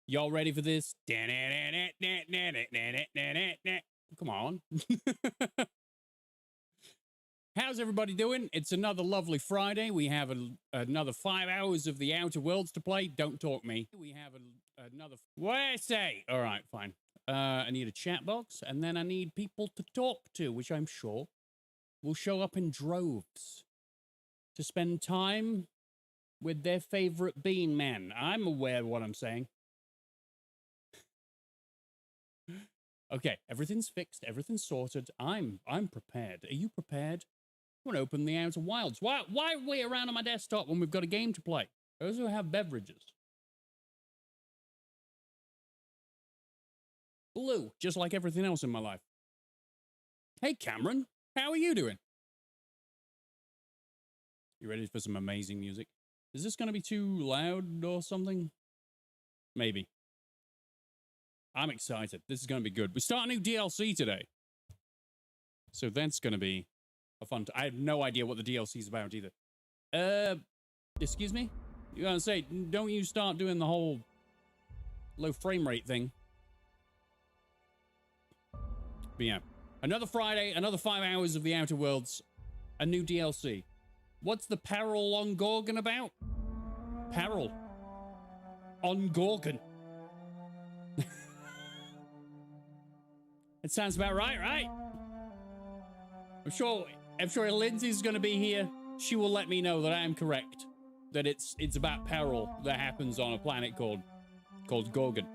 Y'all ready for this? Come on. How's everybody doing? It's another lovely Friday. We have another 5 hours of the Outer Worlds to play. Don't talk me. We have another... What I say? All right, fine. I need a chat box, and then I need people to talk to, which I'm sure will show up in droves to spend time with their favorite bean man. I'm aware of what I'm saying. Okay, everything's fixed, everything's sorted. I'm prepared. Are you prepared? I want to open the Outer Wilds. Why wait around on my desktop when we've got a game to play? I also have beverages. Blue, just like everything else in my life. Hey, Cameron, how are you doing? You ready for some amazing music? Is this going to be too loud or something? Maybe. I'm excited. This is going to be good. We start a new DLC today. So that's going to be a fun... I have no idea what the DLC is about either. Excuse me? You're going to say, don't you start doing the whole low frame rate thing. But yeah. Another Friday, another 5 hours of the Outer Worlds. A new DLC. What's the Peril on Gorgon about? Peril. On Gorgon. It sounds about right, right? I'm sure Lindsay's going to be here. She will let me know that I am correct. That it's about peril that happens on a planet called Gorgon.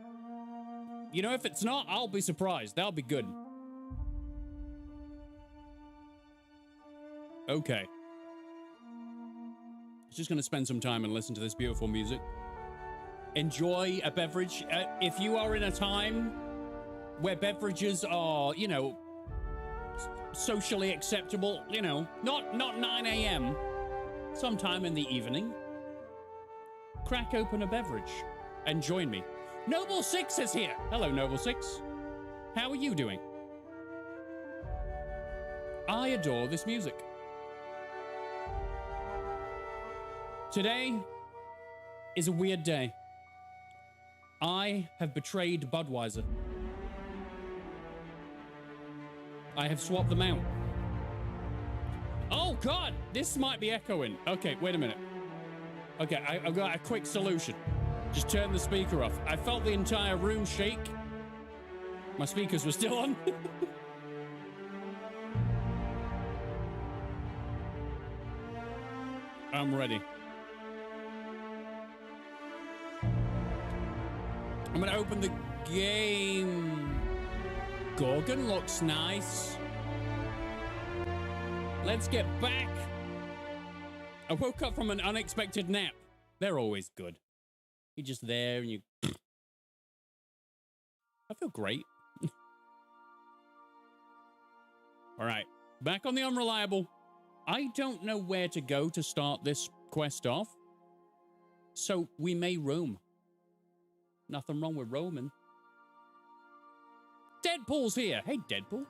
You know, if it's not, I'll be surprised. That'll be good. Okay. Just going to spend some time and listen to this beautiful music. Enjoy a beverage. If you are in a time where beverages are, you know, socially acceptable, you know, not 9 a.m., sometime in the evening, crack open a beverage and join me. Noble Six is here. Hello, Noble Six. How are you doing? I adore this music. Today is a weird day. I have betrayed Budweiser. I have swapped them out. Oh, God! This might be echoing. Okay, wait a minute. Okay, I've got a quick solution. Just turn the speaker off. I felt the entire room shake. My speakers were still on. I'm ready. I'm gonna open the game. Gorgon looks nice. Let's get back. I woke up from an unexpected nap. They're always good. You're just there and you... I feel great. All right, back on the Unreliable. I don't know where to go to start this quest off, so we may roam. Nothing wrong with roaming. Deadpool's here. Hey, Deadpool.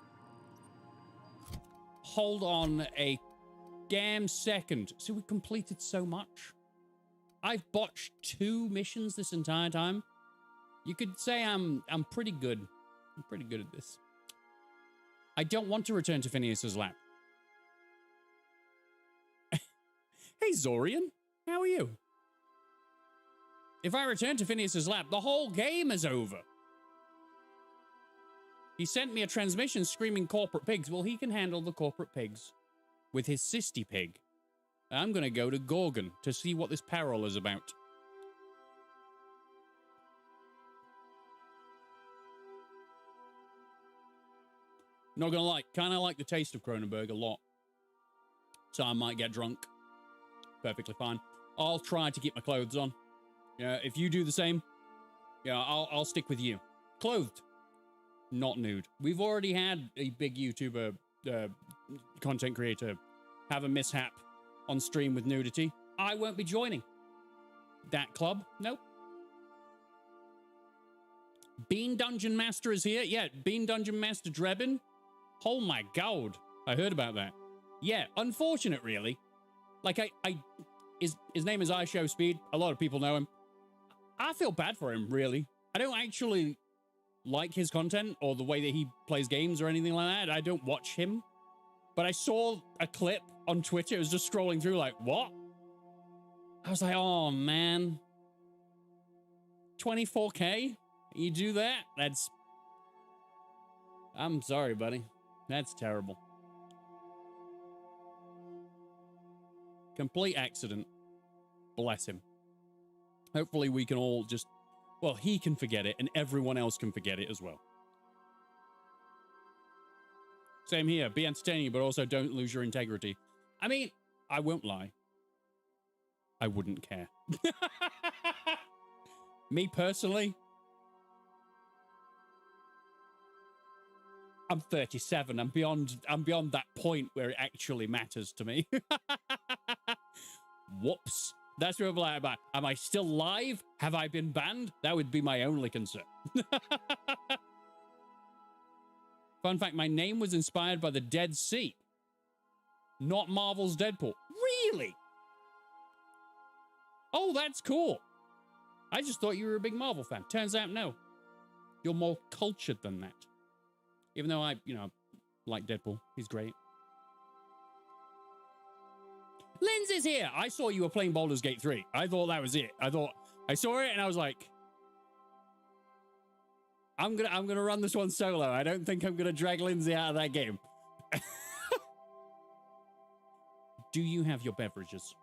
Hold on a damn second. See, we completed so much. I've botched 2 missions this entire time. You could say I'm pretty good. I'm pretty good at this. I don't want to return to Phineas's lap. Hey, Zorian. How are you? If I return to Phineas's lap, the whole game is over. He sent me a transmission screaming corporate pigs. Well, he can handle the corporate pigs with his sisty pig. I'm going to go to Gorgon to see what this peril is about. Not going to lie, kind of like the taste of Kronenberg a lot. So I might get drunk. Perfectly fine. I'll try to keep my clothes on. Yeah, if you do the same, yeah, I'll stick with you. Clothed. Not nude. We've already had a big YouTuber, content creator, have a mishap on stream with nudity. I won't be joining that club. Nope. Bean Dungeon Master is here. Yeah, Bean Dungeon Master Drebin. Oh my God. I heard about that. Yeah, unfortunate, really. Like, his name is iShowSpeed. A lot of people know him. I feel bad for him, really. I don't actually like his content or the way that he plays games or anything like that. I don't watch him. But I saw a clip on Twitter. It was just scrolling through like, what? I was like, oh, man. 24K? You do that? That's... I'm sorry, buddy. That's terrible. Complete accident. Bless him. Hopefully we can all just... Well, he can forget it, and everyone else can forget it as well. Same here. Be entertaining, but also don't lose your integrity. I mean, I won't lie. I wouldn't care. Me personally, I'm 37. I'm beyond that point where it actually matters to me. Whoops. That's what I'm like about. Am I still live? Have I been banned? That would be my only concern. Fun fact, my name was inspired by the Dead Sea. Not Marvel's Deadpool. Really? Oh, that's cool. I just thought you were a big Marvel fan. Turns out, no. You're more cultured than that. Even though I, like Deadpool. He's great. Lindsay's here. I saw you were playing Baldur's Gate 3. I thought that was it. I saw it and I was like, I'm gonna run this one solo. I don't think I'm gonna drag Lindsay out of that game. Do you have your beverages?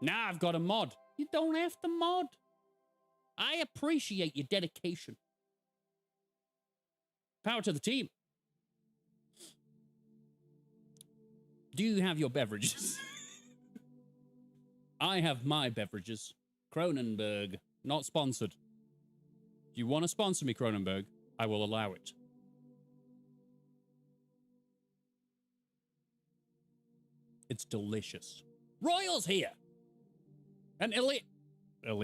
Nah, I've got a mod. You don't have to mod. I appreciate your dedication. Power to the team. Do you have your beverages? I have my beverages. Cronenberg. Not sponsored. If you want to sponsor me, Cronenberg, I will allow it. It's delicious. Royal's here. And Ellie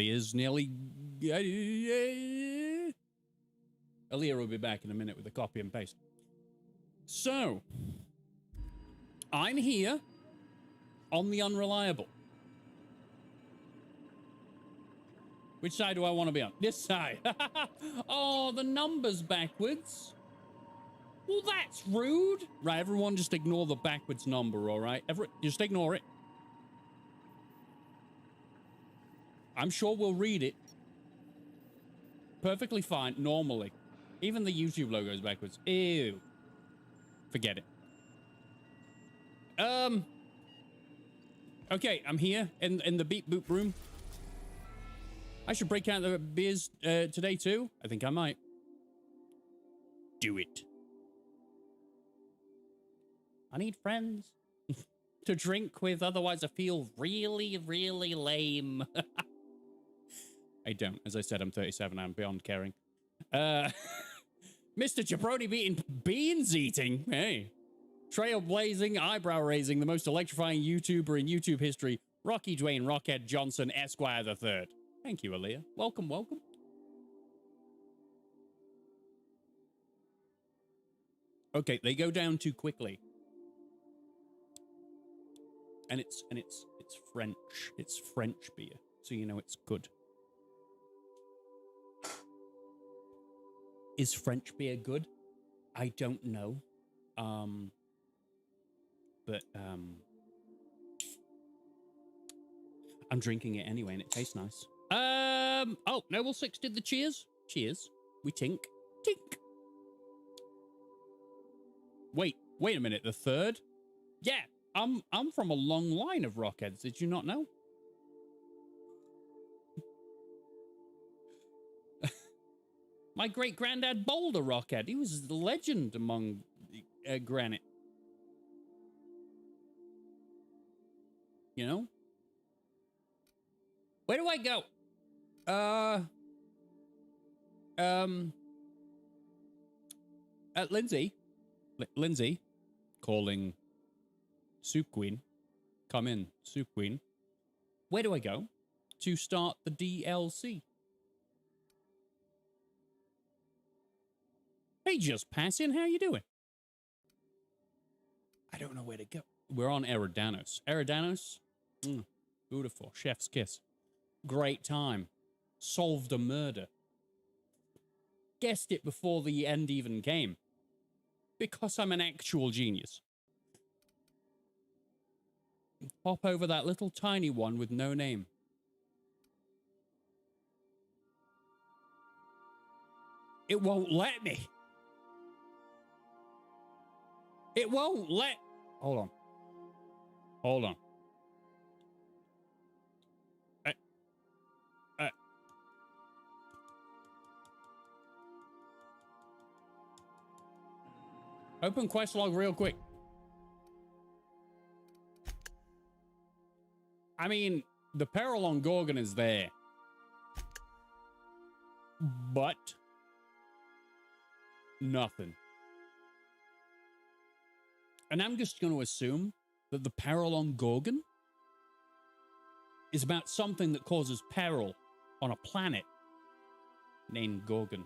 is nearly... Aaliyah will be back in a minute with a copy and paste. So, I'm here on the unreliable. Which side do I want to be on? This side. Oh, the number's backwards. Well, that's rude. Right, everyone just ignore the backwards number, all right? Just ignore it. I'm sure we'll read it. Perfectly fine, normally. Even the YouTube logo is backwards. Ew. Forget it. Okay, I'm here in the beep boop room. I should break out the beers today too. I think I might. Do it. I need friends to drink with, otherwise I feel really, really lame. I don't. As I said, I'm 37. I'm beyond caring. Mr. Jabroni beating beans eating. Hey. Trailblazing, eyebrow raising, the most electrifying YouTuber in YouTube history, Rocky Dwayne Rockhead Johnson, Esquire the Third. Thank you, Aaliyah. Welcome, welcome. Okay, they go down too quickly. And it's French. It's French beer, so you know it's good. Is French beer good? I don't know. But I'm drinking it anyway, and it tastes nice. Oh, Noble Six did the cheers. Cheers. We tink. Tink. Wait a minute. The third? Yeah, I'm from a long line of Rockheads. Did you not know? My great-granddad Boulder Rockhead. He was the legend among granite. You know? Where do I go? Lindsay. Lindsay. Calling Soup Queen. Come in, Soup Queen. Where do I go to start the DLC? Hey, just passing. How you doing? I don't know where to go. We're on Eridanos. Eridanos? Beautiful. Chef's kiss. Great time. solved a murder. Guessed it before the end even came. Because I'm an actual genius. Hop over that little tiny one with no name. It won't let me. It won't let... Hold on. Hold on. Open quest log real quick. I mean, the peril on Gorgon is there. But nothing. And I'm just going to assume that the peril on Gorgon is about something that causes peril on a planet named Gorgon.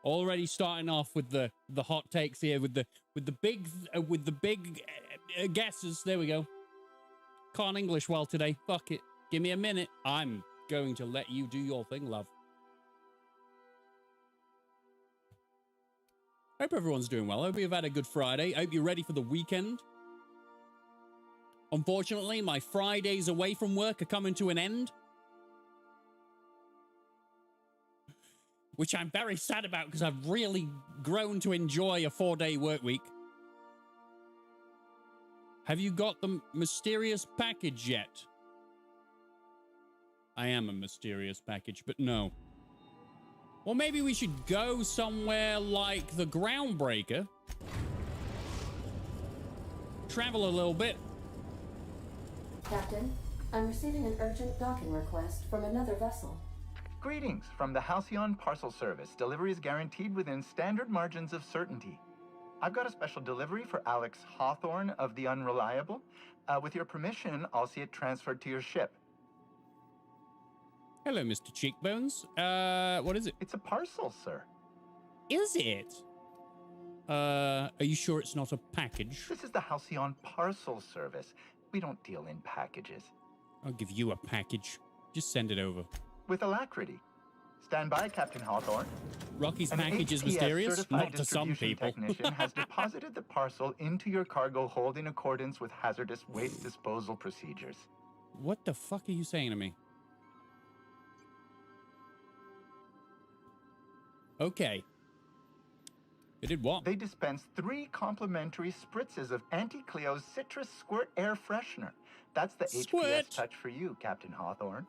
Already starting off with the hot takes here, with the big guesses. There we go. Can't English well today. Fuck it. Give me a minute. I'm going to let you do your thing, love. Hope everyone's doing well. Hope you've had a good Friday. Hope you're ready for the weekend. Unfortunately, my Fridays away from work are coming to an end, which I'm very sad about because I've really grown to enjoy a 4-day work week. Have you got the mysterious package yet? I am a mysterious package, but no. Well, maybe we should go somewhere like the Groundbreaker. Travel a little bit. Captain, I'm receiving an urgent docking request from another vessel. Greetings from the Halcyon Parcel Service. Delivery is guaranteed within standard margins of certainty. I've got a special delivery for Alex Hawthorne of the Unreliable. With your permission, I'll see it transferred to your ship. Hello, Mr. Cheekbones. What is it? It's a parcel, sir. Is it? Are you sure it's not a package? This is the Halcyon Parcel Service. We don't deal in packages. I'll give you a package. Just send it over. With alacrity. Stand by, Captain Hawthorne. Rocky's package is mysterious, not to some people. Technician has deposited the parcel into your cargo hold in accordance with hazardous waste disposal procedures. What the fuck are you saying to me? Okay. They did what? They dispensed 3 complimentary spritzes of Anti-Cleo's Citrus Squirt Air Freshener. That's the Squirt. HPS touch for you, Captain Hawthorne.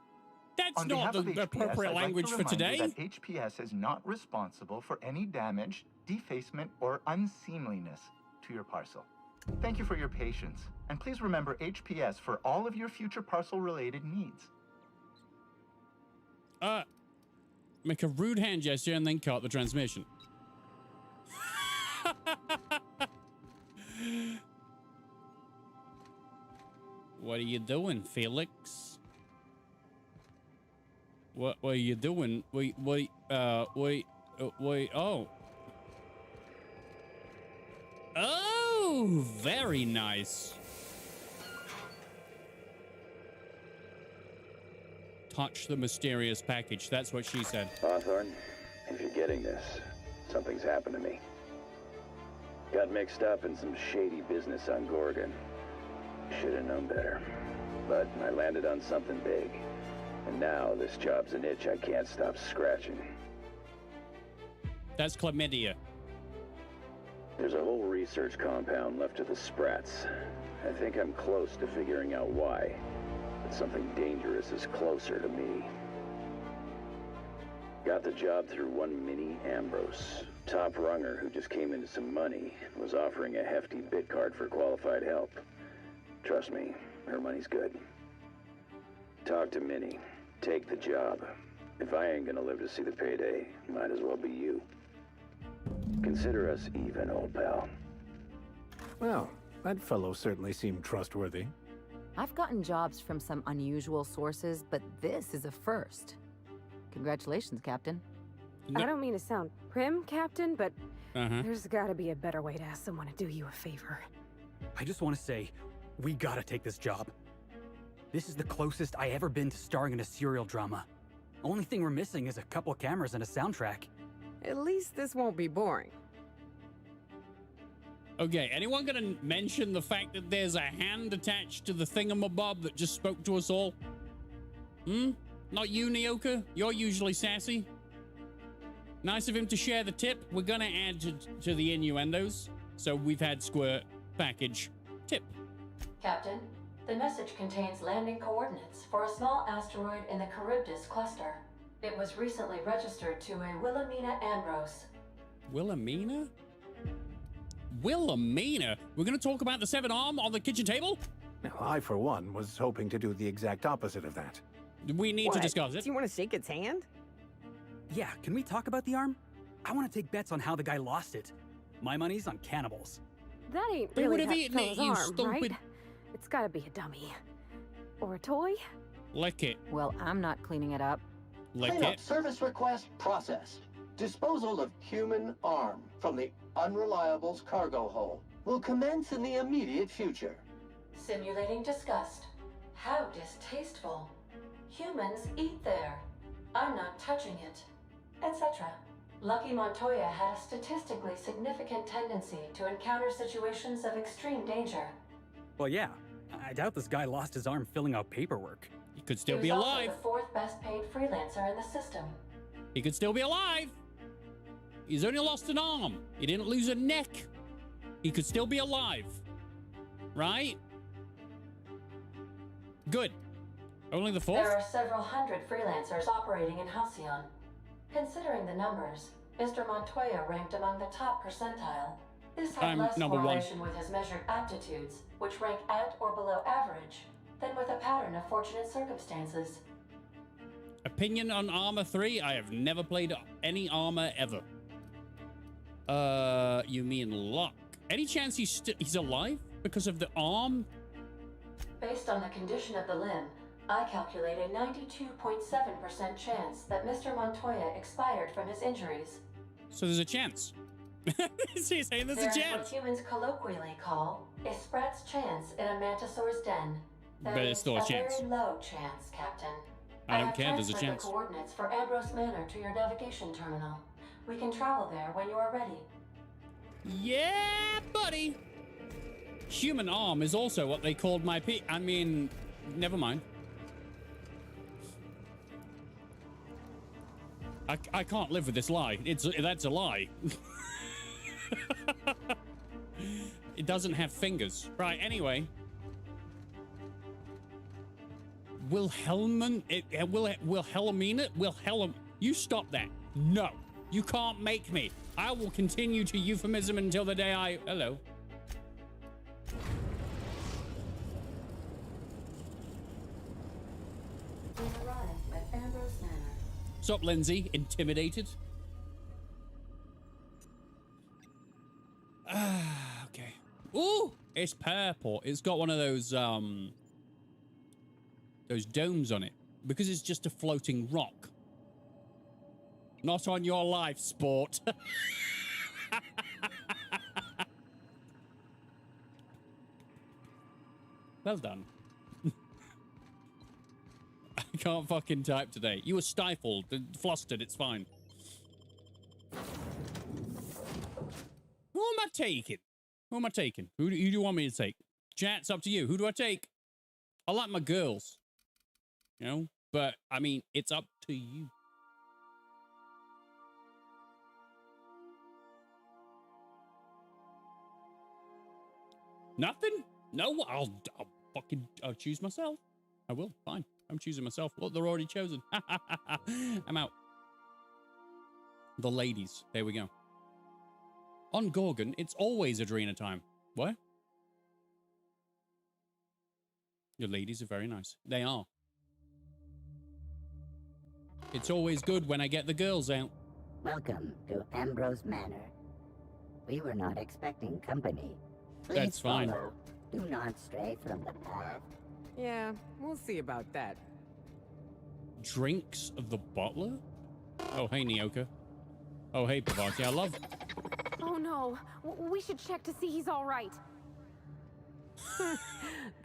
That's not the appropriate language for today. That HPS is not responsible for any damage, defacement, or unseemliness to your parcel. Thank you for your patience, and please remember HPS for all of your future parcel-related needs. Make a rude hand gesture and then cut the transmission. What are you doing, Felix? What are you doing? Wait, oh. Oh, very nice. Touch the mysterious package. That's what she said. Hawthorne, if you're getting this, something's happened to me. Got mixed up in some shady business on Gorgon. Should have known better. But I landed on something big. And now this job's an itch I can't stop scratching. That's chlamydia. There's a whole research compound left of the Sprats. I think I'm close to figuring out why. But something dangerous is closer to me. Got the job through one Minnie Ambrose. Top runger who just came into some money. Was offering a hefty bid card for qualified help. Trust me, her money's good. Talk to Minnie. Take the job. If I ain't gonna live to see the payday, might as well be you. Consider us even, old pal. Well, that fellow certainly seemed trustworthy. I've gotten jobs from some unusual sources, but this is a first. Congratulations, Captain. No. I don't mean to sound prim, Captain, but Uh-huh. there's gotta be a better way to ask someone to do you a favor. I just want to say, we gotta take this job. This is the closest I ever been to starring in a serial drama. Only thing we're missing is a couple cameras and a soundtrack. At least this won't be boring. Okay, anyone gonna mention the fact that there's a hand attached to the thingamabob that just spoke to us all? Not you, Nyoka? You're usually sassy. Nice of him to share the tip. We're gonna add to the innuendos. So we've had squirt, package, tip. Captain, the message contains landing coordinates for a small asteroid in the Charybdis cluster. It was recently registered to a Wilhelmina Ambrose. Wilhelmina? Wilhelmina? We're gonna talk about the severed arm on the kitchen table? Now, I, for one, was hoping to do the exact opposite of that. We need to discuss it. Do you want to shake its hand? Yeah, can we talk about the arm? I want to take bets on how the guy lost it. My money's on cannibals. That ain't They really would have that eaten it, fellow's you arm, right? stupid. It's gotta be a dummy. Or a toy? Lick it. Well, I'm not cleaning it up. Lick Cleanup it. service request processed. Disposal of human arm from the Unreliable's cargo hold will commence in the immediate future. Simulating disgust. How distasteful. Humans eat there. I'm not touching it. Etc. Lucky Montoya had a statistically significant tendency to encounter situations of extreme danger. Well, yeah. I doubt this guy lost his arm filling out paperwork. He could still He be was also alive. the fourth best paid freelancer in the system. He could still be alive. He's only lost an arm. He didn't lose a neck. He could still be alive. Right? Good. Only the fourth? There are several hundred freelancers operating in Halcyon. Considering the numbers, Mr. Montoya ranked among the top percentile. This had I'm less number one. correlation with his measured aptitudes, which rank at or below average, than with a pattern of fortunate circumstances. Opinion on Armor 3? I have never played any Armor ever. You mean Locke? Any chance he's alive because of the arm? Based on the condition of the limb, I calculate a 92.7% chance that Mr. Montoya expired from his injuries. So there's a chance. He's saying there's a There's chance. what humans colloquially call a sprat's chance in a mantisaur's den. That But is it's still a chance. very low chance, Captain. I don't have care, there's a transferred chance. the coordinates for Ambrose Manor to your navigation terminal. We can travel there when you are ready. Yeah, buddy. Human arm is also what they called my I mean, never mind. I can't live with this lie. That's a lie. It doesn't have fingers. Right, anyway. Wilhelmina? You stop that. No. You can't make me. I will continue to euphemism until the day I... Hello. We arrived at Ambrose Manor. Sup, Lindsay? Intimidated? Okay. Ooh! It's purple. It's got one of those domes on it. Because it's just a floating rock. Not on your life, sport. Well done. I can't fucking type today. You were stifled, flustered, it's fine. Who am I taking? Who am I taking? Who do you want me to take? Chat, it's up to you. Who do I take? I like my girls. You know? But, I mean, it's up to you. Nothing? No, I'll choose myself. I will. Fine. I'm choosing myself. Look, they're already chosen. I'm out. The ladies. There we go. On Gorgon, it's always Adrena time. What? Your ladies are very nice. They are. It's always good when I get the girls out. Welcome to Ambrose Manor. We were not expecting company. Please That's fine. follow. Do not stray from the path. Yeah, we'll see about that. Drinks of the butler? Oh, hey, Nyoka. Oh, hey, Pavati. I love... Oh no, we should check to see he's all right.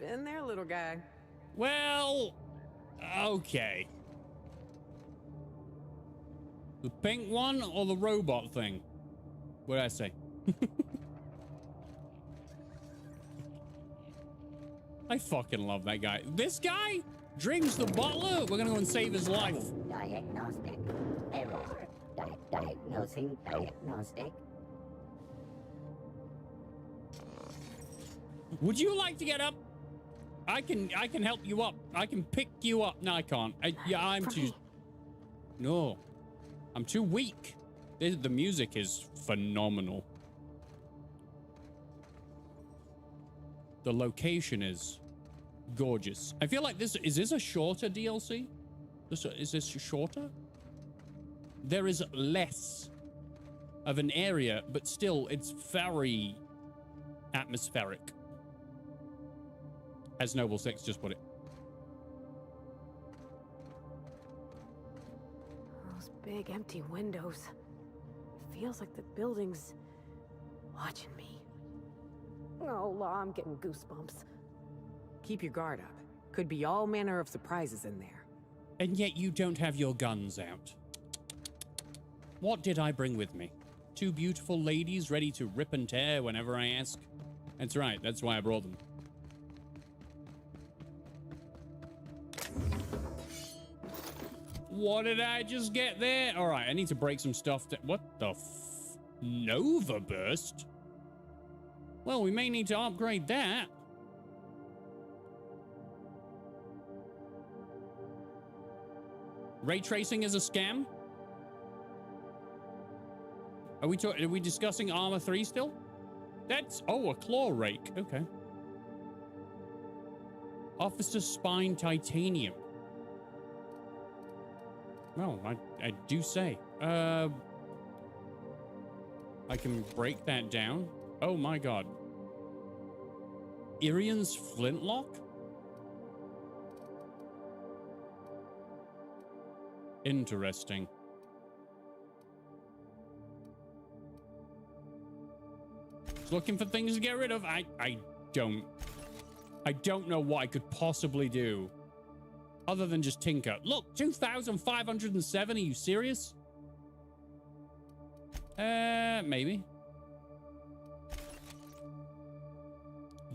Been there, little guy. Well, okay. The pink one or the robot thing? What did I say? I fucking love that guy. This guy drinks the butler. We're gonna go and save his life. Diagnostic. Error. Diagnosing diagnostic. Would you like to get up? I can help you up. I can pick you up. No, I can't. I'm too... No. I'm too weak. The music is phenomenal. The location is gorgeous. I feel like is this a shorter DLC? Is this shorter? There is less of an area, but still it's very atmospheric. As Noble Six just put it. Those big empty windows. It feels like the building's watching me. Oh, I'm getting goosebumps. Keep your guard up. Could be all manner of surprises in there. And yet you don't have your guns out. What did I bring with me? Two beautiful ladies ready to rip and tear whenever I ask? That's right, that's why I brought them. What did I just get there? All right, I need to break some stuff. What the Nova Burst? Well, we may need to upgrade that. Ray tracing is a scam? Are we discussing Armor 3 still? That's... Oh, a claw rake. Okay. Officer Spine Titanium. Well, I do say. I can break that down. Oh my god. Irian's flintlock? Interesting. Just looking for things to get rid of. I don't know what I could possibly do other than just tinker. Look, 2,507. Are you serious? Maybe.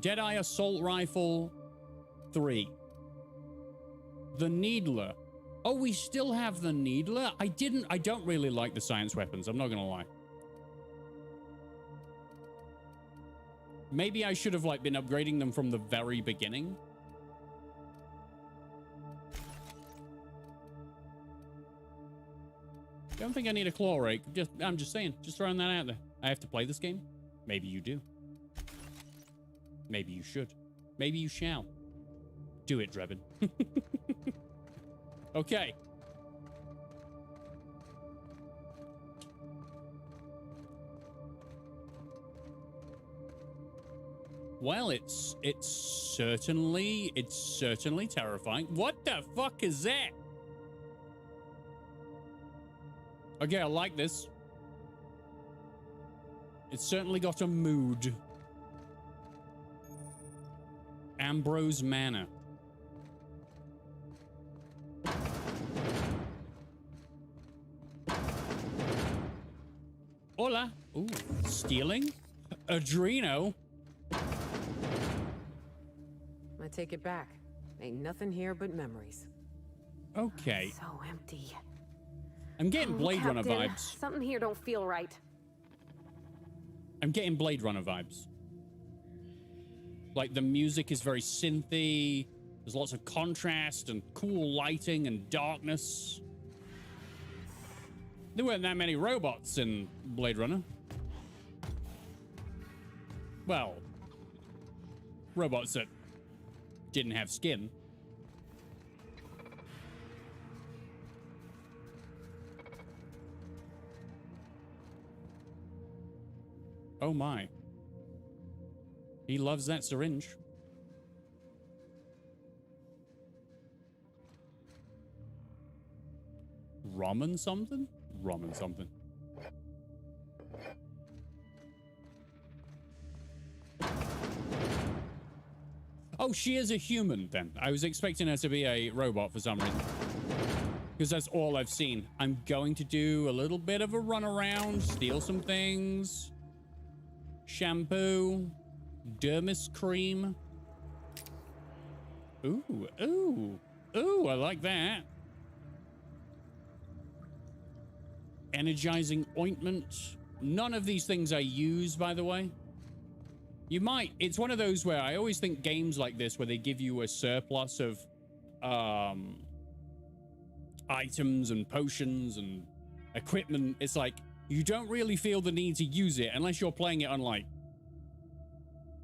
Deadeye Assault Rifle 3. The Needler. Oh, we still have the Needler? I don't really like the science weapons. I'm not gonna lie. Maybe I should have like been upgrading them from the very beginning. Don't think I need a claw rake. I'm just saying, just throwing that out there. I have to play this game. Maybe you do. Maybe you should. Maybe you shall. Do it, Drebin. Okay. Well, it's certainly terrifying. What the fuck is that? Okay, I like this. It's certainly got a mood. Ambrose Manor. Hola. Ooh, stealing? Adreno? I take it back. Ain't nothing here but memories. Okay. So empty. I'm getting Blade Runner vibes. Something here don't feel right. I'm getting Blade Runner vibes. Like the music is very synthy. There's lots of contrast and cool lighting and darkness. There weren't that many robots in Blade Runner. Well, robots that didn't have skin. Oh my. He loves that syringe. Ramen something? Ramen something. Oh, she is a human then. I was expecting her to be a robot for some reason. Because that's all I've seen. I'm going to do a little bit of a run around, steal some things. Shampoo. Dermis cream. Ooh, ooh. Ooh, I like that. Energizing ointment. None of these things I use, by the way. You might. It's one of those where I always think games like this where they give you a surplus of items and potions and equipment. It's like you don't really feel the need to use it unless you're playing it on like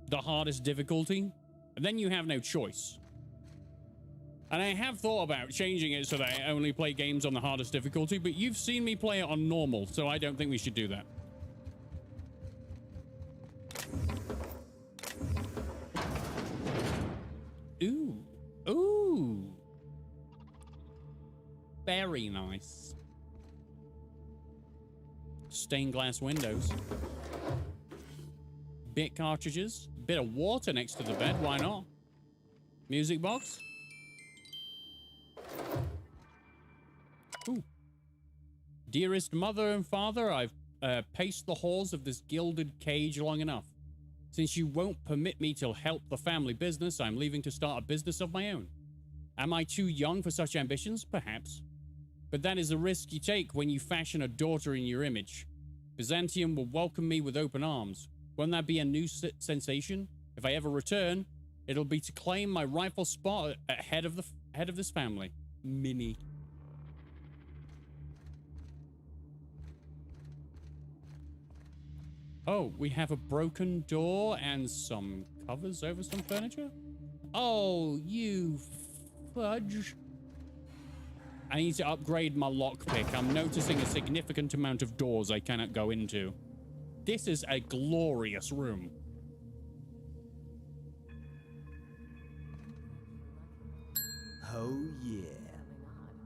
the hardest difficulty, and then you have no choice. And I have thought about changing it so that I only play games on the hardest difficulty, but you've seen me play it on normal, so I don't think we should do that. Ooh. Ooh. Very nice. Stained glass windows. Bit cartridges. Bit of water next to the bed. Why not? Music box. Ooh. Dearest mother and father, I've paced the halls of this gilded cage long enough. Since you won't permit me to help the family business, I'm leaving to start a business of my own. Am I too young for such ambitions? Perhaps. But that is a risk you take when you fashion a daughter in your image. Byzantium will welcome me with open arms. Won't that be a new sensation? If I ever return, it'll be to claim my rightful spot at head of this family. Minnie. Oh, we have a broken door and some covers over some furniture? Oh, you fudge. I need to upgrade my lockpick. I'm noticing a significant amount of doors I cannot go into. This is a glorious room. Oh, yeah.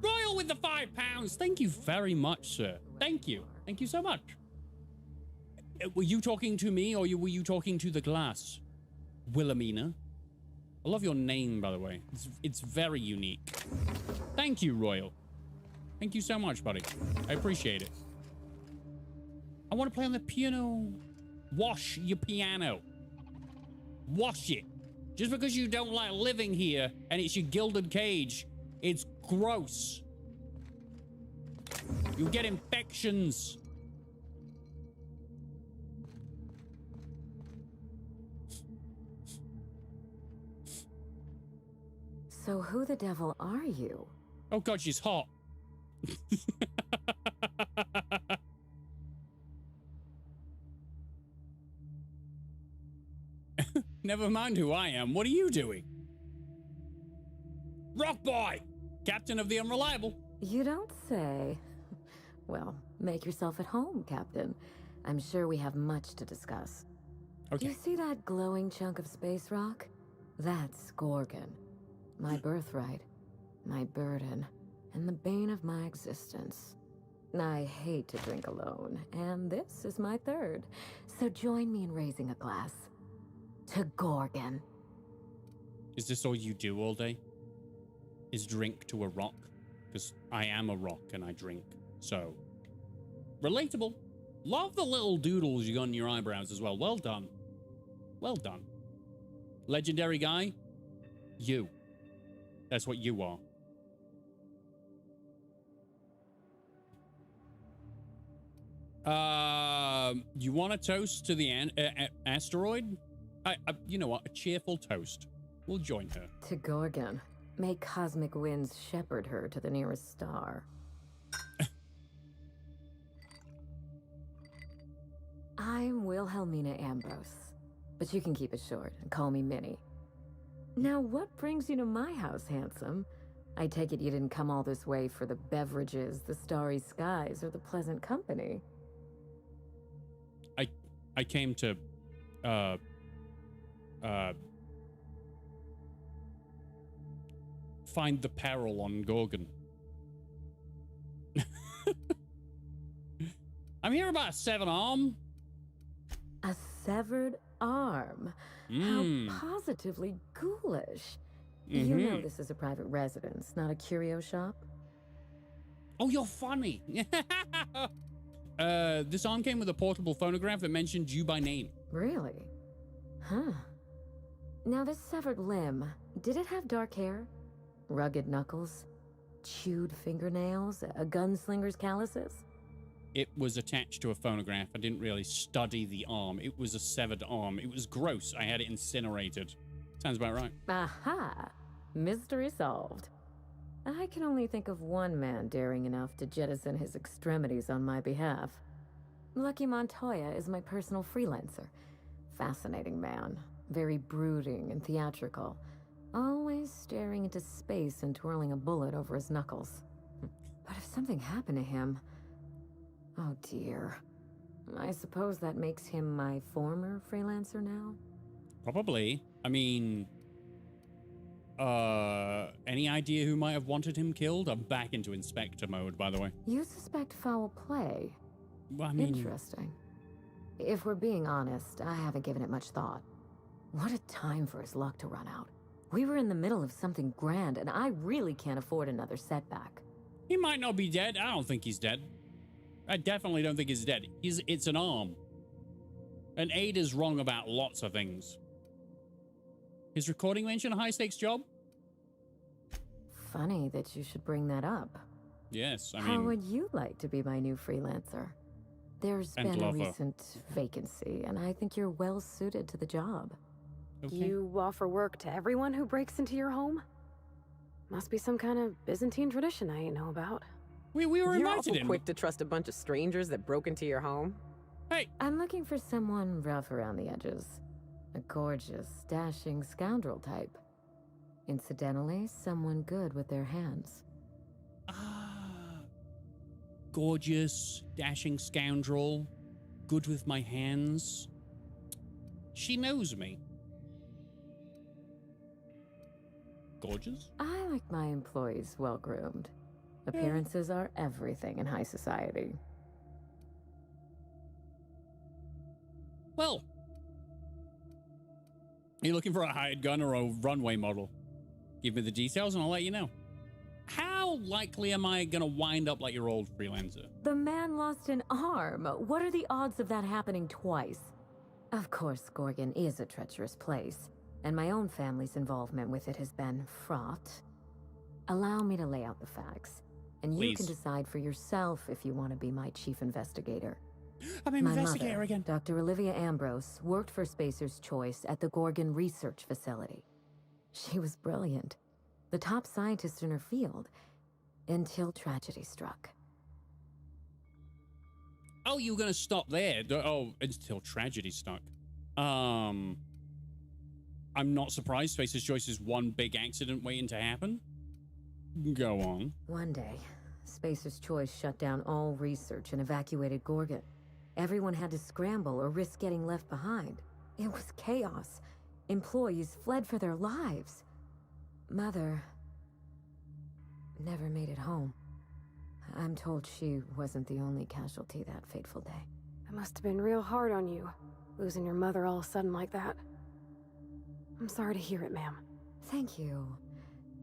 Royal with the £5. Thank you very much, sir. Thank you. Thank you so much. Were you talking to me or were you talking to the glass? Wilhelmina. I love your name, by the way. It's very unique. Thank you, Royal. Thank you so much, buddy. I appreciate it. I want to play on the piano. Wash your piano. Wash it. Just because you don't like living here and it's your gilded cage, it's gross. You'll get infections. So who the devil are you? Oh God, she's hot. Never mind who I am. What are you doing? Rock Boy, Captain of the Unreliable. You don't say. Well, make yourself at home, Captain. I'm sure we have much to discuss. Okay. You see that glowing chunk of space rock? That's Gorgon. My birthright, my burden, and the bane of my existence. I hate to drink alone, and this is my third. So join me in raising a glass to Gorgon. Is this all you do all day? Is drink to a rock? Because I am a rock and I drink. So, relatable. Love the little doodles you got on your eyebrows as well. Well done. Well done. Legendary guy, you. That's what you are. You want a toast to the asteroid? You know what? A cheerful toast. We'll join her. To Gorgon. May cosmic winds shepherd her to the nearest star. I'm Wilhelmina Ambrose, but you can keep it short and call me Minnie. Now, what brings you to my house, handsome? I take it you didn't come all this way for the beverages, the starry skies, or the pleasant company. I came to, find the peril on Gorgon. I'm here about a severed arm. A severed arm? How positively ghoulish. You know this is a private residence, not a curio shop. Oh, you're funny. This arm came with a portable phonograph that mentioned you by name. Really? Huh. Now this severed limb, did it have dark hair? Rugged knuckles? Chewed fingernails? A gunslinger's calluses? It was attached to a phonograph. I didn't really study the arm. It was a severed arm. It was gross. I had it incinerated. Sounds about right. Aha! Mystery solved. I can only think of one man daring enough to jettison his extremities on my behalf. Lucky Montoya is my personal freelancer. Fascinating man. Very brooding and theatrical. Always staring into space and twirling a bullet over his knuckles. But if something happened to him... Oh dear. I suppose that makes him my former freelancer now? Probably. I mean... any idea who might have wanted him killed? I'm back into inspector mode, by the way. You suspect foul play? Well, I mean... Interesting. If we're being honest, I haven't given it much thought. What a time for his luck to run out. We were in the middle of something grand, and I really can't afford another setback. He might not be dead. I don't think he's dead. I definitely don't think he's dead. It's an arm. And Ada's wrong about lots of things. His recording mention a high-stakes job? Funny that you should bring that up. Yes, I mean... How would you like to be my new freelancer? There's been a recent vacancy, and I think you're well suited to the job. Okay. You offer work to everyone who breaks into your home? Must be some kind of Byzantine tradition I ain't know about. We were invited in. Quick to trust a bunch of strangers that broke into your home? Hey! I'm looking for someone rough around the edges. A gorgeous, dashing scoundrel type. Incidentally, someone good with their hands. Gorgeous, dashing scoundrel. Good with my hands. She knows me. Gorgeous? I like my employees well-groomed. Appearances are everything in high society. Well, are you looking for a hired gun or a runway model? Give me the details and I'll let you know. How likely am I gonna wind up like your old freelancer? The man lost an arm. What are the odds of that happening twice? Of course, Gorgon is a treacherous place, and my own family's involvement with it has been fraught. Allow me to lay out the facts, and you can decide for yourself if you want to be my chief investigator. I'm an investigator again. Dr. Olivia Ambrose worked for Spacer's Choice at the Gorgon Research Facility. She was brilliant, the top scientist in her field, until tragedy struck. Oh, you were gonna stop there? Oh, until tragedy struck. I'm not surprised Spacer's Choice is one big accident waiting to happen. Go on. One day, Spacer's Choice shut down all research and evacuated Gorgon. Everyone had to scramble or risk getting left behind. It was chaos. Employees fled for their lives. Mother never made it home. I'm told she wasn't the only casualty that fateful day. It must have been real hard on you, losing your mother all of a sudden like that. I'm sorry to hear it, ma'am. Thank you.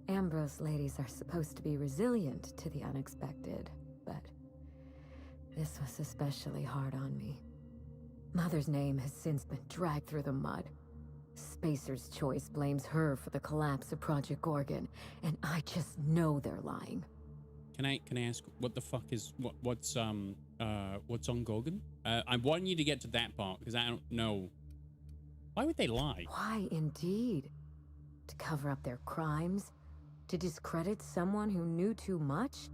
Ambrose ladies are supposed to be resilient to the unexpected, but this was especially hard on me. Mother's name has since been dragged through the mud. Spacer's Choice blames her for the collapse of Project Gorgon, and I just know they're lying. Can I ask what the fuck is what's on Gorgon? I want you to get to that part because I don't know. Why would they lie? Why indeed? To cover up their crimes? To discredit someone who knew too much?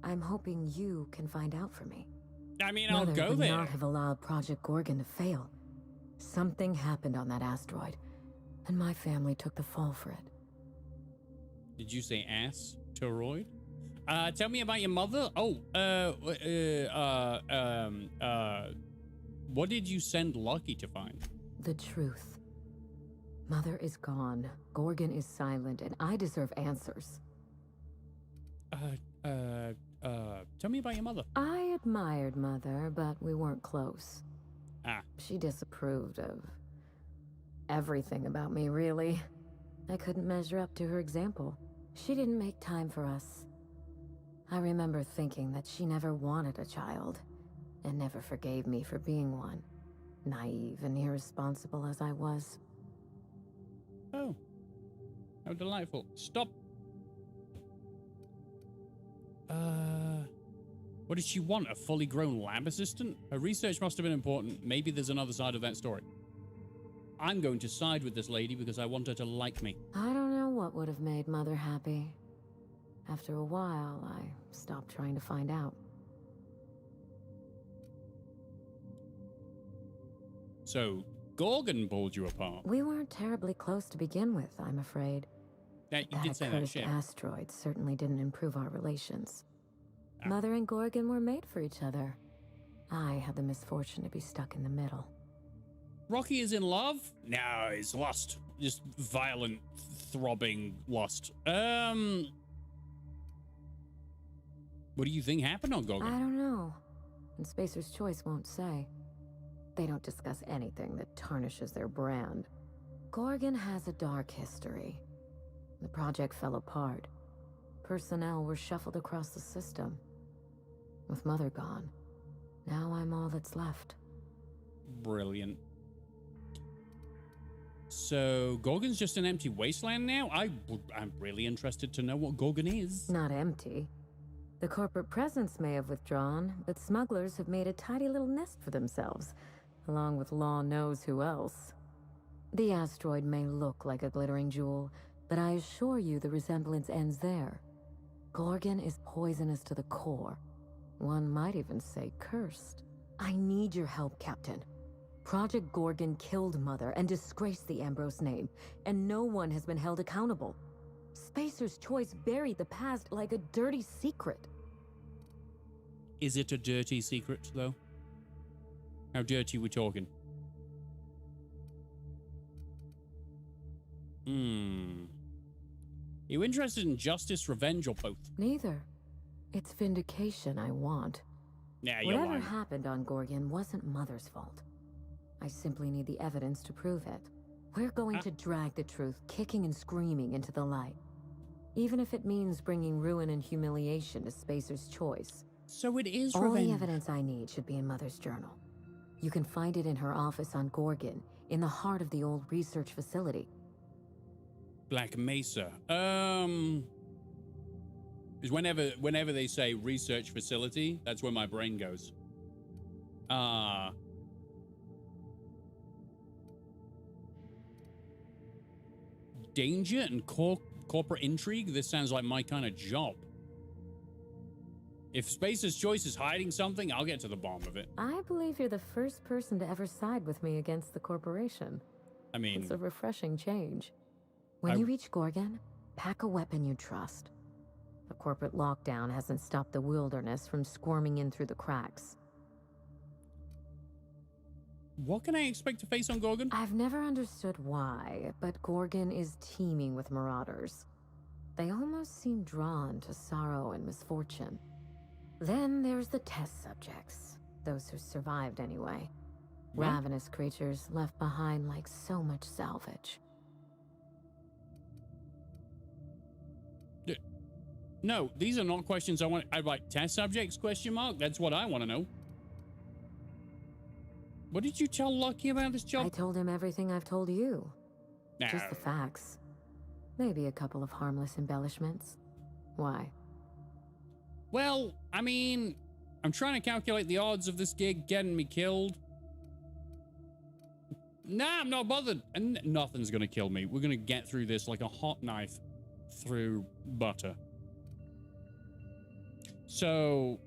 I'm hoping you can find out for me. I mean, I'll go there. Mother would not have allowed Project Gorgon to fail. Something happened on that asteroid, and my family took the fall for it. Did you say asteroid? Tell me about your mother. Oh, what did you send Lucky to find? The truth. Mother is gone, Gorgon is silent, and I deserve answers. Tell me about your mother. I admired Mother, but we weren't close. Ah. She disapproved of Everything about me, really. I couldn't measure up to her example. She didn't make time for us. I remember thinking that she never wanted a child, and never forgave me for being one. Naive and irresponsible as I was. Oh. How delightful. Stop. What did she want? A fully grown lab assistant? Her research must have been important. Maybe there's another side of that story. I'm going to side with this lady because I want her to like me. I don't know what would have made Mother happy. After a while, I stopped trying to find out. So, Gorgon pulled you apart? We weren't terribly close to begin with, I'm afraid. Yeah, you did say that shit. Asteroid certainly didn't improve our relations. Mother and Gorgon were made for each other. I had the misfortune to be stuck in the middle. Rocky is in love? No, he's lost. Just violent, throbbing lust. What do you think happened on Gorgon? I don't know. And Spacer's Choice won't say. They don't discuss anything that tarnishes their brand. Gorgon has a dark history. The project fell apart. Personnel were shuffled across the system. With Mother gone, now I'm all that's left. Brilliant. So, Gorgon's just an empty wasteland now? I'm really interested to know what Gorgon is. Not empty. The corporate presence may have withdrawn, but smugglers have made a tidy little nest for themselves, along with law knows who else. The asteroid may look like a glittering jewel, but I assure you the resemblance ends there. Gorgon is poisonous to the core. One might even say cursed. I need your help, Captain. Project Gorgon killed Mother and disgraced the Ambrose name, and no one has been held accountable. Spacer's Choice buried the past like a dirty secret. Is it a dirty secret, though? How dirty we talking? You interested in justice, revenge, or both? Neither. It's vindication I want. Yeah, you're Whatever lying. happened on Gorgon wasn't Mother's fault. I simply need the evidence to prove it. We're going to drag the truth kicking and screaming into the light. Even if it means bringing ruin and humiliation to Spacer's Choice. So it is All revenge. the evidence I need should be in Mother's journal. You can find it in her office on Gorgon, in the heart of the old research facility. Black Mesa. Is whenever they say research facility, that's where my brain goes. Danger and corporate intrigue? This sounds like my kind of job. If Spacer's Choice is hiding something, I'll get to the bottom of it. I believe you're the first person to ever side with me against the corporation. I mean... It's a refreshing change. When you reach Gorgon, pack a weapon you trust. The corporate lockdown hasn't stopped the wilderness from squirming in through the cracks. What can I expect to face on Gorgon? I've never understood why, but Gorgon is teeming with marauders. They almost seem drawn to sorrow and misfortune. Then there's the test subjects, those who survived anyway. What? Ravenous creatures left behind like so much salvage. No, these are not questions I want. I write test subjects, question mark? That's what I want to know. What did you tell Lucky about this job? I told him everything I've told you. Nah. Just the facts. Maybe a couple of harmless embellishments. Why? Well, I mean, I'm trying to calculate the odds of this gig getting me killed. Nah, I'm not bothered. And nothing's gonna kill me. We're gonna get through this like a hot knife through butter. So,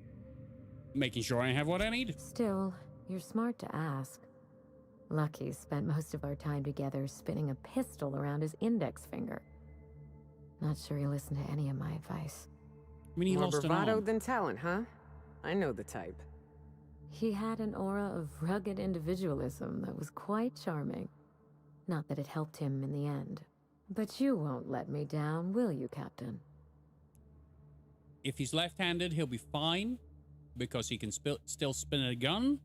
making sure I have what I need. Still, you're smart to ask. Lucky spent most of our time together spinning a pistol around his index finger. Not sure he listened to any of my advice. I mean, he More lost an bravado arm. than talent, huh? I know the type. He had an aura of rugged individualism that was quite charming. Not that it helped him in the end. But you won't let me down, will you, Captain? If he's left-handed, he'll be fine because he can still spin a gun.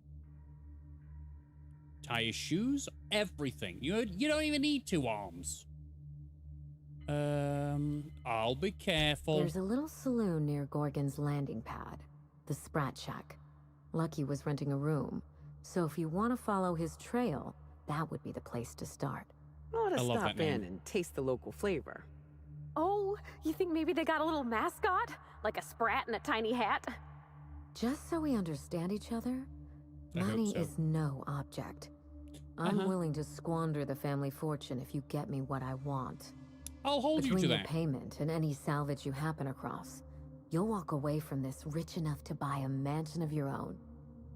tie his shoes, everything. You don't even need 2 arms. I'll be careful. There's a little saloon near Gorgon's landing pad, the Sprat Shack. Lucky was renting a room, so if you want to follow his trail, that would be the place to start. Ought to I love stop that in name. and taste the local flavor. Oh, you think maybe they got a little mascot? Like a sprat in a tiny hat? Just so we understand each other, I hope money so. is no object. I'm Uh-huh. willing to squander the family fortune if you get me what I want. I'll hold you Between to your that. payment and any salvage you happen across, you'll walk away from this rich enough to buy a mansion of your own.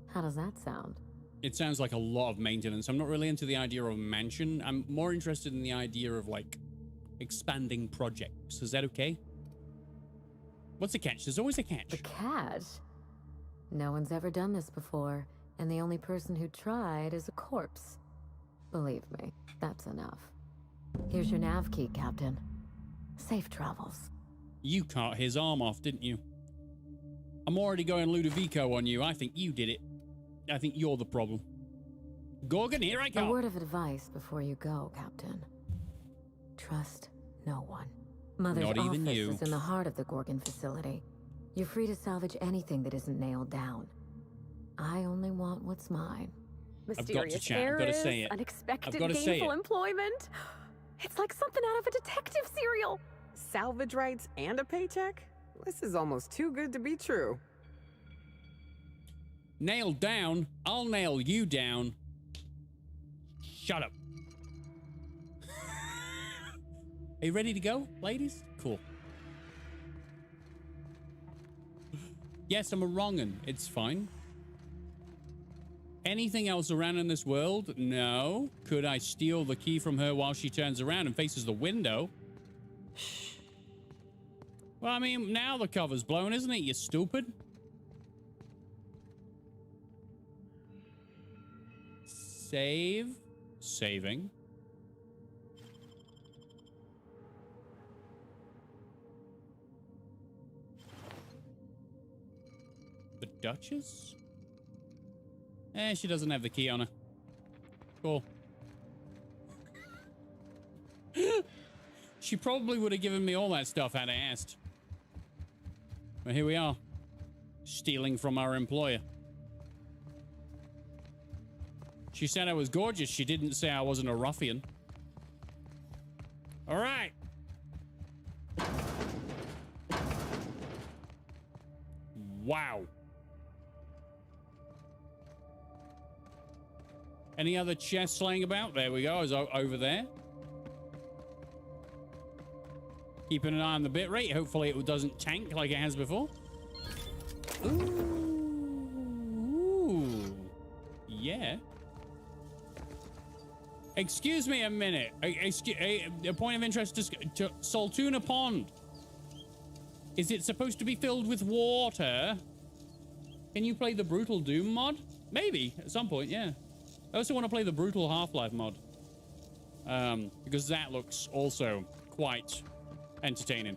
How does that sound? It sounds like a lot of maintenance. I'm not really into the idea of a mansion. I'm more interested in the idea of, like, expanding projects. Is that okay? What's the catch? There's always a catch. The catch? No one's ever done this before, and the only person who tried is a corpse. Believe me, that's enough. Here's your nav key, Captain. Safe travels. You cut his arm off, didn't you? I'm already going Ludovico on you. I think you did it. I think you're the problem. Gorgon, here I A go. word of advice before you go, Captain. Trust no one. Mother's Not even office you. is in the heart of the Gorgon facility. You're free to salvage anything that isn't nailed down. I only want what's mine. Mysterious chat. I've gotta errors, say it. unexpected I've gotta say gainful it. employment. It's like something out of a detective serial. Salvage rights and a paycheck? This is almost too good to be true. Nailed down. I'll nail you down. Shut up. Are you ready to go, ladies? Cool. Yes, I'm a wrong'un. It's fine. Anything else around in this world? No. Could I steal the key from her while she turns around and faces the window? Shh. Well, I mean, now the cover's blown, isn't it, you stupid? Save. Saving. The Duchess? She doesn't have the key on her. Cool. She probably would have given me all that stuff had I asked. But here we are. Stealing from our employer. She said I was gorgeous. She didn't say I wasn't a ruffian. All right. Wow. Any other chests laying about? There we go. Is over there. Keeping an eye on the bit rate. Hopefully it doesn't tank like it has before. Ooh. Yeah. Excuse me a minute. A point of interest to Saltuna Pond. Is it supposed to be filled with water? Can you play the Brutal Doom mod? Maybe, at some point, yeah. I also want to play the Brutal Half-Life mod. Because that looks also quite entertaining.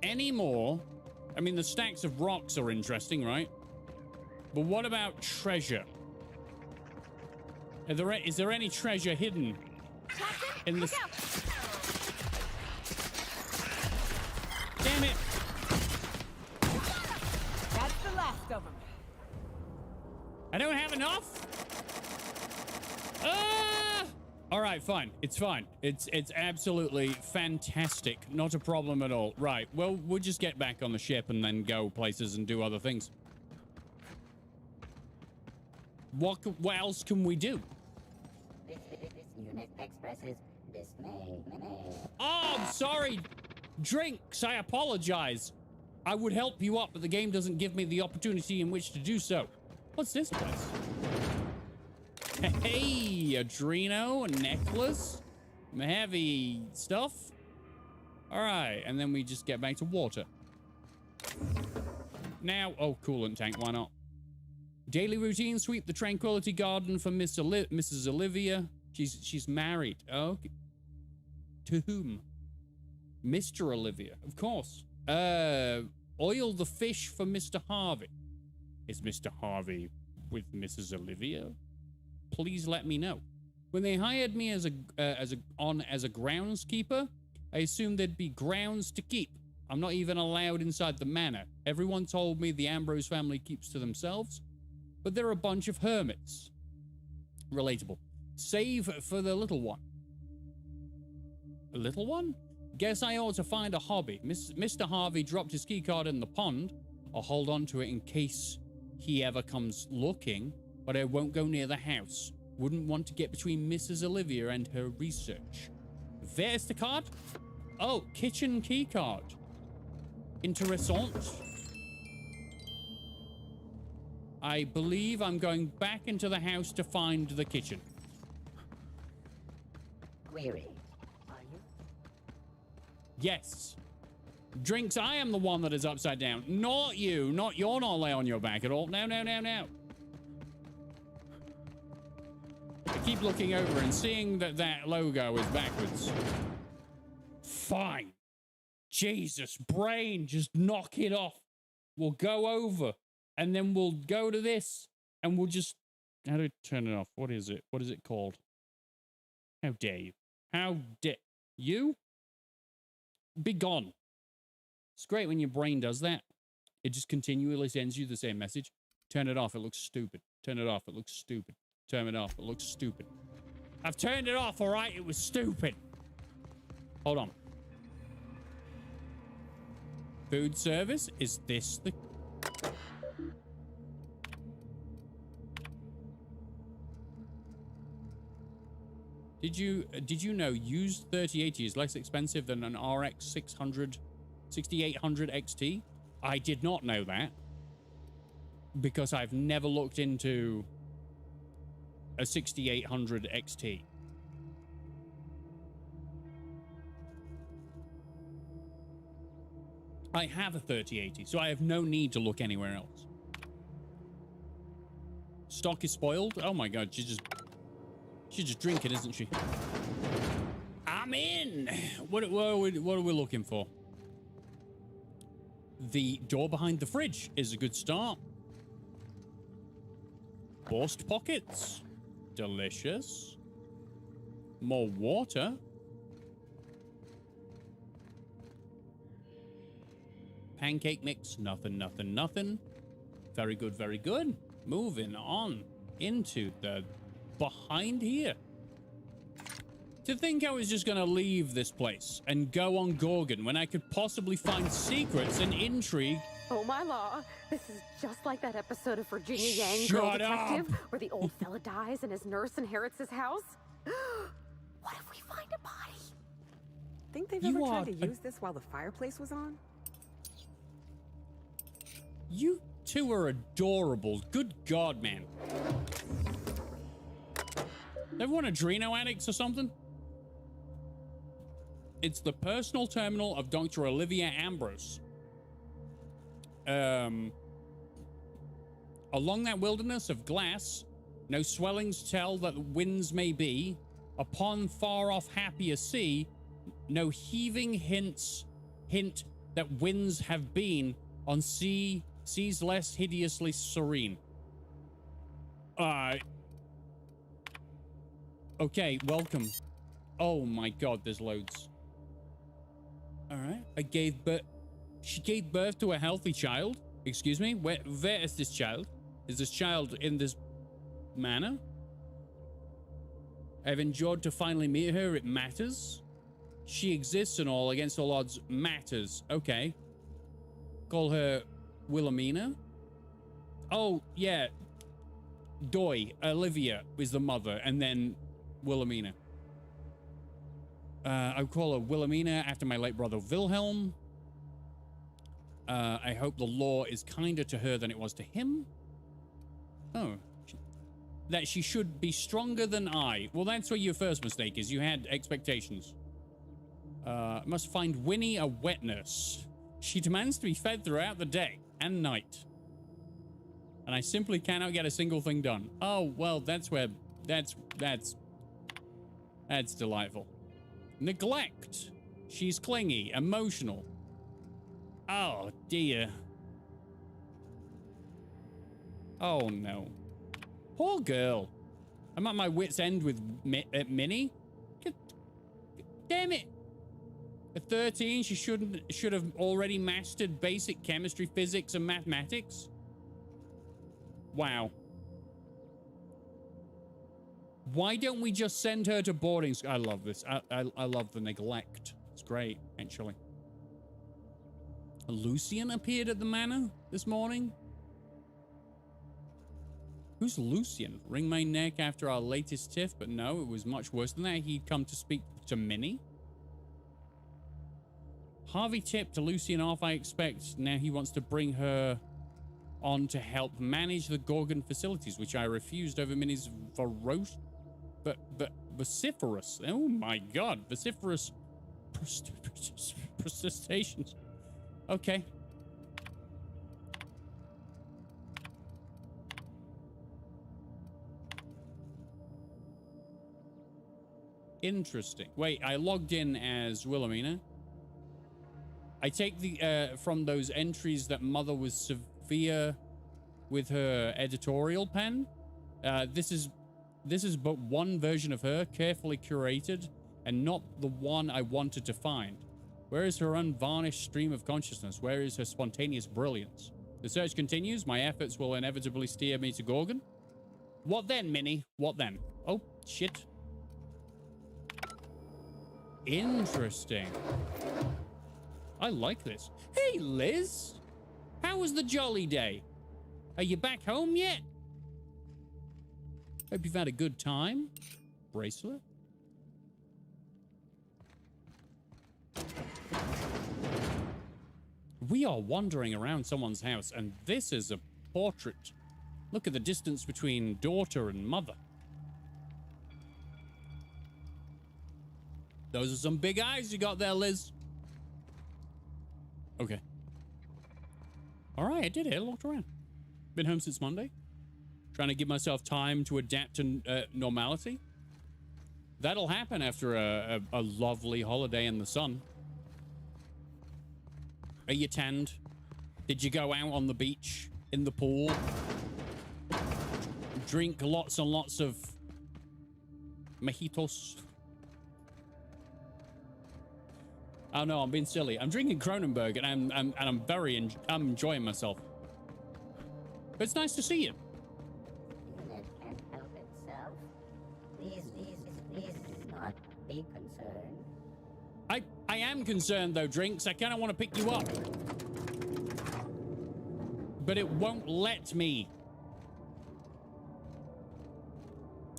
Any more? I mean, the stacks of rocks are interesting, right? But what about treasure? Is there any treasure hidden in this? Damn it! That's the last of them. I don't have enough. Ah! All right, fine. It's fine. It's absolutely fantastic. Not a problem at all. Right. Well, we'll just get back on the ship and then go places and do other things. What else can we do? This unit expresses dismay. Oh, I'm sorry. Drinks, I apologize. I would help you up, but the game doesn't give me the opportunity in which to do so. What's this place? Hey, Adreno, a necklace, some heavy stuff. All right, and then we just get back to water. Now, oh, coolant tank, why not? Daily routine, sweep the Tranquility Garden for Mrs. Olivia. She's married. Oh, okay. To whom? Mr. Olivia, of course. Oil the fish for Mr. Harvey. Is Mr. Harvey with Mrs. Olivia? Please let me know. When they hired me as a groundskeeper, I assumed there'd be grounds to keep. I'm not even allowed inside the manor. Everyone told me the Ambrose family keeps to themselves, but they're a bunch of hermits. Relatable. Save for the little one. A little one? Guess I ought to find a hobby. Mr. Harvey dropped his keycard in the pond. I'll hold on to it in case he ever comes looking, but I won't go near the house. Wouldn't want to get between Mrs. Olivia and her research. There's the card. Oh, kitchen keycard. Interessant. I believe I'm going back into the house to find the kitchen. Query. Yes. Drinks, I am the one that is upside down. Not you. You're not lay on your back at all. No, no, no, no. I keep looking over and seeing that that logo is backwards. Fine. Jesus, brain, just knock it off. We'll go over and then we'll go to this and we'll just... How do I turn it off? What is it? What is it called? How dare you? How dare you? Be gone. It's great when your brain does that. It just continually sends you the same message. Turn it off. It looks stupid. Turn it off. It looks stupid. Turn it off. It looks stupid. I've turned it off, all right? It was stupid. Hold on. Food service? Is this the... Did you know used 3080 is less expensive than an RX 6800 XT? I did not know that because I've never looked into a 6800 XT. I have a 3080, so I have no need to look anywhere else. Stock is spoiled? Oh my god, she's just drinking, isn't she? I'm in! What are we looking for? The door behind the fridge is a good start. Forced pockets. Delicious. More water. Pancake mix. Nothing, nothing, nothing. Very good, very good. Moving on into the behind here. To think I was just gonna leave this place and go on Gorgon when I could possibly find secrets and intrigue. Oh my law, this is just like that episode of Virginia Yang, Girl Detective, where the old fella dies and his nurse inherits his house. What if we find a body? Think they've ever tried to use this while the fireplace was on? You two are adorable. Good God, man. Everyone Adreno addicts or something? It's the personal terminal of Dr. Olivia Ambrose. Along that wilderness of glass, no swellings tell that winds may be. Upon far off happier sea, no heaving hint that winds have been. On seas less hideously serene. Okay, welcome. Oh my god, there's loads. All right, she gave birth to a healthy child. Excuse me, where is this child? Is this child in this manor? I've enjoyed to finally meet her. It matters. She exists and all against all odds matters. Okay. Call her Wilhelmina. Oh, yeah. Doy, Olivia is the mother, and then Wilhelmina. I call her Wilhelmina after my late brother Wilhelm. I hope the law is kinder to her than it was to him. Oh. That she should be stronger than I. Well, that's where your first mistake is. You had expectations. Must find Winnie a wet nurse. She demands to be fed throughout the day and night. And I simply cannot get a single thing done. Oh, well, that's where... That's delightful. Neglect. She's clingy, emotional. Oh, dear. Oh, no. Poor girl. I'm at my wit's end with Minnie. Damn it. At 13, she should have already mastered basic chemistry, physics, and mathematics. Wow. Why don't we just send her to boarding school? I love this. I love the neglect. It's great, actually. Lucian appeared at the manor this morning. Who's Lucian? Wring my neck after our latest tiff, but no, it was much worse than that. He'd come to speak to Minnie. Harvey tipped Lucian off, I expect. Now he wants to bring her on to help manage the Gorgon facilities, which I refused over Minnie's vociferous. Oh my god, vociferous protestations. Okay. Interesting. Wait, I logged in as Wilhelmina. I take the from those entries that Mother was severe with her editorial pen. This is but one version of her, carefully curated, and not the one I wanted to find. Where is her unvarnished stream of consciousness? Where is her spontaneous brilliance? The search continues. My efforts will inevitably steer me to Gorgon. What then, Minnie? What then? Oh, shit. Interesting. I like this. Hey, Liz. How was the jolly day? Are you back home yet? Hope you've had a good time. Bracelet. We are wandering around someone's house, and this is a portrait. Look at the distance between daughter and mother. Those are some big eyes you got there, Liz. Okay. All right, I did it. I looked around. Been home since Monday. Trying to give myself time to adapt to normality. That'll happen after a lovely holiday in the sun. Are you tanned? Did you go out on the beach, in the pool? Drink lots and lots of mojitos? Oh no, I'm being silly. I'm drinking Kronenberg and I'm enjoying myself. But it's nice to see you. Unit can't help itself. Please do not be concerned. I am concerned though, Drinks. I kind of want to pick you up. But it won't let me.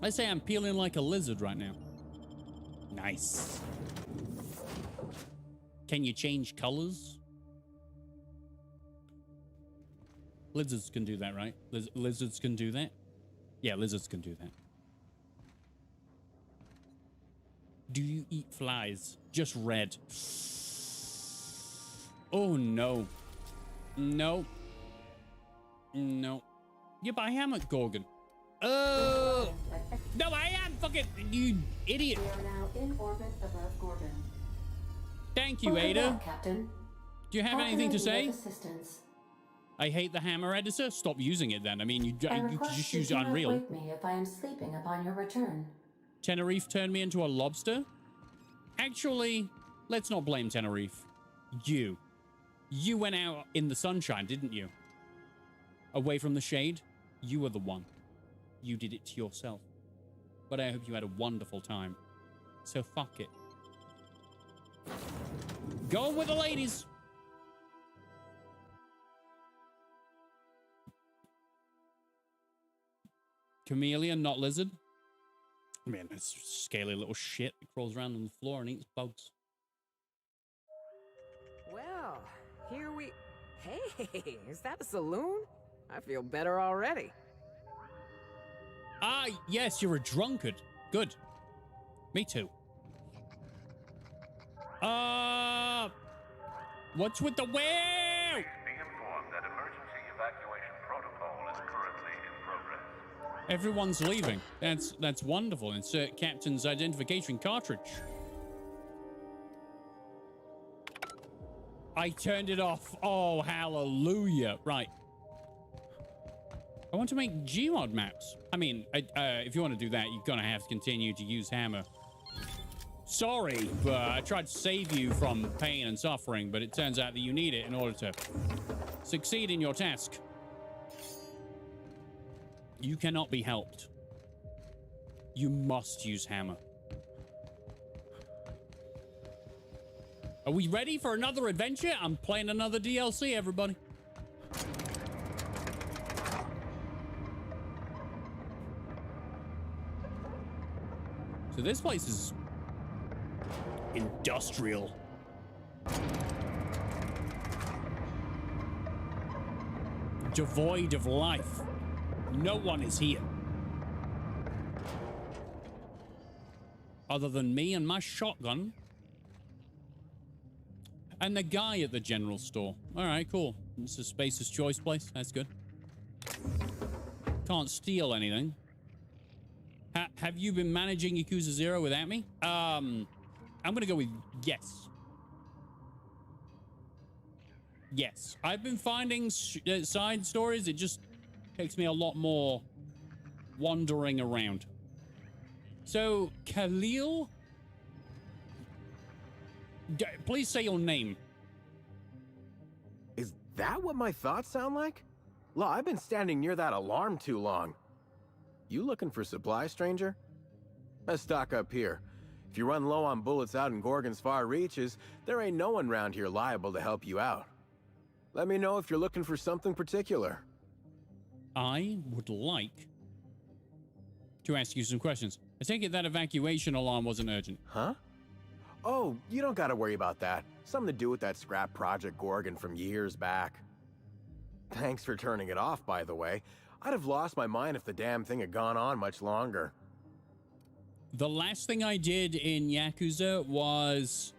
I say I'm peeling like a lizard right now. Nice. Can you change colors? Lizards can do that, right? Lizards can do that? Yeah, lizards can do that. Do you eat flies? Just red. Oh, no. No. No. Yeah, but I am at Gorgon. Oh! No, I am fucking... You idiot. We are now in orbit above Gorgon. Thank you, Welcome Ada. back, Captain. Do you have anything to say? Assistance? I hate the hammer editor. Stop using it then. I mean, you could just use Unreal. Wake me if I am sleeping upon your return. Tenerife turned me into a lobster? Actually, let's not blame Tenerife. You. You went out in the sunshine, didn't you? Away from the shade? You were the one. You did it to yourself. But I hope you had a wonderful time. So fuck it. Go with the ladies. Chameleon, not lizard. Man, that's a scaly little shit that crawls around on the floor and eats bugs. Well, here we... Hey, is that a saloon? I feel better already. Ah, yes, you're a drunkard. Good. Me too. What's with the whale? Be informed that emergency evacuation protocol is currently in progress. Everyone's leaving. That's wonderful. Insert captain's identification cartridge. I turned it off. Oh, hallelujah. Right. I want to make Gmod maps. I mean, if you want to do that, you're gonna have to continue to use hammer. Sorry, but I tried to save you from pain and suffering, but it turns out that you need it in order to succeed in your task. You cannot be helped. You must use hammer. Are we ready for another adventure? I'm playing another DLC, everybody. So this place is industrial. Devoid of life. No one is here. Other than me and my shotgun. And the guy at the general store. All right, cool. This is Space's Choice place. That's good. Can't steal anything. Have you been managing Yakuza 0 without me? I'm gonna go with yes. Yes. I've been finding side stories. It just takes me a lot more wandering around. So, Khalil, please say your name. Is that what my thoughts sound like? Law, I've been standing near that alarm too long. You looking for supplies, stranger? Let's stock up here. If you run low on bullets out in Gorgon's far reaches, there ain't no one around here liable to help you out. Let me know if you're looking for something particular. I would like to ask you some questions. I take it that evacuation alarm wasn't urgent. Huh? Oh, you don't gotta worry about that. Something to do with that scrap project Gorgon from years back. Thanks for turning it off, by the way. I'd have lost my mind if the damn thing had gone on much longer. The last thing I did in Yakuza was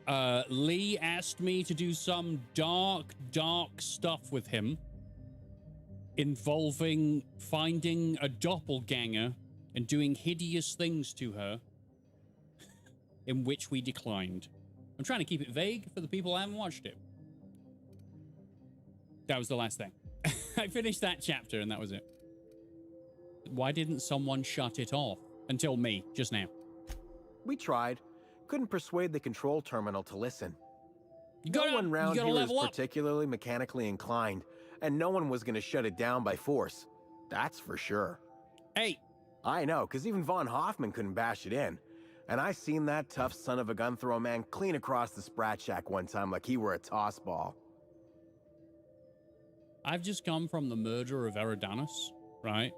Lee asked me to do some dark stuff with him involving finding a doppelganger and doing hideous things to her, in which we declined. I'm trying to keep it vague for the people who haven't watched it. That was the last thing. I finished that chapter and that was it. Why didn't someone shut it off? Until me, just now. We tried. Couldn't persuade the control terminal to listen. No one around here is particularly mechanically inclined, and no one was going to shut it down by force. That's for sure. Hey. I know, because even Von Hoffman couldn't bash it in. And I seen that tough son of a gun throw man clean across the Sprat Shack one time like he were a toss ball. I've just come from the murder of Eridanus, right?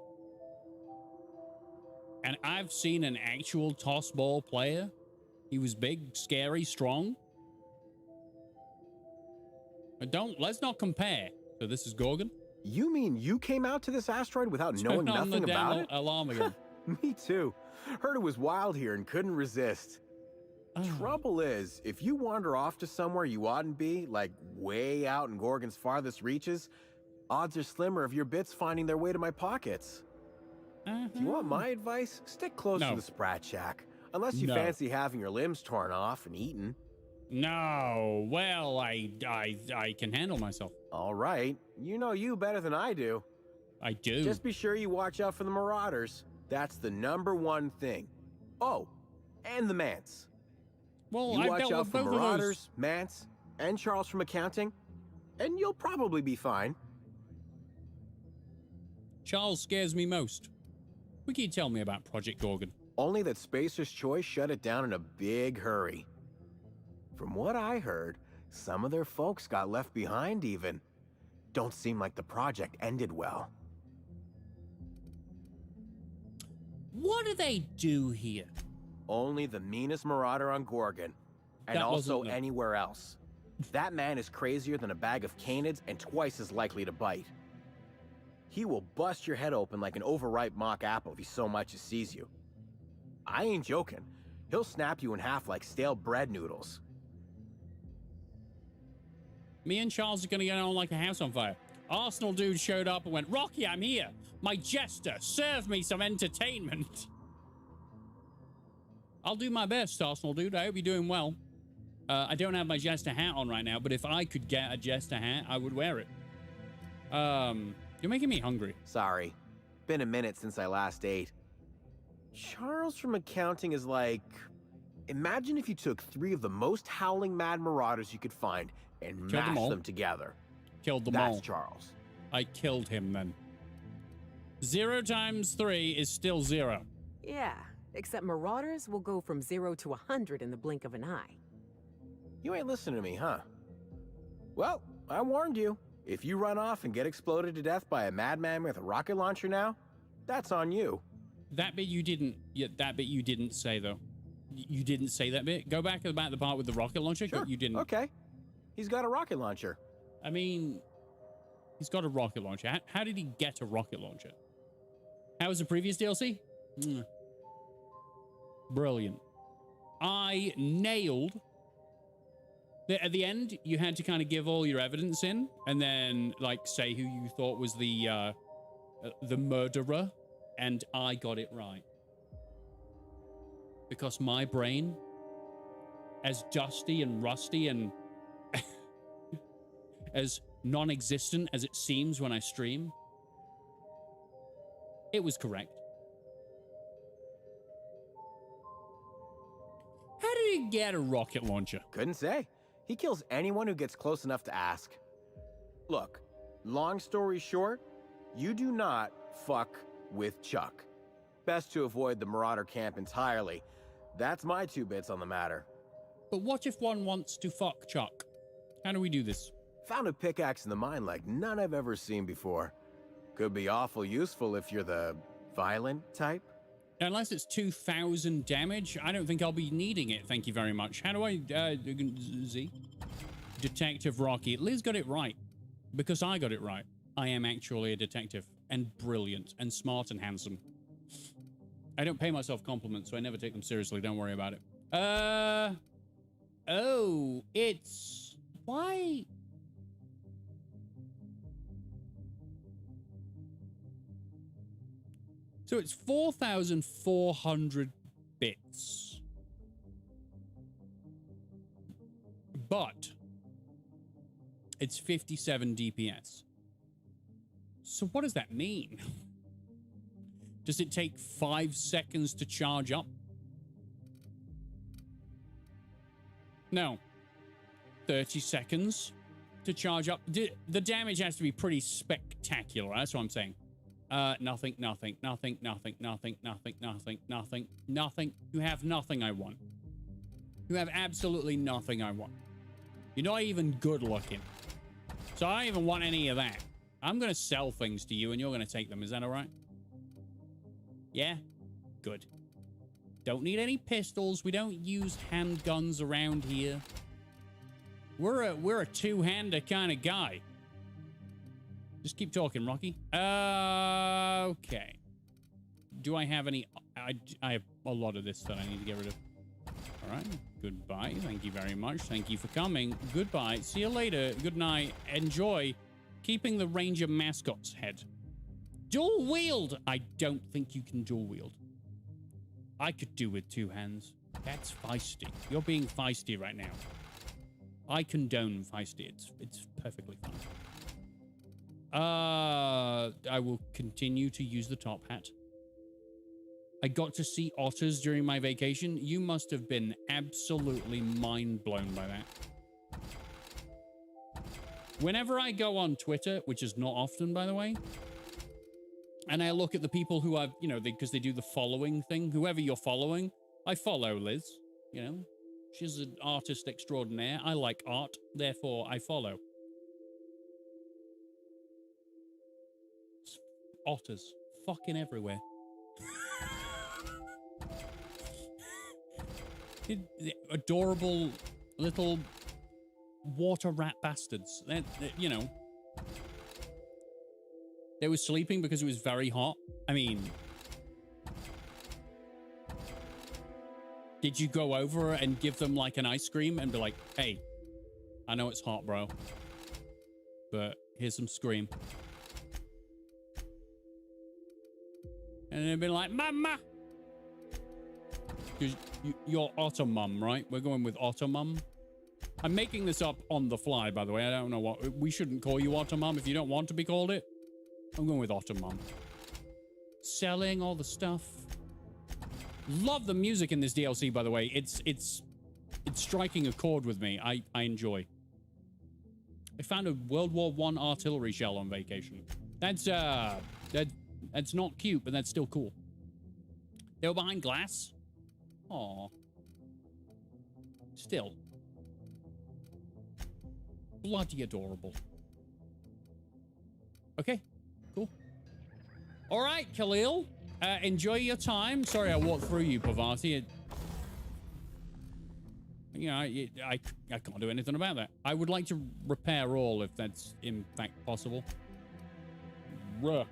And I've seen an actual toss ball player. He was big, scary, strong. But let's not compare. So this is Gorgon? You mean you came out to this asteroid without knowing nothing about it? Alarm again. Me too. Heard it was wild here and couldn't resist. Trouble is, if you wander off to somewhere you oughtn't be, like way out in Gorgon's farthest reaches, odds are slimmer of your bits finding their way to my pockets. If you want my advice, stick close to the Sprat Shack. Unless you fancy having your limbs torn off and eaten. No, well, I can handle myself. All right. You know you better than I do. I do. Just be sure you watch out for the Marauders. That's the #1 thing. Oh, and the Mance. Well, you I watch dealt out with for both of Marauders, those. Mance, and Charles from accounting, and you'll probably be fine. Charles scares me most. What can you tell me about Project Gorgon? Only that Spacer's Choice shut it down in a big hurry. From what I heard, some of their folks got left behind even. Don't seem like the project ended well. What do they do here? Only the meanest marauder on Gorgon, and also anywhere else. That man is crazier than a bag of canids and twice as likely to bite. He will bust your head open like an overripe mock apple if he so much as sees you. I ain't joking. He'll snap you in half like stale bread noodles. Me and Charles are gonna get on like a house on fire. Arsenal dude showed up and went, Rocky, I'm here. My jester, serve me some entertainment. I'll do my best, Arsenal dude. I hope you're doing well. I don't have my jester hat on right now, but if I could get a jester hat, I would wear it. You're making me hungry. Sorry. Been a minute since I last ate. Charles from accounting is like... Imagine if you took 3 of the most howling mad marauders you could find and mashed them together. Killed them all. That's Charles. I killed him then. 0 times 3 is still 0. Yeah, except marauders will go from 0 to 100 in the blink of an eye. You ain't listening to me, huh? Well, I warned you. If you run off and get exploded to death by a madman with a rocket launcher now, that's on you. That bit you didn't... Yeah, that bit you didn't say, though. You didn't say that bit. Go back about the part with the rocket launcher. Sure. You didn't. Okay. He's got a rocket launcher. I mean, he's got a rocket launcher. How did he get a rocket launcher? How was the previous DLC? Brilliant. I nailed... At the end, you had to kind of give all your evidence in, and then, like, say who you thought was the murderer, and I got it right. Because my brain, as dusty and rusty and as non-existent as it seems when I stream, it was correct. How did he get a rocket launcher? Couldn't say. He kills anyone who gets close enough to ask. Look, long story short, you do not fuck with Chuck. Best to avoid the Marauder camp entirely. That's my 2 bits on the matter. But what if one wants to fuck Chuck? How do we do this? Found a pickaxe in the mine like none I've ever seen before. Could be awful useful if you're the violent type. Unless it's 2,000 damage, I don't think I'll be needing it. Thank you very much. How do I... Z? Detective Rocky. Liz got it right. Because I got it right. I am actually a detective. And brilliant. And smart and handsome. I don't pay myself compliments, so I never take them seriously. Don't worry about it. Oh, it's... Why? So it's 4,400 bits. But it's 57 DPS. So what does that mean? Does it take 5 seconds to charge up? No. 30 seconds to charge up. The damage has to be pretty spectacular. That's what I'm saying. Nothing. You have nothing I want. You have absolutely nothing I want. You're not even good looking. So I don't even want any of that. I'm going to sell things to you and you're going to take them. Is that all right? Yeah? Good. Don't need any pistols. We don't use handguns around here. We're a two-hander kind of guy. Just keep talking, Rocky. Okay. Do I have any... I have a lot of this that I need to get rid of. All right. Goodbye. Thank you very much. Thank you for coming. Goodbye. See you later. Good night. Enjoy keeping the Ranger mascot's head. Dual wield. I don't think you can dual wield. I could do with 2 hands. That's feisty. You're being feisty right now. I condone feisty. It's perfectly fine. I will continue to use the top hat. I got to see otters during my vacation. You must have been absolutely mind blown by that. Whenever I go on Twitter, which is not often, by the way, and I look at the people who I've, you know, because they do the following thing, whoever you're following, I follow Liz, you know. She's an artist extraordinaire. I like art, therefore I follow. Otters. Fucking everywhere. Adorable little water rat bastards. You know. They were sleeping because it was very hot. I mean... Did you go over and give them like an ice cream and be like, hey, I know it's hot, bro, but here's some scream. And they've been like, Mama! Because you're Otter Mum, right? We're going with Otter Mum. I'm making this up on the fly, by the way. I don't know what... We shouldn't call you Otter Mum if you don't want to be called it. I'm going with Ottomon. Selling all the stuff. Love the music in this DLC, by the way. It's striking a chord with me. I enjoy. I found a World War I artillery shell on vacation. That's not cute, but that's still cool. They were behind glass. Aw. Still. Bloody adorable. Okay, cool. All right, Khalil. Enjoy your time. Sorry I walked through you, Pavati. You know, I can't do anything about that. I would like to repair all if that's in fact possible. Ruh.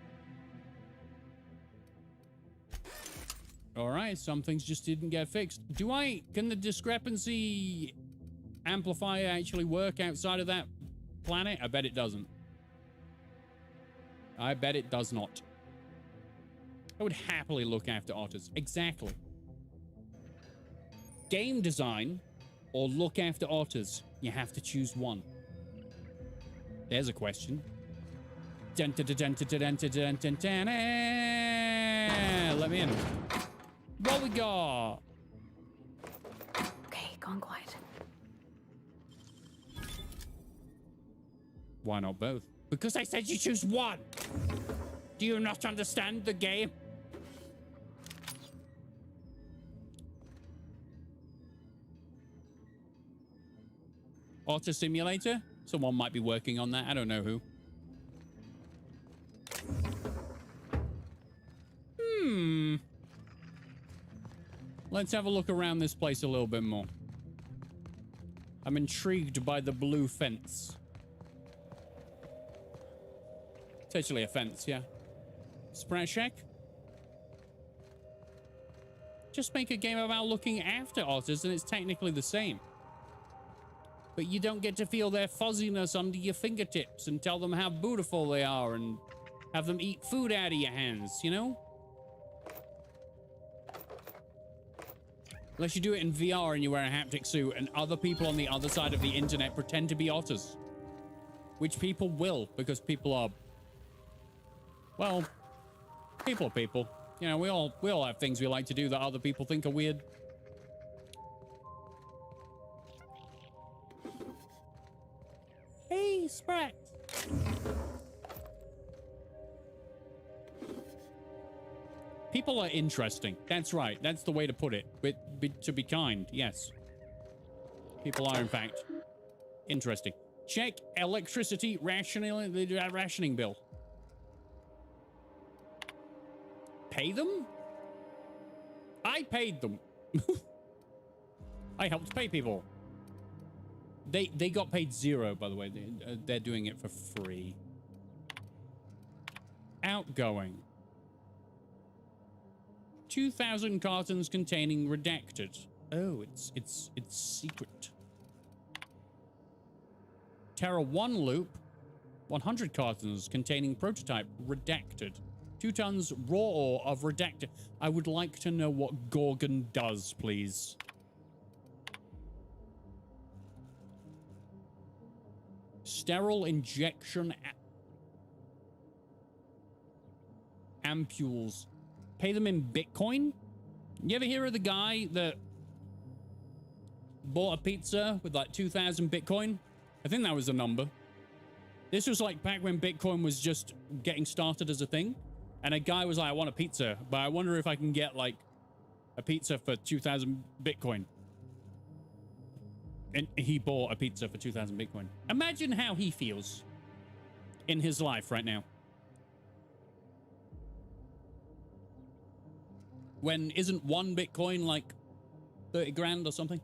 All right, some things just didn't get fixed. Can the discrepancy amplifier actually work outside of that planet? I bet it doesn't. I bet it does not. I would happily look after otters. Exactly. Game design or look after otters. You have to choose one. There's a question. Let me in. What we got? Okay, gone quiet. Why not both? Because I said you choose one. Do you not understand the game? Otter simulator? Someone might be working on that. I don't know who. Let's have a look around this place a little bit more. I'm intrigued by the blue fence. It's actually a fence, yeah. Sprat Shack? Just make a game about looking after otters and it's technically the same. But you don't get to feel their fuzziness under your fingertips and tell them how beautiful they are and have them eat food out of your hands, you know? Unless you do it in VR and you wear a haptic suit and other people on the other side of the internet pretend to be otters. Which people will, because people are... Well, people are people. You know, we all have things we like to do that other people think are weird. Hey, Sprat. People are interesting. That's right. That's the way to put it. To be kind, yes. People are, in fact, interesting. Check electricity rationing bill. Pay them? I paid them. I helped pay people. They got paid 0, by the way. They're doing it for free. Outgoing. 2,000 cartons containing redacted. Oh, it's secret. Terra 1 loop. 100 cartons containing prototype redacted. 2 tons raw ore of redacted. I would like to know what Gorgon does, please. Sterile injection ampules. Pay them in Bitcoin? You ever hear of the guy that bought a pizza with like 2,000 Bitcoin? I think that was the number. This was like back when Bitcoin was just getting started as a thing. And a guy was like, I want a pizza, but I wonder if I can get like a pizza for 2,000 Bitcoin. And he bought a pizza for 2,000 Bitcoin. Imagine how he feels in his life right now. When isn't 1 Bitcoin like 30 grand or something?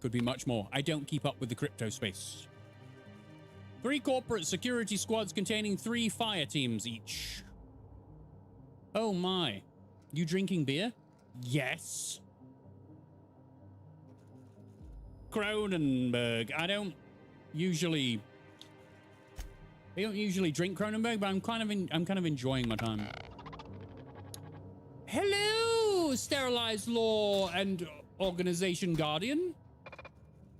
Could be much more. I don't keep up with the crypto space. 3 corporate security squads containing 3 fire teams each. Oh my. You drinking beer? Yes. Cronenberg. I don't usually drink Cronenberg, but I'm kind of enjoying my time. Hello, Sterilized Law and Organization Guardian.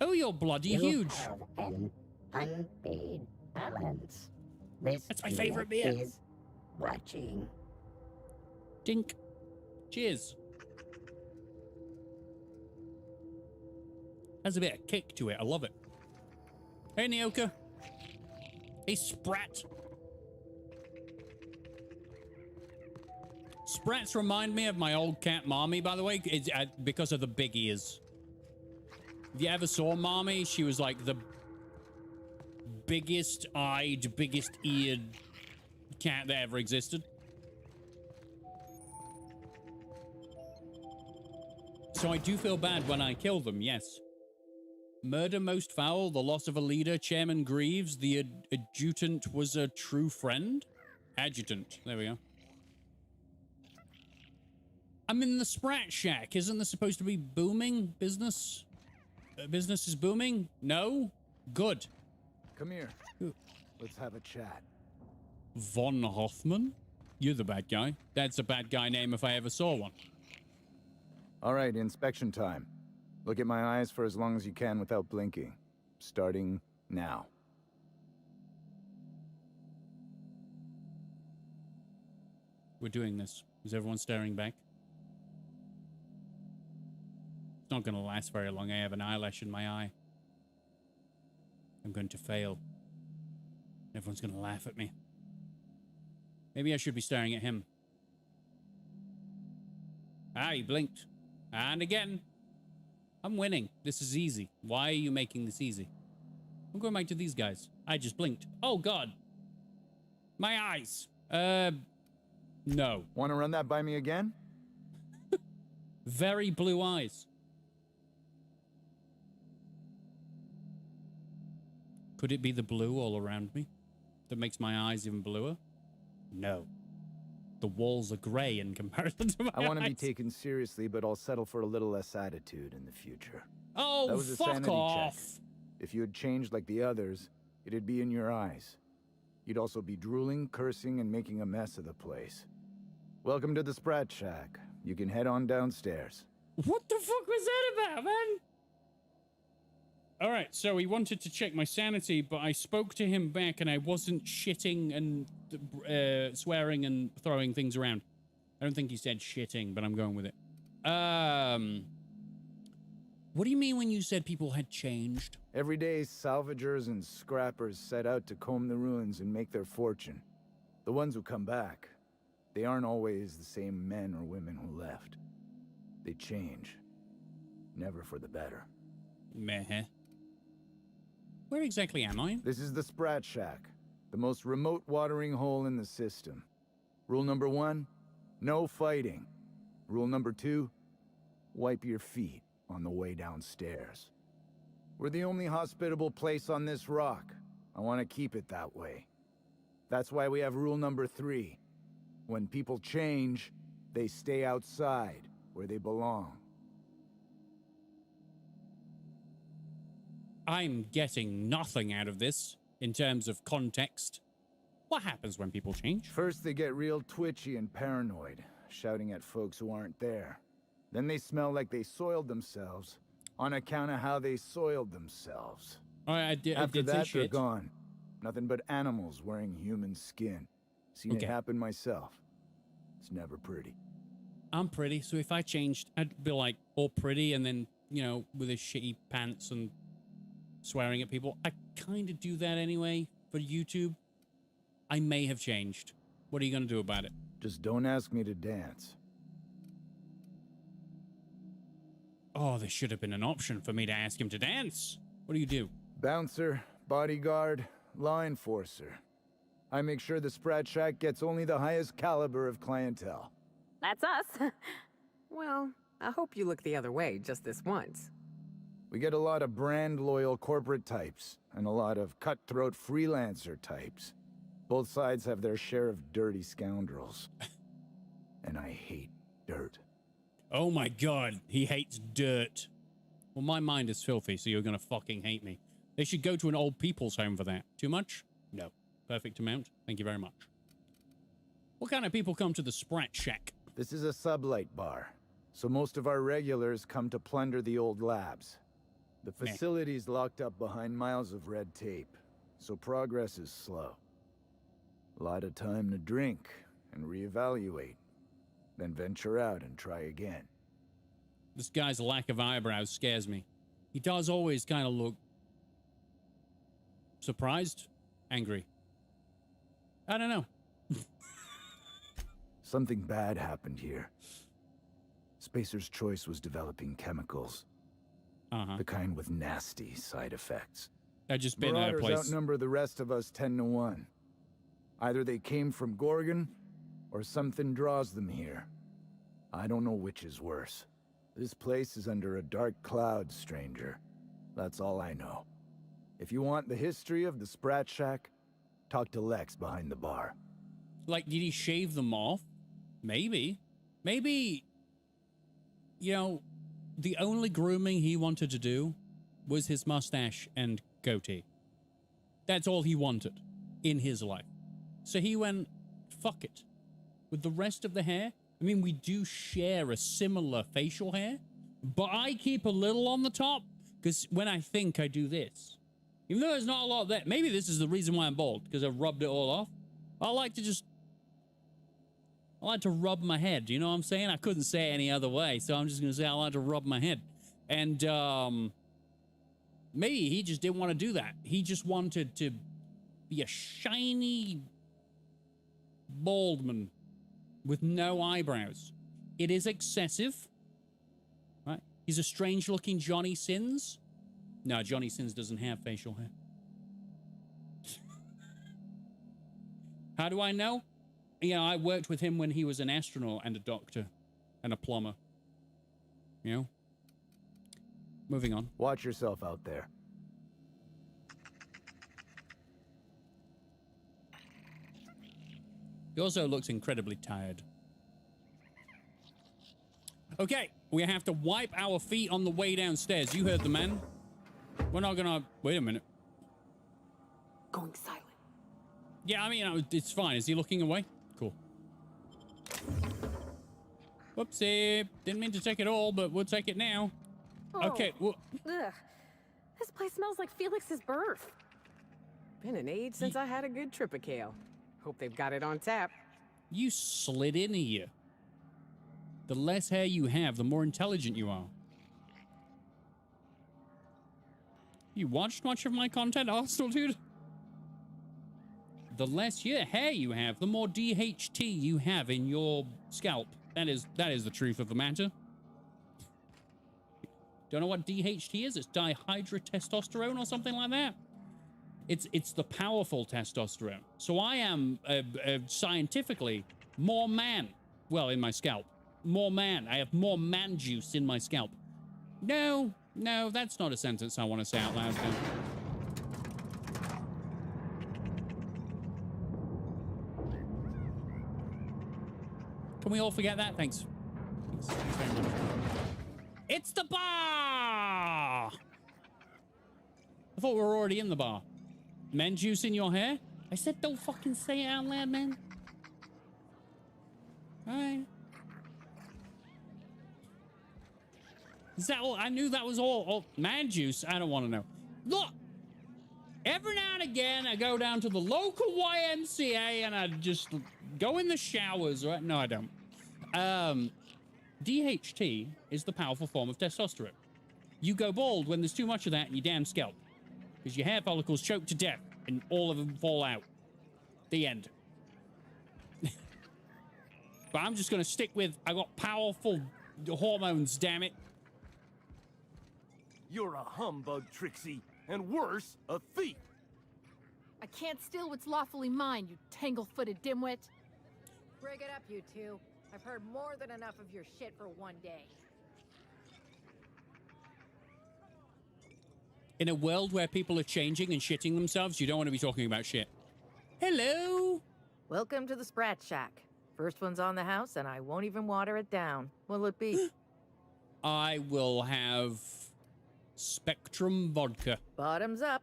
Oh, you're bloody huge. Have an unpaid balance. This That's my favorite beer. is watching. Dink. Cheers. Has a bit of kick to it. I love it. Hey, Nyoka. Hey, Sprat. Sprats remind me of my old cat, Marmy, by the way, it's, because of the big ears. If you ever saw Marmy, she was like the biggest eyed, biggest eared cat that ever existed. So I do feel bad when I kill them, yes. Murder most foul, the loss of a leader, Chairman Greaves, the adjutant was a true friend? Adjutant, there we go. I'm in the Sprat Shack. Isn't this supposed to be booming business? Business is booming? No? Good. Come here. Let's have a chat. Von Hoffman? You're the bad guy. That's a bad guy name if I ever saw one. All right, inspection time. Look at my eyes for as long as you can without blinking. Starting now. We're doing this. Is everyone staring back? It's not going to last very long. I have an eyelash in my eye. I'm going to fail. Everyone's going to laugh at me. Maybe I should be staring at him. Ah, he blinked. And again. I'm winning. This is easy. Why are you making this easy? I'm going back to these guys. I just blinked. Oh, God. My eyes. No. Want to run that by me again? Very blue eyes. Could it be the blue all around me that makes my eyes even bluer? No. The walls are gray in comparison to my I want to eyes. be taken seriously, but I'll settle for a little less attitude in the future. Oh, that was a fuck sanity off. check. If you had changed like the others, it'd be in your eyes. You'd also be drooling, cursing, and making a mess of the place. Welcome to the Sprat Shack. You can head on downstairs. What the fuck was that about, man? All right, so he wanted to check my sanity, but I spoke to him back and I wasn't shitting and swearing and throwing things around. I don't think he said shitting, but I'm going with it. What do you mean when you said people had changed? Every day, salvagers and scrappers set out to comb the ruins and make their fortune. The ones who come back, they aren't always the same men or women who left. They change. Never for the better. Meh. Where exactly am I? This is the Sprat Shack, the most remote watering hole in the system. Rule number 1, no fighting. Rule number 2, wipe your feet on the way downstairs. We're the only hospitable place on this rock. I want to keep it that way. That's why we have rule number 3. When people change, they stay outside, where they belong. I'm getting nothing out of this in terms of context. What happens when people change? First, they get real twitchy and paranoid, shouting at folks who aren't there. Then they smell like they soiled themselves, on account of how they soiled themselves. After that, they're gone. Nothing but animals wearing human skin. Seen it happen myself. It's never pretty. I'm pretty, so if I changed, I'd be like all pretty and then, you know, with his shitty pants and swearing at people. I kind of do that anyway for YouTube. I may have changed. What are you going to do about it? Just don't ask me to dance. Oh, there should have been an option for me to ask him to dance. What do you do? Bouncer, bodyguard, law enforcer. I make sure the Sprat Shack gets only the highest caliber of clientele. That's us. Well, I hope you look the other way just this once. We get a lot of brand-loyal corporate types, and a lot of cutthroat freelancer types. Both sides have their share of dirty scoundrels. And I hate dirt. Oh my god, he hates dirt. Well, my mind is filthy, so you're gonna fucking hate me. They should go to an old people's home for that. Too much? No. Perfect amount. Thank you very much. What kind of people come to the Sprat Shack? This is a sublight bar, so most of our regulars come to plunder the old labs. The facility's locked up behind miles of red tape, so progress is slow. A lot of time to drink and reevaluate, then venture out and try again. This guy's lack of eyebrows scares me. He does always kind of look surprised, angry. I don't know. Something bad happened here. Spacer's Choice was developing chemicals. The kind with nasty side effects. I've just been Marauders at a place. Outnumber the rest of us 10 to 1. Either they came from Gorgon, or something draws them here. I don't know which is worse. This place is under a dark cloud, stranger. That's all I know. If you want the history of the Sprat Shack, talk to Lex behind the bar. Like, did he shave them off? Maybe. Maybe, you know, the only grooming he wanted to do was his mustache and goatee. That's all he wanted in his life. So he went, fuck it. With the rest of the hair, I mean, we do share a similar facial hair, but I keep a little on the top because when I think I do this, even though there's not a lot of that, maybe this is the reason why I'm bald, because I've rubbed it all off. I like to rub my head. You know what I'm saying? I couldn't say it any other way, so I'm just going to say I like to rub my head. And maybe he just didn't want to do that. He just wanted to be a shiny bald man with no eyebrows. It is excessive, right? He's a strange-looking Johnny Sins. No, Johnny Sins doesn't have facial hair. How do I know? You know, I worked with him when he was an astronaut and a doctor and a plumber. You know? Moving on. Watch yourself out there. He also looks incredibly tired. Okay, we have to wipe our feet on the way downstairs. You heard the man. We're not gonna... Wait a minute. Going silent. Yeah, I mean, it's fine. Is he looking away? Cool. Whoopsie. Didn't mean to take it all, but we'll take it now. Oh, okay. Ugh. This place smells like Felix's birth. Been an age since I had a good Tripicale. Hope they've got it on tap. You slid in here. The less hair you have, the more intelligent you are. You watched much of my content, Arsenal, dude? The less hair you have, the more DHT you have in your scalp. That is the truth of the matter. Don't know what DHT is? It's dihydrotestosterone or something like that. It's the powerful testosterone. So I am scientifically more man. Well, in my scalp. More man. I have more man juice in my scalp. No, that's not a sentence I want to say out loud. Can we all forget that? Thanks. Thanks very much. It's the bar! I thought we were already in the bar. Men juice in your hair? I said don't fucking say it out loud, man. Alright. Is that all? I knew that was all man juice. I don't want to know. Look! Every now and again, I go down to the local YMCA and I just go in the showers, right? No, I don't. DHT is the powerful form of testosterone. You go bald when there's too much of that in your damn scalp. Because your hair follicles choke to death and all of them fall out. The end. But I'm just going to stick with, I got powerful hormones, damn it. You're a humbug, Trixie, and worse, a thief. I can't steal what's lawfully mine, you tangle-footed dimwit. Break it up, you two. I've heard more than enough of your shit for one day. In a world where people are changing and shitting themselves, you don't want to be talking about shit. Hello? Welcome to the Sprat Shack. First one's on the house, and I won't even water it down. What'll it be? I will have Spectrum vodka. Bottoms up.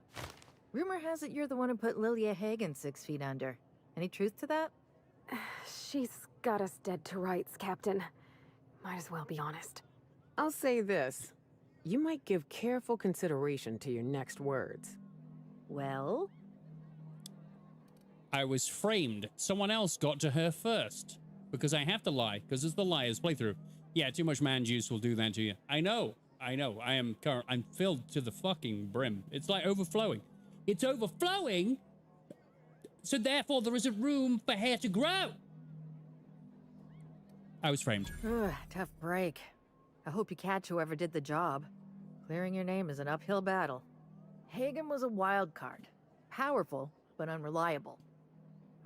Rumor has it you're the one who put Lilia Hagen 6 feet under. Any truth to that? She's got us dead to rights, Captain. Might as well be honest. I'll say this. You might give careful consideration to your next words. Well? I was framed. Someone else got to her first. Because I have to lie, because it's the liar's playthrough. Yeah, too much man juice will do that to you. I know. I'm filled to the fucking brim. It's like overflowing. It's overflowing, so therefore there isn't room for hair to grow. I was framed. Ugh, tough break. I hope you catch whoever did the job. Clearing your name is an uphill battle. Hagen was a wild card. Powerful, but unreliable.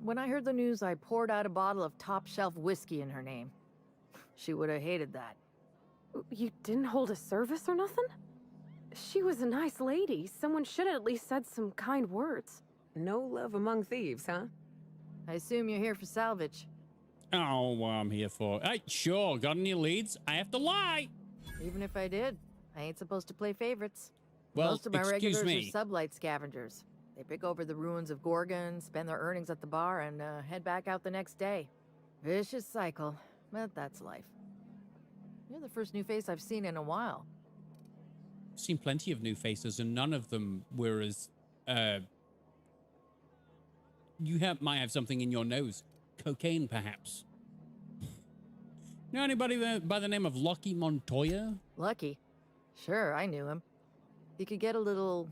When I heard the news, I poured out a bottle of top-shelf whiskey in her name. She would have hated that. You didn't hold a service or nothing? She was a nice lady. Someone should have at least said some kind words. No love among thieves, huh? I assume you're here for salvage. Oh, well, I'm here for... Hey, sure, got any leads? I have to lie. Even if I did, I ain't supposed to play favorites. Well, most of my excuse regulars me. are sublight scavengers. They pick over the ruins of Gorgon, spend their earnings at the bar, and head back out the next day. Vicious cycle, but that's life. You're the first new face I've seen in a while. I've seen plenty of new faces, and none of them were as... might have something in your nose. Cocaine, perhaps. Know anybody by the name of Lucky Montoya? Lucky? Sure, I knew him. He could get a little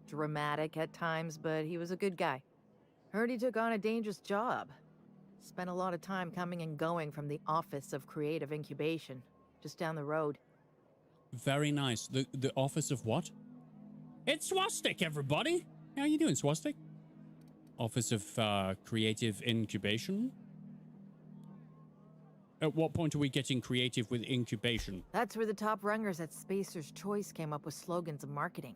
dramatic at times, but he was a good guy. Heard he took on a dangerous job. Spent a lot of time coming and going from the Office of Creative Incubation, just down the road. Very nice. The office of what? It's Swastik, everybody! How you doing, Swastik? Office of Creative Incubation? At what point are we getting creative with incubation? That's where the top rungers at Spacer's Choice came up with slogans and marketing.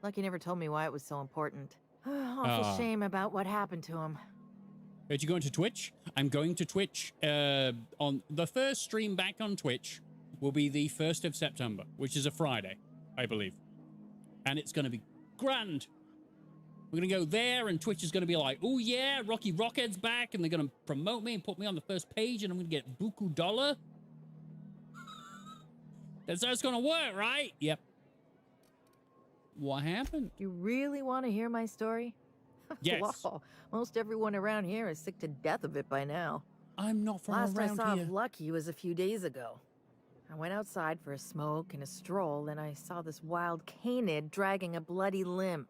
Lucky never told me why it was so important. Awful shame about what happened to him. Are you going to Twitch? I'm going to Twitch. On the first stream back on Twitch will be the 1st of September, which is a Friday, I believe. And it's going to be grand. We're going to go there, and Twitch is going to be like, oh yeah, Rockhead's back, and they're going to promote me and put me on the first page, and I'm going to get buku dollar. That's how it's going to work, right? Yep. What happened? You really want to hear my story? Yes. Wow, most everyone around here is sick to death of it by now. I'm not from Last around I saw here. of Lucky was a few days ago. I went outside for a smoke and a stroll, and I saw this wild canid dragging a bloody limb.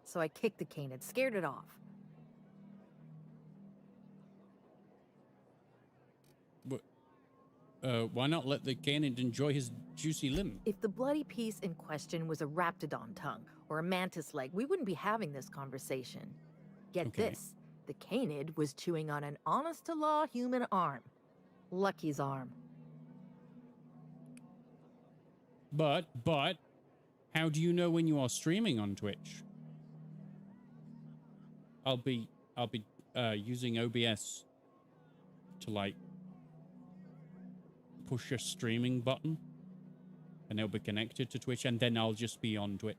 So I kicked the canid, scared it off. Why not let the canid enjoy his juicy limb? If the bloody piece in question was a raptidon tongue or a mantis leg, we wouldn't be having this conversation. Get this, the canid was chewing on an honest-to-law human arm. Lucky's arm. But, how do you know when you are streaming on Twitch? I'll be using OBS to, like, push a streaming button, and it'll be connected to Twitch, and then I'll just be on Twitch.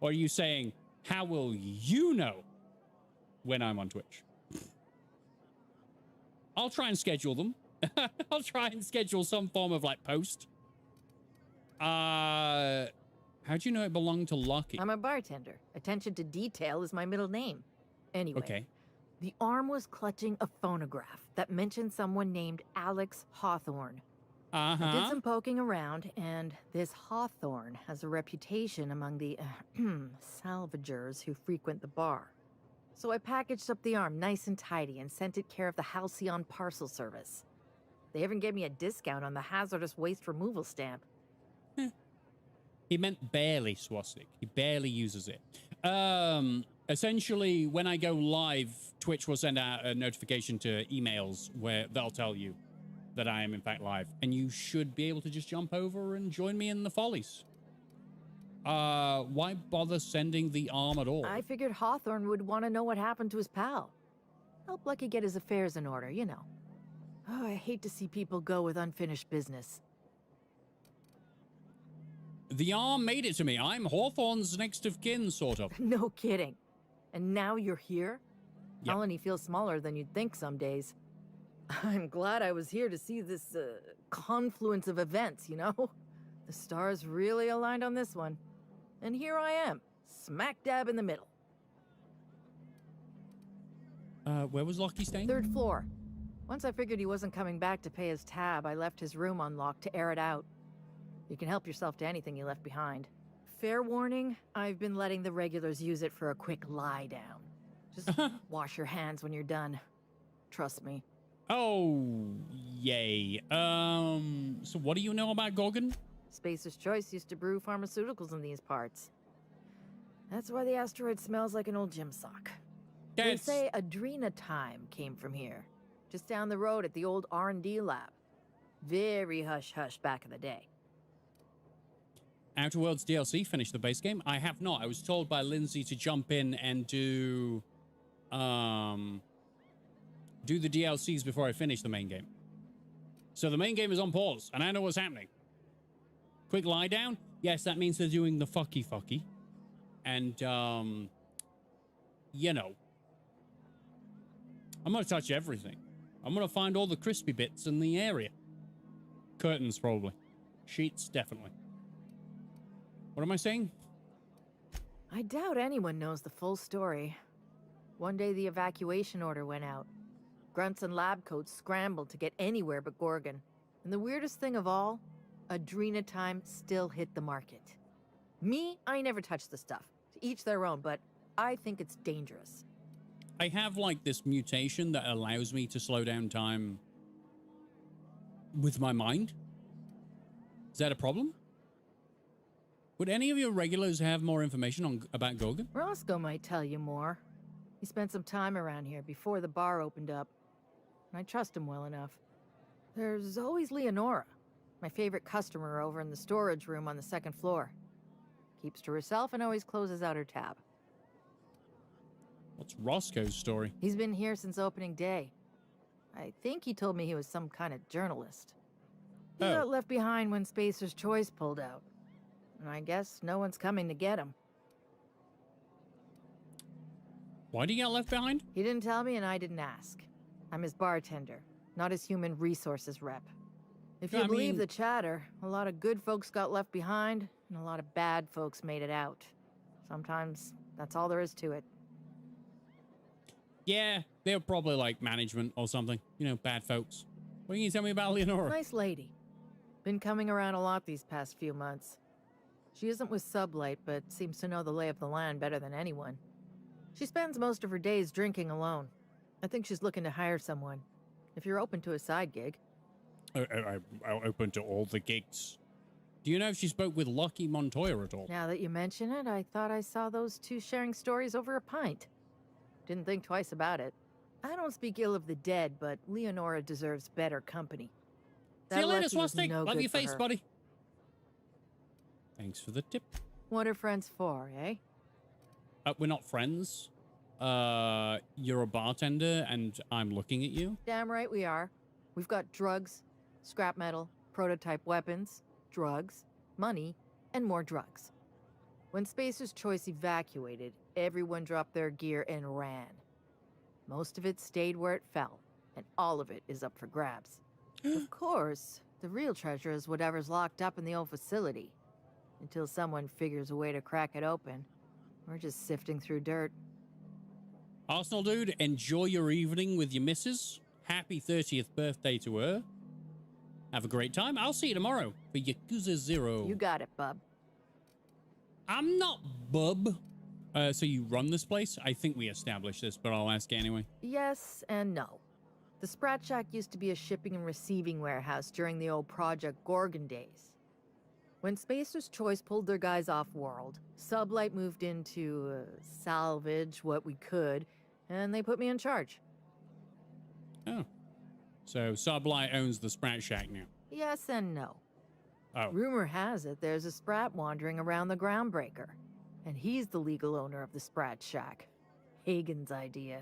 Or are you saying, how will you know when I'm on Twitch? I'll try and schedule them. I'll try and schedule some form of, like, post. How do you know it belonged to Lucky? I'm a bartender. Attention to detail is my middle name. Anyway, Okay. the arm was clutching a phonograph that mentioned someone named Alex Hawthorne. I did some poking around, and this Hawthorne has a reputation among the salvagers who frequent the bar. So I packaged up the arm nice and tidy and sent it care of the Halcyon Parcel Service. They even gave me a discount on the hazardous waste removal stamp. He meant barely, Swastik. He barely uses it. Essentially, when I go live, Twitch will send out a notification to emails where they'll tell you that I am in fact live. And you should be able to just jump over and join me in the follies. Why bother sending the arm at all? I figured Hawthorne would want to know what happened to his pal. Help Lucky get his affairs in order, you know. Oh, I hate to see people go with unfinished business. The arm made it to me. I'm Hawthorne's next of kin, sort of. No kidding. And now you're here? Yep. Colony feels smaller than you'd think some days. I'm glad I was here to see this confluence of events, you know? The stars really aligned on this one. And here I am, Smack dab in the middle. Where was Lockie staying? 3rd floor. Once I figured he wasn't coming back to pay his tab, I left his room unlocked to air it out. You can help yourself to anything you left behind. Fair warning, I've been letting the regulars use it for a quick lie down. Just wash your hands when you're done. Trust me. Oh, yay. So what do you know about Gorgon? Spacer's Choice used to brew pharmaceuticals in these parts. That's why the asteroid smells like an old gym sock. They say Adrenatime came from here, just down the road at the old R&D lab. Very hush-hush back in the day. Outer Worlds DLC finished the base game? I have not. I was told by Lindsay to jump in and do the DLCs before I finish the main game. So the main game is on pause, and I know what's happening. Quick lie down? Yes, that means they're doing the fucky. And, you know. I'm gonna touch everything. I'm gonna find all the crispy bits in the area. Curtains, probably. Sheets, definitely. What am I saying? I doubt anyone knows the full story. One day the evacuation order went out. Grunts and lab coats scrambled to get anywhere but Gorgon. And the weirdest thing of all, Adrenatime still hit the market. Me, I never touched the stuff. To each their own, but I think it's dangerous. I have, like, this mutation that allows me to slow down time with my mind. Is that a problem? Would any of your regulars have more information about Gorgon? Roscoe might tell you more. He spent some time around here before the bar opened up. And I trust him well enough. There's always Leonora, my favorite customer over in the storage room on the 2nd floor. Keeps to herself and always closes out her tab. What's Roscoe's story? He's been here since opening day. I think he told me he was some kind of journalist. He got left behind when Spacer's Choice pulled out. And I guess no one's coming to get him. Why did he get left behind? He didn't tell me and I didn't ask. I'm his bartender, not his human resources rep. If you believe the chatter, a lot of good folks got left behind, and a lot of bad folks made it out. Sometimes that's all there is to it. Yeah, they were probably like management or something. You know, bad folks. What can you tell me about Leonora? Nice lady. Been coming around a lot these past few months. She isn't with Sublight, but seems to know the lay of the land better than anyone. She spends most of her days drinking alone. I think she's looking to hire someone. If you're open to a side gig. I'm open to all the gigs. Do you know if she spoke with Lucky Montoya at all? Now that you mention it, I thought I saw those two sharing stories over a pint. Didn't think twice about it. I don't speak ill of the dead, but Leonora deserves better company. See you later, Swastik. Love your face, buddy. Thanks for the tip. What are friends for, eh? We're not friends. You're a bartender, and I'm looking at you. Damn right we are. We've got drugs, scrap metal, prototype weapons, drugs, money, and more drugs. When Spacer's Choice evacuated, everyone dropped their gear and ran. Most of it stayed where it fell, and all of it is up for grabs. Of course, the real treasure is whatever's locked up in the old facility. Until someone figures a way to crack it open, we're just sifting through dirt. Arsenal dude, enjoy your evening with your missus. Happy 30th birthday to her. Have a great time. I'll see you tomorrow for Yakuza 0. You got it, bub. I'm not bub. So you run this place? I think we established this, but I'll ask anyway. Yes and no. The Sprat Shack used to be a shipping and receiving warehouse during the old Project Gorgon days. When Spacer's Choice pulled their guys off-world, Sublight moved in to salvage what we could, and they put me in charge. Oh. So Sublight owns the Sprat Shack now? Yes and no. Oh. Rumor has it there's a Sprat wandering around the Groundbreaker, and he's the legal owner of the Sprat Shack. Hagen's idea.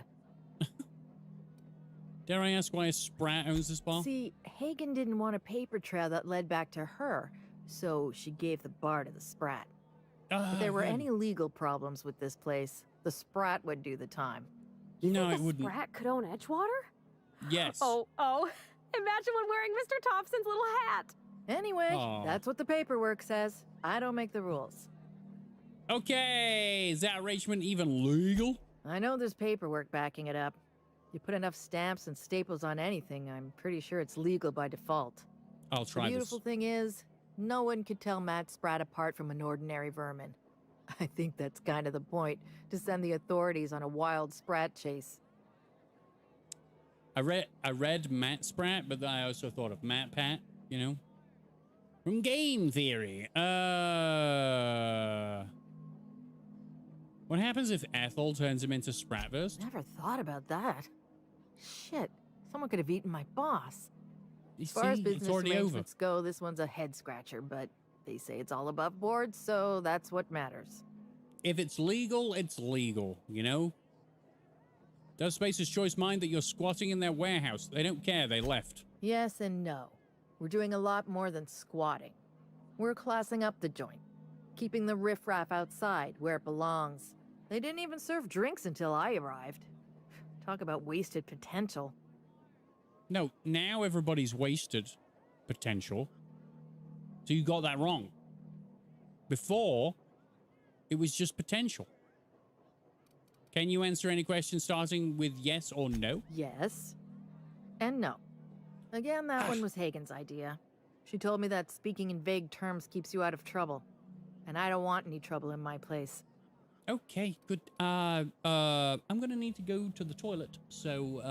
Dare I ask why a Sprat owns this bar? See, Hagen didn't want a paper trail that led back to her, so she gave the bar to the Sprat. If there were any legal problems with this place, the Sprat would do the time. No, it wouldn't. Sprat could own Edgewater? Yes. Oh. Imagine one wearing Mr. Thompson's little hat. Anyway, that's what the paperwork says. I don't make the rules. Okay, is that arrangement even legal? I know there's paperwork backing it up. You put enough stamps and staples on anything, I'm pretty sure it's legal by default. I'll try The beautiful thing is, no one could tell Matt Spratt apart from an ordinary vermin. I think that's kind of the point, to send the authorities on a wild Spratt chase. I read Matt Spratt, but I also thought of Matt Pat, you know? From game theory. What happens if Ethel turns him into Spratverse? Never thought about that. Shit, someone could have eaten my boss. As far as business arrangements go, this one's a head scratcher, but they say it's all above board, so that's what matters. If it's legal, you know? Does Spacer's Choice mind that you're squatting in their warehouse? They don't care, they left. Yes and no. We're doing a lot more than squatting. We're classing up the joint, keeping the riffraff outside where it belongs. They didn't even serve drinks until I arrived. Talk about wasted potential. No, now everybody's wasted potential. So you got that wrong. Before, it was just potential. Can you answer any questions starting with yes or no? Yes. And no. Again, that one was Hagen's idea. She told me that speaking in vague terms keeps you out of trouble. And I don't want any trouble in my place. Okay, good. I'm gonna need to go to the toilet. So,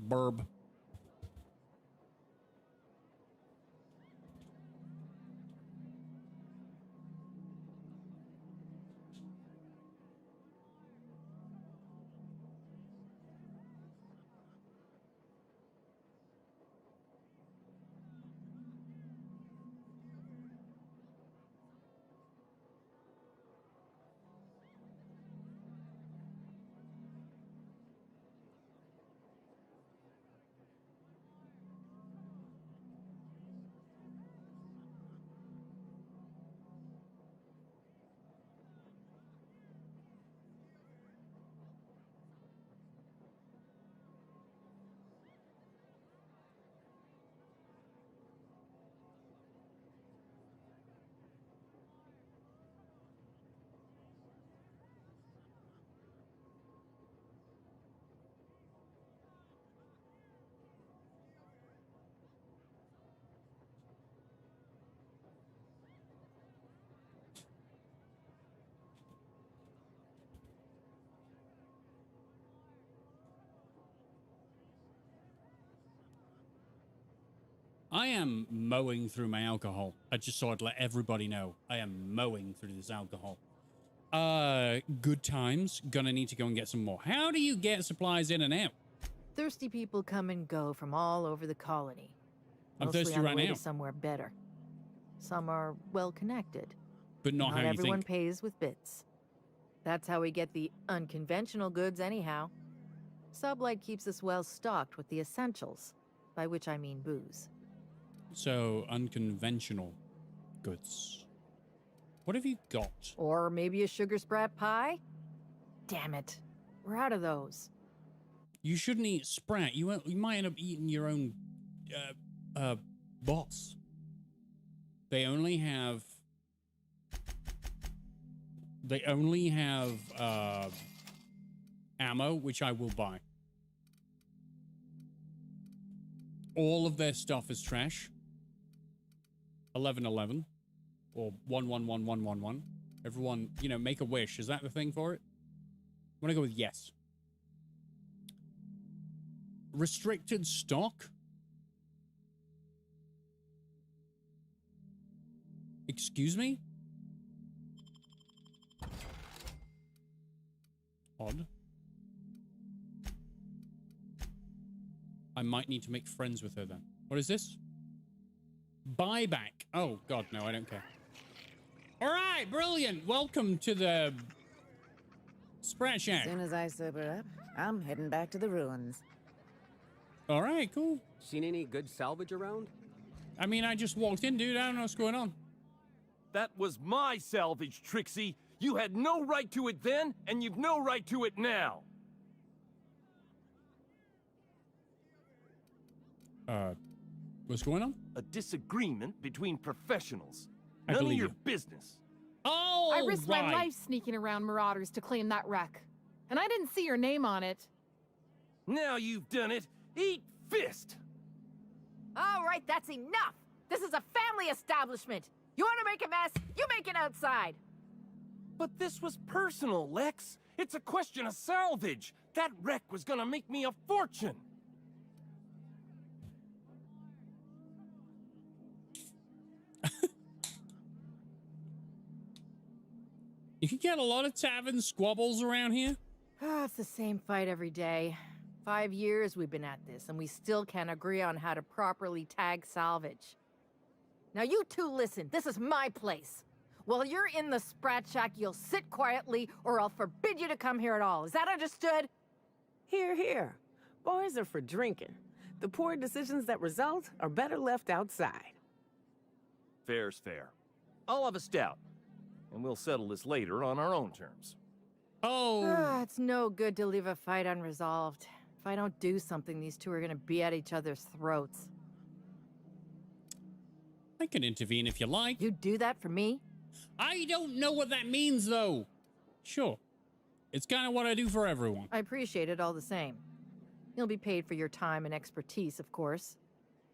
burb. I am mowing through my alcohol. I just thought I'd let everybody know. I am mowing through this alcohol. Good times. Gonna need to go and get some more. How do you get supplies in and out? Thirsty people come and go from all over the colony. I'm Mostly thirsty on right the way now. to somewhere better. Some are well connected. But not how you think. Everyone pays with bits. That's how we get the unconventional goods anyhow. Sublight keeps us well stocked with the essentials, by which I mean booze. So, unconventional goods. What have you got? Or maybe a sugar sprat pie? Damn it. We're out of those. You shouldn't eat Sprat. You might end up eating your own, boss. They only have ammo, which I will buy. All of their stuff is trash. 1111 or 111111. Everyone, you know, make a wish. Is that the thing for it? I'm gonna go with yes. Restricted stock? Excuse me? Odd. I might need to make friends with her then. What is this? Buyback. Oh, God, no, I don't care. All right, brilliant. Welcome to the Sprat Shack. As soon as I sober up, I'm heading back to the ruins. All right, cool. Seen any good salvage around? I mean, I just walked in, dude. I don't know what's going on. That was my salvage, Trixie. You had no right to it then, and you've no right to it now. What's going on? A disagreement between professionals. I None of believe your you. business. Oh, I risked my life sneaking around Marauders to claim that wreck. And I didn't see your name on it. Now you've done it. Eat fist! All right, that's enough! This is a family establishment! You want to make a mess? You make it outside! But this was personal, Lex. It's a question of salvage. That wreck was gonna make me a fortune. You can get a lot of tavern squabbles around here. It's the same fight every day. 5 years we've been at this, and we still can't agree on how to properly tag salvage. Now you two listen, this is my place. While you're in the Sprat Shack, you'll sit quietly, or I'll forbid you to come here at all. Is that understood? Here, here. Boys are for drinking. The poor decisions that result are better left outside. Fair's fair. I'll have a stout, and we'll settle this later on our own terms. It's no good to leave a fight unresolved. If I don't do something, these two are gonna be at each other's throats. I can intervene if you like. You do that for me? I don't know what that means, though. Sure. It's kind of what I do for everyone. I appreciate it all the same. You'll be paid for your time and expertise, of course.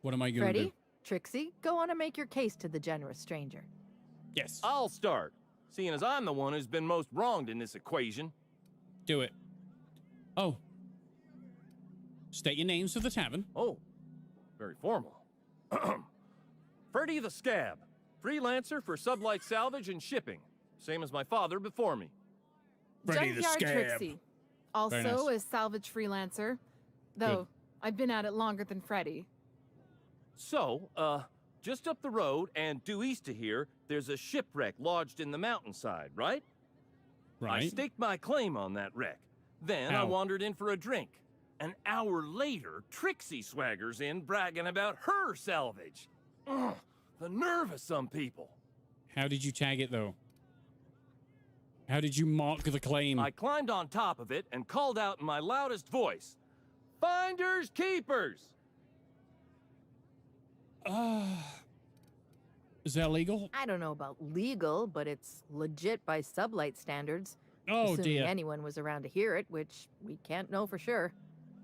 What am I going to do? Freddy, Trixie, go on and make your case to the generous stranger. Yes. I'll start, seeing as I'm the one who's been most wronged in this equation. Do it. Oh. State your names for the tavern. Oh, very formal. Freddy the Scab, freelancer for sublight salvage and shipping, same as my father before me. Freddy the Junkyard Scab. Trixie. Also a salvage freelancer, though I've been at it longer than Freddy. So, just up the road and due east of here, there's a shipwreck lodged in the mountainside, right? Right. I staked my claim on that wreck. Then I wandered in for a drink. An hour later, Trixie swaggers in bragging about her salvage. Ugh, the nerve of some people. How did you tag it, though? How did you mark the claim? I climbed on top of it and called out in my loudest voice, "Finders keepers!" Is that legal? I don't know about legal, but it's legit by sublight standards. Oh, assuming dear. anyone was around to hear it, which we can't know for sure.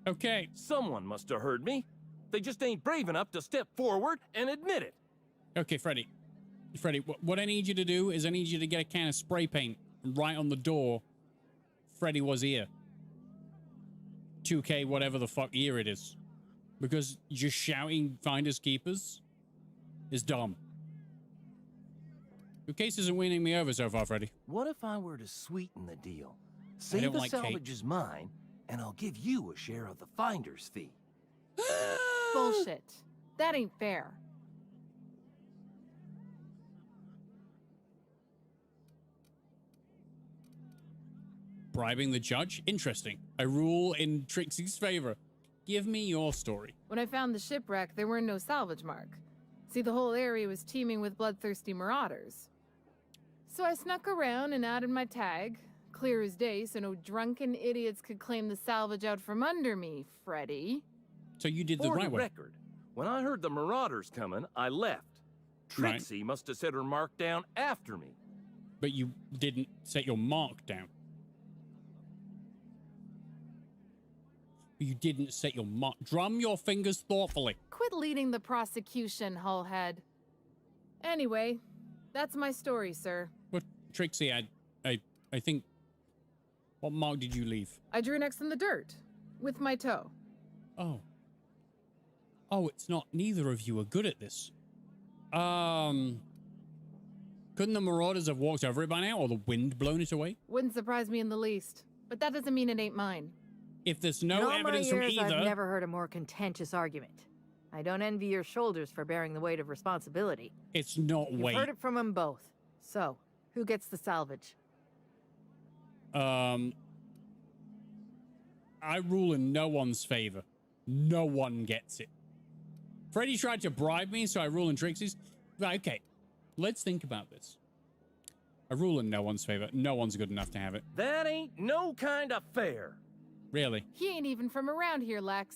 Okay. Someone must have heard me. They just ain't brave enough to step forward and admit it. Okay, Freddy. Freddy, what I need you to do is I need you to get a can of spray paint and write on the door, Freddy was here. 2K, whatever the fuck year it is. Because just shouting finders keepers is dumb. Your case isn't winning me over so far, Freddy. What if I were to sweeten the deal? Say don't the like salvage cake. is mine, and I'll give you a share of the finder's fee. Bullshit. That ain't fair. Bribing the judge? Interesting. I rule in Trixie's favor. Give me your story. When I found the shipwreck, there were no salvage mark. See, the whole area was teeming with bloodthirsty marauders. So I snuck around and added my tag, clear as day, so no drunken idiots could claim the salvage out from under me, Freddy. So you did the For right the way. record, when I heard the marauders coming, I left. Trixie must have set her mark down after me. But you didn't set your mark down. You didn't set your mark. Drum your fingers thoughtfully. Quit leading the prosecution, Hullhead. Anyway, that's my story, sir. But Trixie, I think... What mark did you leave? I drew an X in the dirt, with my toe. Oh. Oh, it's not. Neither of you are good at this. Couldn't the marauders have walked over it by now, or the wind blown it away? Wouldn't surprise me in the least. But that doesn't mean it ain't mine. If there's In no all evidence my from years, either... I've never heard a more contentious argument. I don't envy your shoulders for bearing the weight of responsibility. It's not You've weight. heard it from them both. So, who gets the salvage? I rule in no one's favor. No one gets it. Freddy tried to bribe me, so I rule in Trixie's. Okay, let's think about this. I rule in no one's favor. No one's good enough to have it. That ain't no kind of fair. Really? He ain't even from around here, Lex.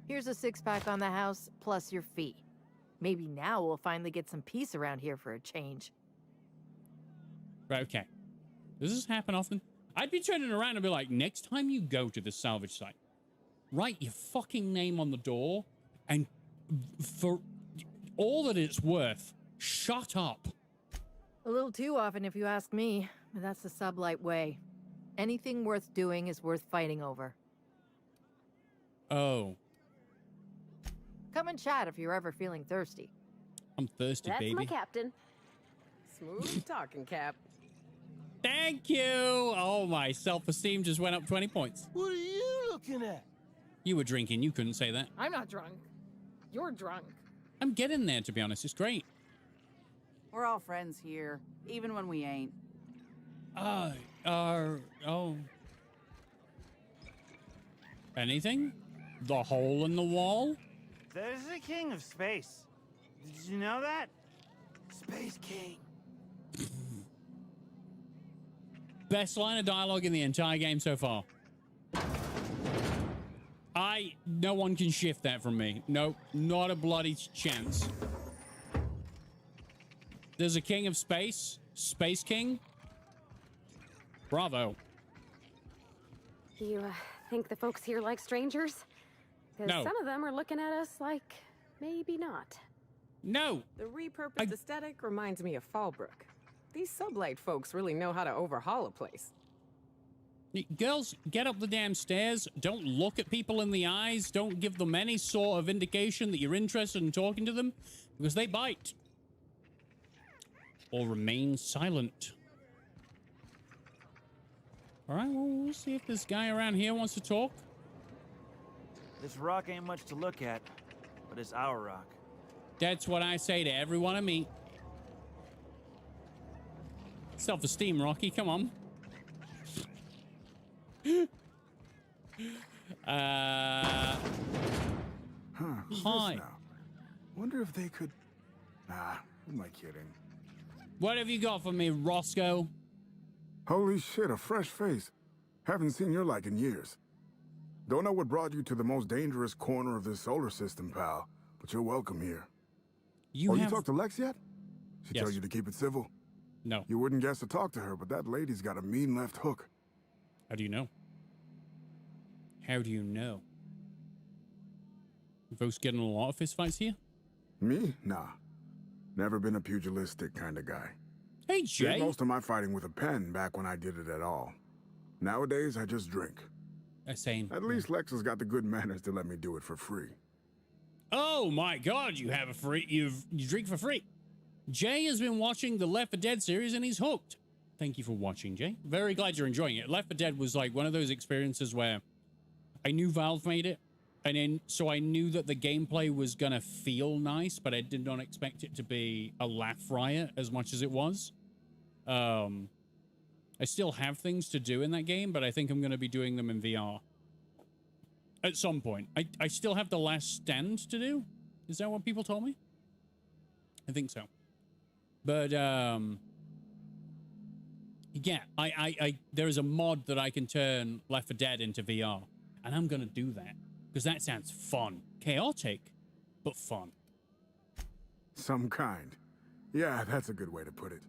Here's a 6-pack on the house, plus your fee. Maybe now we'll finally get some peace around here for a change. Right, okay. Does this happen often? I'd be turning around and be like, next time you go to the salvage site, write your fucking name on the door, and for all that it's worth, shut up. A little too often, if you ask me. But that's the sublight way. Anything worth doing is worth fighting over. Oh. Come and chat if you're ever feeling thirsty. I'm thirsty, That's baby. my captain. Smooth talking, Cap. Thank you. Oh, my self-esteem just went up 20 points. What are you looking at? You were drinking. You couldn't say that. I'm not drunk. You're drunk. I'm getting there, to be honest. It's great. We're all friends here, even when we ain't. Oh. Anything? The hole in the wall? There's a king of space. Did you know that? Space King. Best line of dialogue in the entire game so far. No one can shift that from me. Nope, not a bloody chance. There's a king of space. Space King. Bravo. Do you think the folks here like strangers? Because No. some of them are looking at us like maybe not. No. The repurposed aesthetic reminds me of Fallbrook. These sublight folks really know how to overhaul a place. Girls, get up the damn stairs. Don't look at people in the eyes. Don't give them any sort of indication that you're interested in talking to them, because they bite. Or remain silent. All right, well, we'll see if this guy around here wants to talk. This rock ain't much to look at, but it's our rock. That's what I say to everyone I meet. Self-esteem, Rocky, come on. Huh, who's Hi. this now? Wonder if they could... Nah, who am I kidding? What have you got for me, Roscoe? Holy shit, a fresh face. Haven't seen your like in years. Don't know what brought you to the most dangerous corner of this solar system, pal, but you're welcome here. You talked to Lex yet? She Yes. tell you to keep it civil? No. You wouldn't guess to talk to her, but that lady's got a mean left hook. How do you know? How do you know? You folks getting a lot of fistfights here? Me? Nah. Never been a pugilistic kind of guy. Hey, Jay. Did most of my fighting with a pen back when I did it at all. Nowadays, I just drink. Same. At least Lex has got the good manners to let me do it for free. Oh my God! You have a free. You drink for free. Jay has been watching the Left 4 Dead series and he's hooked. Thank you for watching, Jay. Very glad you're enjoying it. Left 4 Dead was like one of those experiences where I knew Valve made it, and then so I knew that the gameplay was gonna feel nice, but I did not expect it to be a laugh riot as much as it was. I still have things to do in that game, but I think I'm going to be doing them in VR. At some point. I still have the last stand to do. Is that what people told me? I think so. But, yeah, there is a mod that I can turn Left 4 Dead into VR. And I'm going to do that. Because that sounds fun. Chaotic, but fun. Some kind. Yeah, that's a good way to put it.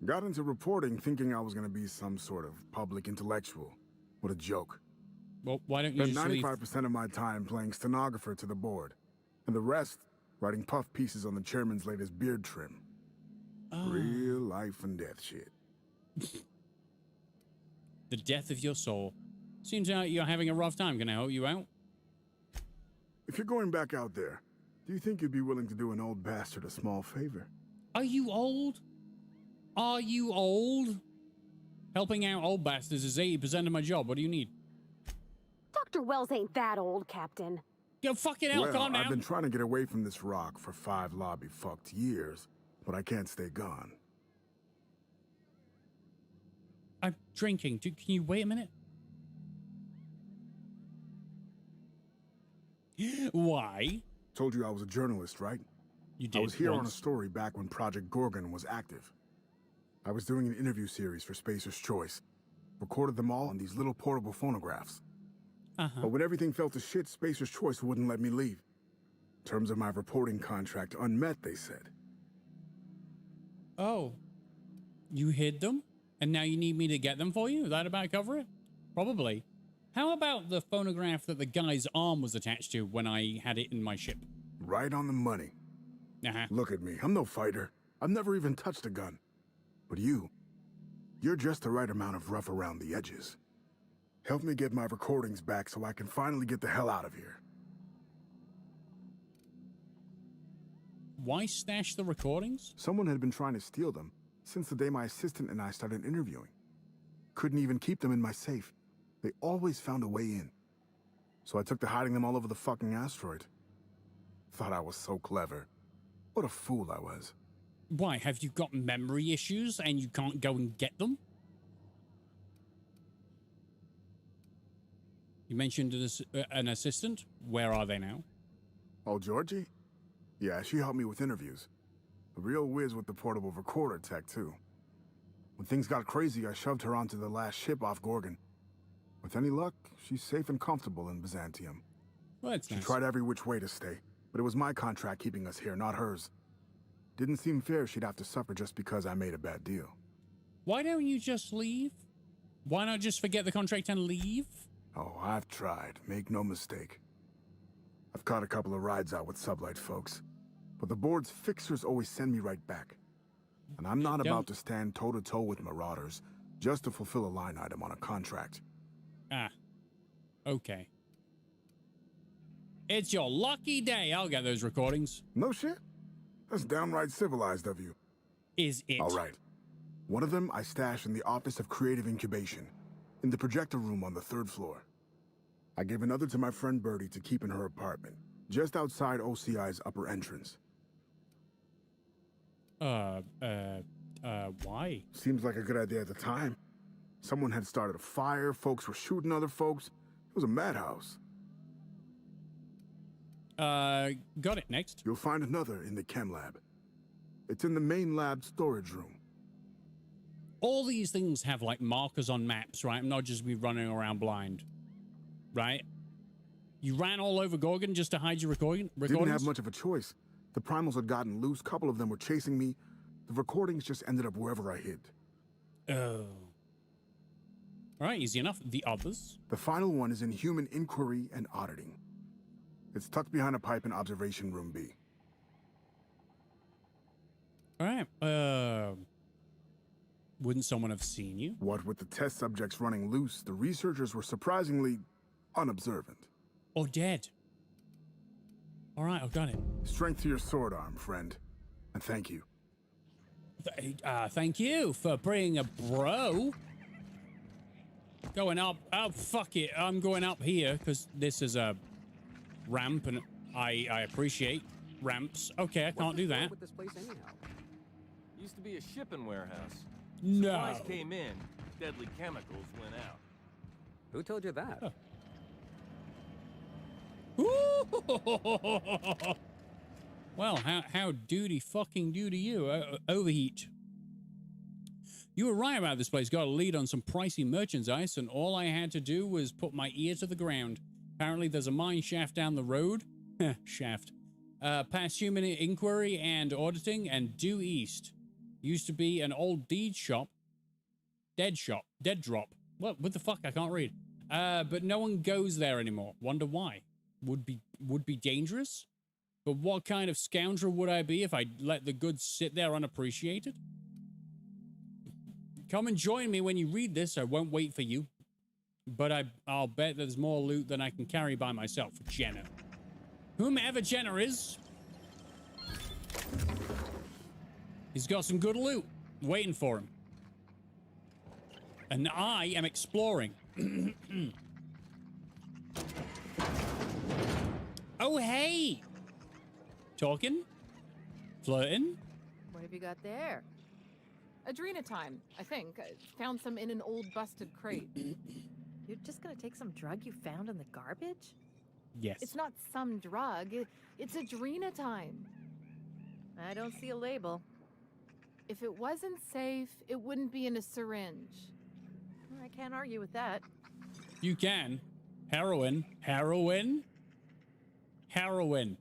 Got into reporting thinking I was going to be some sort of public intellectual. What a joke. Well, why don't you Spent just leave? 95% of my time playing stenographer to the board, and the rest writing puff pieces on the chairman's latest beard trim. Real life and death shit. The death of your soul. Seems like you're having a rough time. Can I help you out? If you're going back out there, do you think you'd be willing to do an old bastard a small favor? Are you old? Are you old? Helping out old bastards is 80% of my job. What do you need? Dr. Wells ain't that old, Captain. Yo, fucking hell, Well, calm down. I've been trying to get away from this rock for 5 lobby-fucked years, but I can't stay gone. I'm drinking. Can you wait a minute? Why? Told you I was a journalist, right? You did I was here on a once. story back when Project Gorgon was active. I was doing an interview series for Spacer's Choice. Recorded them all on these little portable phonographs. But when everything fell to shit, Spacer's Choice wouldn't let me leave. Terms of my reporting contract unmet, they said. Oh. You hid them? And now you need me to get them for you? Is that about cover it? Probably. How about the phonograph that the guy's arm was attached to when I had it in my ship? Right on the money. Look at me. I'm no fighter. I've never even touched a gun. But you're just the right amount of rough around the edges. Help me get my recordings back so I can finally get the hell out of here. Why stash the recordings? Someone had been trying to steal them since the day my assistant and I started interviewing. Couldn't even keep them in my safe. They always found a way in. So I took to hiding them all over the fucking asteroid. Thought I was so clever. What a fool I was. Why, have you got memory issues and you can't go and get them? You mentioned an assistant. Where are they now? Oh, Georgie? Yeah, she helped me with interviews. A real whiz with the portable recorder tech, too. When things got crazy, I shoved her onto the last ship off Gorgon. With any luck, she's safe and comfortable in Byzantium. Well, that's nice. She tried every which way to stay, but it was my contract keeping us here, not hers. Didn't seem fair she'd have to suffer just because I made a bad deal. Why don't you just leave? Why not just forget the contract and leave? Oh, I've tried. Make no mistake. I've caught a couple of rides out with sublight folks, but the board's fixers always send me right back. And I'm not about to stand toe-to-toe with marauders just to fulfill a line item on a contract. Ah, okay. It's your lucky day. I'll get those recordings. No shit? That's downright civilized of you. Is it? All right. One of them I stashed in the Office of Creative Incubation, in the projector room on the 3rd floor. I gave another to my friend Birdie to keep in her apartment, just outside OCI's upper entrance. Why? Seems like a good idea at the time. Someone had started a fire, folks were shooting other folks. It was a madhouse. Got it. Next. You'll find another in the chem lab. It's in the main lab storage room. All these things have like markers on maps, right? I'm not just me running around blind, right? You ran all over Gorgon just to hide your recordings? Didn't have much of a choice. The primals had gotten loose, couple of them were chasing me. The recordings just ended up wherever I hid. Oh. All right, easy enough. The others? The final one is in human inquiry and auditing. It's tucked behind a pipe in observation room B. All right. Wouldn't someone have seen you? What with the test subjects running loose, the researchers were surprisingly unobservant. Or dead. All right, I've got it. Strength to your sword arm, friend. And thank you. Thank you for being a bro. Going up. Oh, fuck it. I'm going up here because this is a ramp and I appreciate ramps. Okay, I can't do that. With this place anyhow? Used to be a shipping warehouse. No. Supplies came in, deadly chemicals went out. Who told you that? Huh. Well, how fucking do to you? Overheat. You were right about this place. Got a lead on some pricey merchandise, and all I had to do was put my ear to the ground. Apparently, there's a mine shaft down the road. Shaft. Past human inquiry and auditing, and due east. Used to be an old deed shop. Dead drop. What the fuck? I can't read. But no one goes there anymore. Wonder why? Would be dangerous? But what kind of scoundrel would I be if I let the goods sit there unappreciated? Come and join me when you read this. I won't wait for you. But I'll bet there's more loot than I can carry by myself. Jenna. Whomever Jenna is. He's got some good loot waiting for him. And I am exploring. Oh, hey. Talking? Flirting? What have you got there? Adrenatime, I think. I found some in an old busted crate. You're just gonna take some drug you found in the garbage? Yes. It's not some drug. It's adrenatime. I don't see a label. If it wasn't safe, it wouldn't be in a syringe. I can't argue with that. You can. Heroin. Heroin. Heroin.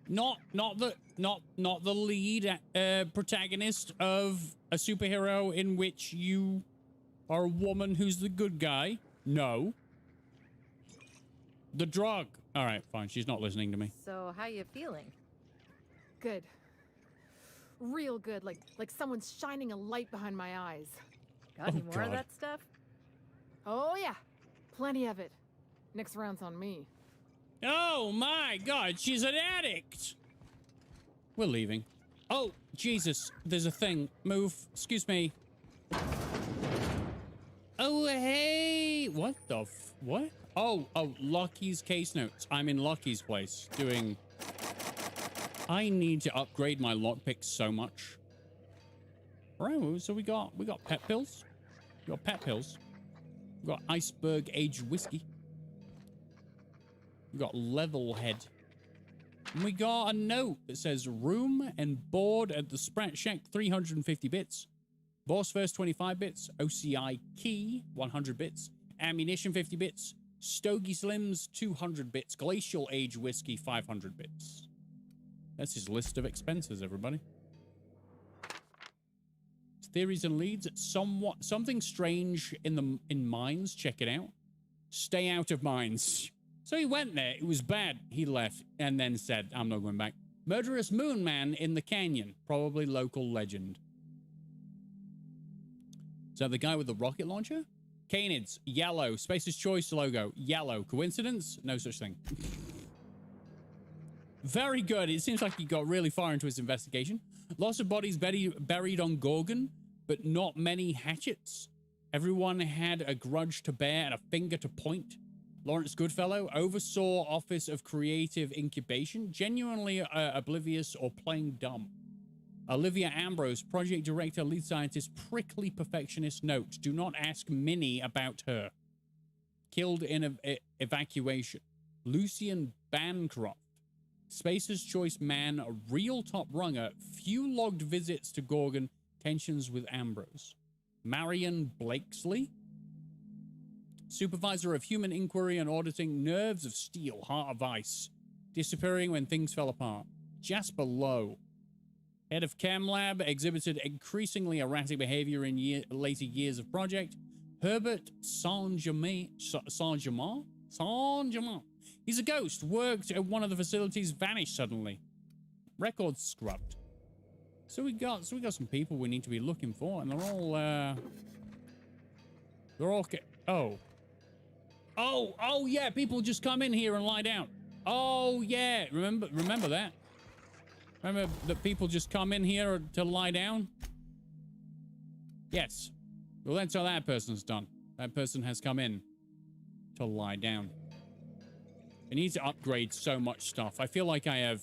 Not not the lead protagonist of a superhero in which you are a woman who's the good guy. No. The drug. All right, fine. She's not listening to me. So, how you feeling? Good. Real good, like someone's shining a light behind my eyes. Got any more of that stuff? Oh yeah, plenty of it. Next round's on me. Oh my God, she's an addict. We're leaving. Oh, Jesus, there's a thing. Move. Excuse me. Oh, hey. What the what? Oh, Lucky's case notes. I'm in Lucky's place doing... I need to upgrade my lockpick so much. Right, so we got pet pills. We got pet pills. We got iceberg aged whiskey. We got level head. And we got a note that says room and board at the Sprat Shack 350 bits. Boss first 25 bits. OCI key 100 bits. Ammunition 50 bits. Stogie Slims 200 bits. Glacial age whiskey 500 bits. That's his list of expenses, everybody. Theories and leads. Something strange in mines. Check it out. Stay out of mines. So he went there. It was bad. He left and then said, I'm not going back. Murderous moon man in the canyon. Probably local legend. Is that the guy with the rocket launcher? Canids. Yellow. Space's Choice logo. Yellow. Coincidence? No such thing. Very good. It seems like he got really far into his investigation. Lots of bodies buried on Gorgon, but not many hatchets. Everyone had a grudge to bear and a finger to point. Lawrence Goodfellow oversaw Office of Creative Incubation, genuinely oblivious or playing dumb. Olivia Ambrose, project director, lead scientist, prickly perfectionist. Note, do not ask Minnie about her. Killed in evacuation. Lucian Bancroft, Spacer's Choice man, a real top runner, few logged visits to Gorgon, tensions with Ambrose. Marion Blakesley, supervisor of human inquiry and auditing, nerves of steel, heart of ice, disappearing when things fell apart. Jasper Lowe, head of Chem Lab, exhibited increasingly erratic behavior in later years of project. Herbert Saint-Germain. He's a ghost, worked at one of the facilities, vanished suddenly. Records scrubbed. So we got some people we need to be looking for, and they're all oh yeah, people just come in here and lie down. Oh yeah, remember that. Remember that people just come in here to lie down? Yes. Well, that's how that person's done. That person has come in to lie down. I need to upgrade so much stuff. I feel like I have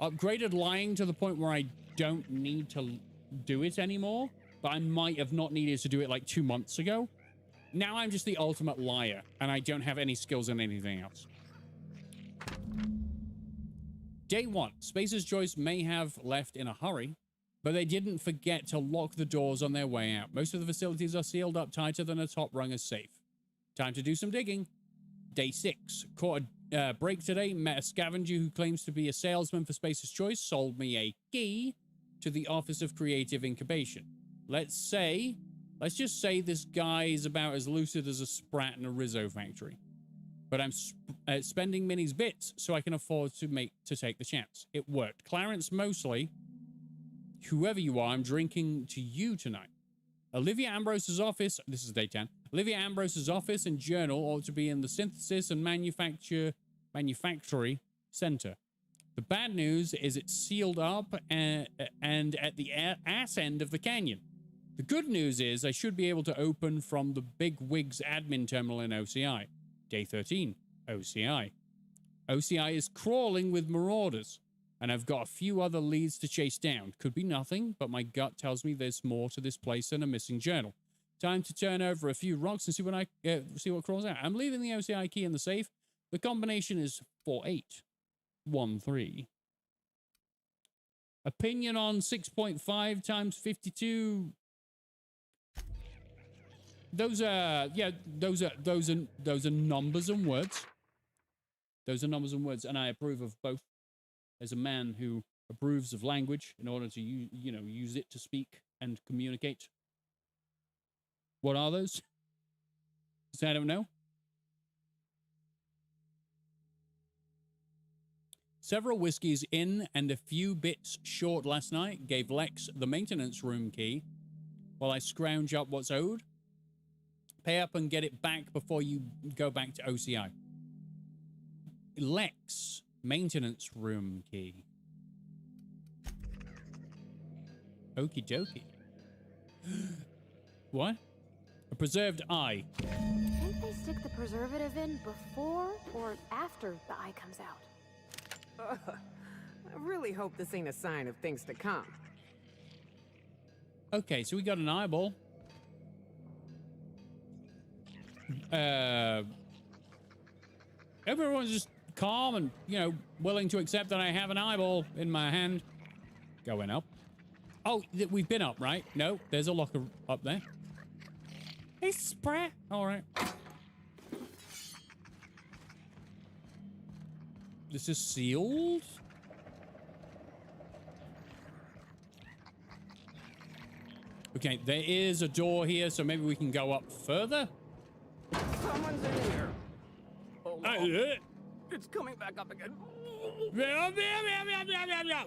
upgraded lying to the point where I don't need to do it anymore, but I might have not needed to do it like 2 months ago. Now I'm just the ultimate liar, and I don't have any skills in anything else. Day 1. Spacer's Choice may have left in a hurry, but they didn't forget to lock the doors on their way out. Most of the facilities are sealed up tighter than a top runger's safe. Time to do some digging. Day 6. Caught a break today. Met a scavenger who claims to be a salesman for Spacer's Choice. Sold me a key to the Office of Creative Incubation. Let's just say this guy is about as lucid as a sprat in a Rizzo factory. But I'm spending Minnie's bits so I can afford to take the chance. It worked. Clarence Mosley, whoever you are, I'm drinking to you tonight. Olivia Ambrose's office, this is day 10, Olivia Ambrose's office and journal ought to be in the Synthesis and Manufactory Center. The bad news is it's sealed up and at the ass end of the canyon. The good news is I should be able to open from the Big Wigs admin terminal in OCI. Day 13, OCI. OCI is crawling with marauders, and I've got a few other leads to chase down. Could be nothing, but my gut tells me there's more to this place than a missing journal. Time to turn over a few rocks and see what crawls out. I'm leaving the OCI key in the safe. The combination is 4813. Opinion on 6.5 times 52. Those are numbers and words. Those are numbers and words, and I approve of both. As a man who approves of language in order to use it to speak and communicate. What are those? Because I don't know. Several whiskeys in and a few bits short last night gave Lex the maintenance room key while I scrounge up what's owed. Pay up and get it back before you go back to OCI. Lex, maintenance room key. Okie dokie. What? A preserved eye. Think they stick the preservative in before or after the eye comes out? I really hope this ain't a sign of things to come. Okay, so we got an eyeball. Everyone's just calm and, willing to accept that I have an eyeball in my hand. Going up. Oh, we've been up, right? No, there's a locker up there. Hey, Sprat. All right. This is sealed? Okay, there is a door here, so maybe we can go up further? Someone's in here. Oh, It's coming back up again.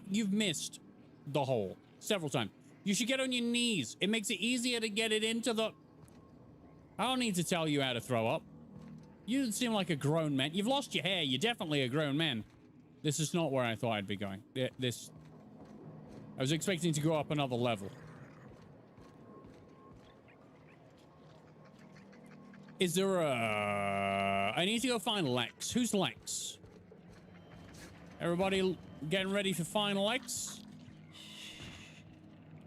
You've missed the hole several times. You should get on your knees. It makes it easier to get it into the... I don't need to tell you how to throw up. You seem like a grown man. You've lost your hair. You're definitely a grown man. This is not where I thought I'd be going. I was expecting to go up another level. Is there a... I need to go find Lex. Who's Lex? Everybody getting ready for find Lex?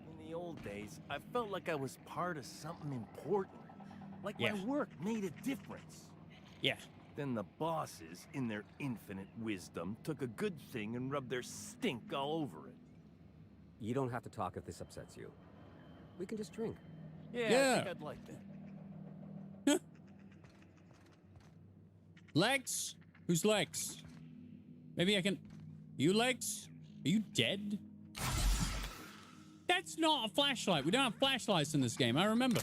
In the old days, I felt like I was part of something important. Like my work made a difference. Yeah. Then the bosses, in their infinite wisdom, took a good thing and rubbed their stink all over it. You don't have to talk if this upsets you. We can just drink. Yeah. I think I'd like that. Lex? Who's Lex? Maybe I can... You, Lex? Are you dead? That's not a flashlight. We don't have flashlights in this game. I remember.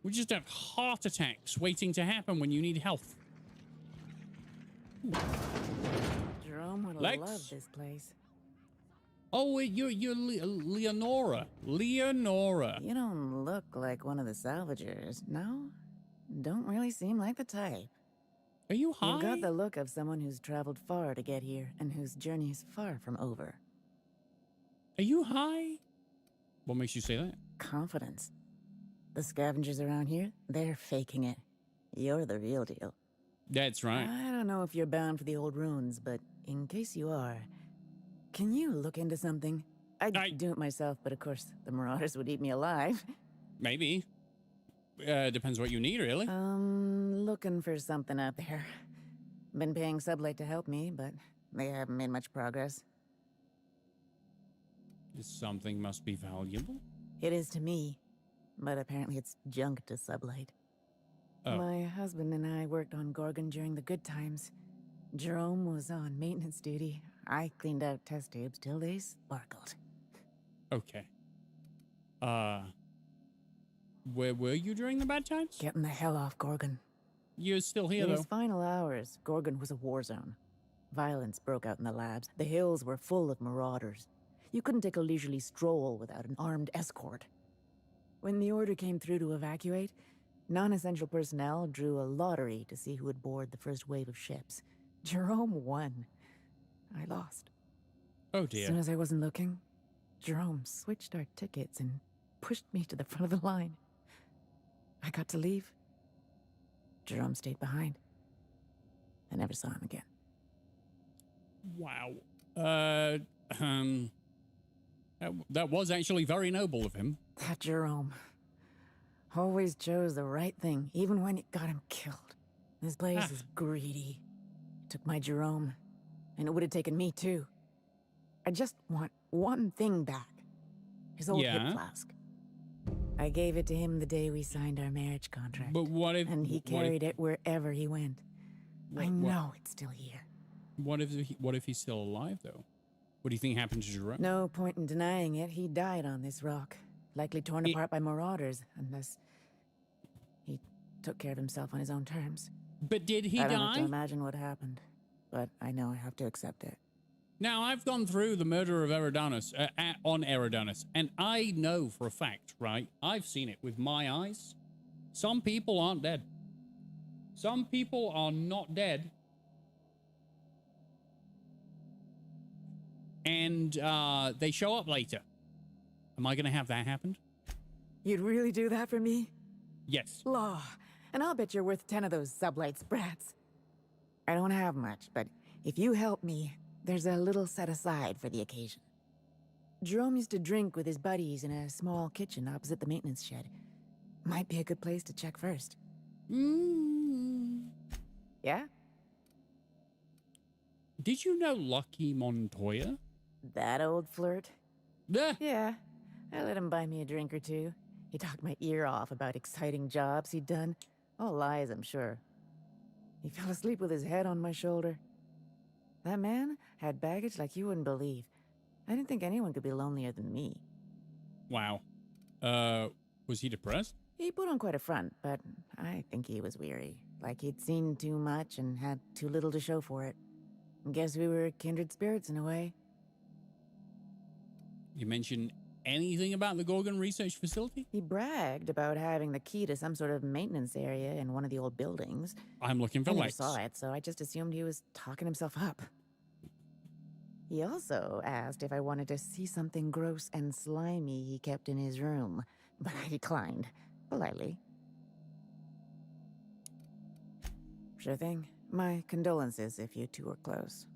We just have heart attacks waiting to happen when you need health. Jerome would have loved this place. Oh, wait, you're Leonora. Leonora. You don't look like one of the salvagers, no? Don't really seem like the type. Are you high? You've got the look of someone who's traveled far to get here and whose journey is far from over. Are you high? What makes you say that? Confidence. The scavengers around here, they're faking it. You're the real deal. That's right. I don't know if you're bound for the old ruins, but in case you are, can you look into something? I'd do it myself, but of course, the Marauders would eat me alive. Maybe. Depends what you need, really. Looking for something out there. Been paying Sublight to help me, but they haven't made much progress. Something must be valuable. It is to me, but apparently it's junk to Sublight. Oh. My husband and I worked on Gorgon during the good times. Jerome was on maintenance duty. I cleaned out test tubes till they sparkled. Okay. Where were you during the bad times? Getting the hell off Gorgon. You're still here, In though. his final hours, Gorgon was a war zone. Violence broke out in the labs. The hills were full of marauders. You couldn't take a leisurely stroll without an armed escort. When the order came through to evacuate, non-essential personnel drew a lottery to see who would board the first wave of ships. Jerome won. I lost. Oh, dear. As soon as I wasn't looking, Jerome switched our tickets and pushed me to the front of the line. I got to leave. Jerome stayed behind. I never saw him again. Wow. That was actually very noble of him. That Jerome always chose the right thing, even when it got him killed. This place is greedy. It took my Jerome, and it would have taken me too. I just want one thing back. His old hip flask. I gave it to him the day we signed our marriage contract. But what if... And he carried it wherever he went. I know it's still here. What if he's still alive, though? What do you think happened to Jerome? No point in denying it. He died on this rock. Likely torn apart by marauders, unless he took care of himself on his own terms. But did he I don't have die? to imagine what happened, but I know I have to accept it. Now, I've gone through the murder of Eridanus, on Eridanus, and I know for a fact, right? I've seen it with my eyes. Some people aren't dead. Some people are not dead. And they show up later. Am I going to have that happen? You'd really do that for me? Yes. Law. And I'll bet you're worth 10 of those sublight sprats. I don't have much, but if you help me, there's a little set aside for the occasion. Jerome used to drink with his buddies in a small kitchen opposite the maintenance shed. Might be a good place to check first. Yeah? Did you know Lucky Montoya? That old flirt? Yeah. Yeah. I let him buy me a drink or two. He talked my ear off about exciting jobs he'd done. All lies, I'm sure. He fell asleep with his head on my shoulder. That man had baggage like you wouldn't believe. I didn't think anyone could be lonelier than me. Wow. Was he depressed? He put on quite a front, but I think he was weary. Like he'd seen too much and had too little to show for it. Guess we were kindred spirits in a way. You mentioned anything about the Gorgon research facility? He bragged about having the key to some sort of maintenance area in one of the old buildings. I'm looking for I never Lex. saw it, so I just assumed he was talking himself up. He also asked if I wanted to see something gross and slimy he kept in his room, but I declined, politely. Sure thing. My condolences if you two were close.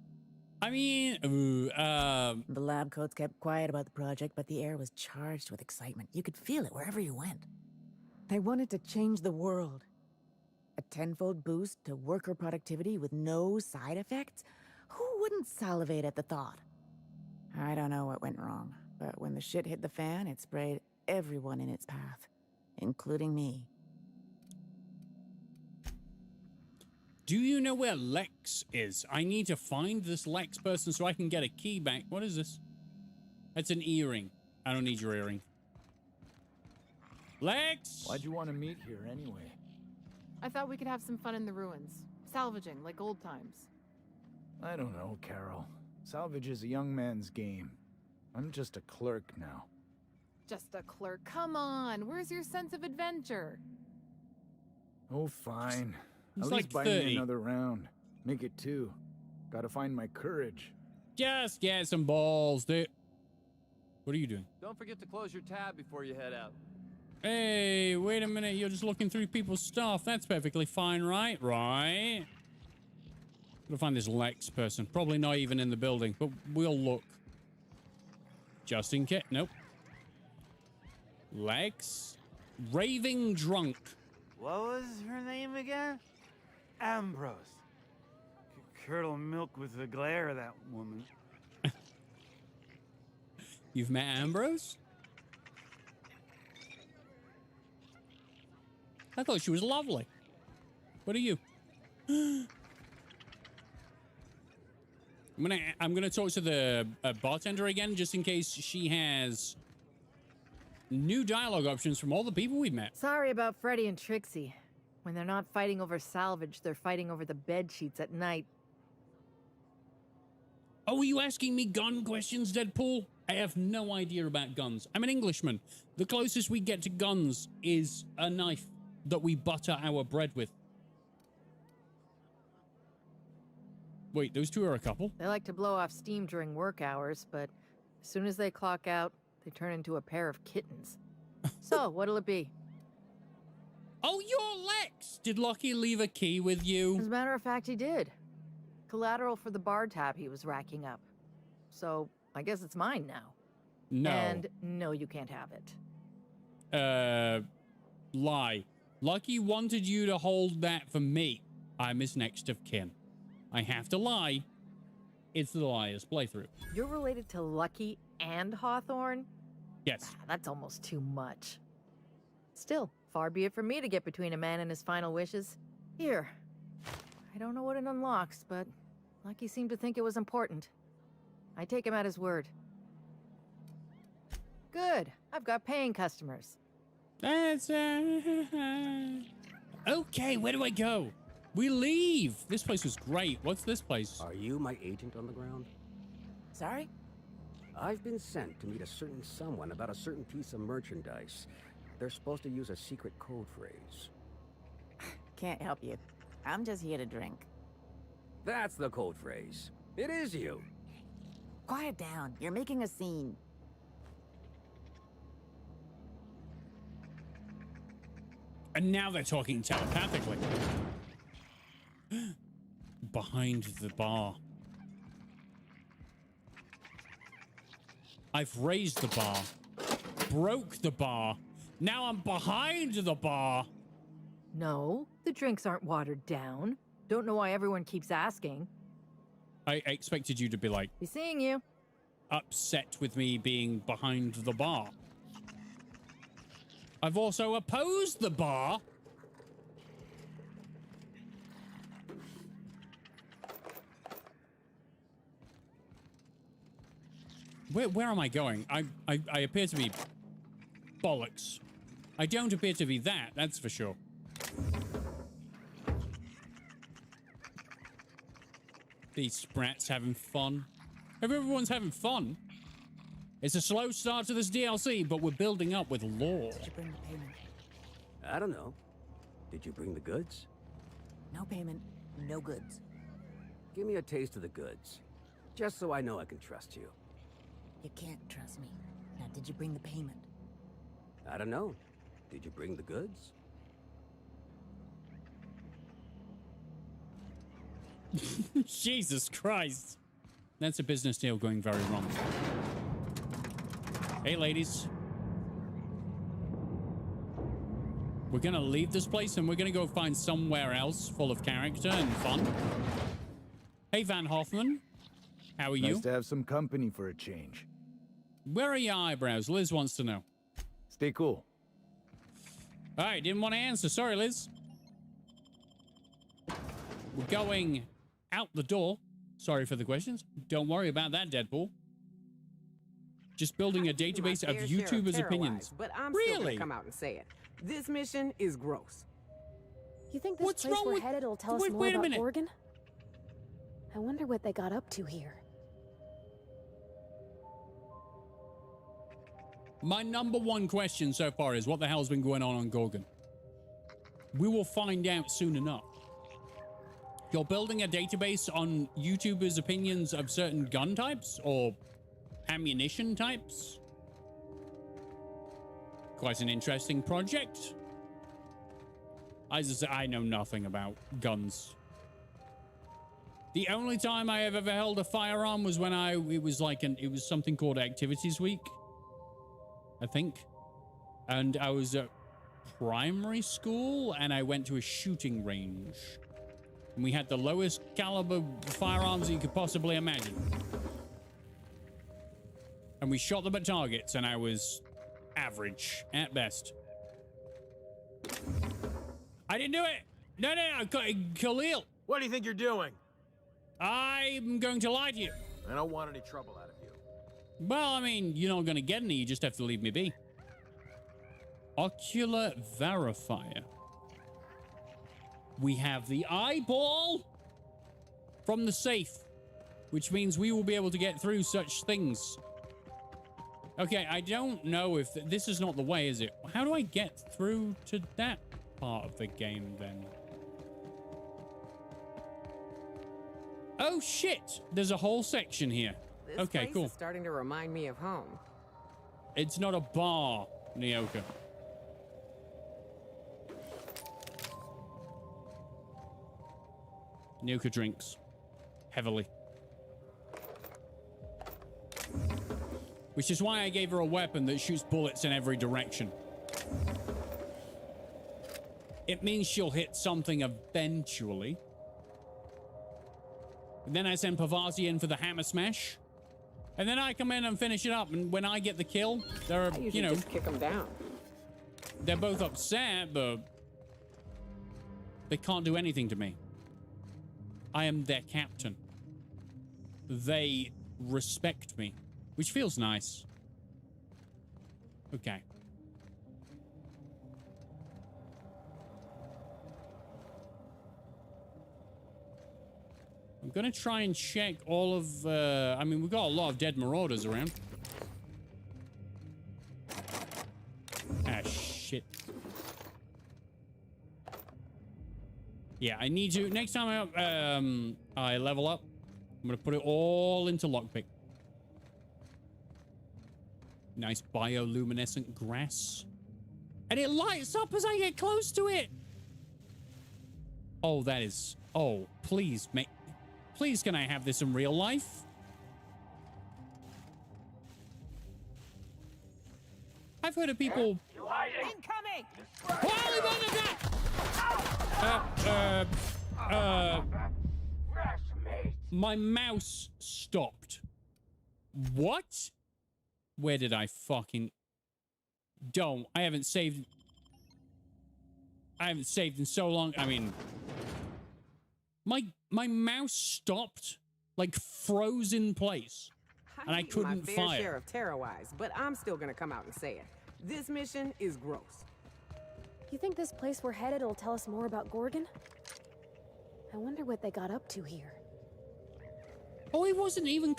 I mean, The lab coats kept quiet about the project, but the air was charged with excitement. You could feel it wherever you went. They wanted to change the world. A tenfold boost to worker productivity with no side effects? Who wouldn't salivate at the thought? I don't know what went wrong, but when the shit hit the fan, it sprayed everyone in its path, including me. do you know where Lex is? I need to find this Lex person so I can get a key back. What is this? That's an earring. I don't need your earring. Lex! Why'd you want to meet here anyway? I thought we could have some fun in the ruins. Salvaging, like old times. I don't know, Carol. Salvage is a young man's game. I'm just a clerk now. Just a clerk. Come on, where's your sense of adventure? Oh, fine. He's At like least buy 30. me another round. Make it 2. Gotta find my courage. Just get some balls, dude. What are you doing? Don't forget to close your tab before you head out. Hey, wait a minute. You're just looking through people's stuff. That's perfectly fine, right? Right? Gotta find this Lex person. Probably not even in the building, but we'll look. Just in case. Nope. Lex? Raving drunk. What was her name again? Ambrose. Curdle milk with the glare of that woman. You've met Ambrose? I thought she was lovely. What are you? I'm gonna talk to the bartender again, just in case she has new dialogue options from all the people we've met. Sorry about Freddy and Trixie. When they're not fighting over salvage, they're fighting over the bed sheets at night. Oh, are you asking me gun questions, Deadpool? I have no idea about guns. I'm an Englishman. The closest we get to guns is a knife that we butter our bread with. Wait, those two are a couple? They like to blow off steam during work hours, but as soon as they clock out, they turn into a pair of kittens. So, what'll it be? Oh, you're Lex! Did Lucky leave a key with you? As a matter of fact, he did. Collateral for the bar tab he was racking up. So, I guess it's mine now. No. And no, you can't have it. Lie. Lucky wanted you to hold that for me. I'm his next of kin. I have to lie. It's the liar's playthrough. You're related to Lucky and Hawthorne? Yes. That's almost too much. Still, far be it from me to get between a man and his final wishes. Here. I don't know what it unlocks, but Lucky seemed to think it was important. I take him at his word. Good. I've got paying customers. That's okay, where do I go? We leave. This place was great. What's this place? Are you my agent on the ground? Sorry? I've been sent to meet a certain someone about a certain piece of merchandise. They're supposed to use a secret code phrase. Can't help you. I'm just here to drink. That's the code phrase. It is you. Quiet down. You're making a scene. And now they're talking telepathically. Behind the bar. I've raised the bar. Broke the bar. Now I'm behind the bar. No, the drinks aren't watered down. Don't know why everyone keeps asking. I expected you to be like... Be seeing you. Upset with me being behind the bar. I've also opposed the bar. Where am I going? I appear to be bollocks. I don't appear to be that, that's for sure. These sprats having fun. Everyone's having fun. It's a slow start to this DLC, but we're building up with lore. Did you bring the payment? I don't know. Did you bring the goods? No payment, no goods. Give me a taste of the goods. Just so I know I can trust you. You can't trust me. Now, did you bring the payment? I don't know. Did you bring the goods? Jesus Christ. That's a business deal going very wrong. Hey, ladies. We're gonna leave this place and we're gonna go find somewhere else full of character and fun. Hey, Van Hoffman. How are you? Nice to have some company for a change. Where are your eyebrows? Liz wants to know. Stay cool. All right, didn't want to answer. Sorry, Liz. We're going out the door. Sorry for the questions. Don't worry about that, Deadpool. Just building a database of YouTubers' opinions. But I'm really? still gonna come out and say it. This mission is gross. You think this What's place wrong we're with... headed will tell us more wait a about minute. Gorgon? I wonder what they got up to here. My number one question so far is what the hell's been going on Gorgon? We will find out soon enough. You're building a database on YouTubers' opinions of certain gun types or ammunition types? Quite an interesting project. As I say, I know nothing about guns. The only time I have ever held a firearm was when it was something called Activities Week, I think. And I was at primary school and I went to a shooting range. And we had the lowest caliber firearms you could possibly imagine. And we shot them at targets and I was average at best. I didn't do it. No, Khalil. What do you think you're doing? I'm going to lie to you. I don't want any trouble out of you. Well, I mean, you're not going to get any. You just have to leave me be. Ocular Verifier. We have the eyeball from the safe, which means we will be able to get through such things. Okay, I don't know if this is not the way, is it? How do I get through to that part of the game then? Oh shit! There's a whole section here. This Okay, place cool. is starting to remind me of home. It's not a bar, Nyoka. Nyoka drinks heavily. Which is why I gave her a weapon that shoots bullets in every direction. It means she'll hit something eventually. And then I send Pavasi in for the hammer smash. And then I come in and finish it up. And when I get the kill, they're, you know, just kick them down. They're both upset, but they can't do anything to me. I am their captain. They respect me, which feels nice. Okay. I'm gonna try and check all of, I mean, we've got a lot of dead marauders around. Ah, shit. Yeah, I need to, next time I level up, I'm gonna put it all into lockpick. Nice bioluminescent grass. And it lights up as I get close to it. Oh, that is, oh, please, mate. Please, can I have this in real life? I've heard of people... Incoming! My mouse stopped. What? Where did I fucking... Don't. I haven't saved in so long. I mean... My mouse stopped, like froze in place, and I couldn't my fair fire. share of terror-wise, but I'm still gonna come out and say it. This mission is gross. You think this place we're headed will tell us more about Gorgon? I wonder what they got up to here. Oh, it wasn't even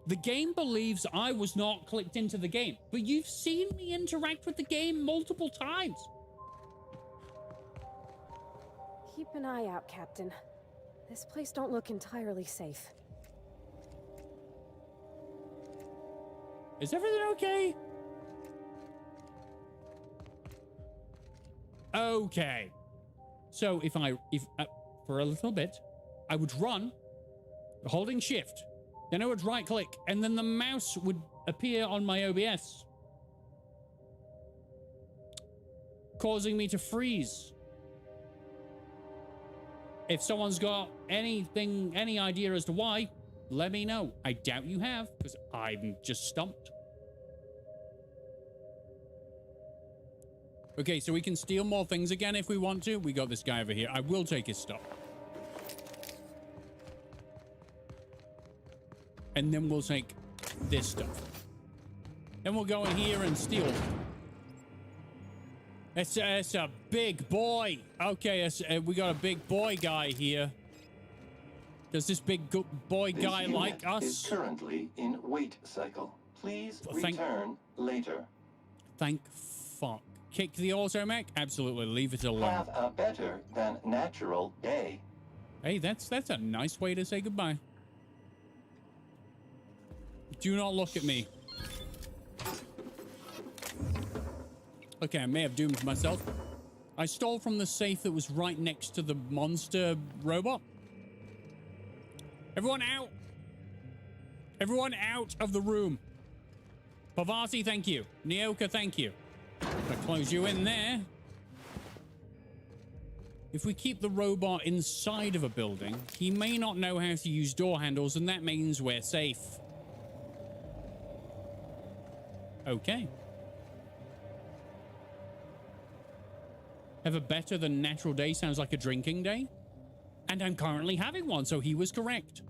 the game believes I was not clicked into the game, but you've seen me interact with the game multiple times. Keep an eye out, Captain. This place don't look entirely safe. Is everything okay? Okay. So if for a little bit, I would run, holding shift, then I would right click, and then the mouse would appear on my OBS, causing me to freeze. If someone's got any idea as to why, let me know. I doubt you have, because I'm just stumped. Okay, so we can steal more things again if we want to. We got this guy over here. I will take his stuff. And then we'll take this stuff. Then we'll go in here and steal. It's a big boy. Okay, we got a big boy guy here. Does this big boy guy like us? Is currently in wait cycle. Please return later. Thank fuck. Kick the automech? Absolutely, leave it alone. Have a better than natural day. Hey, that's a nice way to say goodbye. Do not look at me. Okay, I may have doomed myself. I stole from the safe that was right next to the monster robot. Everyone out! Everyone out of the room. Pavasi, thank you. Nyoka, thank you. I'll close you in there. If we keep the robot inside of a building, he may not know how to use door handles, and that means we're safe. Okay. Have a better than natural day sounds like a drinking day. And I'm currently having one, so he was correct.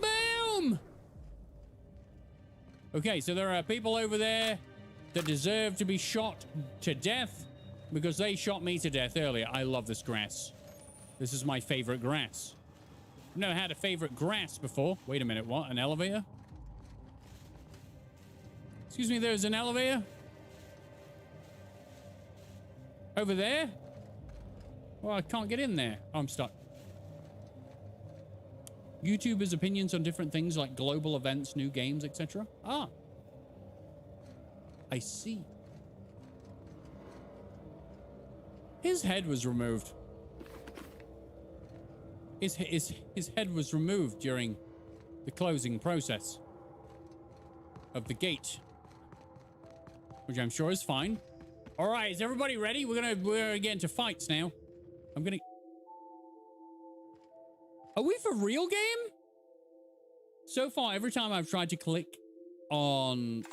Boom! Okay, so there are people over there that deserve to be shot to death because they shot me to death earlier. I love this grass. This is my favorite grass. I've never had a favorite grass before. Wait a minute, what? An elevator? Excuse me, there's an elevator? Over there? Well, I can't get in there. Oh, I'm stuck. YouTubers' opinions on different things like global events, new games, etc. Ah. I see. His head was removed. His head was removed during the closing process of the gate, which I'm sure is fine. All right, is everybody ready? We're gonna get into fights now. Are we for real, game? So far, every time I've tried to click on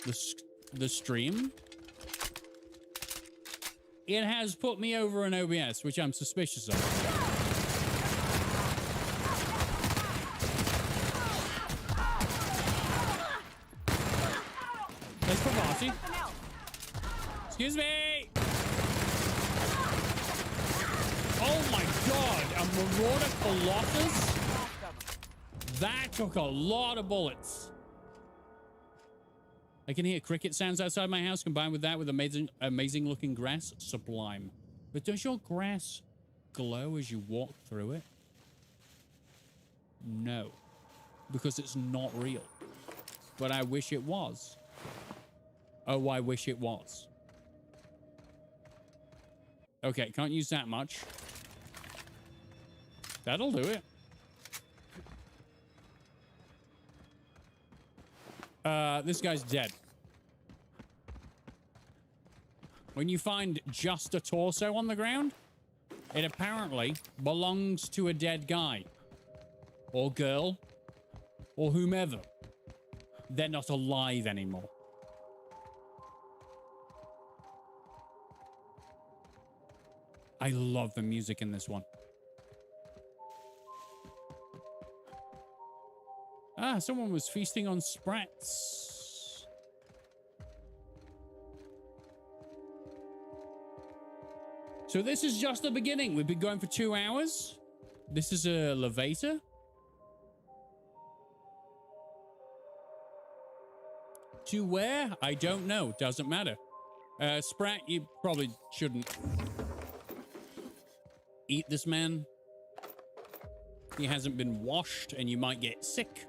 the stream, it has put me over an OBS, which I'm suspicious of. Excuse privacy. Excuse me. Oh my god, a Marauder Colossus? That took a lot of bullets. I can hear cricket sounds outside my house. Combined with that, with amazing looking grass, sublime. But does your grass glow as you walk through it? No, because it's not real. But I wish it was. Oh, I wish it was. Okay, can't use that much. That'll do it. This guy's dead. When you find just a torso on the ground, it apparently belongs to a dead guy. Or girl. Or whomever. They're not alive anymore. I love the music in this one. Ah, someone was feasting on sprats. So this is just the beginning. We've been going for 2 hours. This is a elevator. To where? I don't know. Doesn't matter. Sprat, you probably shouldn't eat this man. He hasn't been washed and you might get sick.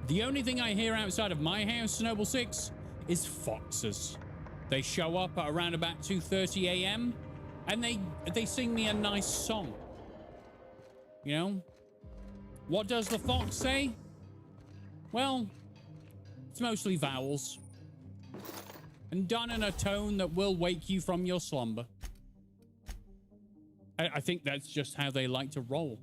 The only thing I hear outside of my house, Noble 6, is foxes. They show up at around about 2:30 a.m. and they sing me a nice song. You know? What does the fox say? Well, it's mostly vowels. And done in a tone that will wake you from your slumber. I think that's just how they like to roll.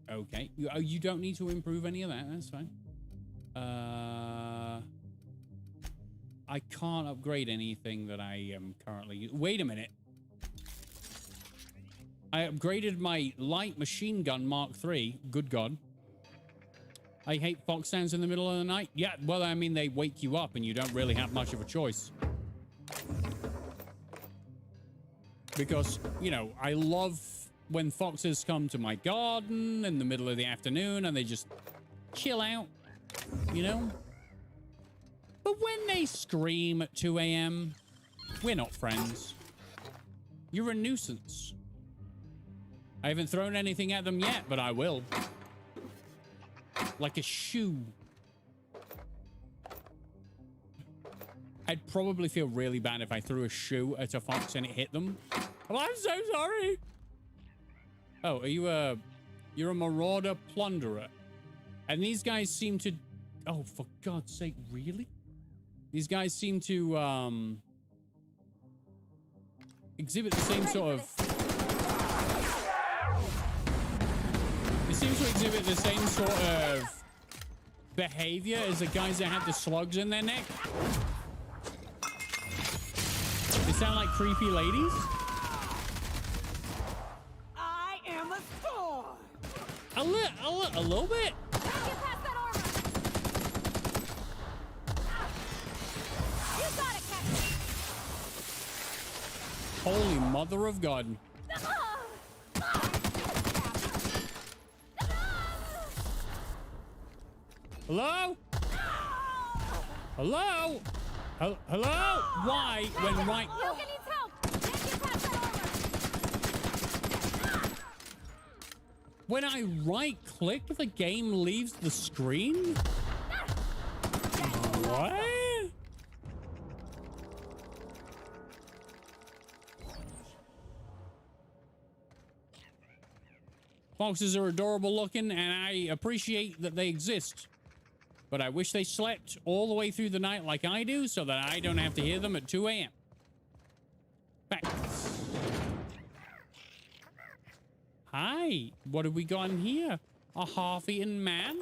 Okay. You don't need to improve any of that. That's fine. I can't upgrade anything that I am currently using. Wait a minute. I upgraded my light machine gun Mark III. Good God. I hate fox sounds in the middle of the night. Yeah, well, I mean, they wake you up and you don't really have much of a choice. Because, you know, I love when foxes come to my garden in the middle of the afternoon and they just chill out, you know? But when they scream at 2 a.m., we're not friends. You're a nuisance. I haven't thrown anything at them yet, but I will. Like a shoe. I'd probably feel really bad if I threw a shoe at a fox and it hit them. Oh, I'm so sorry. Oh, are you you're a marauder plunderer. And these guys seem to, oh, for God's sake, really? These guys seem to, exhibit the same sort of, it seems to exhibit the same sort of behavior as the guys that have the slugs in their neck. They sound like creepy ladies. I am a storm. A little bit. Holy mother of God. Hello? Hello? Hello? Why? When right... When I right-click, the game leaves the screen? What? Foxes are adorable looking, and I appreciate that they exist. But I wish they slept all the way through the night like I do, so that I don't have to hear them at 2 a.m. Facts. Hi, what have we got in here? A half-eaten man?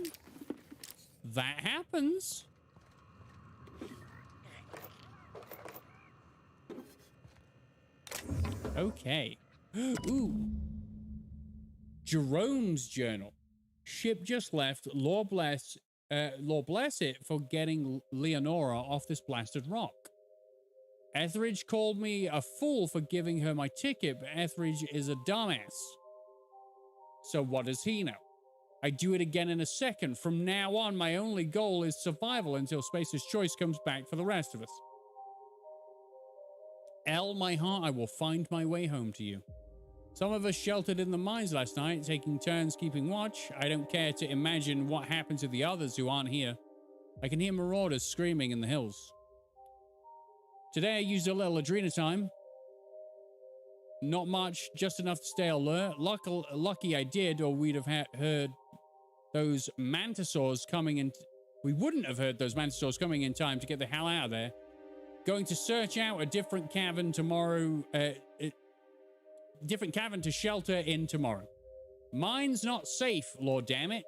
That happens. Okay. Ooh. Jerome's journal. Ship just left. Lord bless it for getting Leonora off this blasted rock. Etheridge called me a fool for giving her my ticket, but Etheridge is a dumbass. So what does he know? I do it again in a second. From now on, my only goal is survival until Spacer's Choice comes back for the rest of us. Elle, my heart, I will find my way home to you. Some of us sheltered in the mines last night, taking turns keeping watch. I don't care to imagine what happened to the others who aren't here. I can hear marauders screaming in the hills. Today I used a little adrenochrome. Not much, just enough to stay alert. Lucky I did, or we'd have heard those mantisaurs coming in. We wouldn't have heard those mantisaurs coming in time to get the hell out of there. Going to search out a different cavern tomorrow. Different cavern to shelter in tomorrow. Mine's not safe, Lord damn it.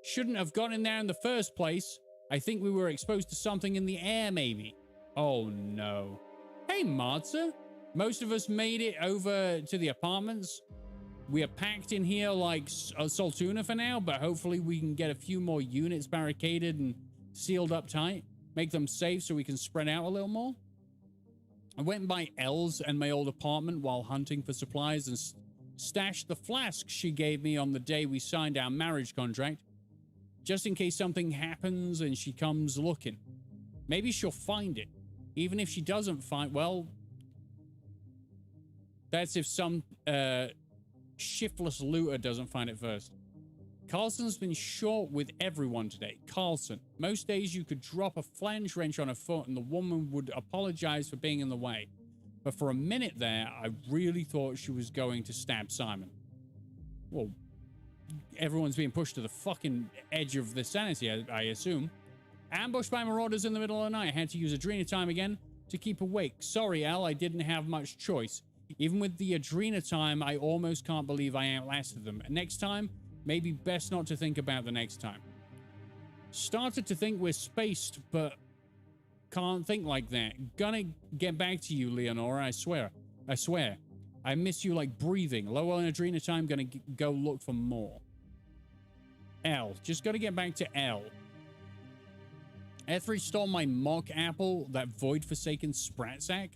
Shouldn't have gone in there in the first place. I think we were exposed to something in the air, maybe. Oh no. Hey, Martha. Most of us made it over to the apartments. We are packed in here like Saltuna for now, but hopefully we can get a few more units barricaded and sealed up tight. Make them safe so we can spread out a little more. I went by Elle's and my old apartment while hunting for supplies and stashed the flask she gave me on the day we signed our marriage contract, just in case something happens and she comes looking. Maybe she'll find it. Even if she doesn't find, well, that's if some shiftless looter doesn't find it first. Carlson's been short with everyone today. Carlson. Most days you could drop a flange wrench on her foot and the woman would apologize for being in the way. But for a minute there, I really thought she was going to stab Simon. Well, everyone's being pushed to the fucking edge of the sanity, I assume. Ambushed by marauders in the middle of the night. I had to use adrenochrome again to keep awake. Sorry, Al, I didn't have much choice. Even with the adrenochrome, I almost can't believe I outlasted them. Next time, maybe best not to think about the next time. Started to think we're spaced, but can't think like that. Gonna get back to you, Leonora, I swear. I swear. I miss you like breathing. Low on adrenochrome, gonna go look for more. L. Just gotta get back to L. Etheridge stole my mock apple, that void-forsaken sprat sack.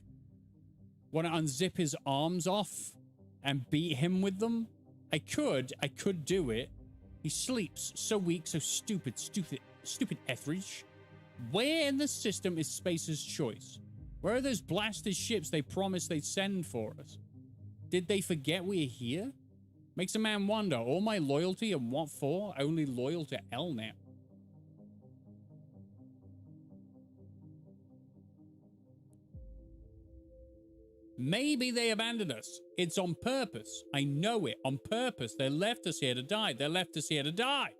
Want to unzip his arms off and beat him with them? I could do it. He sleeps. So weak, so stupid Etheridge. Where in the system is Spacer's Choice? Where are those blasted ships they promised they'd send for us? Did they forget we're here? Makes a man wonder. All my loyalty and what for? Only loyal to L now. Maybe they abandoned us. It's on purpose. I know it. On purpose. They left us here to die. They left us here to die.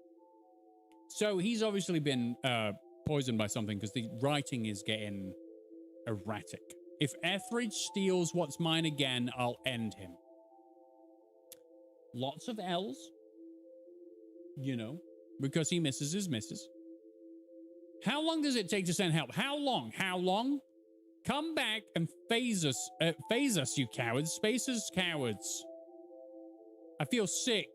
So he's obviously been poisoned by something because the writing is getting erratic. If Etheridge steals what's mine again, I'll end him. Lots of L's. You know, because he misses his misses. How long does it take to send help? How long? How long? Come back and phase us, you cowards. Spacer's cowards. I feel sick.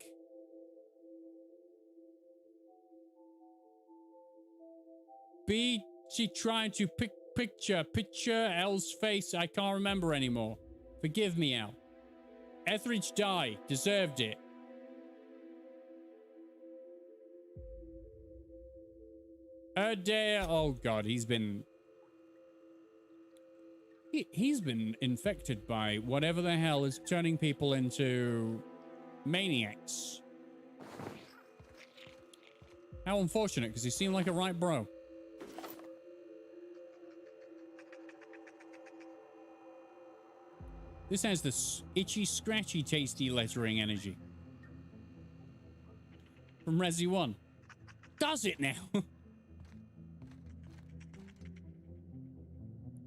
B, she trying to picture L's face. I can't remember anymore. Forgive me, L. Etheridge died. Deserved it. Oh God, he's been infected by whatever the hell is turning people into maniacs. How unfortunate, because he seemed like a right bro. This has this itchy, scratchy, tasty lettering energy. From Resi 1. Does it now?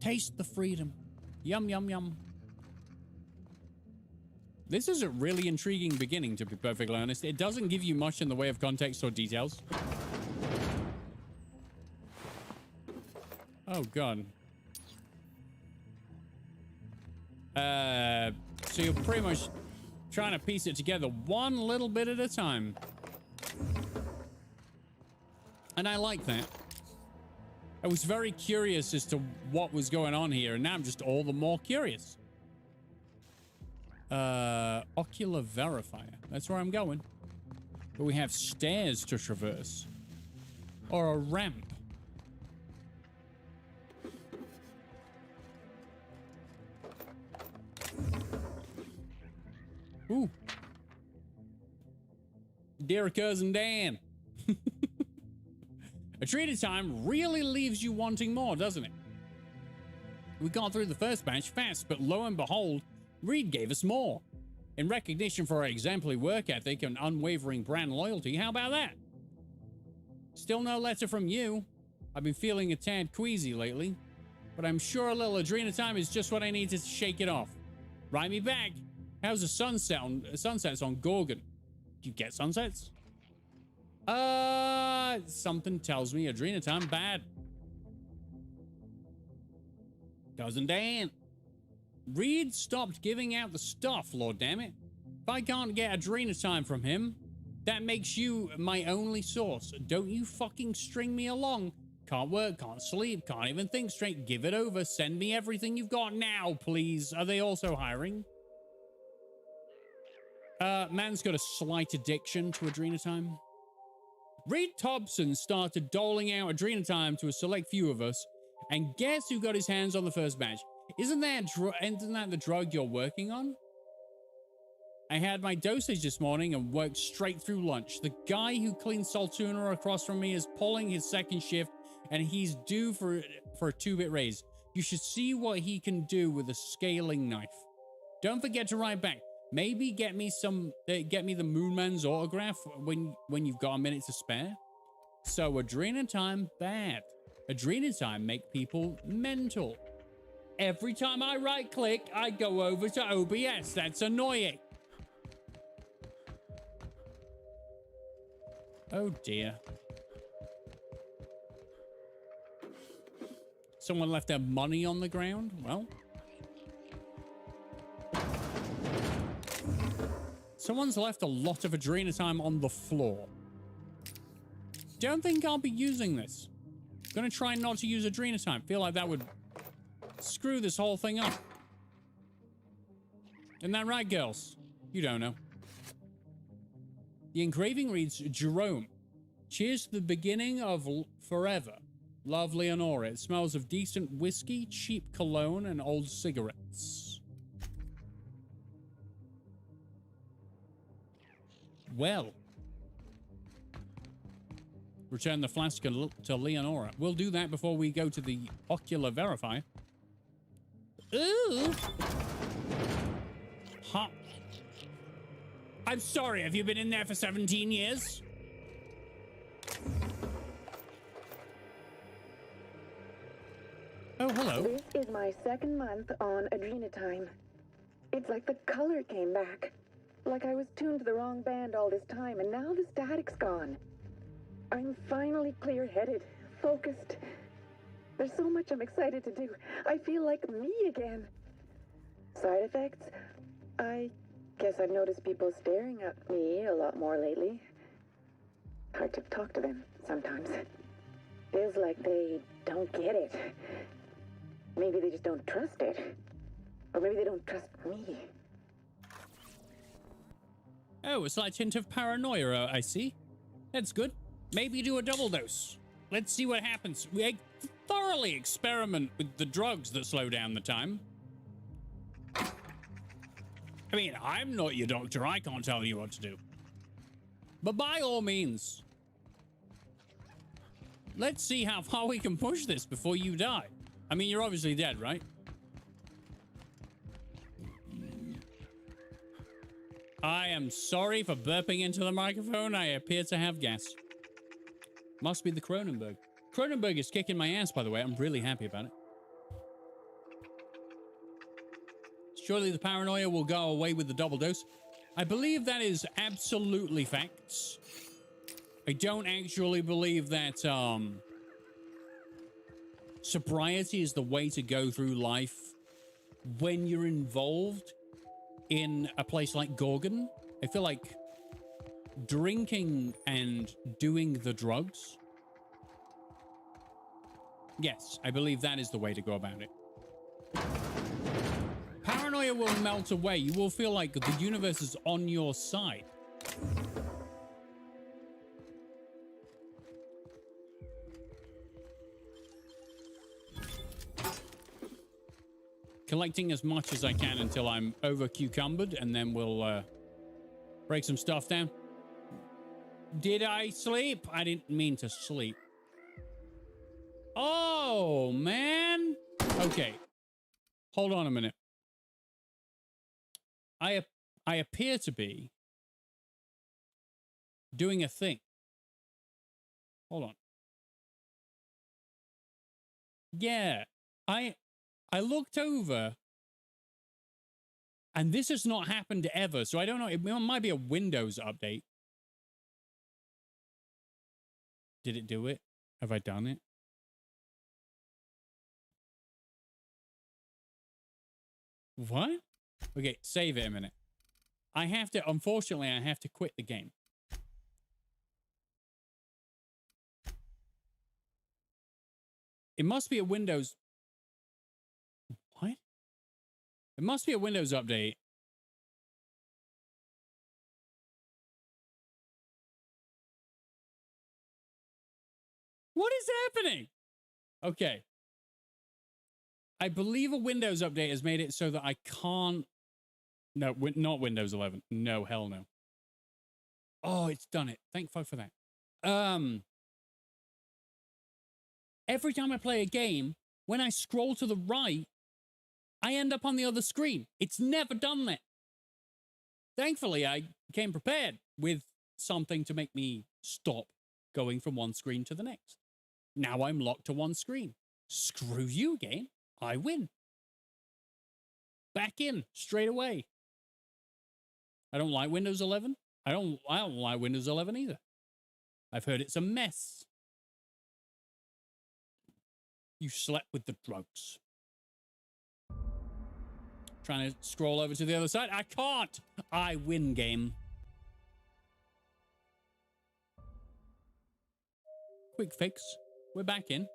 Taste the freedom. Yum, yum, yum. This is a really intriguing beginning, to be perfectly honest. It doesn't give you much in the way of context or details. Oh, God. So you're pretty much trying to piece it together one little bit at a time. And I like that. I was very curious as to what was going on here, and now I'm just all the more curious. Ocular verifier. That's where I'm going. But we have stairs to traverse. Or a ramp. Ooh. Dear cousin Dan. Adrena time really leaves you wanting more, doesn't it? We got through the first batch fast, but lo and behold, Reed gave us more. In recognition for our exemplary work ethic and unwavering brand loyalty, how about that? Still no letter from you. I've been feeling a tad queasy lately, but I'm sure a little Adrena time is just what I need to shake it off. Write me back. How's the sunsets on Gorgon? Do you get sunsets? Something tells me Adrena time bad. Cousin Dan. Reed stopped giving out the stuff, Lord damn it. If I can't get Adrena time from him, that makes you my only source. Don't you fucking string me along. Can't work, can't sleep, can't even think straight. Give it over. Send me everything you've got now, please. Are they also hiring? Man's got a slight addiction to Adrena time. Reed Thompson started doling out Adrena time to a select few of us, and guess who got his hands on the first batch? Isn't that the drug you're working on? I had my dosage this morning and worked straight through lunch. The guy who cleaned Saltuna across from me is pulling his second shift, and he's due for a 2-bit raise. You should see what he can do with a scaling knife. Don't forget to write back. Maybe get me the Moonman's autograph when you've got a minute to spare. So Adrena time bad. Adrena time make people mental. Every time I right click, I go over to OBS. That's annoying. Oh dear. Someone left their money on the ground? Well. Someone's left a lot of Adrena time on the floor. Don't think I'll be using this. Gonna try not to use Adrena time. Feel like that would screw this whole thing up. Isn't that right, girls? You don't know. The engraving reads, Jerome. Cheers to the beginning of forever. Love, Leonora. It smells of decent whiskey, cheap cologne, and old cigarettes. Well. Return the flask to Leonora. We'll do that before we go to the ocular verifier. Ooh. Huh. I'm sorry, have you been in there for 17 years? Oh, hello. This is my second month on Adrena time. It's like the color came back. Like I was tuned to the wrong band all this time, and now the static's gone. I'm finally clear-headed, focused. There's so much I'm excited to do. I feel like me again. Side effects? I guess I've noticed people staring at me a lot more lately. Hard to talk to them sometimes. Feels like they don't get it. Maybe they just don't trust it. Or maybe they don't trust me. Oh, a slight hint of paranoia, I see. That's good. Maybe do a double dose. Let's see what happens. We thoroughly experiment with the drugs that slow down the time. I mean, I'm not your doctor. I can't tell you what to do. But by all means, let's see how far we can push this before you die. I mean, you're obviously dead, right? I am sorry for burping into the microphone. I appear to have gas. Must be the Cronenberg. Cronenberg is kicking my ass, by the way. I'm really happy about it. Surely the paranoia will go away with the double dose. I believe that is absolutely facts. I don't actually believe that sobriety is the way to go through life when you're involved in a place like Gorgon. I feel like drinking and doing the drugs. Yes, I believe that is the way to go about it. Paranoia will melt away. You will feel like the universe is on your side. Collecting as much as I can until I'm over cucumbered, and then we'll break some stuff down. Did I sleep? I didn't mean to sleep. Oh, man. Okay. Hold on a minute. I appear to be doing a thing. Hold on. Yeah. I looked over, and this has not happened ever, so I don't know. It might be a Windows update. Did it do it? Have I done it? What? Okay, save it a minute. Unfortunately, I have to quit the game. It must be a Windows... What? It must be a Windows update. What is happening? Okay. I believe a Windows update has made it so that I can't... No, not Windows 11. No, hell no. Oh, it's done it. Thank fuck for that. Every time I play a game, when I scroll to the right, I end up on the other screen. It's never done that. Thankfully, I came prepared with something to make me stop going from one screen to the next. Now I'm locked to one screen. Screw you, game. I win. Back in straight away. I don't like Windows 11. I don't like Windows 11 either. I've heard it's a mess. You slept with the drugs. Trying to scroll over to the other side. I can't. I win, game. Quick fix. We're back in.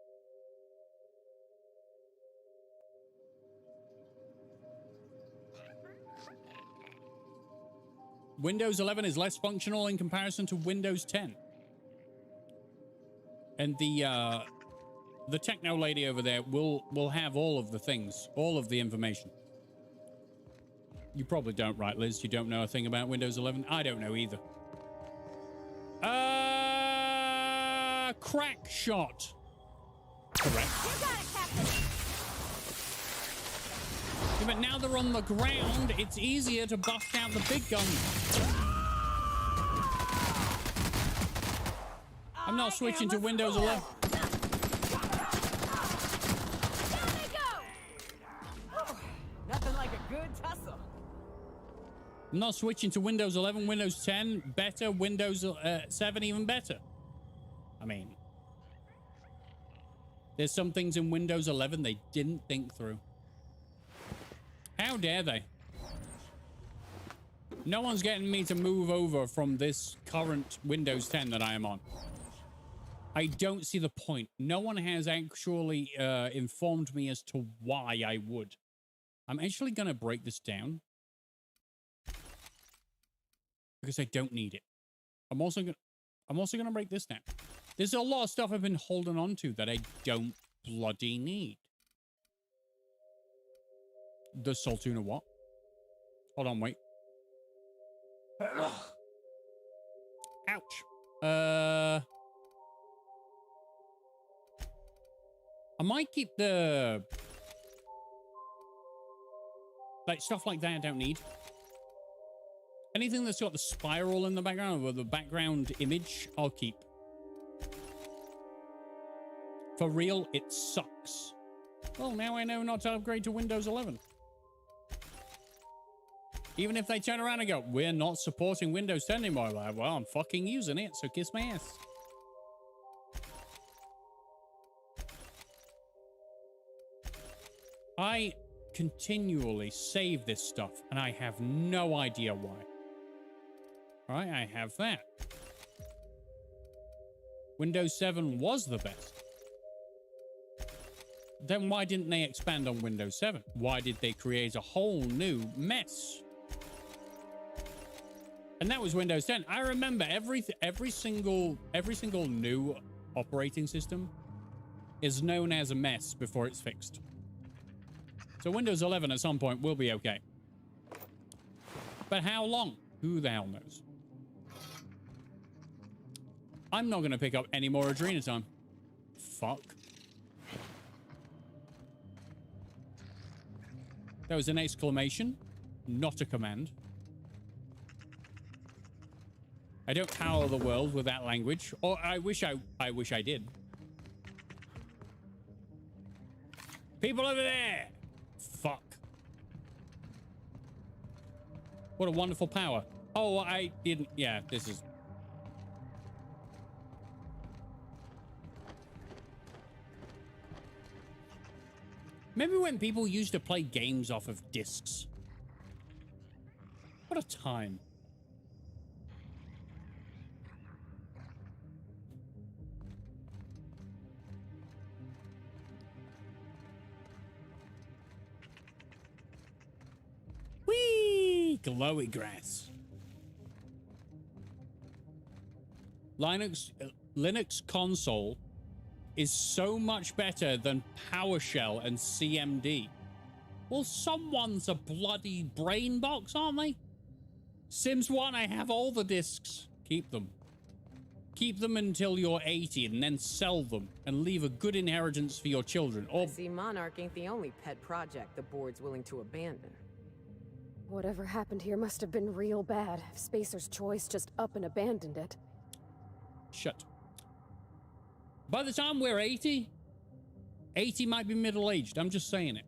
Windows 11 is less functional in comparison to Windows 10. And the techno lady over there will have all of the things, all of the information. You probably don't, right, Liz? You don't know a thing about Windows 11? I don't know either. Crack shot. Correct. You got it, Captain. Yeah, but now they're on the ground, it's easier to bust out the big guns. I'm not switching to Windows 11. Nothing like a good tussle. I'm not switching to Windows 11, Windows 10, better, Windows 7, even better. I mean, there's some things in Windows 11 they didn't think through. How dare they? No one's getting me to move over from this current Windows 10 that I am on. I don't see the point. No one has actually informed me as to why I would. I'm actually going to break this down because I don't need it. I'm also going to break this down. There's a lot of stuff I've been holding on to that I don't bloody need. The Saltuna what? Hold on, wait. Ouch. I might keep the... like, stuff like that I don't need. Anything that's got the spiral in the background or the background image, I'll keep. For real, it sucks. Well, now I know not to upgrade to Windows 11. Even if they turn around and go, we're not supporting Windows 10 anymore. Like, well, I'm fucking using it, so kiss my ass. I continually save this stuff, and I have no idea why. All right, I have that. Windows 7 was the best. Then why didn't they expand on Windows 7? Why did they create a whole new mess? And that was Windows 10. I remember every single new operating system is known as a mess before it's fixed. So Windows 11 at some point will be okay. But how long? Who the hell knows? I'm not going to pick up any more Adrena time. Fuck. That was an exclamation, not a command. I don't power the world with that language, or I wish I did. People over there! Fuck. What a wonderful power. Oh, I didn't... Yeah, this is... Remember when people used to play games off of discs? What a time. Whee! Glowy grass. Linux console is so much better than PowerShell and CMD. Well, someone's a bloody brain box, aren't they? Sims 1, I have all the discs. Keep them. Keep them until you're 80 and then sell them and leave a good inheritance for your children. Or I see Monarch ain't the only pet project the board's willing to abandon. Whatever happened here must have been real bad if Spacer's Choice just up and abandoned it. Shut. By the time we're 80 might be middle-aged. I'm just saying it.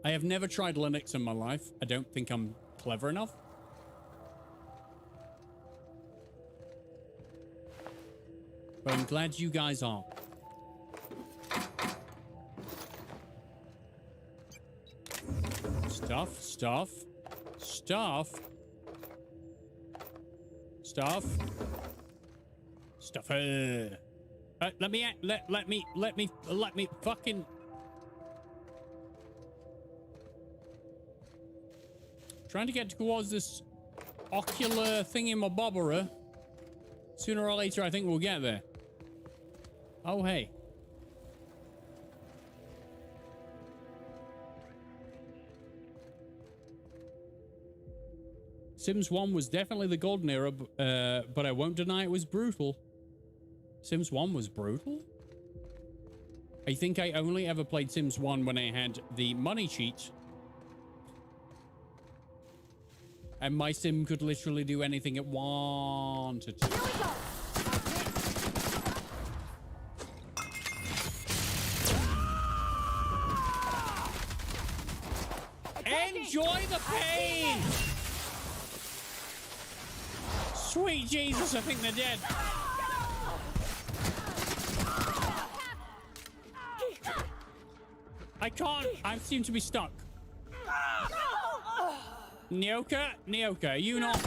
I have never tried Linux in my life. I don't think I'm clever enough. But I'm glad you guys are. Stuff, stuff, stuff, stuff, stuff. Let me fucking. Trying to get towards this ocular thingy-mabobberer. Sooner or later, I think we'll get there. Oh, hey. Sims 1 was definitely the golden era, but I won't deny it was brutal. Sims 1 was brutal? I think I only ever played Sims 1 when I had the money cheat. And my sim could literally do anything it wanted to. Here we go. Enjoy the pain! Sweet Jesus, I think they're dead. I can't. I seem to be stuck. Nyoka, you not.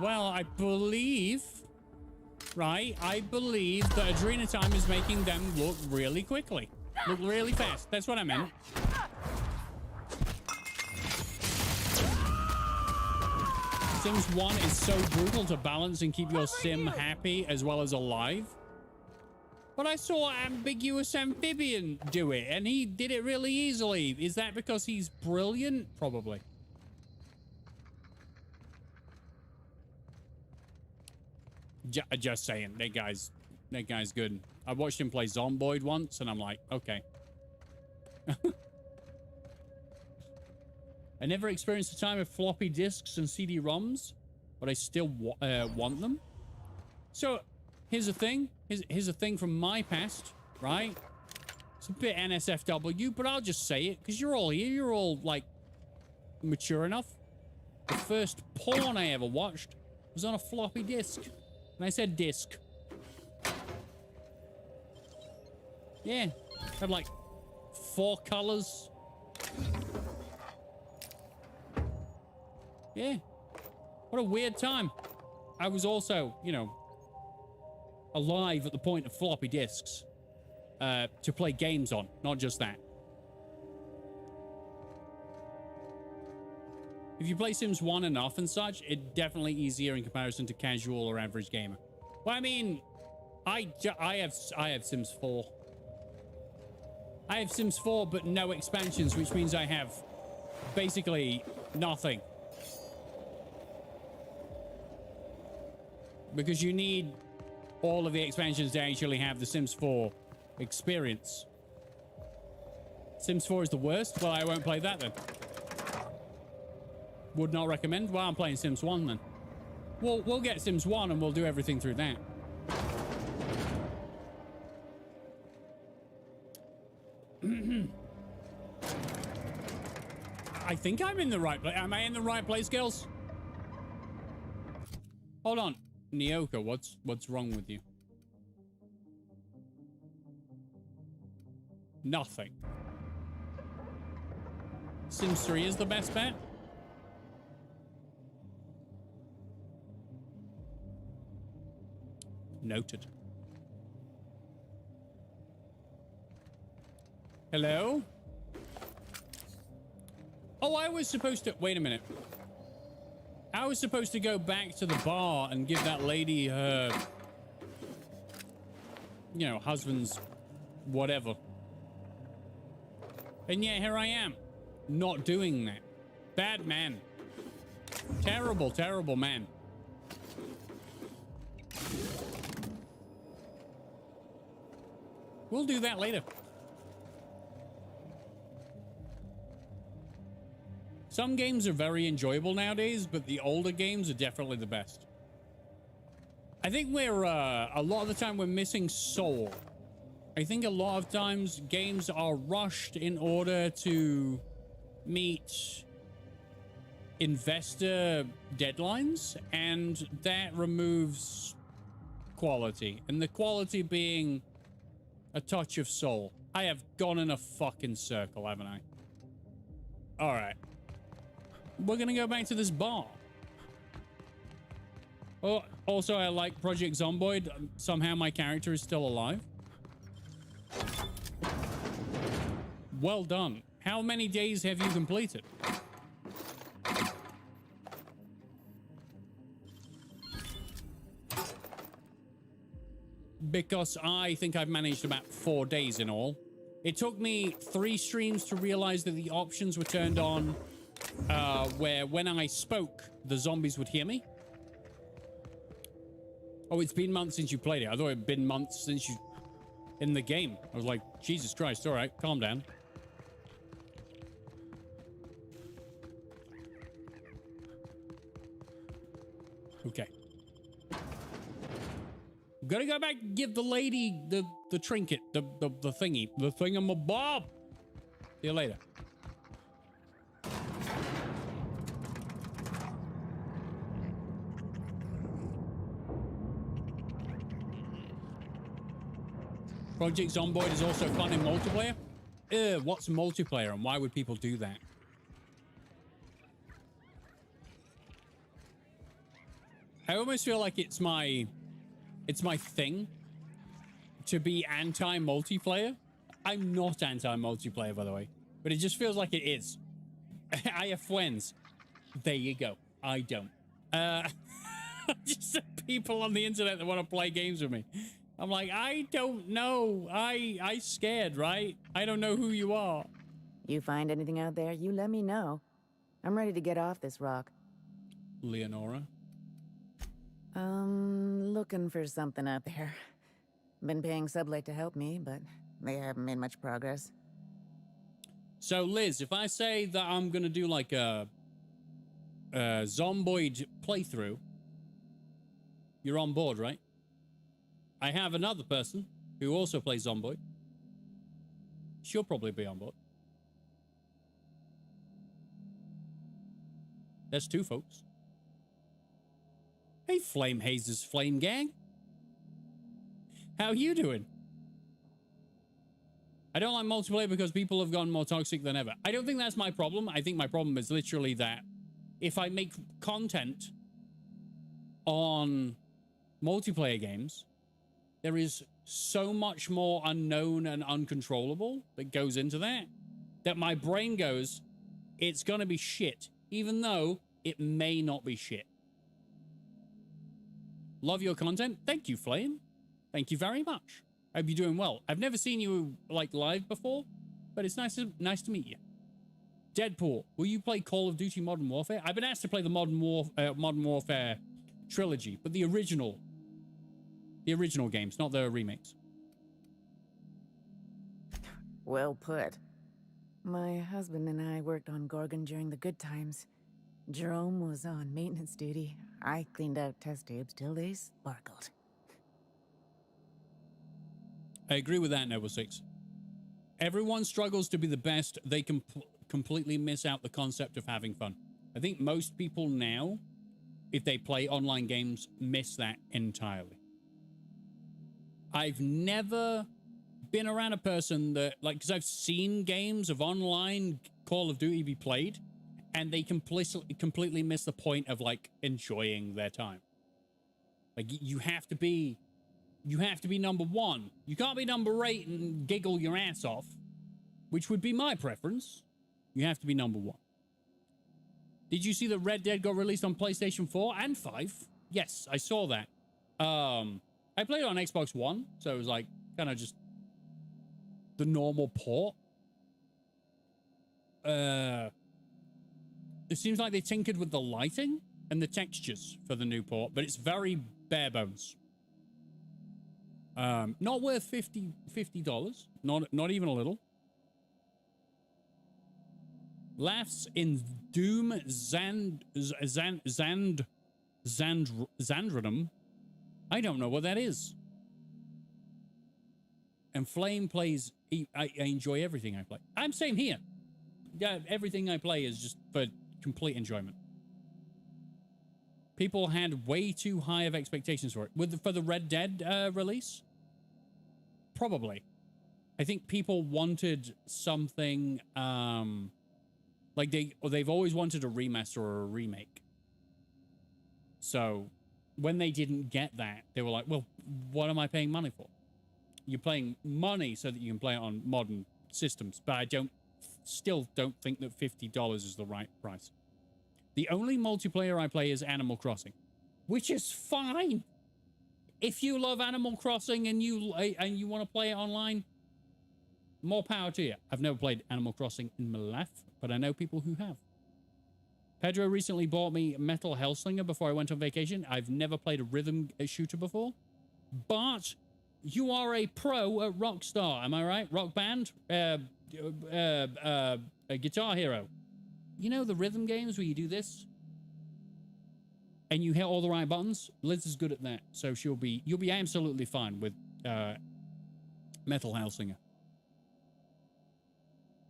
Well, I believe, right? I believe that Adrena time is making them look really quickly. Look really fast. That's what I meant. Sims 1 is so brutal to balance and keep your sim happy as well as alive. But I saw Ambiguous Amphibian do it, and he did it really easily. Is that because he's brilliant? Probably. Just saying, that guy's good. I watched him play Zomboid once, and I'm like, okay. I never experienced a time of floppy disks and CD-ROMs, but I still want them. So here's a thing. Here's a thing from my past, right? It's a bit NSFW, but I'll just say it because you're all here. You're all like mature enough. The first porn I ever watched was on a floppy disk. And I said disc. Yeah. Had like 4 colors. Yeah. What a weird time. I was also, you know, alive at the point of floppy disks to play games on, not just that. If you play Sims 1 enough and such, it's definitely easier in comparison to casual or average gamer. Well, I mean, I have Sims 4. I have Sims 4, but no expansions, which means I have basically nothing. Because you need all of the expansions to actually have the Sims 4 experience. Sims 4 is the worst? Well, I won't play that then. Would not recommend? Well, I'm playing Sims 1 then. We'll get Sims 1 and we'll do everything through that. I think I'm in the right place. Am I in the right place, girls? Hold on. Nyoka, what's wrong with you? Nothing. Sims 3 is the best bet? Noted. Hello? Oh, I was supposed to... Wait a minute. I was supposed to go back to the bar and give that lady her... You know, husband's... whatever. And yet here I am. Not doing that. Bad man. Terrible, terrible man. We'll do that later. Some games are very enjoyable nowadays, but the older games are definitely the best. I think we're, a lot of the time we're missing soul. I think a lot of times games are rushed in order to meet investor deadlines, and that removes quality. And the quality being a touch of soul. I have gone in a fucking circle, haven't I? All right. We're gonna go back to this bar. Oh, also, I like Project Zomboid. Somehow my character is still alive. Well done. How many days have you completed? Because I think I've managed about 4 days in all. It took me 3 streams to realize that the options were turned on where when I spoke, the zombies would hear me. Oh, it's been months since you played it. I thought it'd been months since you... in the game. I was like, Jesus Christ, all right, calm down. Okay. Gotta go back and give the lady the trinket, the thingy, the thingamabob. See you later. Project Zomboid is also fun in multiplayer. What's multiplayer and why would people do that? I almost feel like it's my thing to be anti-multiplayer. I'm not anti-multiplayer, by the way, but it just feels like it is. I have friends. There you go. I don't. Just people on the internet that want to play games with me. I'm like, I don't know. I scared, right? I don't know who you are. You find anything out there, you let me know. I'm ready to get off this rock. Leonora? Looking for something out there. Been paying Sublight to help me, but they haven't made much progress. So, Liz, if I say that I'm gonna do like a Zomboid playthrough, you're on board, right? I have another person who also plays Zomboid. She'll probably be on board. There's 2 folks. Hey, Flame Hazes Flame Gang. How you doing? I don't like multiplayer because people have gotten more toxic than ever. I don't think that's my problem. I think my problem is literally that if I make content on multiplayer games, there is so much more unknown and uncontrollable that goes into that my brain goes, it's gonna be shit, even though it may not be shit. Love your content. Thank you, Flame. Thank you very much. I hope you're doing well. I've never seen you like live before, but it's nice to meet you. Deadpool, will you play Call of Duty Modern Warfare? I've been asked to play the Modern Warfare trilogy, but the original games, not the remakes. Well put. My husband and I worked on Gorgon during the good times. Jerome was on maintenance duty. I cleaned out test tubes till they sparkled. I agree with that, Noble 6. Everyone struggles to be the best. They completely miss out the concept of having fun. I think most people now, if they play online games, miss that entirely. I've never been around a person that, like, because I've seen games of online Call of Duty be played, and they completely miss the point of, like, enjoying their time. Like, you have to be number 1. You can't be number 8 and giggle your ass off, which would be my preference. You have to be number 1. Did you see that Red Dead got released on PlayStation 4 and 5? Yes, I saw that. I played it on Xbox One, so it was like kind of just the normal port. It seems like they tinkered with the lighting and the textures for the new port, but it's very bare bones. Not worth $50. Not even a little. Laughs in Doom Zandrinum. I don't know what that is. And Flame plays. I enjoy everything I play. I'm same here. Yeah, everything I play is just for complete enjoyment. People had way too high of expectations for it. For the Red Dead release? Probably. I think people wanted something like they've always wanted a remaster or a remake. So when they didn't get that, they were like, well, what am I paying money for? You're paying money so that you can play it on modern systems, but I still don't think that $50 is the right price. The only multiplayer I play is Animal Crossing, which is fine. If you love Animal Crossing and you want to play it online, more power to you. I've never played Animal Crossing in my life, but I know people who have. Pedro recently bought me Metal Hellslinger before I went on vacation. I've never played a rhythm shooter before, but you are a pro at Rockstar, am I right? Rock Band, a Guitar Hero. You know the rhythm games where you do this and you hit all the right buttons? Liz is good at that, so you'll be absolutely fine with Metal Hellslinger.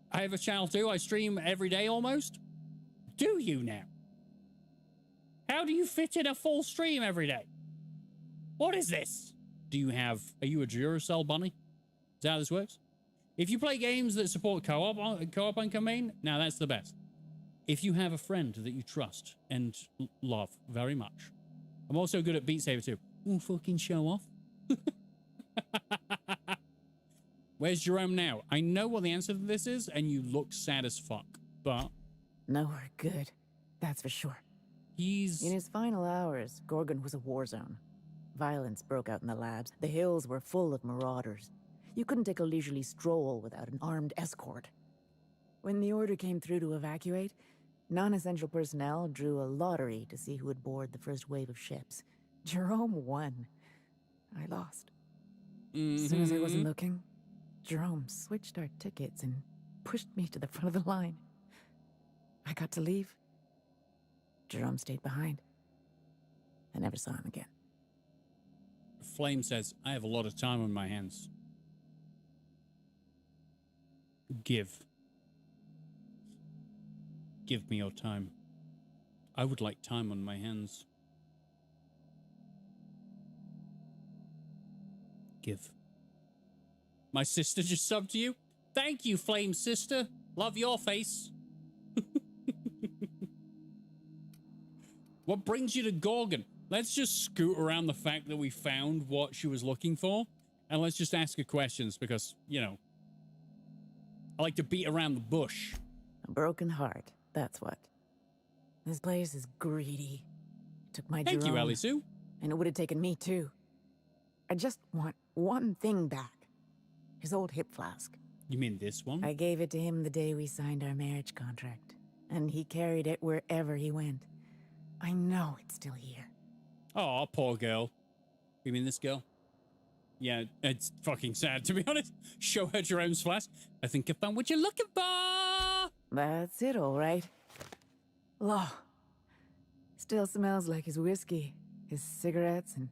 I have a channel too. I stream every day almost. Do you now? How do you fit in a full stream every day? What is this? Are you a Duracell bunny? Is that how this works? If you play games that support co-op on campaign, now that's the best. If you have a friend that you trust and love very much. I'm also good at Beat Saber too. Oh, fucking show off. Where's Jerome now? I know what the answer to this is, and you look sad as fuck, but... Nowhere good, that's for sure. In his final hours, Gorgon was a war zone. Violence broke out in the labs. The hills were full of marauders. You couldn't take a leisurely stroll without an armed escort. When the order came through to evacuate, non-essential personnel drew a lottery to see who would board the first wave of ships. Jerome won. I lost. As soon as I wasn't looking, Jerome switched our tickets and pushed me to the front of the line. I got to leave. Jerome stayed behind. I never saw him again. Flame says, I have a lot of time on my hands. Give me your time. I would like time on my hands. Give. My sister just subbed to you. Thank you, Flame Sister. Love your face. What brings you to Gorgon? Let's just scoot around the fact that we found what she was looking for. And let's just ask her questions because, you know, I like to beat around the bush. A broken heart, that's what. This place is greedy. It took my Thank you, Jerome, Ellie Sue. and it would have taken me too. I just want one thing back. His old hip flask. You mean this one? I gave it to him the day we signed our marriage contract, and he carried it wherever he went. I know it's still here. Oh, poor girl. You mean this girl? Yeah, it's fucking sad, to be honest. Show her Jerome's flask. I think I found what you're looking for. That's it, all right. Law. Still smells like his whiskey, his cigarettes, and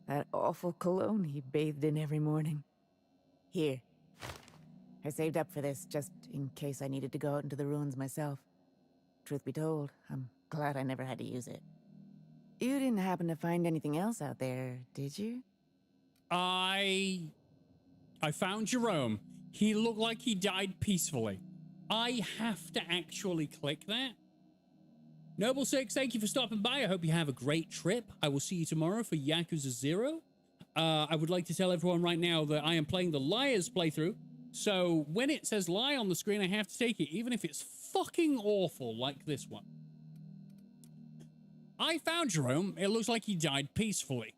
that awful cologne he bathed in every morning. Here. I saved up for this just in case I needed to go out into the ruins myself. Truth be told, I'm glad I never had to use it. You didn't happen to find anything else out there, did you? I found Jerome. He looked like he died peacefully. I have to actually click that. Noble6, thank you for stopping by. I hope you have a great trip. I will see you tomorrow for Yakuza 0. I would like to tell everyone right now that I am playing the Liars playthrough. So when it says lie on the screen, I have to take it, even if it's fucking awful like this one. I found Jerome. It looks like he died peacefully.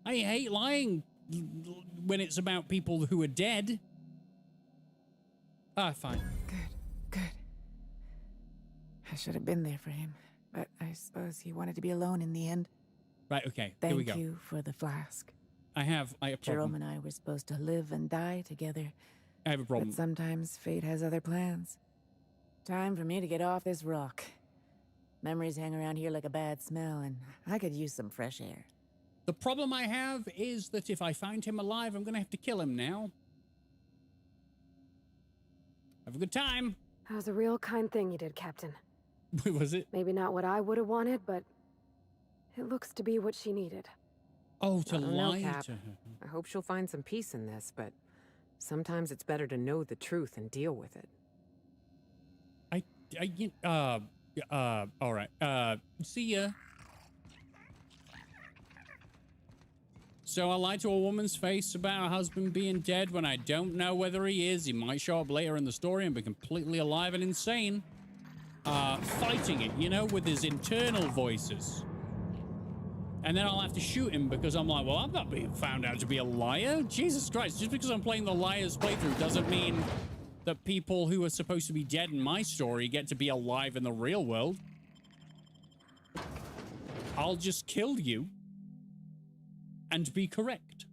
I hate lying when it's about people who are dead. Ah, fine. Good. I should have been there for him, but I suppose he wanted to be alone in the end. Right, okay, here we go. Thank you for the flask. I have a problem. Jerome and I were supposed to live and die together. I have a problem. But sometimes fate has other plans. Time for me to get off this rock. Memories hang around here like a bad smell, and I could use some fresh air. The problem I have is that if I find him alive, I'm going to have to kill him now. Have a good time. That was a real kind thing you did, Captain. Was it? Maybe not what I would have wanted, but it looks to be what she needed. Oh, to lie Cap. to her. I hope she'll find some peace in this, but sometimes it's better to know the truth and deal with it. All right. See ya. So I lied to a woman's face about her husband being dead when I don't know whether he is. He might show up later in the story and be completely alive and insane. Fighting it, you know, with his internal voices. And then I'll have to shoot him because I'm like, well, I'm not being found out to be a liar. Jesus Christ, just because I'm playing the Liars playthrough doesn't mean that people who are supposed to be dead in my story get to be alive in the real world. I'll just kill you and be correct.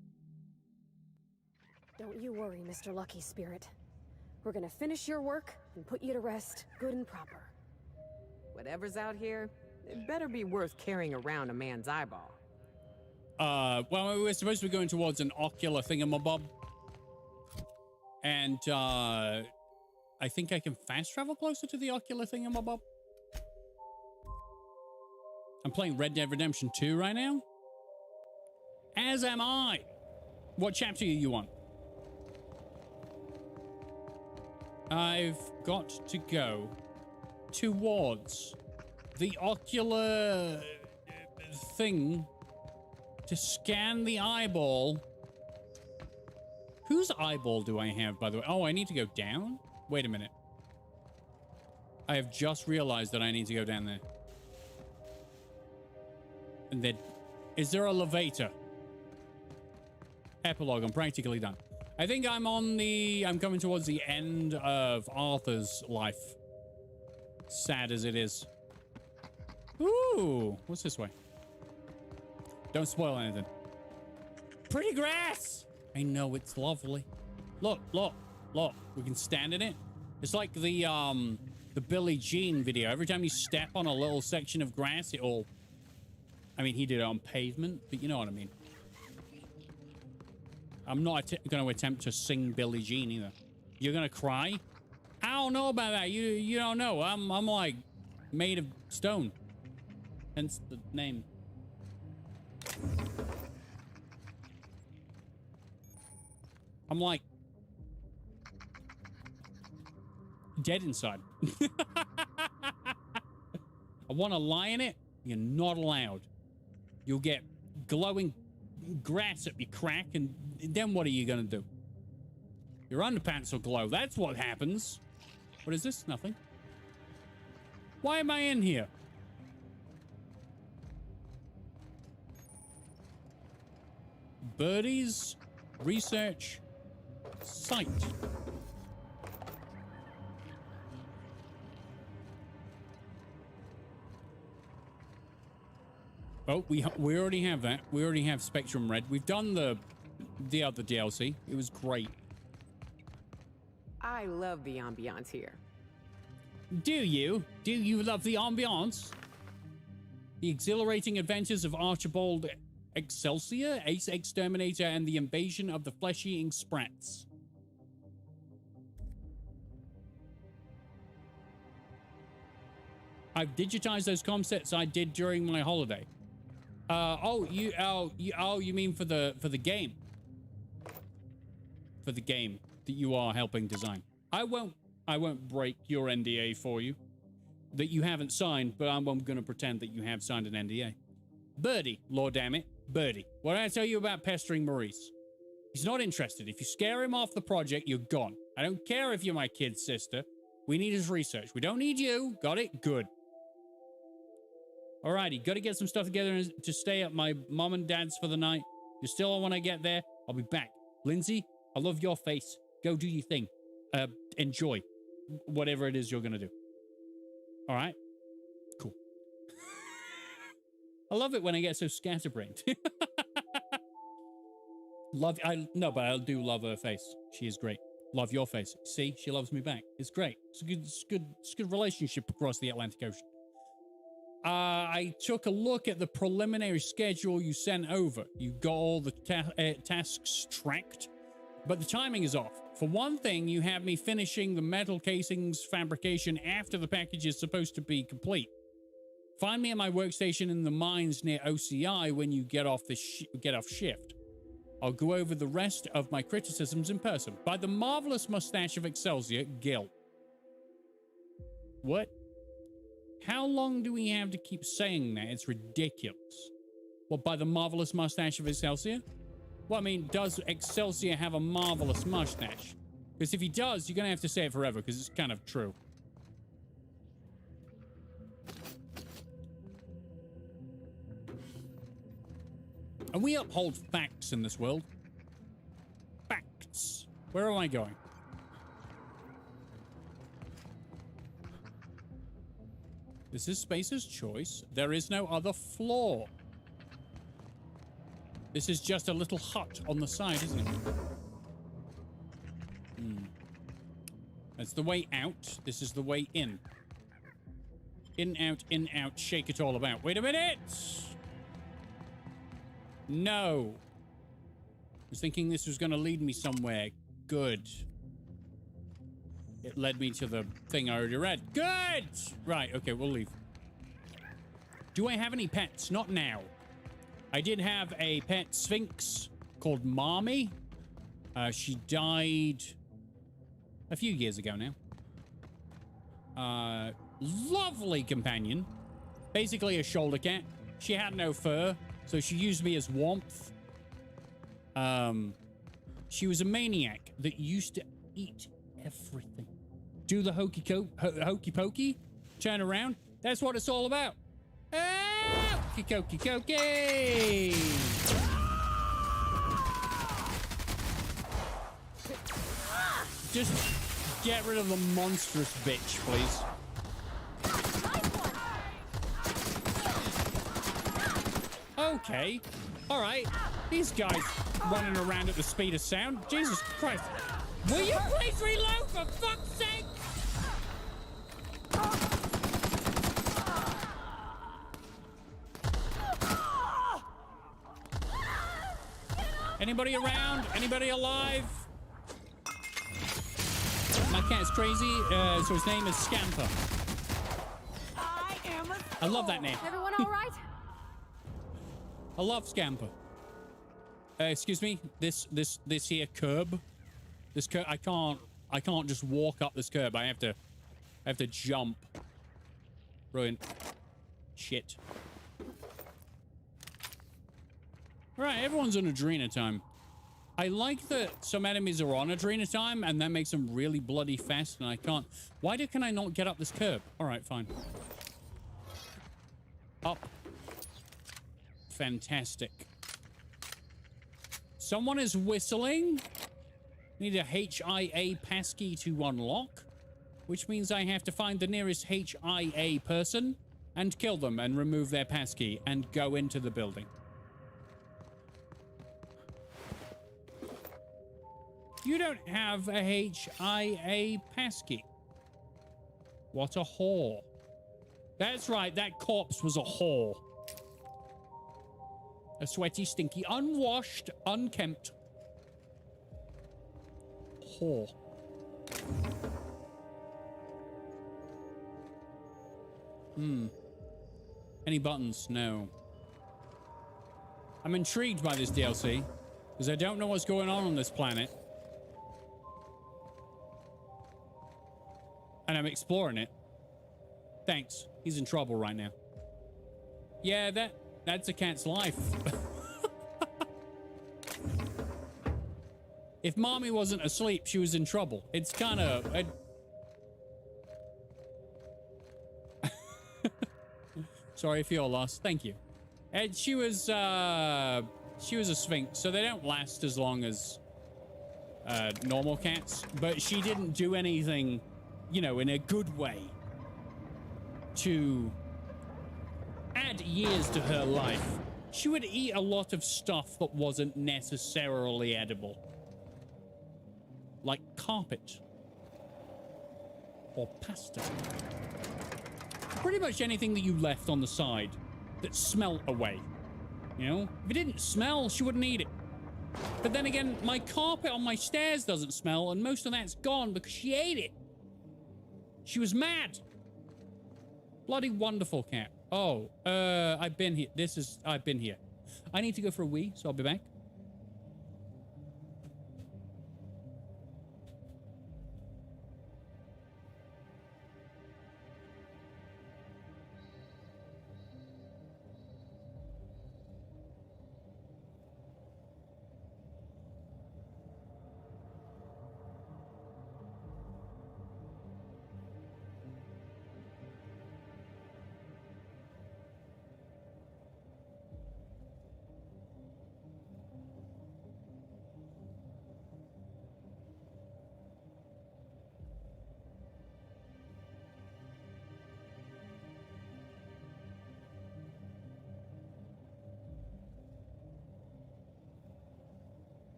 Don't you worry, Mr. Lucky Spirit. We're gonna finish your work and put you to rest good and proper. Whatever's out here, it better be worth carrying around a man's eyeball. Well, we're supposed to be going towards an ocular thingamabob. And, I think I can fast travel closer to the ocular thingamabob. I'm playing Red Dead Redemption 2 right now. As am I. What chapter are you on? I've got to go towards the ocular thing to scan the eyeball. Whose eyeball do I have, by the way? Oh, I need to go down? Wait a minute. I have just realized that I need to go down there. And then, is there a elevator? Epilogue, I'm practically done. I think I'm coming towards the end of Arthur's life. Sad as it is. Ooh, what's this way? Don't spoil anything. Pretty grass! I know, it's lovely. Look, look, look. We can stand in it. It's like the Billie Jean video. Every time you step on a little section of grass, it'll... I mean, he did it on pavement, but you know what I mean. I'm not going to attempt to sing Billie Jean either. You're going to cry? I don't know about that. You don't know. I'm like made of stone. Hence the name. I'm like dead inside. I want to lie in it. You're not allowed. You'll get glowing grass up your crack, and then what are you gonna do? Your underpants will glow. That's what happens. What is this? Nothing. Why am I in here? Birdies research site. Oh, we already have that. We already have Spectrum Red. We've done the other DLC. It was great. I love the ambiance here. Do you? Do you love the ambiance? The exhilarating adventures of Archibald Excelsior, Ace Exterminator, and the invasion of the flesh-eating sprats. I've digitized those concepts I did during my holiday. You mean for the game? For the game that you are helping design. I won't break your NDA for you that you haven't signed, but I'm going to pretend that you have signed an NDA. Birdie, lord damn it, Birdie. What did I tell you about pestering Maurice? He's not interested. If you scare him off the project, you're gone. I don't care if you're my kid's sister. We need his research. We don't need you. Got it? Good. Alrighty, got to get some stuff together to stay at my mom and dad's for the night. You're still on when I get there. I'll be back. Lindsay, I love your face. Go do your thing. Enjoy whatever it is you're going to do. All right? Cool. I love it when I get so scatterbrained. But I do love her face. She is great. Love your face. See, she loves me back. It's great. It's a good relationship across the Atlantic Ocean. I took a look at the preliminary schedule you sent over. You got all the tasks tracked, but the timing is off. For one thing, you have me finishing the metal casings fabrication after the package is supposed to be complete. Find me at my workstation in the mines near OCI when you get off shift. I'll go over the rest of my criticisms in person. By the marvelous mustache of Excelsior, Gil. What? How long do we have to keep saying that? It's ridiculous. Well, by the marvelous mustache of Excelsior? Well, I mean, does Excelsior have a marvelous mustache? Because if he does, you're going to have to say it forever, because it's kind of true. And we uphold facts in this world. Facts. Where am I going? This is Spacer's choice. There is no other floor. This is just a little hut on the side, isn't it? That's the way out. This is the way in. In, out, shake it all about. Wait a minute! No. I was thinking this was going to lead me somewhere. Good. It led me to the thing I already read. Good! Right, okay, we'll leave. Do I have any pets? Not now. I did have a pet sphinx called Marmy. She died a few years ago now. Lovely companion. Basically a shoulder cat. She had no fur, so she used me as warmth. She was a maniac that used to eat everything. Do the hokey pokey, turn around. That's what it's all about. Hokey cokey. Just get rid of the monstrous bitch, please. Okay. All right. These guys running around at the speed of sound. Jesus Christ. Will you please reload for fuck's sake? Anybody around? Anybody alive? My cat's crazy, so his name is Scamper. I love that name. Everyone all right? I love Scamper. Excuse me. This here curb. This curb. I can't just walk up this curb. I have to jump. Brilliant. Shit. Right, everyone's on Adrena time. I like that some enemies are on Adrena time, and that makes them really bloody fast, and I can't. Why can I not get up this curb? All right, fine. Up. Fantastic. Someone is whistling. Need a HIA passkey to unlock, which means I have to find the nearest HIA person and kill them and remove their passkey and go into the building. You don't have a HIA passkey. What a whore. That's right, that corpse was a whore. A sweaty, stinky, unwashed, unkempt whore. Any buttons? No. I'm intrigued by this DLC because I don't know what's going on this planet. And I'm exploring it. Thanks. He's in trouble right now. Yeah, that's a cat's life. If mommy wasn't asleep, she was in trouble. It's kind of... Sorry for your loss. Thank you. And she was a sphinx, so they don't last as long as normal cats. But she didn't do anything, you know, in a good way to add years to her life. She would eat a lot of stuff that wasn't necessarily edible. Like carpet. Or pasta. Pretty much anything that you left on the side that smelt away. You know? If it didn't smell, she wouldn't eat it. But then again, my carpet on my stairs doesn't smell, and most of that's gone because she ate it. She was mad. Bloody wonderful cat. Oh, I've been here. I've been here. I need to go for a wee, so I'll be back.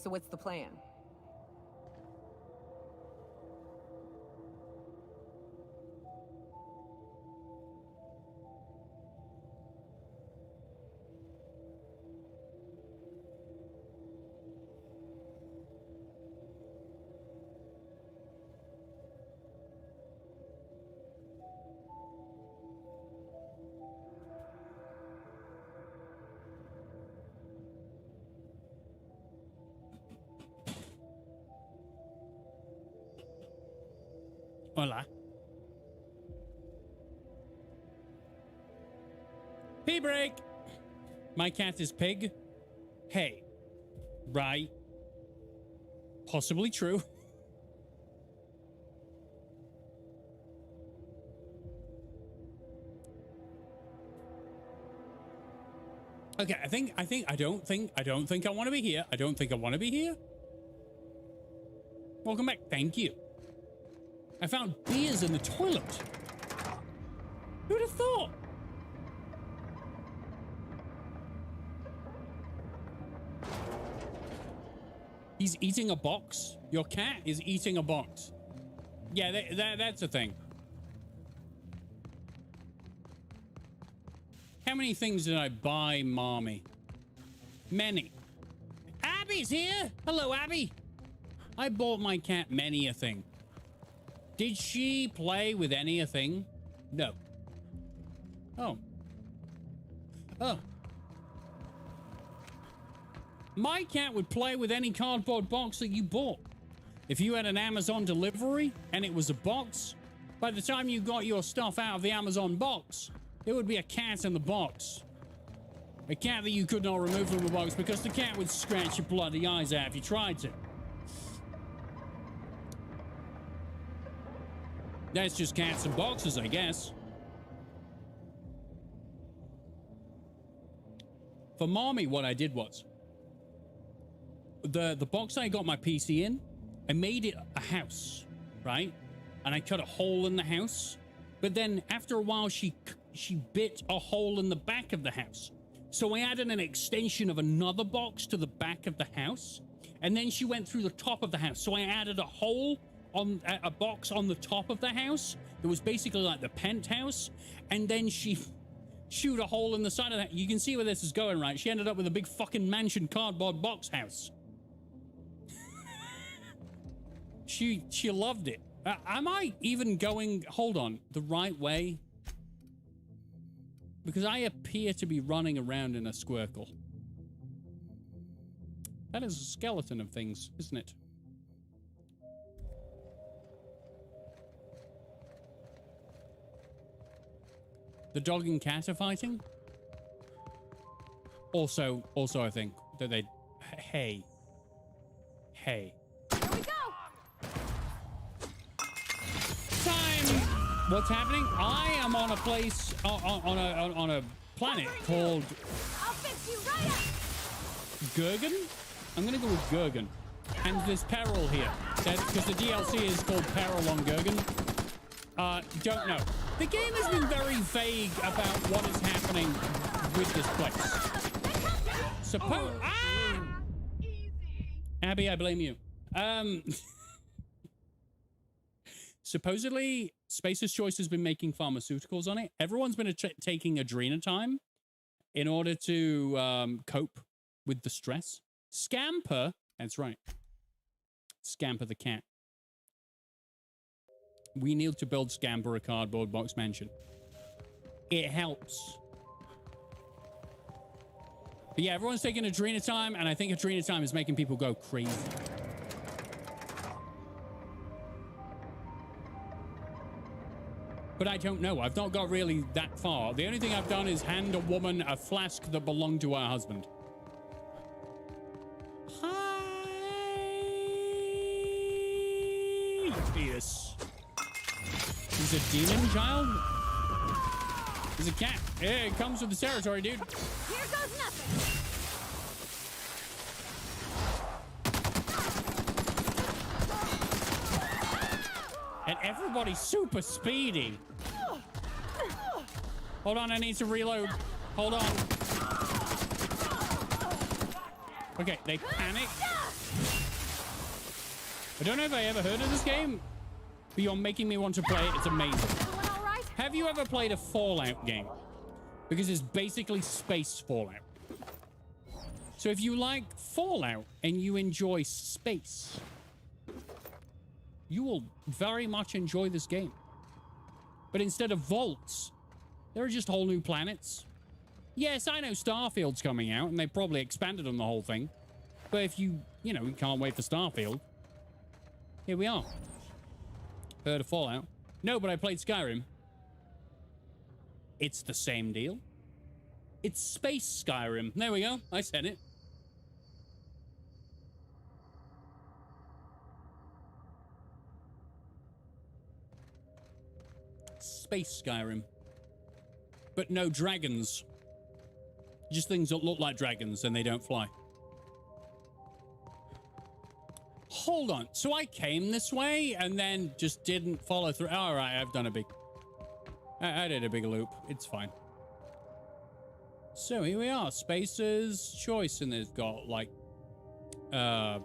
So what's the plan? Hola. Pee break. My cat is pig. Hey. Right. Possibly true. Okay, I don't think I want to be here. I don't think I want to be here. Welcome back. Thank you. I found beers in the toilet. Who'd have thought? He's eating a box? Your cat is eating a box. Yeah, that's a thing. How many things did I buy, Mommy? Many. Abby's here! Hello, Abby! I bought my cat many a thing. Did she play with any a thing? No. Oh. Oh. My cat would play with any cardboard box that you bought. If you had an Amazon delivery and it was a box, by the time you got your stuff out of the Amazon box, it would be a cat in the box. A cat that you could not remove from the box because the cat would scratch your bloody eyes out if you tried to. That's just cats and boxes, I guess. For Mommy, what I did was, the box I got my PC in, I made it a house, right? And I cut a hole in the house. But then after a while, she bit a hole in the back of the house. So I added an extension of another box to the back of the house. And then she went through the top of the house. So I added a hole on a box on the top of the house. It was basically like the penthouse. And then she shoot a hole in the side of that. You can see where this is going, right? She ended up with a big fucking mansion cardboard box house. She loved it. Am I even going, hold on, the right way? Because I appear to be running around in a squircle. That is a skeleton of things, isn't it? The dog and cat are fighting? Also I think that they... Hey. Hey. Here we go! Time! What's happening? I am on a place, on a planet called... I'll fix you right up! Gurgen? I'm gonna go with Gurgen. And there's peril here. Because the DLC is called Peril on Gurgen. Don't know. The game has been very vague about what is happening with this place. Suppose... Ah! Abby, I blame you. Supposedly, Spacer's Choice has been making pharmaceuticals on it. Everyone's been taking adrenatime in order to cope with the stress. Scamper, that's right. Scamper the cat. We need to build Scamper a cardboard box mansion. It helps. But yeah, everyone's taking adrenatime, and I think adrenatime is making people go crazy. But I don't know. I've not got really that far. The only thing I've done is hand a woman a flask that belonged to her husband. Hi! Yes. He's a demon child? He's a cat. Yeah, it comes with the territory, dude. Here goes nothing! And everybody's super speedy. Hold on, I need to reload. Hold on. Okay, they panic. I don't know if I ever heard of this game, but you're making me want to play it. It's amazing. Have you ever played a Fallout game? Because it's basically space Fallout. So if you like Fallout and you enjoy space, you will very much enjoy this game. But instead of vaults, there are just whole new planets. Yes, I know Starfield's coming out, and they probably expanded on the whole thing. But if you can't wait for Starfield, here we are. Heard of Fallout? No, but I played Skyrim. It's the same deal. It's space Skyrim. There we go. I said it. Space Skyrim. But no dragons. Just things that look like dragons and they don't fly. hold on. So I came this way and then just didn't follow through. All right, I've done a big... I did a big loop. It's fine. So here we are. Spacer's Choice, and they've got, like, a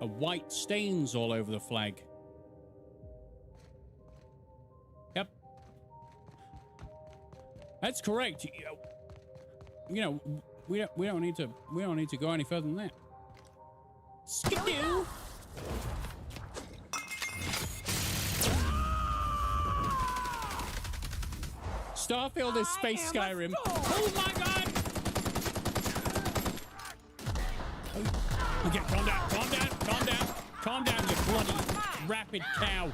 white stains all over the flag. Yep. That's correct. You know, we don't need to go any further than that. Skidoo! Starfield is space Skyrim. Oh my god! Okay, calm down, calm down, calm down, calm down, you bloody rapid cow.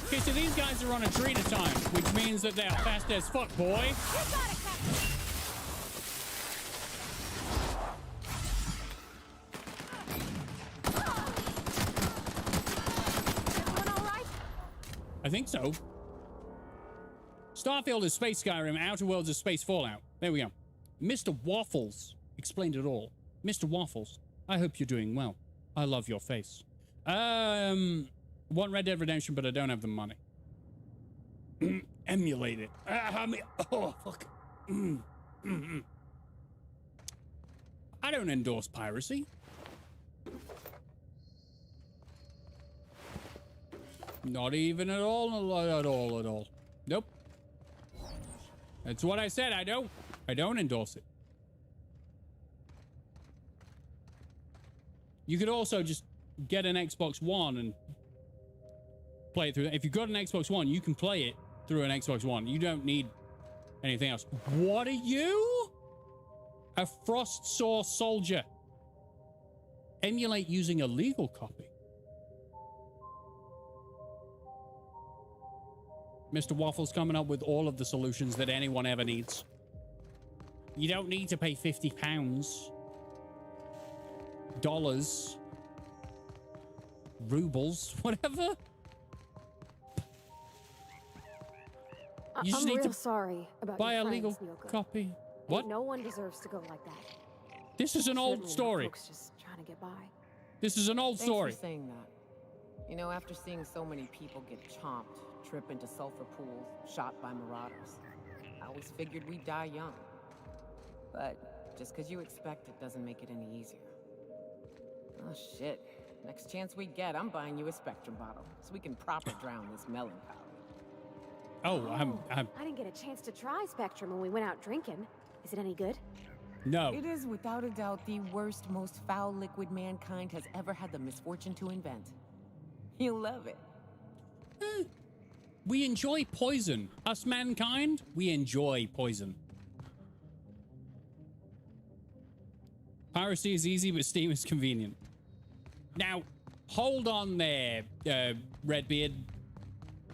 Okay, so these guys are on Adrena time, which means that they're fast as fuck, boy. I think so. Starfield is space Skyrim, Outer Worlds is space Fallout. There we go. Mr. Waffles explained it all. Mr. Waffles, I hope you're doing well. I love your face. Want Red Dead Redemption, but I don't have the money. Emulate it. Oh, fuck. I don't endorse piracy. Not even at all, at all. Nope. That's what I said. I don't endorse it. You could also just get an Xbox One and play it through. If you've got an Xbox One, you can play it through an Xbox One. You don't need anything else. What are you? A Frost Saw soldier. Emulate using a legal copy. Mr. Waffle's coming up with all of the solutions that anyone ever needs. You don't need to pay £50. Dollars. Rubles. Whatever. You just need to sorry about buy your a legal friends, Miyoko. copy. What? No one deserves to go like that. This is an old Certainly not story. folks just trying to get by. This is an old story. Thanks for saying that. You know, after seeing so many people get chomped, trip into sulfur pools, shot by marauders, I always figured we'd die young. But just because you expect it doesn't make it any easier. Oh shit. Next chance we get, I'm buying you a Spectrum bottle so we can proper drown this melancholy. Oh, I'm... I didn't get a chance to try Spectrum when we went out drinking. Is it any good? No. It is without a doubt the worst, most foul liquid mankind has ever had the misfortune to invent. You'll love it. We enjoy poison. Us mankind, we enjoy poison. Piracy is easy, but Steam is convenient. Now, hold on there, Redbeard.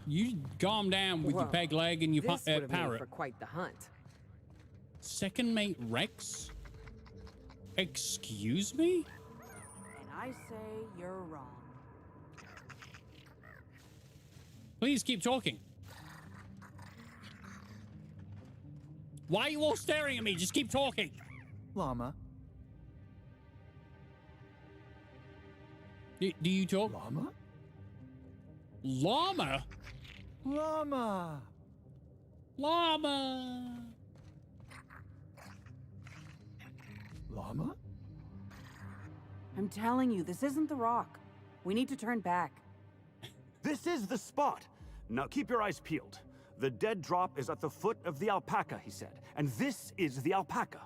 You calm down with your peg leg and your this would have made parrot. for quite the hunt. Second mate Rex? Excuse me? And I say you're wrong. Please keep talking. Why are you all staring at me? Just keep talking. Llama. Do you talk? Llama? Llama? Llama. Llama. Llama? I'm telling you, this isn't the rock. We need to turn back. This is the spot. Now keep your eyes peeled. The dead drop is at the foot of the alpaca, he said. And this is the alpaca.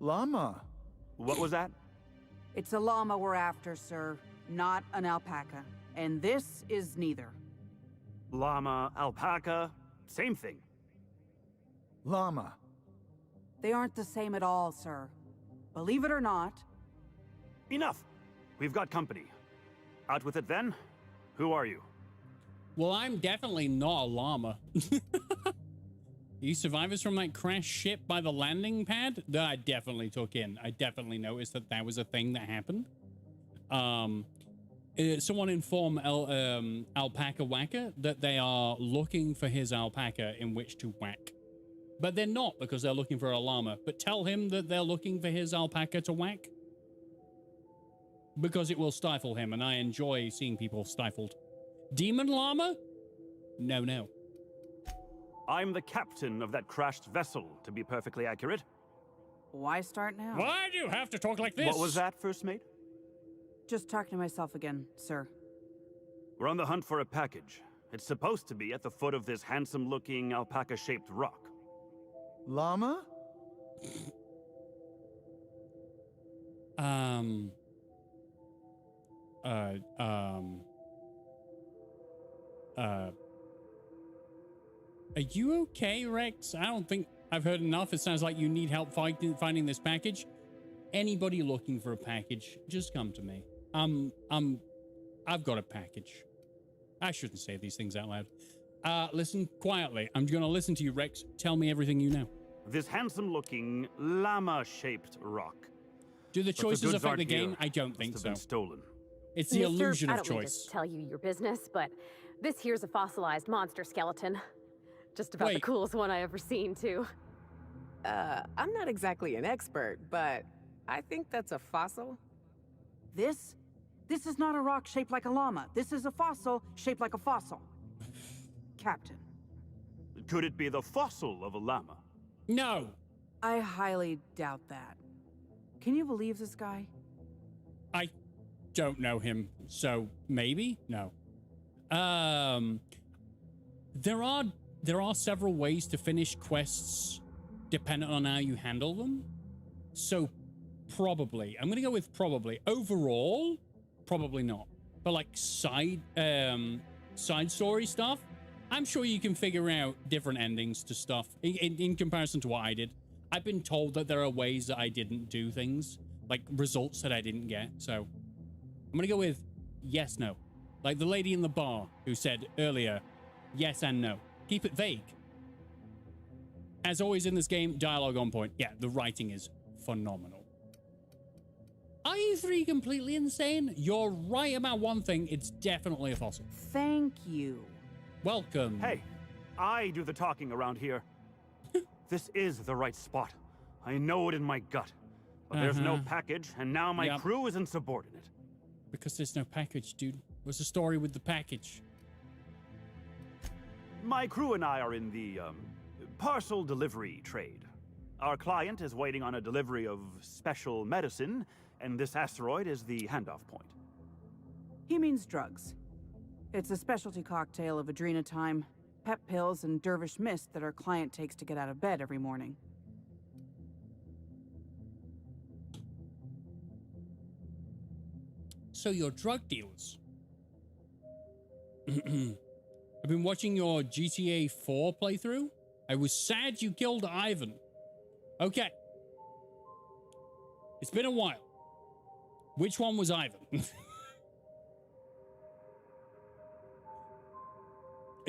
Llama. What was that? It's a llama we're after, sir, not an alpaca. And this is neither. Llama, alpaca, same thing. Llama. They aren't the same at all, sir. Believe it or not. Enough. We've got company. Out with it then. Who are you? Well, I'm definitely not a llama. You survivors from that crash ship by the landing pad? That I definitely took in. I definitely noticed that that was a thing that happened. Someone informed Alpaca Whacker that they are looking for his alpaca in which to whack. But they're not, because they're looking for a llama. But tell him that they're looking for his alpaca to whack. Because it will stifle him, and I enjoy seeing people stifled. Demon llama? No, no. I'm the captain of that crashed vessel, to be perfectly accurate. Why start now? Why do you have to talk like this? What was that, First Mate? Just talking to myself again, sir. We're on the hunt for a package. It's supposed to be at the foot of this handsome-looking alpaca-shaped rock. Llama? Are you okay, Rex? I don't think I've heard enough. It sounds like you need help finding this package. Anybody looking for a package, just come to me. I've got a package. I shouldn't say these things out loud. Listen quietly. I'm going to listen to you, Rex. Tell me everything you know. This handsome-looking llama-shaped rock. Do the choices affect the game? I don't think so. Been stolen. It's the illusion of I don't mean choice. to tell you your business, but this here's a fossilized monster skeleton. Just about the coolest one I ever seen, too. I'm not exactly an expert, but I think that's a fossil. This is not a rock shaped like a llama. This is a fossil shaped like a fossil. Captain. Could it be the fossil of a llama? No. I highly doubt that. Can you believe this guy? I don't know him, so maybe? No. There are several ways to finish quests depending on how you handle them. So probably. I'm going to go with probably. Overall, probably not. But like side story stuff, I'm sure you can figure out different endings to stuff in comparison to what I did. I've been told that there are ways that I didn't do things, like results that I didn't get. So I'm going to go with yes, no. Like the lady in the bar who said earlier, yes and no. Keep it vague. As always in this game, dialogue on point. Yeah, the writing is phenomenal. Are you three completely insane? You're right about one thing. It's definitely a fossil. Thank you. Welcome. Hey, I do the talking around here. This is the right spot. I know it in my gut. But there's no package, and now my crew is insubordinate. Because there's no package, dude. What's the story with the package? My crew and I are in the parcel delivery trade. Our client is waiting on a delivery of special medicine, and this asteroid is the handoff point. He means drugs. It's a specialty cocktail of adrenatime, pep pills, and dervish mist that our client takes to get out of bed every morning. So you're drug dealers. I've been watching your GTA 4 playthrough. I was sad you killed Ivan. Okay. It's been a while. Which one was Ivan?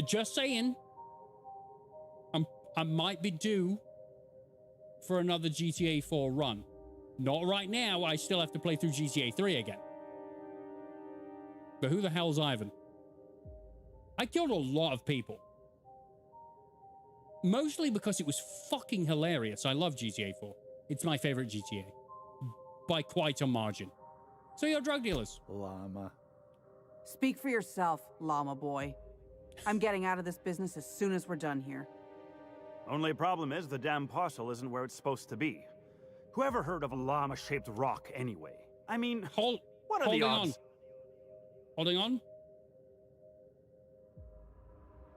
Just saying. I might be due for another GTA 4 run. Not right now. I still have to play through GTA 3 again. But who the hell's Ivan? I killed a lot of people. Mostly because it was fucking hilarious. I love GTA 4. It's my favorite GTA. By quite a margin. So you're drug dealers. Llama. Speak for yourself, llama boy. I'm getting out of this business as soon as we're done here. Only problem is the damn parcel isn't where it's supposed to be. Whoever heard of a llama-shaped rock anyway? I mean, what are the odds? Holding on.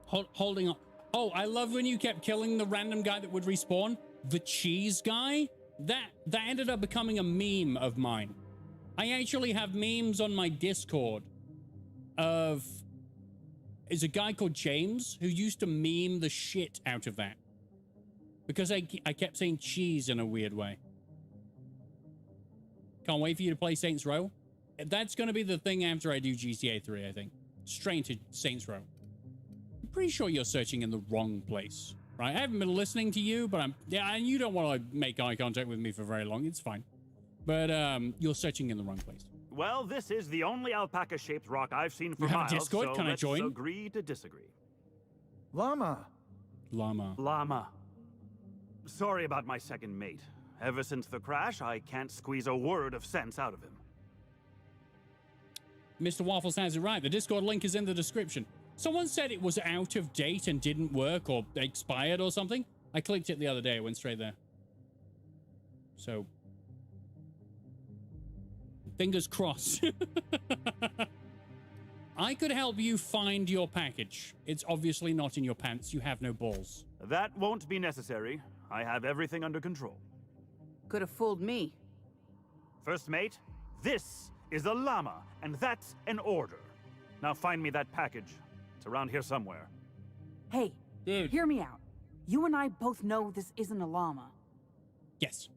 Holding on. Oh, I love when you kept killing the random guy that would respawn. The cheese guy? That ended up becoming a meme of mine. I actually have memes on my Discord of... There's a guy called James who used to meme the shit out of that. Because I kept saying cheese in a weird way. Can't wait for you to play Saints Row. That's going to be the thing after I do GTA 3, I think. Straight to Saints Row. I'm pretty sure you're searching in the wrong place, right? I haven't been listening to you, but and you don't want to make eye contact with me for very long. It's fine. But you're searching in the wrong place. Well, this is the only alpaca-shaped rock I've seen for you have miles, a Discord? So Can I join? Let's agree to disagree. Llama. Llama. Llama. Sorry about my second mate. Ever since the crash, I can't squeeze a word of sense out of him. Mr. Waffles has it right. The Discord link is in the description. Someone said it was out of date and didn't work or expired or something. I clicked it the other day. It went straight there. So, fingers crossed. I could help you find your package. It's obviously not in your pants. You have no balls. That won't be necessary. I have everything under control. Could have fooled me. First mate, this is a llama, and that's an order. Now find me that package. It's around here somewhere. Hey, dude, hear me out. You and I both know this isn't a llama. Yes.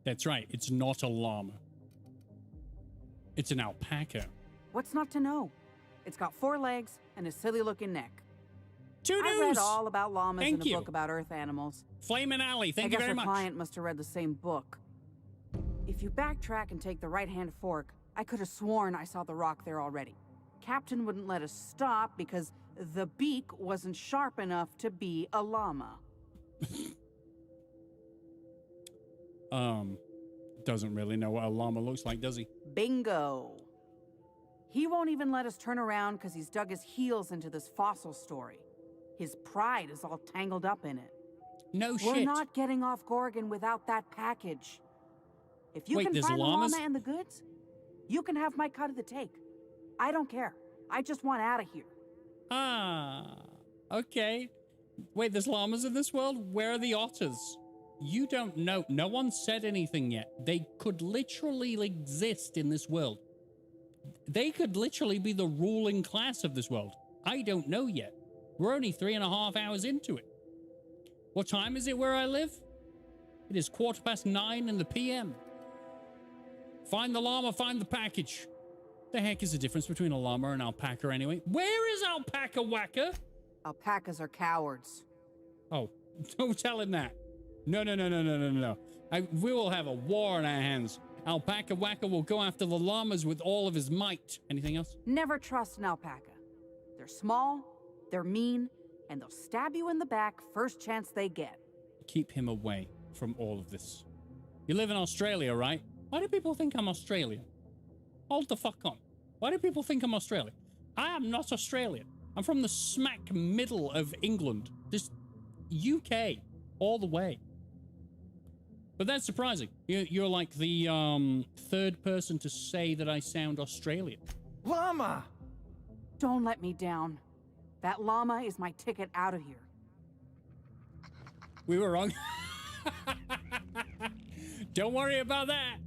That's right. It's not a llama. It's an alpaca. What's not to know? It's got 4 legs and a silly-looking neck. Two I read all about llamas Thank in a you. book about Earth animals. Flamin' Alley, thank you very much. I guess our client must have read the same book. If you backtrack and take the right-hand fork, I could have sworn I saw the rock there already. Captain wouldn't let us stop because the beak wasn't sharp enough to be a llama. Doesn't really know what a llama looks like, does he? Bingo. He won't even let us turn around because he's dug his heels into this fossil story. His pride is all tangled up in it. No shit. We're not getting off Gorgon without that package. If you Wait, can there's find llamas? the llama and the goods, you can have my cut of the take. I don't care. I just want out of here. Ah, okay. Wait, there's llamas in this world? Where are the otters? You don't know. No one said anything yet. They could literally exist in this world. They could literally be the ruling class of this world. I don't know yet. We're only 3.5 hours into it. What time is it where I live? It is 9:15 in the PM. Find the llama, find the package. The heck is the difference between a llama and alpaca anyway? Where is Alpaca Whacker? Alpacas are cowards. Oh, don't tell him that. No. We will have a war on our hands. Alpaca Whacker will go after the llamas with all of his might. Anything else? Never trust an alpaca. They're small, they're mean, and they'll stab you in the back first chance they get. Keep him away from all of this. You live in Australia, right? Why do people think I'm Australian? Hold the fuck on. Why do people think I'm Australian? I am not Australian. I'm from the smack middle of England. This UK. All the way. But that's surprising. You're like the third person to say that I sound Australian. Llama! Don't let me down. That llama is my ticket out of here. We were wrong. Don't worry about that.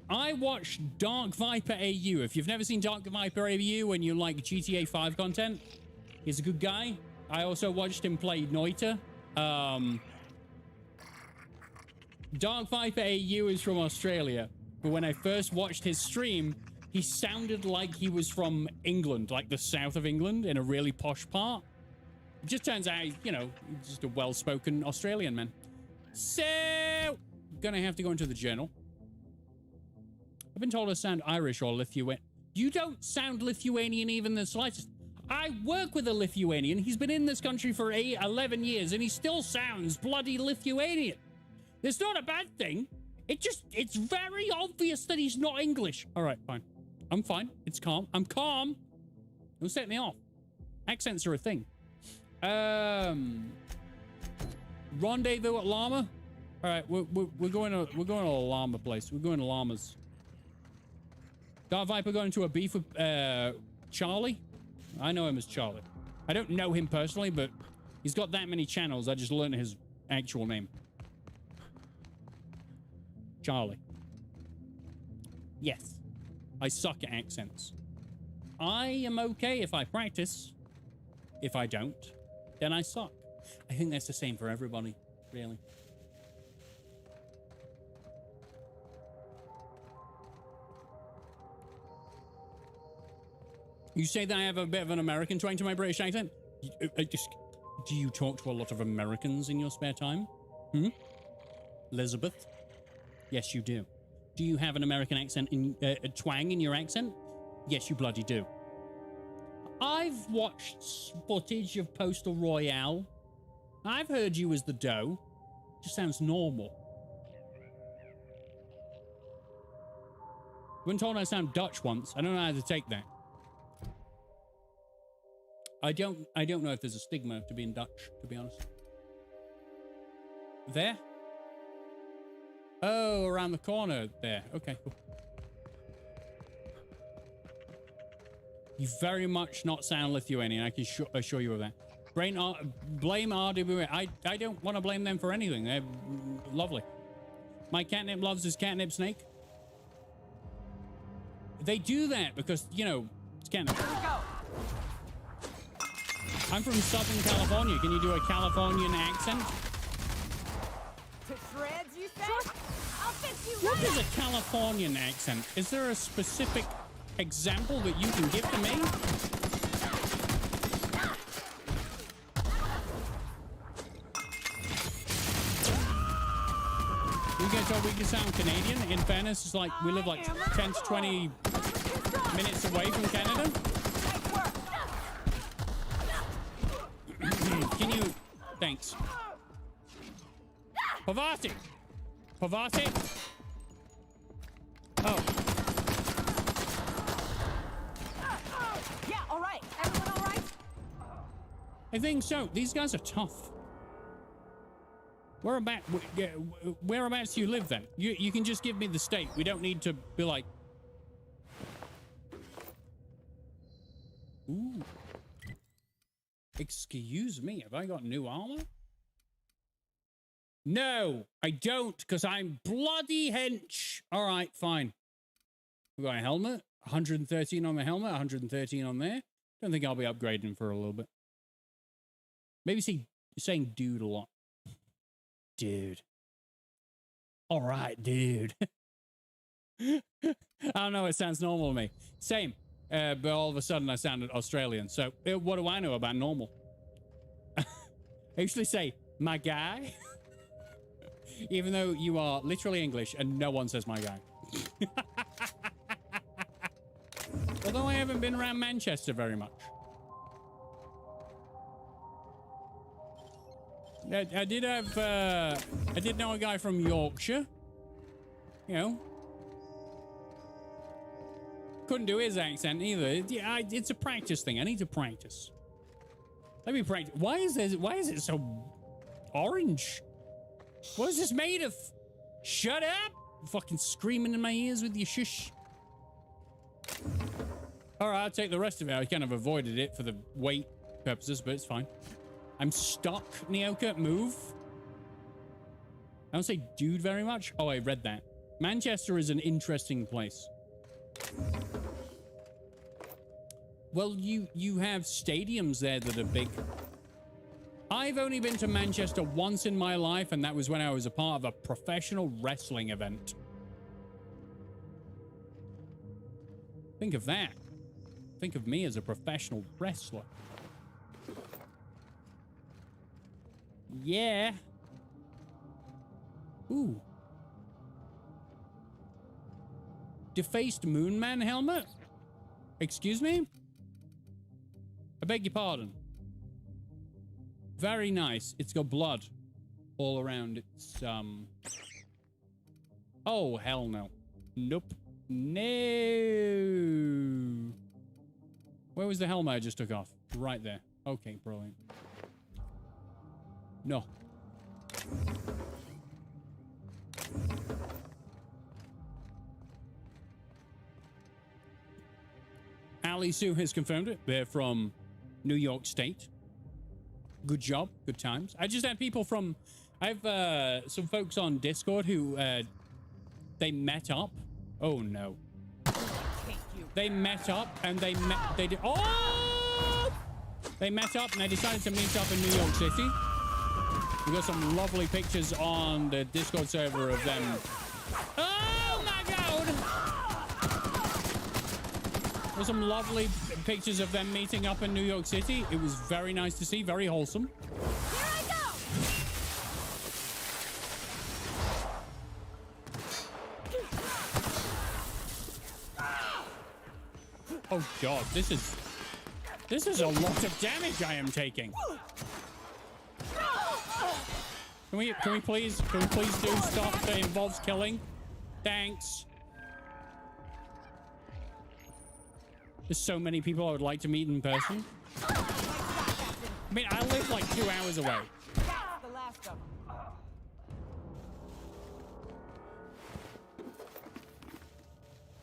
I watched Dark Viper AU. If you've never seen Dark Viper AU and you like GTA 5 content, he's a good guy. I also watched him play Noita. Dark Viper AU is from Australia, but when I first watched his stream, he sounded like he was from England, like the south of England, in a really posh part. It just turns out, you know, he's just a well-spoken Australian man. So, gonna have to go into the journal. I've been told I sound Irish or Lithuanian. You don't sound Lithuanian even the slightest. I work with a Lithuanian. He's been in this country for 11 years, and he still sounds bloody Lithuanian. It's not a bad thing. It's very obvious that he's not English. All right, fine. I'm fine. It's calm. I'm calm. Don't set me off. Accents are a thing. Rendezvous at Llama. All right, we're going to a llama place. We're going to llamas. Dark Viper going to a beef with Charlie. I know him as Charlie. I don't know him personally, but he's got that many channels. I just learned his actual name. Charlie. Yes. I suck at accents. I am okay if I practice. If I don't, then I suck. I think that's the same for everybody, really. You say that I have a bit of an American twang to my British accent? Do you talk to a lot of Americans in your spare time? Elizabeth? Yes, you do. Do you have an American accent in a twang in your accent? Yes, you bloody do. I've watched footage of Postal Royale. I've heard you as the doe. Just sounds normal. I've been told I sound Dutch once. I don't know how to take that. I don't know if there's a stigma to being Dutch, to be honest. There? Oh, around the corner there. Okay, cool. You very much not sound Lithuanian. I can assure you of that. Blame RWA. I don't want to blame them for anything. They're lovely. My catnip loves his catnip snake. They do that because, you know, it's catnip. Here we go. I'm from Southern California. Can you do a Californian accent? To shreds, you said? I'll fix you. What is a Californian accent? Is there a specific example that you can give to me? You get told we can sound Canadian. In fairness, it's like we live like 10 to 20 minutes away from Canada. Can you... Thanks. Pavati! Pavati! Oh. Yeah, all right. Everyone all right? I think so. These guys are tough. Whereabouts do you live then? You can just give me the state. We don't need to be like... Ooh. Excuse me, have I got new armor? No, I don't, because I'm bloody hench. All right, fine. We've got a helmet. 113 on the helmet, 113 on there. Don't think I'll be upgrading for a little bit. Maybe saying dude a lot. Dude. All right, dude. I don't know, it sounds normal to me. Same. But all of a sudden I sounded Australian. So what do I know about normal? I usually say, my guy. Even though you are literally English and no one says my guy. Although I haven't been around Manchester very much. I did know a guy from Yorkshire. You know. Couldn't do his accent either. It's a practice thing. I need to practice. Let me practice. Why is it so orange? What is this made of? Shut up! Fucking screaming in my ears with your shush. Alright, I'll take the rest of it. I kind of avoided it for the weight purposes, but it's fine. I'm stuck, Nyoka. Move. I don't say dude very much. Oh, I read that. Manchester is an interesting place. Well, you have stadiums there that are big. I've only been to Manchester once in my life, and that was when I was a part of a professional wrestling event. Think of that. Think of me as a professional wrestler. Yeah. Ooh. Defaced Moonman helmet? Excuse me? I beg your pardon. Very nice. It's got blood all around. It's, Oh, hell no. Nope. No. Where was the helmet I just took off? Right there. Okay, brilliant. No. Ali Sue has confirmed it. They're from New York State. Good job. Good times. I just had people from... I have some folks on Discord who they met up. Oh, no. They met up and they did... Oh! They met up and they decided to meet up in New York City. We got some lovely pictures on the Discord server of them. Oh, my God! There's some lovely pictures of them meeting up in New York City. It was very nice to see, very wholesome. Here I go! Oh God, this is a lot of damage I am taking. Can we please do stuff that involves killing? Thanks. There's so many people I would like to meet in person. I mean, I live like 2 hours away. That's the last of them.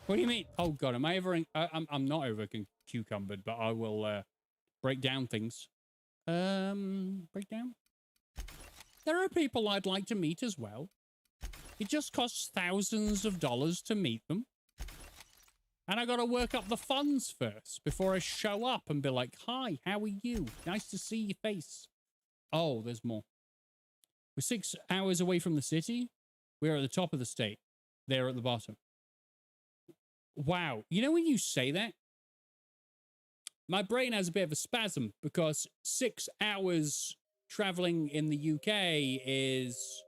What do you mean? Oh god, am I ever? I'm not over cucumbered, but I will break down things. Break down. There are people I'd like to meet as well. It just costs thousands of dollars to meet them. And I gotta work up the funds first before I show up and be like, hi, how are you? Nice to see your face. Oh, there's more. We're 6 hours away from the city. We're at the top of the state. They're at the bottom. Wow. You know when you say that? My brain has a bit of a spasm because 6 hours traveling in the UK is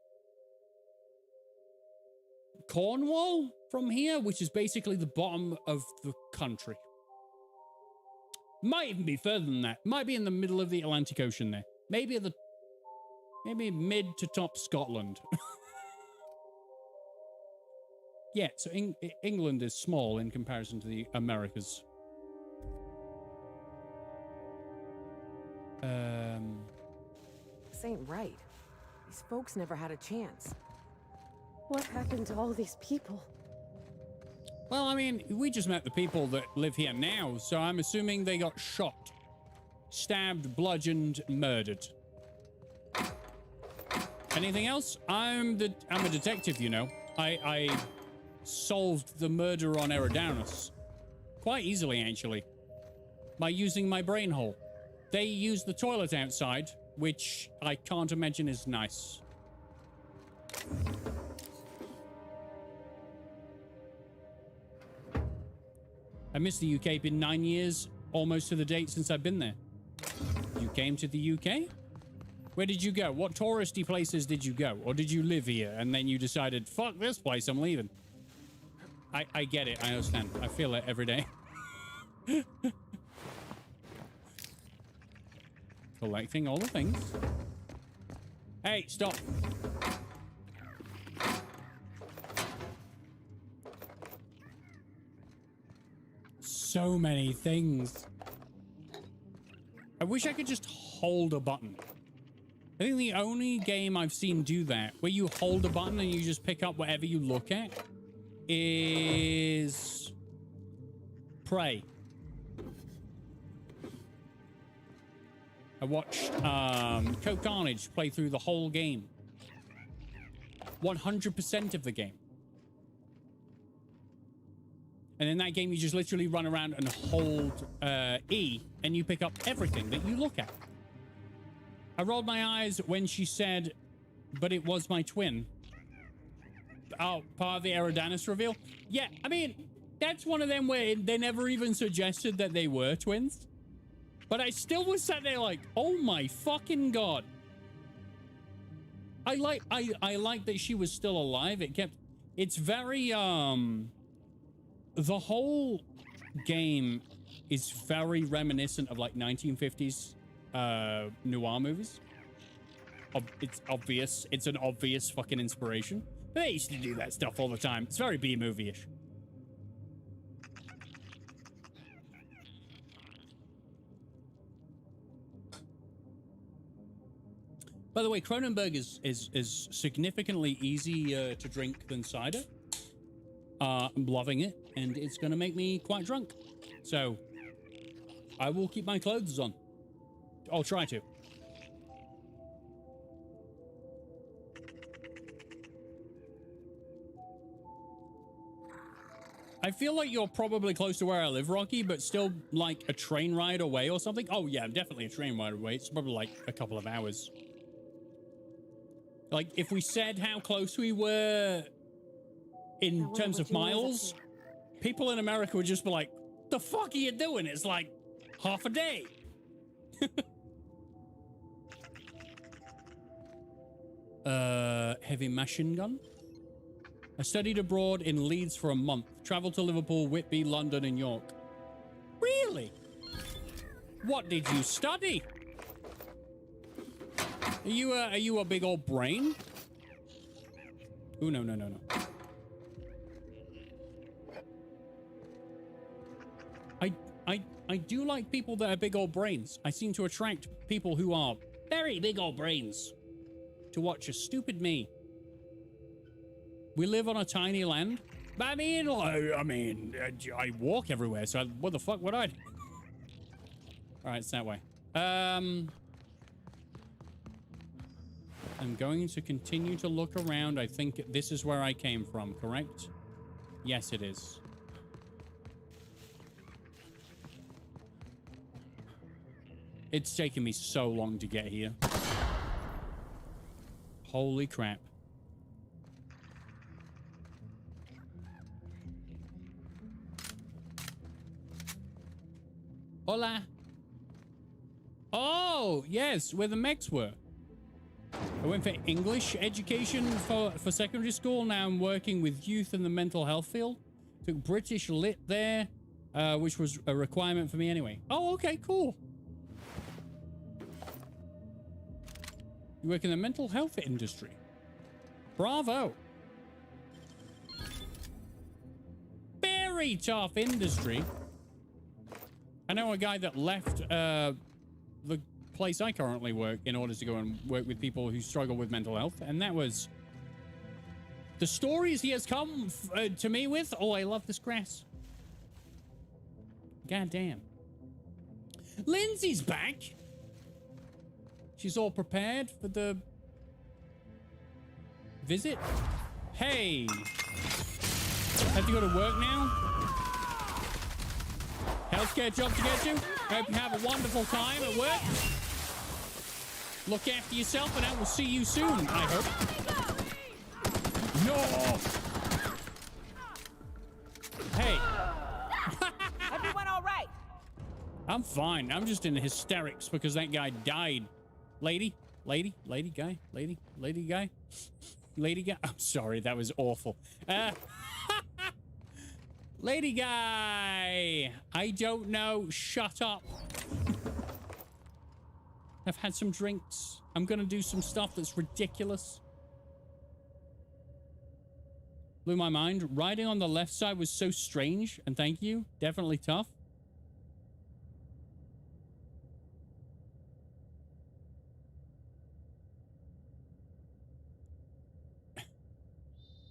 Cornwall from here, which is basically the bottom of the country. Might even be further than that. Might be in the middle of the Atlantic Ocean there. Maybe mid to top Scotland. Yeah, so England is small in comparison to the Americas. This ain't right. These folks never had a chance. What happened to all these people? Well, I mean, we just met the people that live here now, so I'm assuming they got shot, stabbed, bludgeoned, murdered. Anything else? I'm a detective, you know. I solved the murder on Eridanus quite easily, actually, by using my brain hole. They used the toilet outside, which I can't imagine is nice. I miss the UK. Been 9 years, almost to the date since I've been there. You came to the UK? Where did you go? What touristy places did you go? Or did you live here and then you decided, fuck this place, I'm leaving? I get it. I understand. I feel it every day. Collecting all the things. Hey, stop. So many things. I wish I could just hold a button. I think the only game I've seen do that, where you hold a button and you just pick up whatever you look at, is Prey. I watched Code Carnage play through the whole game. 100% of the game. And in that game, you just literally run around and hold E, and you pick up everything that you look at. I rolled my eyes when she said, but it was my twin. Oh, part of the Eridanus reveal? Yeah, I mean, that's one of them where they never even suggested that they were twins. But I still was sat there like, oh my fucking god. I like that she was still alive. It's very, the whole game is very reminiscent of like 1950s noir movies. It's obvious. It's an obvious fucking inspiration. They used to do that stuff all the time. It's very B-movie-ish. By the way, Kronenberg is significantly easier to drink than cider. I'm loving it, and it's going to make me quite drunk. So, I will keep my clothes on. I'll try to. I feel like you're probably close to where I live, Rocky, but still like a train ride away or something. Oh, yeah, definitely a train ride away. It's probably like a couple of hours. Like, if we said how close we were in terms of miles, people in America would just be like, the fuck are you doing? It's like half a day. Heavy machine gun. I studied abroad in Leeds for a month. Traveled to Liverpool, Whitby, London, and York. Really? What did you study? Are you a big old brain? Ooh, no. I do like people that are big old brains. I seem to attract people who are very big old brains to watch a stupid me. We live on a tiny land. But I mean, I walk everywhere, so what the fuck would I do? All right, it's that way. I'm going to continue to look around. I think this is where I came from, correct? Yes, it is. It's taken me so long to get here. Holy crap. Hola. Oh, yes, where the mechs were. I went for English education for secondary school. Now I'm working with youth in the mental health field. Took British Lit there, which was a requirement for me anyway. Oh, okay, cool. You work in the mental health industry. Bravo. Very tough industry. I know a guy that left the place I currently work in order to go and work with people who struggle with mental health, and that was the stories he has come to me with. Oh, I love this grass. God damn. Lindsay's back. She's all prepared for the visit. Hey, have to go to work now? Healthcare job to get to. Hope you have a wonderful time at work. Look after yourself, and I will see you soon, I hope. No! Hey. Everyone all right? I'm fine. I'm just in hysterics because that guy died. Lady guy. I'm sorry, that was awful. Lady guy. I don't know. Shut up. I've had some drinks. I'm gonna do some stuff that's ridiculous. Blew my mind. Riding on the left side was so strange, and thank you. Definitely tough.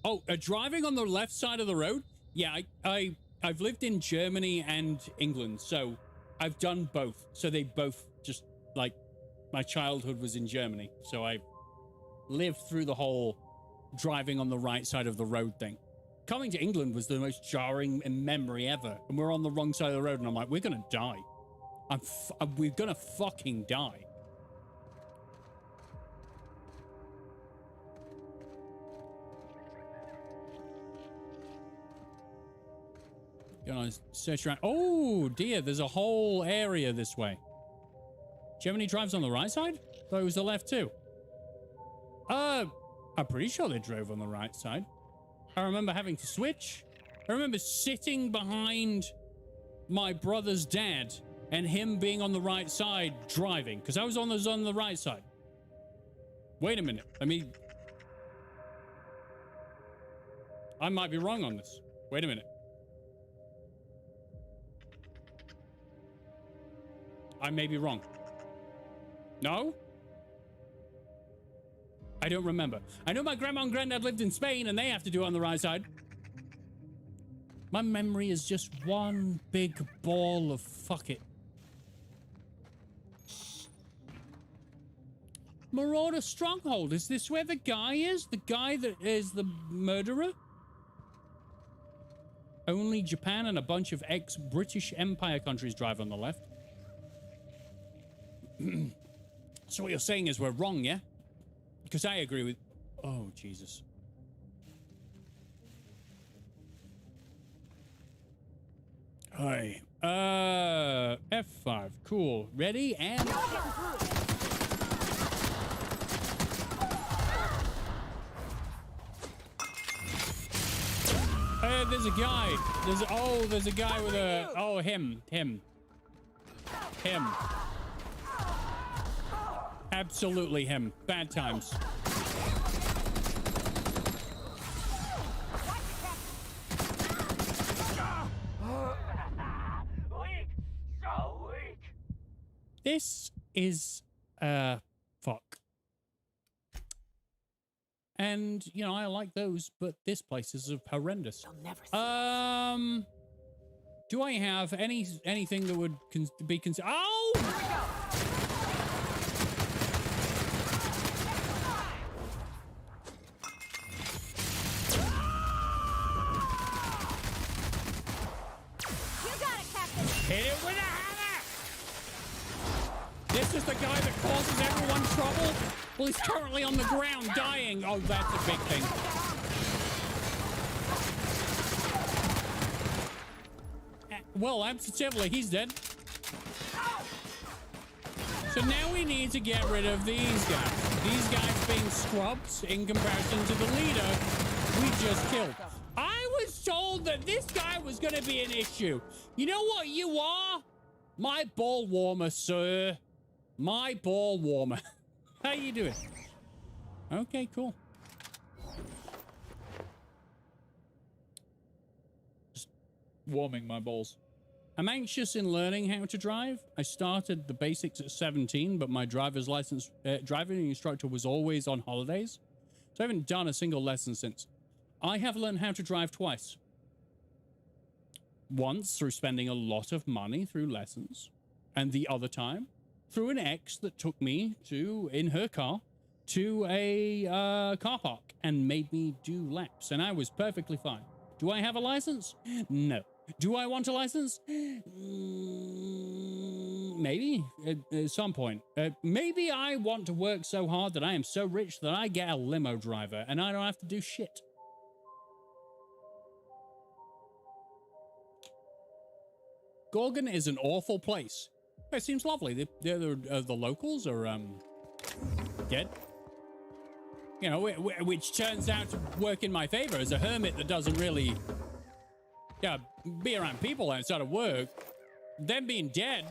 Oh, driving on the left side of the road? Yeah, I've lived in Germany and England, so I've done both. So they both just, like, my childhood was in Germany, so I lived through the whole driving on the right side of the road thing. Coming to England was the most jarring memory ever, and we're on the wrong side of the road, and I'm like, we're gonna die. We're gonna fucking die. Gonna search around. Oh dear, there's a whole area this way. Germany drives on the right side? Thought it was the left too. I'm pretty sure they drove on the right side. I remember having to switch. I remember sitting behind my brother's dad and him being on the right side driving, because I was on the right side. Wait a minute. I mean, I might be wrong on this. Wait a minute. I may be wrong. No? I don't remember. I know my grandma and granddad lived in Spain and they have to do it on the right side. My memory is just one big ball of fuck it. Marauder Stronghold. Is this where the guy is? The guy that is the murderer? Only Japan and a bunch of ex-British Empire countries drive on the left. So what you're saying is we're wrong, yeah? Because I agree with... Oh, Jesus. Hi. F5. Cool. Ready? And... there's a guy. There's a guy with a... Oh, him. Absolutely him. Bad times. Weak, so weak. This is fuck. And you know, I like those, but this place is horrendous. You'll never see do I have anything that would be considered? Oh! You got it, Captain. Hit it with a hammer! This is the guy that causes everyone trouble? Well, he's currently on the ground dying. Oh, that's a big thing. Well, absolutely, he's dead. So now we need to get rid of these guys. These guys being scrubs in comparison to the leader we just killed. I was told that this guy was going to be an issue. You know what you are? My ball warmer, sir. My ball warmer. How you doing? Okay, cool. Just warming my balls. I'm anxious in learning how to drive. I started the basics at 17, but my driver's license, driving instructor was always on holidays. So I haven't done a single lesson since. I have learned how to drive twice. Once through spending a lot of money through lessons, and the other time through an ex that took me in her car to a car park and made me do laps, and I was perfectly fine. Do I have a license? No. Do I want a license? Maybe at some point. Maybe I want to work so hard that I am so rich that I get a limo driver and I don't have to do shit. Gorgon is an awful place. It seems lovely. The locals are dead. You know, which turns out to work in my favor as a hermit that doesn't really be around people outside of work. Them being dead,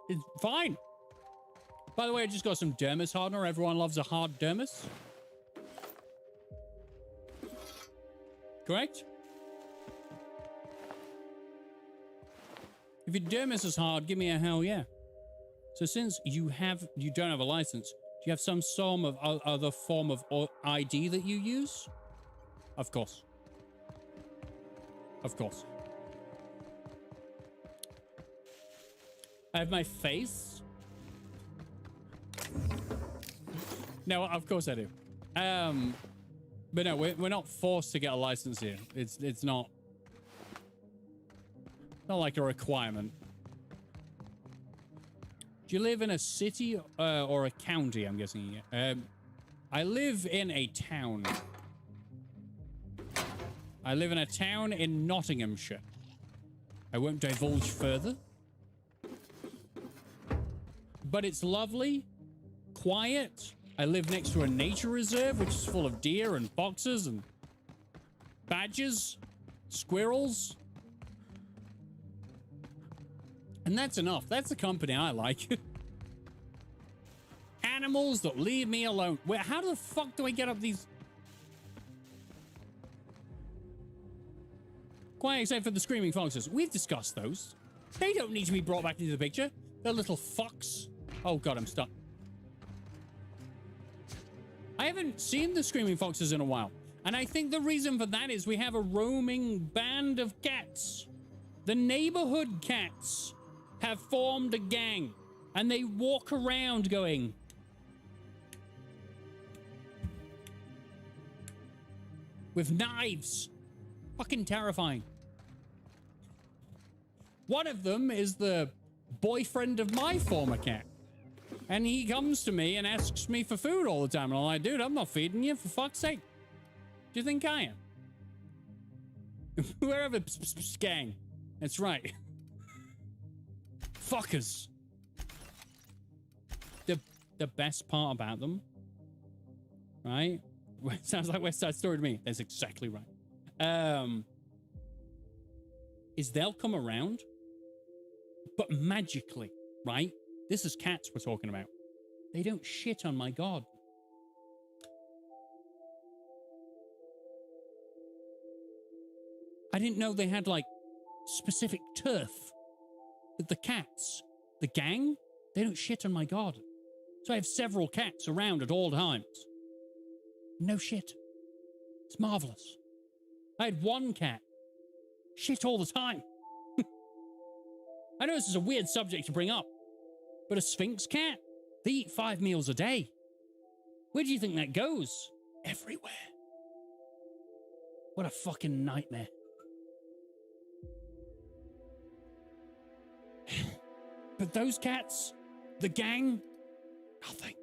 it's fine. By the way, I just got some dermis hardener. Everyone loves a hard dermis. Correct? If your dermis is hard, give me a hell yeah. So since you don't have a license, do you have some form of other form of ID that you use? Of course. Of course. I have my face. No, of course I do. But no, we're not forced to get a license here. It's not like a requirement. Do you live in a city or a county? I'm guessing. I live in a town. I live in a town in Nottinghamshire. I won't divulge further. But it's lovely, quiet. I live next to a nature reserve, which is full of deer and foxes and badgers, squirrels. And that's enough. That's the company I like. Animals that leave me alone. How the fuck do I get up these? Quite except for the screaming foxes. We've discussed those. They don't need to be brought back into the picture. They're little fucks. Oh god, I'm stuck. I haven't seen the screaming foxes in a while. And I think the reason for that is we have a roaming band of cats. The neighborhood cats have formed a gang. And they walk around going... with knives. Fucking terrifying. One of them is the boyfriend of my former cat. And he comes to me and asks me for food all the time. And I'm like, dude, I'm not feeding you, for fuck's sake. Do you think I am? Wherever gang. That's right. Fuckers. The best part about them, right? Sounds like West Side Story to me. That's exactly right. Is they'll come around, but magically, right? This is cats we're talking about. They don't shit on my garden. I didn't know they had, like, specific turf. But the cats, the gang, they don't shit on my garden. So I have several cats around at all times. No shit. It's marvelous. I had one cat. Shit all the time. I know this is a weird subject to bring up, but a Sphinx cat, they eat 5 meals a day. Where do you think that goes? Everywhere. What a fucking nightmare. But those cats, the gang, nothing.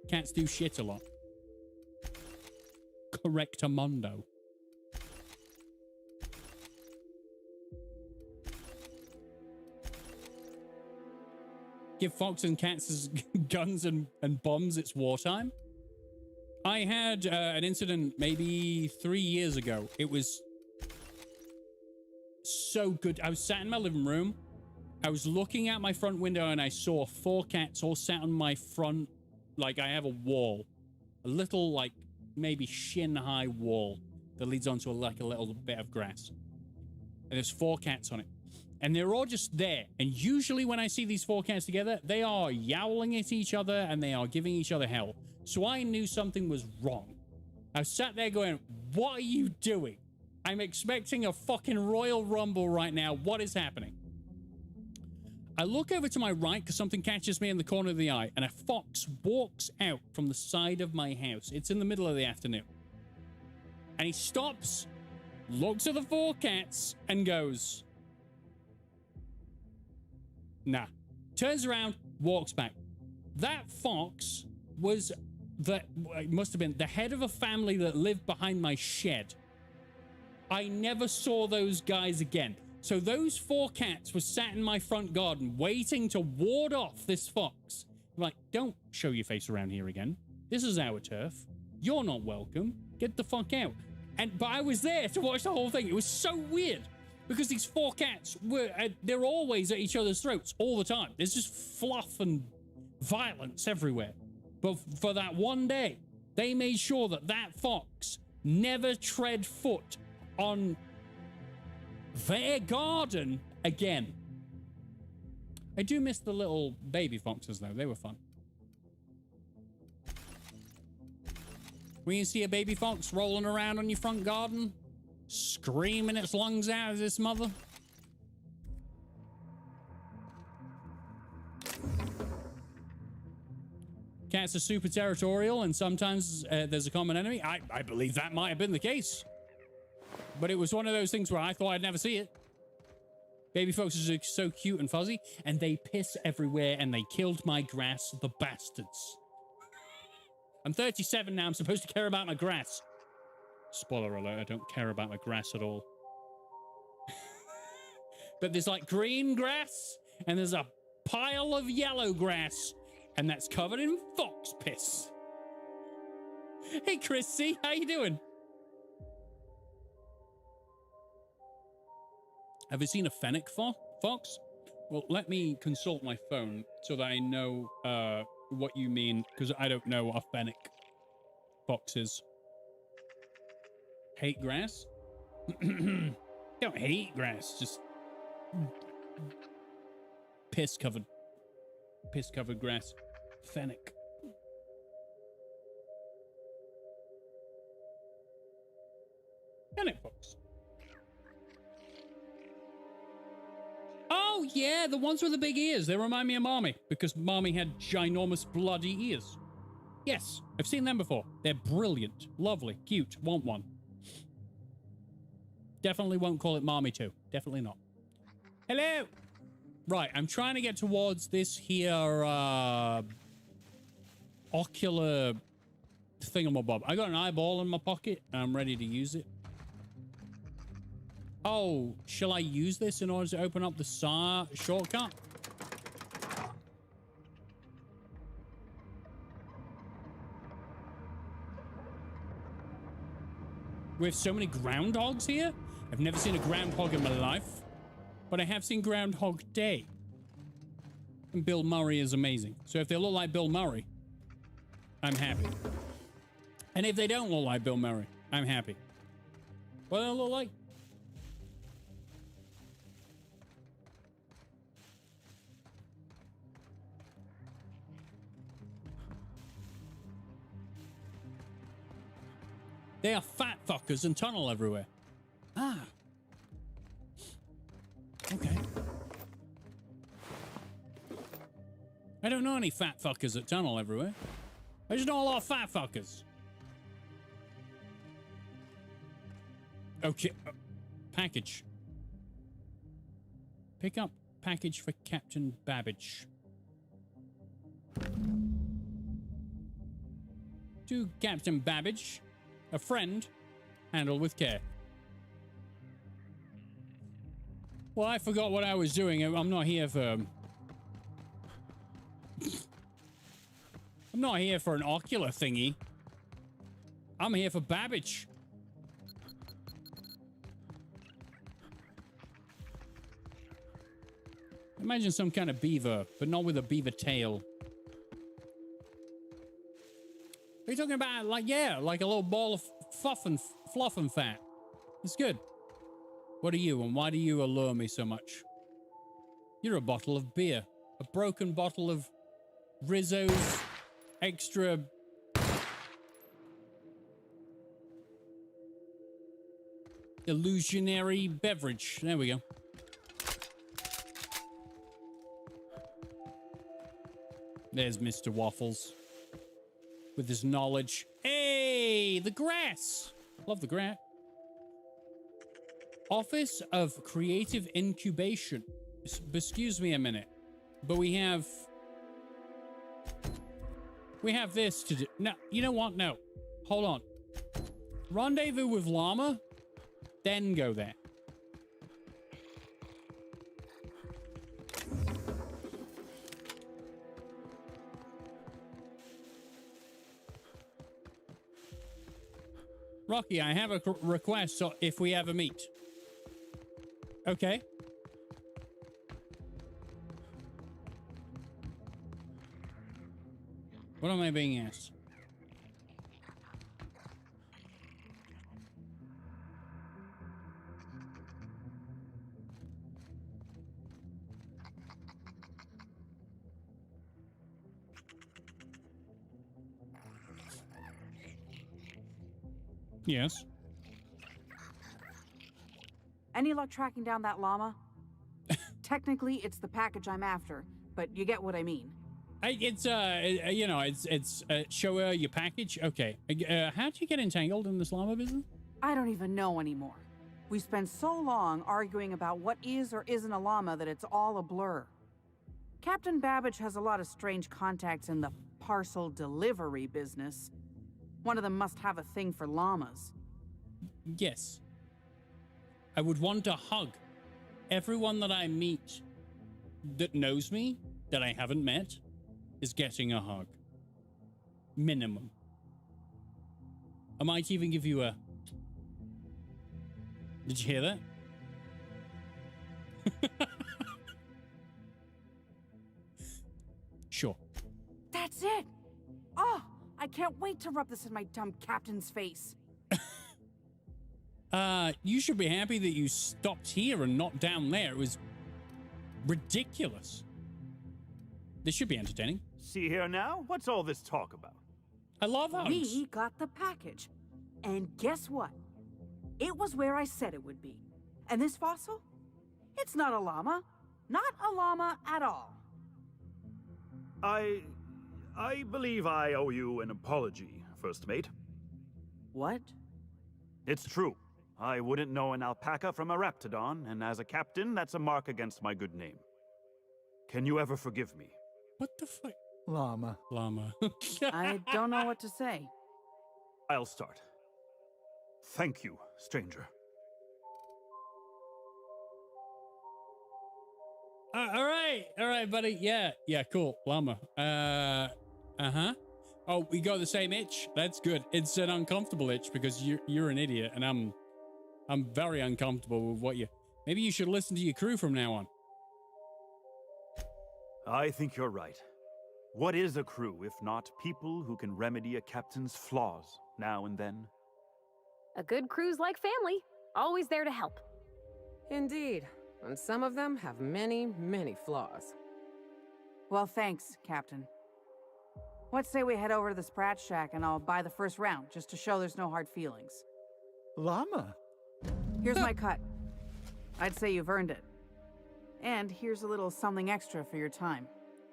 Cats do shit a lot. Correctamundo. Give foxes and cats guns and bombs, it's wartime. I had an incident maybe 3 years ago. It was so good. I was sat in my living room. I was looking out my front window and I saw 4 cats all sat on my front, like I have a wall. A little, like, maybe shin-high wall that leads onto a little bit of grass. And there's 4 cats on it. And they're all just there. And usually when I see these 4 cats together, they are yowling at each other and they are giving each other hell. So I knew something was wrong. I was sat there going, what are you doing? I'm expecting a fucking Royal Rumble right now. What is happening? I look over to my right because something catches me in the corner of the eye, and a fox walks out from the side of my house. It's in the middle of the afternoon. And he stops, looks at the 4 cats, and goes, nah. Turns around, walks back. That fox was must have been the head of a family that lived behind my shed. I never saw those guys again. So those 4 cats were sat in my front garden waiting to ward off this fox. I'm like, don't show your face around here again. This is our turf. You're not welcome. Get the fuck out. But I was there to watch the whole thing. It was so weird because these 4 cats they're always at each other's throats all the time. There's just fluff and violence everywhere. But for that one day, they made sure that that fox never tread foot on their garden again. I do miss the little baby foxes though. They were fun. When you see a baby fox rolling around on your front garden, screaming its lungs out as its mother. Cats are super territorial and sometimes there's a common enemy. I believe that might have been the case. But it was one of those things where I thought I'd never see it. Baby foxes are so cute and fuzzy, and they piss everywhere, and they killed my grass, the bastards. I'm 37 now, I'm supposed to care about my grass. Spoiler alert, I don't care about my grass at all. But there's like green grass, and there's a pile of yellow grass, and that's covered in fox piss. Hey, Chrissy, how you doing? Have you seen a fennec fox? Well, let me consult my phone so that I know what you mean, because I don't know what a fennec fox is. Hate grass? Don't hate grass, just piss-covered grass. Fennec. Fennec fox. Oh, yeah, the ones with the big ears. They remind me of Marmy, because Marmy had ginormous bloody ears. Yes, I've seen them before. They're brilliant, lovely, cute, want one. Definitely won't call it Marmy 2. Definitely not. Hello! Right, I'm trying to get towards this here, ocular thingamabob. I got an eyeball in my pocket, and I'm ready to use it. Oh, shall I use this in order to open up the shortcut? We have so many groundhogs here. I've never seen a groundhog in my life, but I have seen Groundhog Day. And Bill Murray is amazing. So if they look like Bill Murray, I'm happy. And if they don't look like Bill Murray, I'm happy. What do they look like? They are fat fuckers and tunnel everywhere. Ah. Okay. I don't know any fat fuckers that tunnel everywhere. I just know a lot of fat fuckers. Okay. Package. Pick up package for Captain Babbage. To Captain Babbage. A friend. Handled with care. Well, I forgot what I was doing. I'm not here for... I'm not here for an ocular thingy. I'm here for Babbage. Imagine some kind of beaver, but not with a beaver tail. Are you talking about, like, yeah, like a little ball of fluff and fat? It's good. What are you, and why do you allure me so much? You're a bottle of beer. A broken bottle of Rizzo's extra... illusionary beverage. There we go. There's Mr. Waffles. With his knowledge. Hey, the grass. Love the grass. Office of Creative Incubation. Excuse me a minute. But we have this to do. No, you know what? No. Hold on. Rendezvous with Llama. Then go there. Rocky, I have a request so if we ever meet. Okay. What am I being asked? Yes. Any luck tracking down that llama? Technically, it's the package I'm after, but you get what I mean. It's show her your package. Okay. How'd you get entangled in this llama business? I don't even know anymore. We spent so long arguing about what is or isn't a llama that it's all a blur. Captain Babbage has a lot of strange contacts in the parcel delivery business. One of them must have a thing for llamas. Yes. I would want to hug everyone that I meet that knows me, that I haven't met, is getting a hug. Minimum. I might even give you a... Did you hear that? Sure. That's it! Oh, I can't wait to rub this in my dumb captain's face. You should be happy that you stopped here and not down there. It was ridiculous. This should be entertaining. See here now? What's all this talk about? I love hugs. We got the package. And guess what? It was where I said it would be. And this fossil? It's not a llama. Not a llama at all. I believe I owe you an apology, First Mate. What? It's true. I wouldn't know an alpaca from a raptidon, and as a captain, that's a mark against my good name. Can you ever forgive me? What the fuck? Llama. Llama. I don't know what to say. I'll start. Thank you, stranger. All right, buddy. Yeah, cool. Llama. Uh-huh. Oh, we got the same itch. That's good. It's an uncomfortable itch because you're an idiot, and I'm very uncomfortable with what you... Maybe you should listen to your crew from now on. I think you're right. What is a crew if not people who can remedy a captain's flaws now and then? A good crew's like family, always there to help. Indeed, and some of them have many, many flaws. Well, thanks, Captain. What say we head over to the Sprat Shack and I'll buy the first round, just to show there's no hard feelings. Llama? Here's my cut. I'd say you've earned it. And here's a little something extra for your time.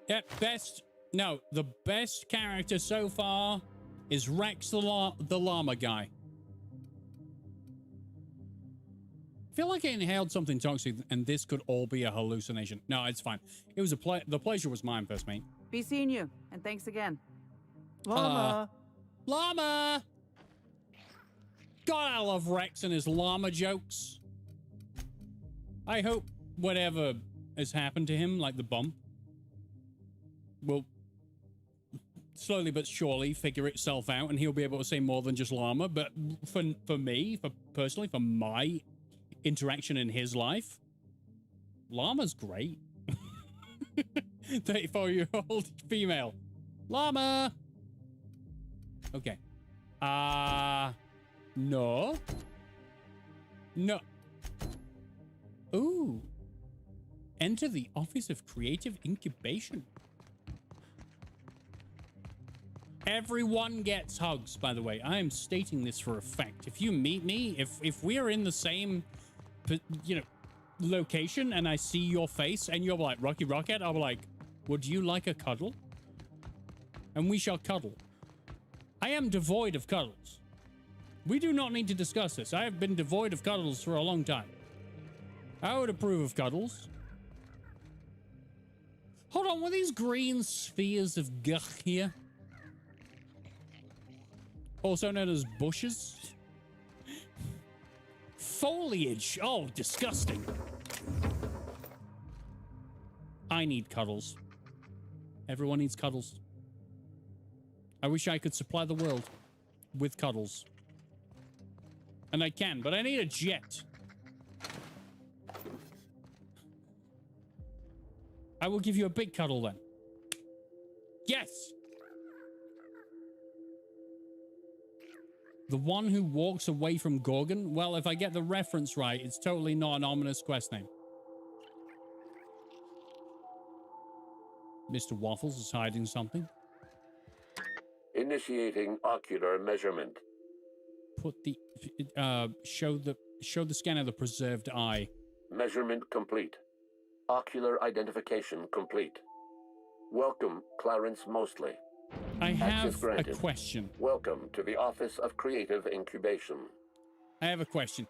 Yeah, the best character so far is Rex the llama guy. I feel like I inhaled something toxic and this could all be a hallucination. No, it's fine. It was the pleasure was mine, first mate. Be seeing you, and thanks again. Llama! Llama! God, I love Rex and his llama jokes. I hope whatever has happened to him, like the bump, will slowly but surely figure itself out and he'll be able to say more than just llama. But for me, personally, for my interaction in his life, llama's great. 34-year-old female. Llama! Okay. No. No. Ooh. Enter the Office of Creative Incubation. Everyone gets hugs, by the way. I am stating this for a fact. If you meet me, if we are in the same, location and I see your face and you're like, Rocky Rockhead, I'll be like, would you like a cuddle? And we shall cuddle. I am devoid of cuddles. We do not need to discuss this. I have been devoid of cuddles for a long time. I would approve of cuddles. Hold on, were these green spheres of guh here? Also known as bushes? Foliage! Oh, disgusting. I need cuddles. Everyone needs cuddles. I wish I could supply the world with cuddles. And I can, but I need a jet. I will give you a big cuddle then. Yes! The one who walks away from Gorgon? Well, if I get the reference right, it's totally not an ominous quest name. Mr. Waffles is hiding something. Initiating ocular measurement. Put the show the scan of the preserved eye. Measurement complete. Ocular identification complete. Welcome, Clarence Mostly. I have a question. Welcome to the Office of Creative Incubation. I have a question.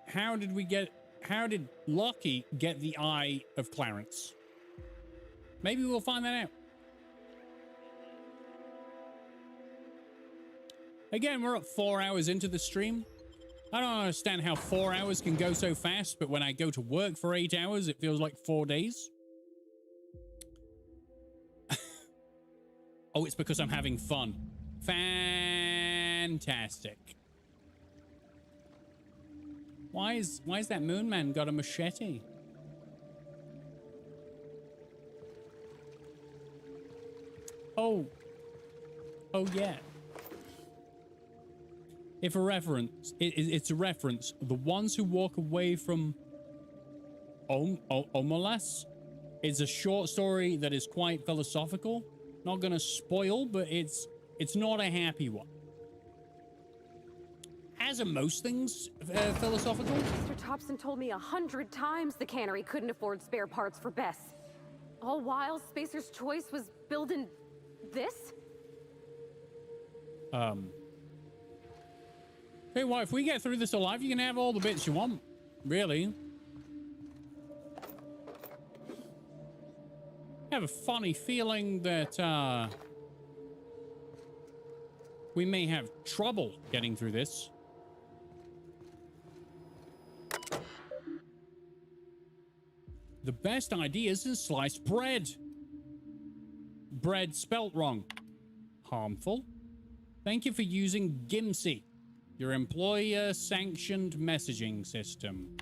How did Lockie get the eye of Clarence? Maybe we'll find that out. Again, we're at 4 hours into the stream. I don't understand how 4 hours can go so fast, but when I go to work for 8 hours, it feels like 4 days. Oh, it's because I'm having fun. Fantastic. Why is that moon man got a machete? Oh yeah. If a reference, it's a reference. The ones who walk away from Omolas is a short story that is quite philosophical. Not gonna spoil, but it's not a happy one. As are most things philosophical. Mr. Thompson told me 100 times the cannery couldn't afford spare parts for Bess. All while Spacer's Choice was building this? Hey, well, if we get through this alive, you can have all the bits you want. Really. I have a funny feeling that we may have trouble getting through this. The best ideas is sliced bread. Bread spelt wrong. Harmful. Thank you for using Gimsy, your employer-sanctioned messaging system.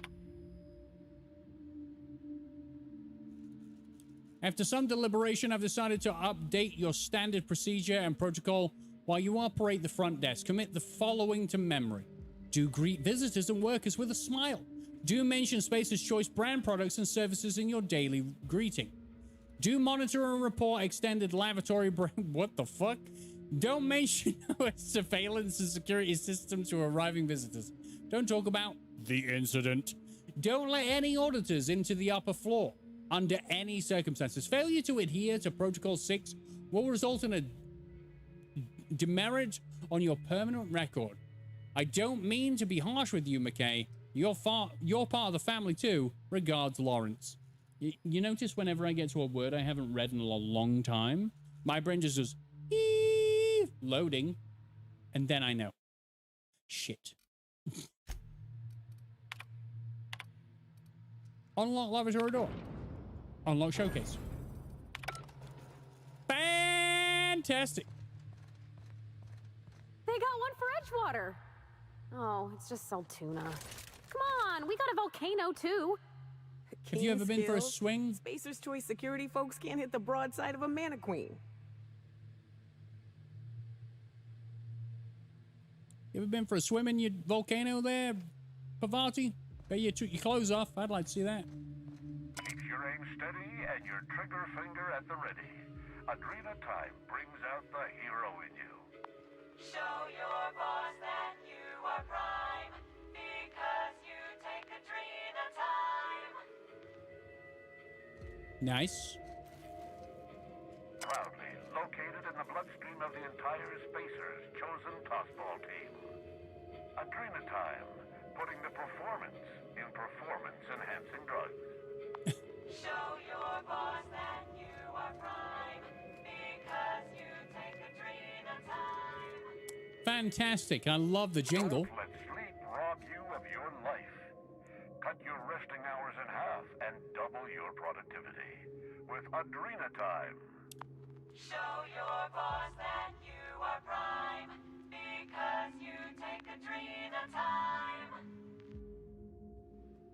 After some deliberation, I've decided to update your standard procedure and protocol while you operate the front desk. Commit the following to memory. Do greet visitors and workers with a smile. Do mention Spacer's Choice brand products and services in your daily greeting. Do monitor and report extended lavatory brand. What the fuck? Don't mention surveillance and security systems to arriving visitors. Don't talk about the incident. Don't let any auditors into the upper floor under any circumstances. Failure to adhere to Protocol 6 will result in a demerit on your permanent record. I don't mean to be harsh with you, McKay. You're part of the family too. Regards, Lawrence. You notice whenever I get to a word I haven't read in a long time, my brain just goes, loading, and then I know. Shit. Unlock lavatory door. Unlock showcase. Fantastic. They got one for Edgewater. Oh, it's just Saltuna. Come on, we got a volcano too. Have you ever been for a swing? Spacer's Choice security folks can't hit the broadside of a mannequin. You ever been for a swim in your volcano there, Pavati? Bet you took your clothes off. I'd like to see that. Keep your aim steady and your trigger finger at the ready. Adrena time brings out the hero in you. Show your boss that you are prime, because you take Adrena time. Nice. Proudly located in the bloodstream of the entire Spacer's chosen tossball team. Adrena time, putting the performance in performance-enhancing drugs. Show your boss that you are prime, because you take Adrena time. Fantastic. I love the jingle. Don't let sleep rob you of your life. Cut your resting hours in half and double your productivity with Adrena time. Show your boss that you are prime, because you take Adrena time.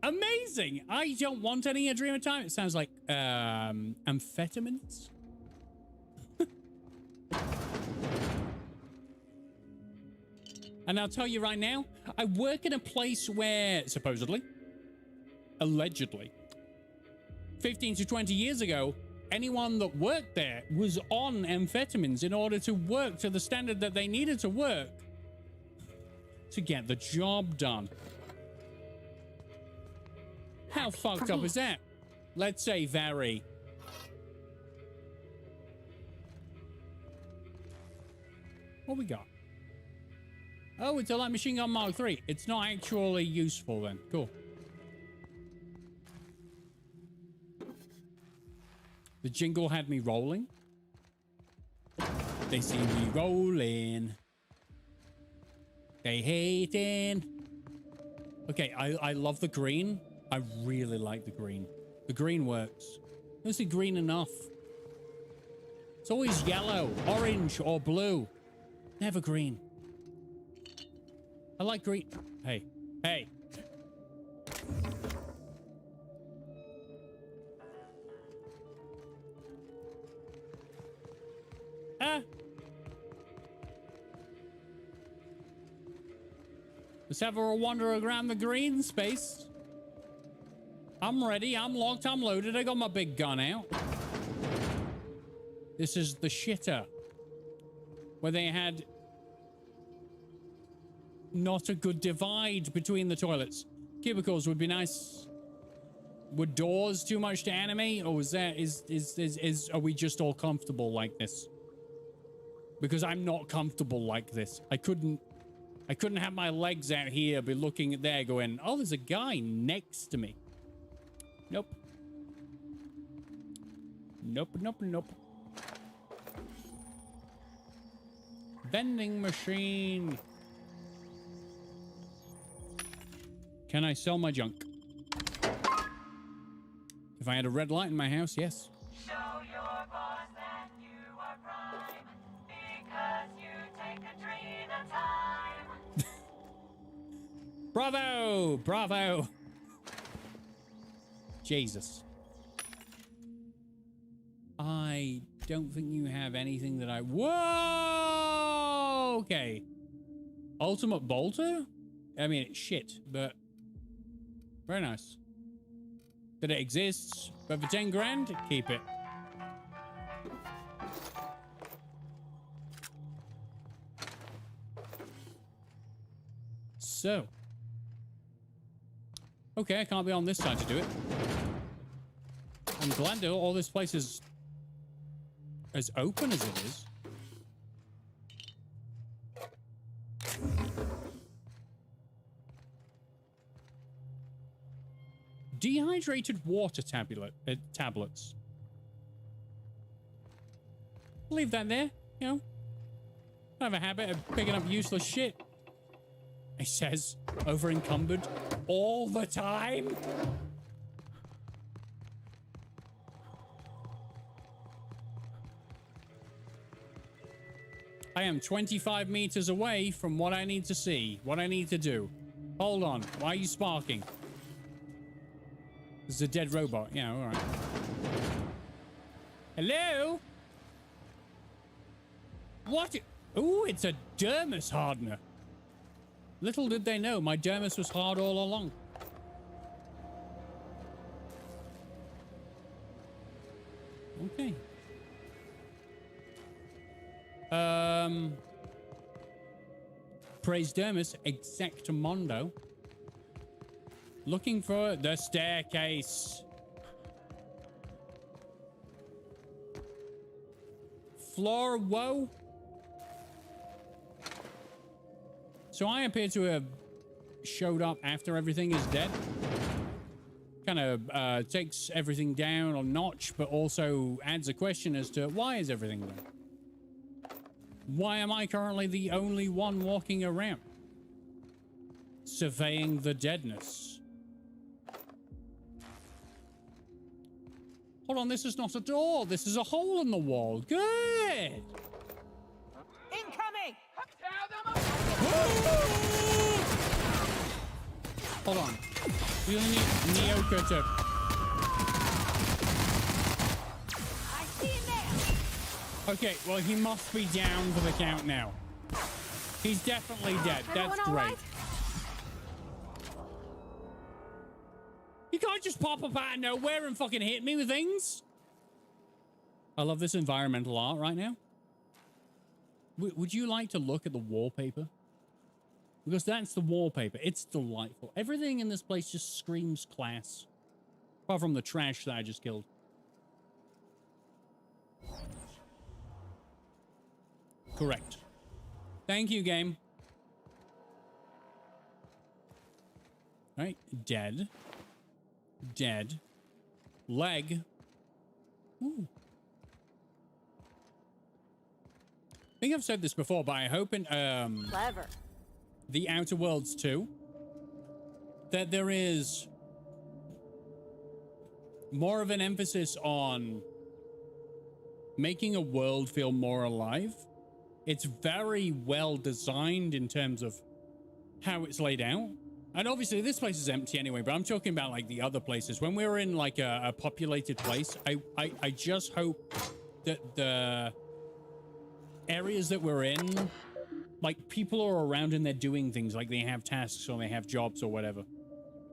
Amazing. I don't want any Adrena time. It sounds like amphetamines. And I'll tell you right now, I work in a place where, supposedly, allegedly, 15 to 20 years ago, anyone that worked there was on amphetamines in order to work to the standard that they needed to work to get the job done. How fucked up is that? Let's say very. What we got? Oh, it's a light machine gun Mark III. It's not actually useful then. Cool. The jingle had me rolling. They see me rolling. They hating. Okay, I love the green. I really like the green. The green works. Is it green enough? It's always yellow, orange, or blue. Never green. I like green. Hey, hey. Ah. Let's have a wander around the green space. I'm ready. I'm locked. I'm loaded. I got my big gun out. This is the shitter. Where they had not a good divide between the toilets. Cubicles would be nice. Were doors too much to animate? Or are we just all comfortable like this? Because I'm not comfortable like this. I couldn't have my legs out here, be looking at there going, oh, there's a guy next to me. Nope. Nope, nope, nope. Vending machine. Can I sell my junk? If I had a red light in my house, yes. Show your boss that you are prime, because you take Adrena time. Bravo! Bravo! Jesus. I don't think you have anything that I... Whoa! Okay. Ultimate bolter? I mean, it's shit, but... Very nice. That it exists, but for 10 grand, keep it. So. Okay, I can't be on this side to do it. I'm glad that all this place is as open as it is. Dehydrated water tablets. Leave that there, you know. I have a habit of picking up useless shit. It says over encumbered all the time. I am 25 meters away from what I need to see, what I need to do. Hold on. Why are you sparking? This is a dead robot. Yeah, all right. Hello? What? Ooh, it's a dermis hardener. Little did they know, my dermis was hard all along. Okay. Praise dermis, exactamundo. Looking for the staircase. Floor woe. So I appear to have showed up after everything is dead. Kind of takes everything down a notch, but also adds a question as to why is everything done? Why am I currently the only one walking around? Surveying the deadness. Hold on, this is not a door. This is a hole in the wall. Good. Incoming! Hold on. We only need Nyoka to... I see him there! Okay, well, he must be down for the count now. He's definitely dead. That's great. Right? You can't just pop up out of nowhere and fucking hit me with things. I love this environmental art right now. Would you like to look at the wallpaper? Because that's the wallpaper. It's delightful. Everything in this place just screams class. Apart from the trash that I just killed. Correct. Thank you, game. All right. Dead. Dead. Leg. Ooh. I think I've said this before, but I hope in Clever. The Outer Worlds 2 that there is more of an emphasis on making a world feel more alive. It's very well designed in terms of how it's laid out. And obviously this place is empty anyway, but I'm talking about like the other places. When we're in like a populated place, I just hope that the areas that we're in, like people are around and they're doing things, like they have tasks or they have jobs or whatever.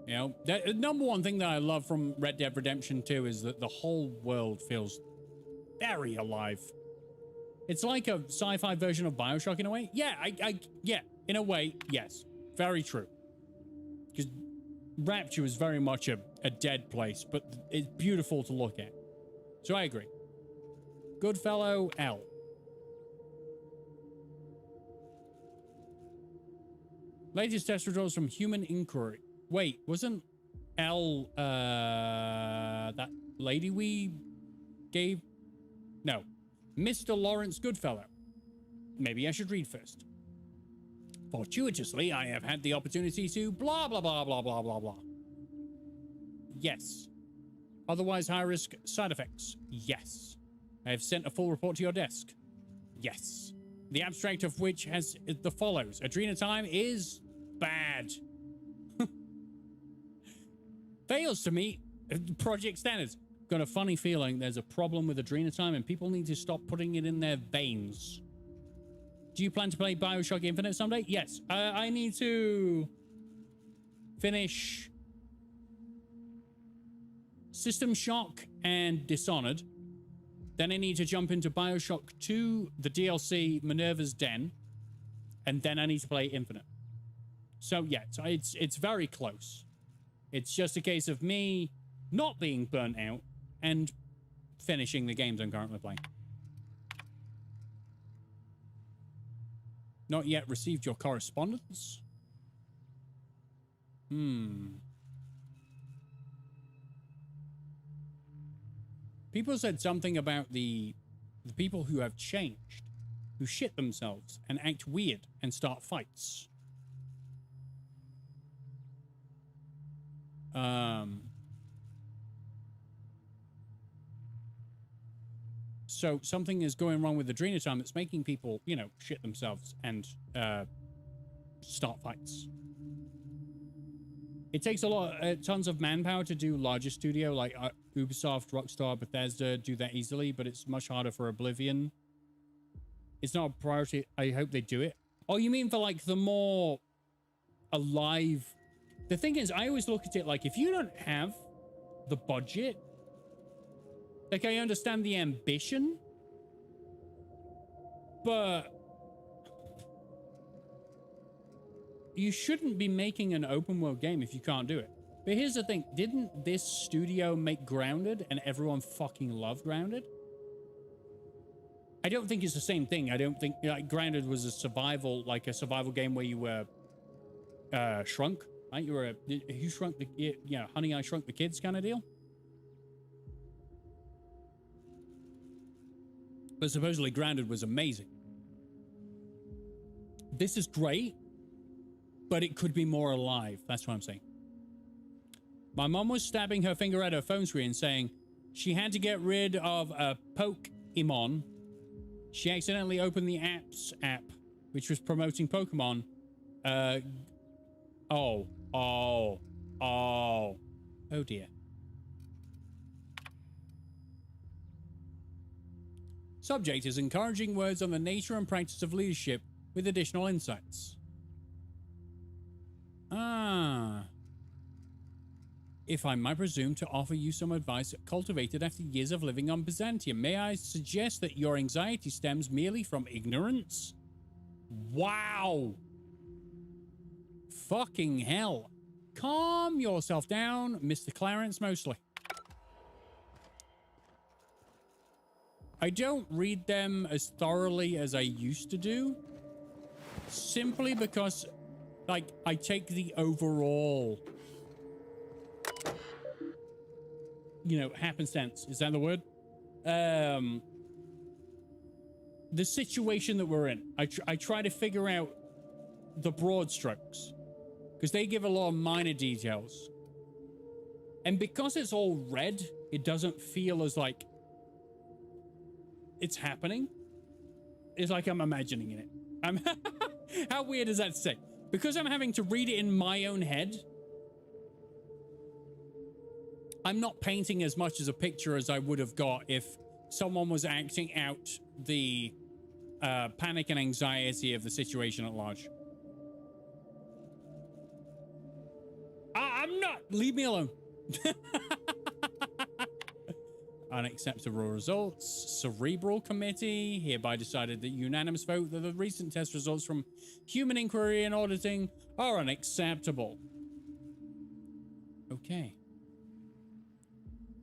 You know, the number one thing that I love from Red Dead Redemption 2 is that the whole world feels very alive. It's like a sci-fi version of BioShock in a way. Yeah, yeah, in a way, yes. Very true. Because Rapture is very much a dead place, but it's beautiful to look at. So I agree. Goodfellow L. Latest test results from Human Inquiry. Wait, wasn't L that lady we gave? No. Mr. Lawrence Goodfellow. Maybe I should read first. Fortuitously, I have had the opportunity to blah, blah, blah, blah, blah, blah, blah. Yes. Otherwise high risk side effects. Yes. I have sent a full report to your desk. Yes. The abstract of which has the follows. Adrenatime is bad. Fails to meet project standards. got a funny feeling there's a problem with Adrenatime and people need to stop putting it in their veins. Do you plan to play Bioshock Infinite someday? Yes. I need to finish System Shock and Dishonored. Then I need to jump into Bioshock 2, the DLC, Minerva's Den. And then I need to play Infinite. So yeah, it's very close. It's just a case of me not being burnt out and finishing the games I'm currently playing. Not yet received your correspondence? People said something about the people who have changed, who shit themselves and act weird and start fights. So something is going wrong with Adrenatime that's making people, you know, shit themselves and start fights. It takes a lot, tons of manpower to do larger studio, like Ubisoft, Rockstar, Bethesda do that easily, but it's much harder for Oblivion. It's not a priority. I hope they do it. Oh, you mean for like the more alive? The thing is, I always look at it like if you don't have the budget, like I understand the ambition, but you shouldn't be making an open world game if you can't do it. But here's the thing. Didn't this studio make Grounded and everyone fucking loved Grounded? I don't think it's the same thing. I don't think like Grounded was a survival game where you were shrunk, right? You were you shrunk the, you know, Honey, I Shrunk the Kids kind of deal. But supposedly Grounded was amazing. This is great, but it could be more alive. That's what I'm saying. My mom was stabbing her finger at her phone screen saying she had to get rid of a Pokemon. She accidentally opened the Apps app, which was promoting Pokemon. Oh dear. Subject is encouraging words on the nature and practice of leadership with additional insights. If I might presume to offer you some advice cultivated after years of living on Byzantium, may I suggest that your anxiety stems merely from ignorance? Wow. Fucking hell. Calm yourself down, Mr. Clarence Mosley. I don't read them as thoroughly as I used to do, simply because, like, I take the overall, you know, happenstance. Is that the word? The situation that we're in. I try to figure out the broad strokes, because they give a lot of minor details. And because it's all red, it doesn't feel as like it's happening. It's like I'm imagining it. How weird is that to say? Because I'm having to read it in my own head, I'm not painting as much as a picture as I would have got if someone was acting out the panic and anxiety of the situation at large. I'm not. Leave me alone. Unacceptable results. Cerebral Committee hereby decided that unanimous vote that the recent test results from Human Inquiry and Auditing are unacceptable. Okay.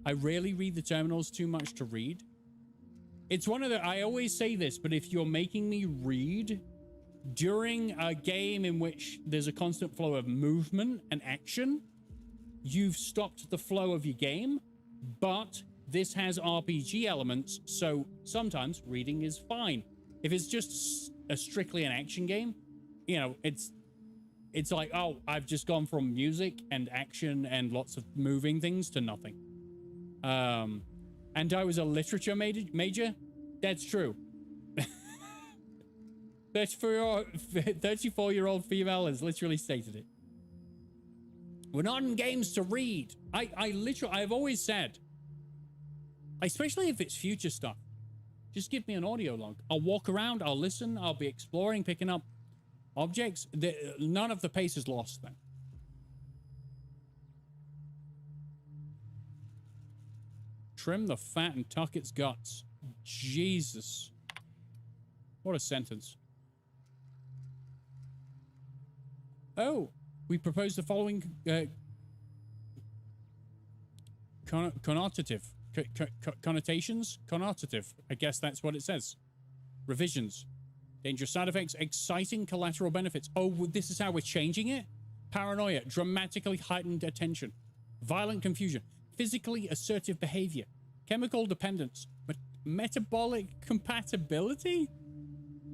I rarely read the terminals too much to read. It's one of the, I always say this, but if you're making me read during a game in which there's a constant flow of movement and action, you've stopped the flow of your game, but this has RPG elements, so sometimes reading is fine. If it's just strictly an action game, you know, it's like, oh, I've just gone from music and action and lots of moving things to nothing. And I was a literature major. That's true. 34-year-old female has literally stated it. We're not in games to read. I've always said, Especially if it's future stuff. Just give me an audio log. I'll walk around, I'll listen, I'll be exploring, picking up objects. None of the pace is lost then. Trim the fat and tuck its guts. Jesus. What a sentence. Oh, we propose the following connotative. Connotations? Connotative. I guess that's what it says. Revisions. Dangerous side effects. Exciting collateral benefits. Oh, this is how we're changing it? Paranoia. Dramatically heightened attention. Violent confusion. Physically assertive behavior. Chemical dependence. Metabolic compatibility?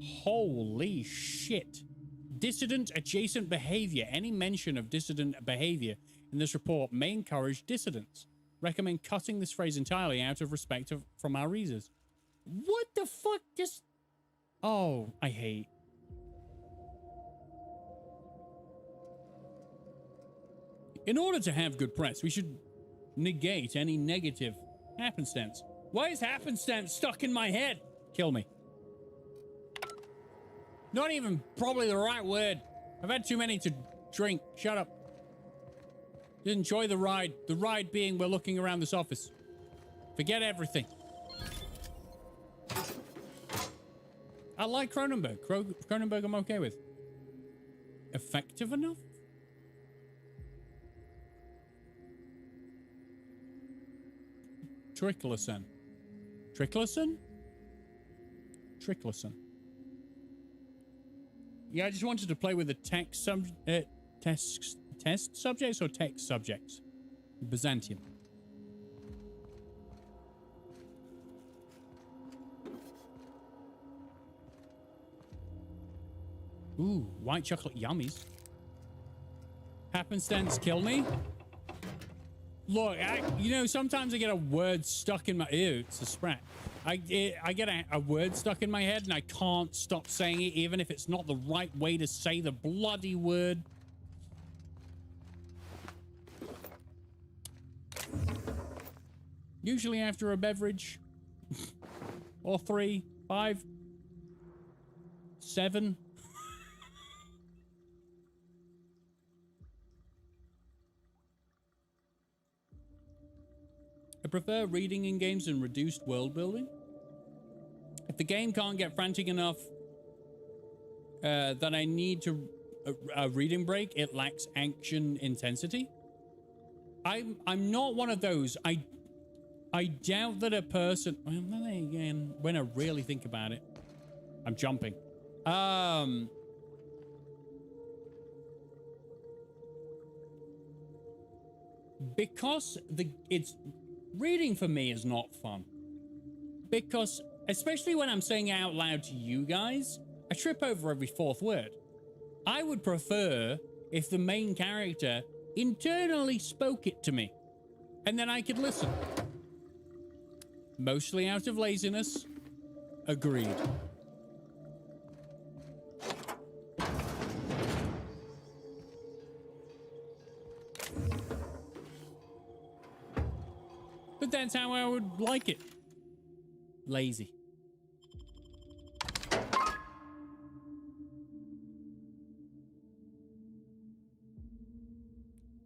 Holy shit. Dissident adjacent behavior. Any mention of dissident behavior in this report may encourage dissidence. Recommend cutting this phrase entirely out of respect from our readers. What the fuck? Just... Oh, I hate. In order to have good press, we should negate any negative happenstance. Why is happenstance stuck in my head? Kill me. Not even probably the right word. I've had too many to drink. Shut up. Enjoy the ride. The ride being we're looking around this office. Forget everything. I like Cronenberg. Cronenberg I'm okay with. Effective enough? Tricklerson. Tricklerson? Tricklerson. Yeah, I just wanted to play with the test subjects or text subjects? Byzantium. Ooh, white chocolate yummies. Happenstance kill me? Look, you know, sometimes I get a word stuck in my... Ew, it's a sprat. I get a word stuck in my head and I can't stop saying it even if it's not the right way to say the bloody word. Usually after a beverage. Or 3, 5, 7. I prefer reading in games and reduced world building. If the game can't get frantic enough that I need to a reading break, it lacks action intensity. I'm not one of those. I doubt that a person... Well, then again, when I really think about it, I'm jumping. Because it's... Reading for me is not fun. Because, especially when I'm saying it out loud to you guys, I trip over every 4th word. I would prefer if the main character internally spoke it to me, and then I could listen. Mostly out of laziness. Agreed. But that's how I would like it. Lazy.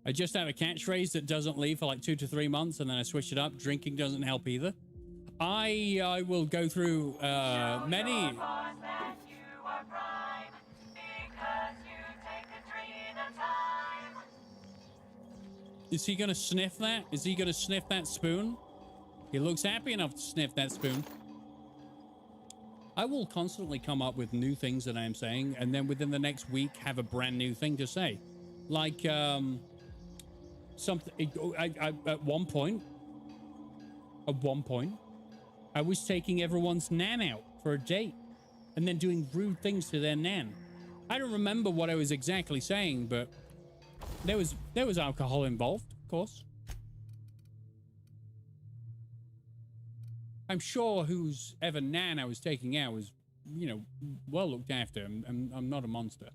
I just have a catchphrase that doesn't leave for like 2 to 3 months, and then I switch it up. Drinking doesn't help either. I will go through many... Is he gonna sniff that? Is he gonna sniff that spoon? He looks happy enough to sniff that spoon. I will constantly come up with new things that I am saying, and then within the next week have a brand new thing to say. Like, something... At one point, I was taking everyone's nan out for a date, and then doing rude things to their nan. I don't remember what I was exactly saying, but... There was alcohol involved, of course. I'm sure whose ever nan I was taking out was, you know, well looked after. I'm not a monster.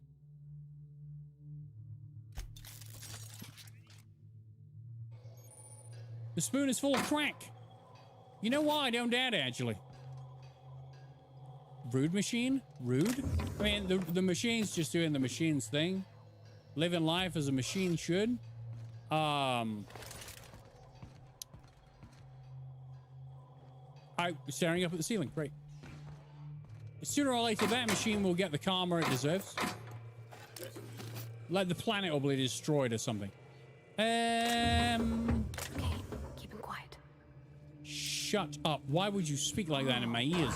The spoon is full of crack. You know what? I don't doubt it, actually. Rude machine? Rude? I mean, the machine's just doing the machine's thing. Living life as a machine should. Staring up at the ceiling. Great. Sooner or later, that machine will get the karma it deserves. Like the planet will be destroyed or something. Okay, keep him quiet. Shut up. Why would you speak like that in my ears?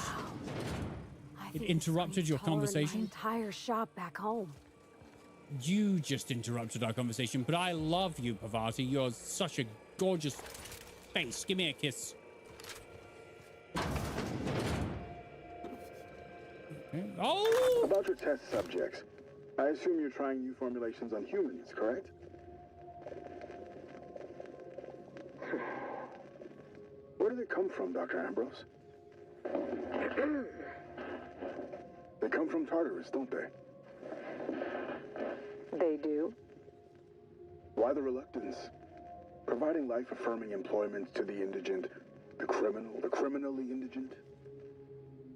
It interrupted your conversation? My entire shop back home. You just interrupted our conversation, but I love you, Pavati. You're such a gorgeous face. Give me a kiss. Okay. Oh! About your test subjects, I assume you're trying new formulations on humans, correct? Where do they come from, Dr. Ambrose? They come from Tartarus, don't they? They do? Why the reluctance? Providing life-affirming employment to the indigent, the criminally indigent?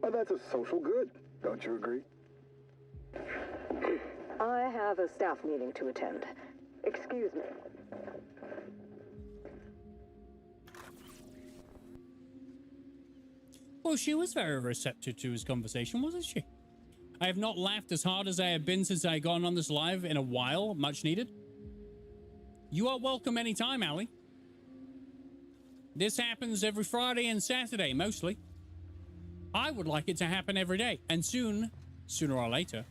Well, that's a social good, don't you agree? I have a staff meeting to attend. Excuse me. Well, she was very receptive to his conversation, wasn't she? I have not laughed as hard as I have been since I got on this live in a while. Much needed. You are welcome anytime, Allie. This happens every Friday and Saturday, mostly. I would like it to happen every day. And soon, sooner or later,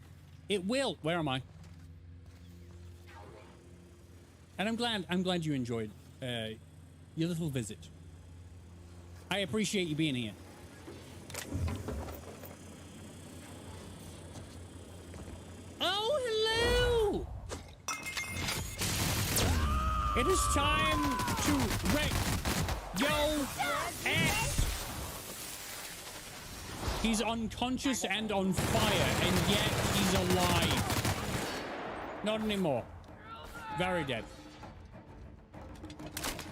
it will. Where am I? And I'm glad you enjoyed your little visit. I appreciate you being here. Oh, hello! It is time to wreck your ass! He's unconscious and on fire, and yet he's alive. Not anymore. Very dead.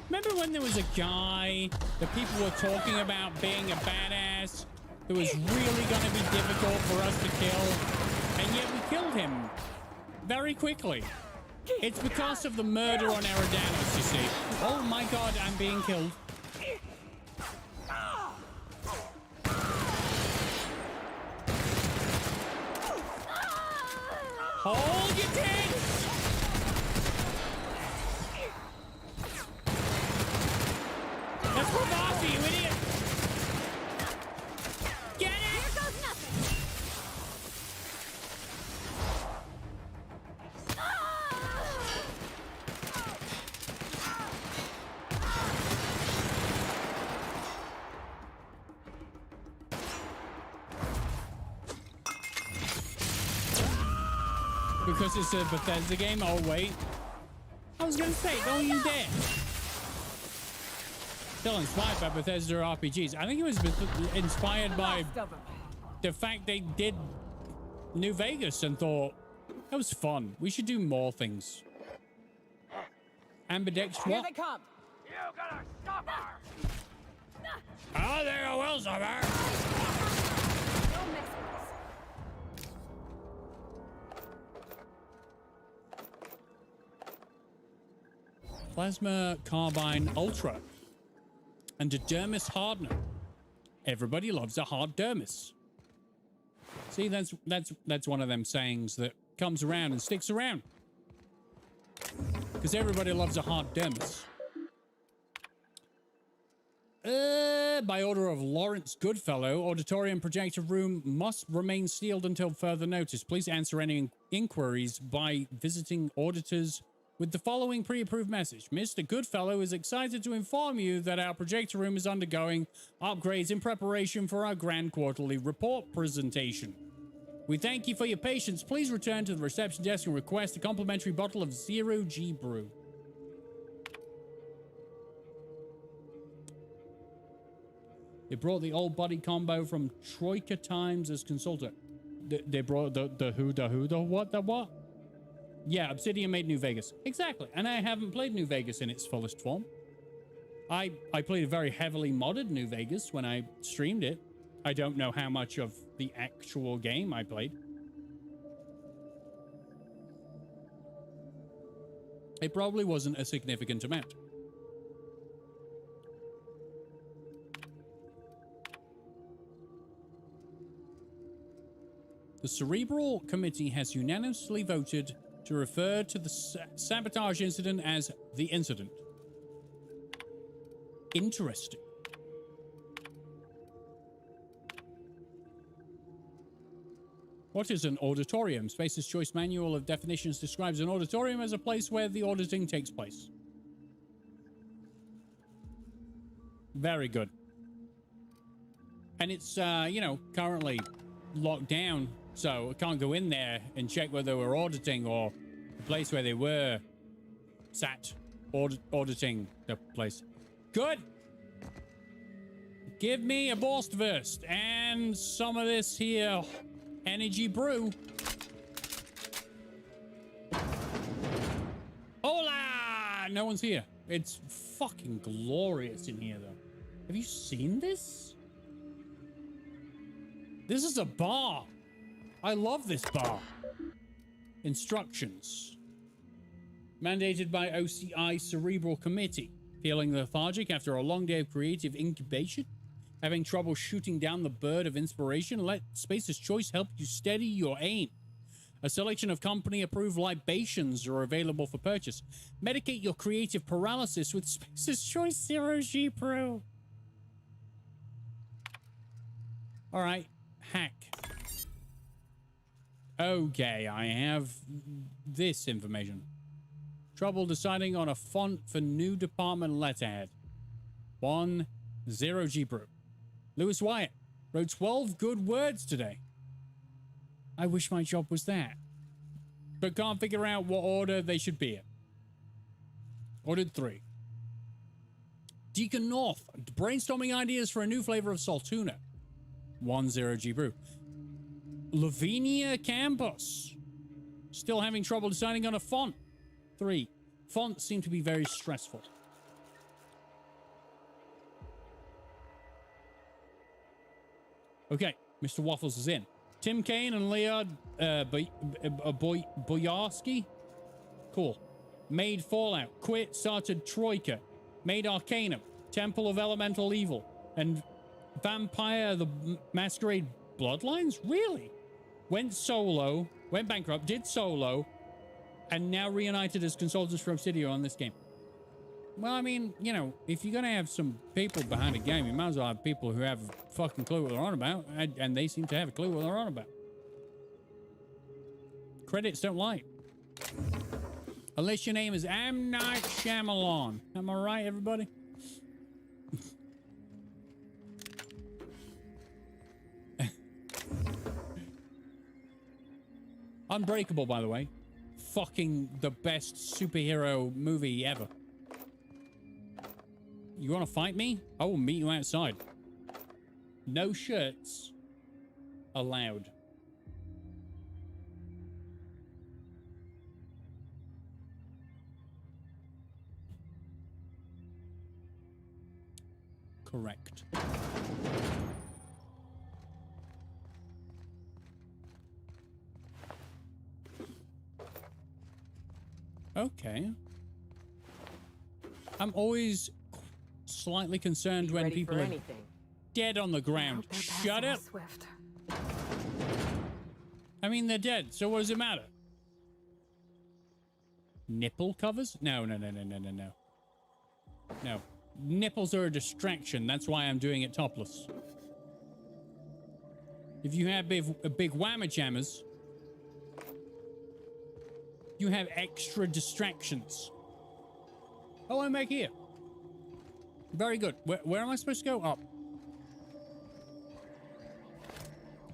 Remember when there was a guy that people were talking about being a badass that was really going to be difficult for us to kill, and yet we killed him very quickly? It's because of the murder on Eridanos, you see. Oh my god, I'm being killed. Hold your tits! That's Pavati, you idiot! Get it! Here goes nothing! Because it's a Bethesda game? Oh, wait. I was gonna say, don't you dare. Still inspired by Bethesda RPGs. I think it was inspired by the fact they did New Vegas and thought, that was fun. We should do more things. Ambidextrous. Here they come. You gotta stop her! Oh, there I will, stop her. Don't mess with us. Plasma Carbine Ultra and a Dermis Hardener. Everybody loves a hard dermis. See, that's one of them sayings that comes around and sticks around. Because everybody loves a hard dermis. By order of Lawrence Goodfellow, auditorium projector room must remain sealed until further notice. Please answer any inquiries by visiting auditors with the following pre-approved message. Mr. Goodfellow is excited to inform you that our projector room is undergoing upgrades in preparation for our grand quarterly report presentation. We thank you for your patience. Please return to the reception desk and request a complimentary bottle of Zero G Brew. They brought the old buddy combo from Troika Times as consultant. They brought the what? Yeah, Obsidian made New Vegas. Exactly. And I haven't played New Vegas in its fullest form. I played a very heavily modded New Vegas when I streamed it. I don't know how much of the actual game I played. It probably wasn't a significant amount. The Cerebral Committee has unanimously voted to refer to the sabotage incident as the incident. Interesting. What is an auditorium? Space's Choice Manual of Definitions describes an auditorium as a place where the auditing takes place. Very good. And it's, you know, currently locked down, so I can't go in there and check whether we're auditing or the place where they were sat auditing the place. Good. Give me a Borstwurst and some of this here energy brew. Hola! No one's here. It's fucking glorious in here, though. Have you seen this? This is a bar. I love this bar. Instructions. Mandated by OCI Cerebral Committee. Feeling lethargic after a long day of creative incubation? Having trouble shooting down the bird of inspiration? Let Space's Choice help you steady your aim. A selection of company-approved libations are available for purchase. Medicate your creative paralysis with Space's Choice Zero G Pro. All right, hack. Okay, I have this information. Trouble deciding on a font for new department letterhead. 10G Pro. Lewis Wyatt wrote 12 good words today. I wish my job was that. But can't figure out what order they should be in. Ordered 3. Deacon North, brainstorming ideas for a new flavor of Saltuna. 10G Brew. Lavinia Campus, still having trouble deciding on a font. 3. Fonts seem to be very stressful. Okay, Mr. Waffles is in. Tim Kaine and Leod Boyarsky. Cool. Made Fallout. Quit. Started Troika. Made Arcanum. Temple of Elemental Evil. And Vampire the Masquerade Bloodlines? Really? Went solo. Went bankrupt. Did solo. And now reunited as consultants for Obsidian on this game. Well, I mean, you know, if you're going to have some people behind a game, you might as well have people who have a fucking clue what they're on about. And they seem to have a clue what they're on about. Credits don't lie. Unless your name is M. Night Shyamalan. Am I right, everybody? Unbreakable, by the way. Fucking the best superhero movie ever. You want to fight me? I will meet you outside. No shirts allowed. Correct. Okay. I'm always slightly concerned when people are dead on the ground. Shut up. Swift. I mean, they're dead, so what does it matter? Nipple covers? No. No. Nipples are a distraction. That's why I'm doing it topless. If you have big whammer jammers, you have extra distractions. Oh, I'm back here. Very good. Where am I supposed to go? Up.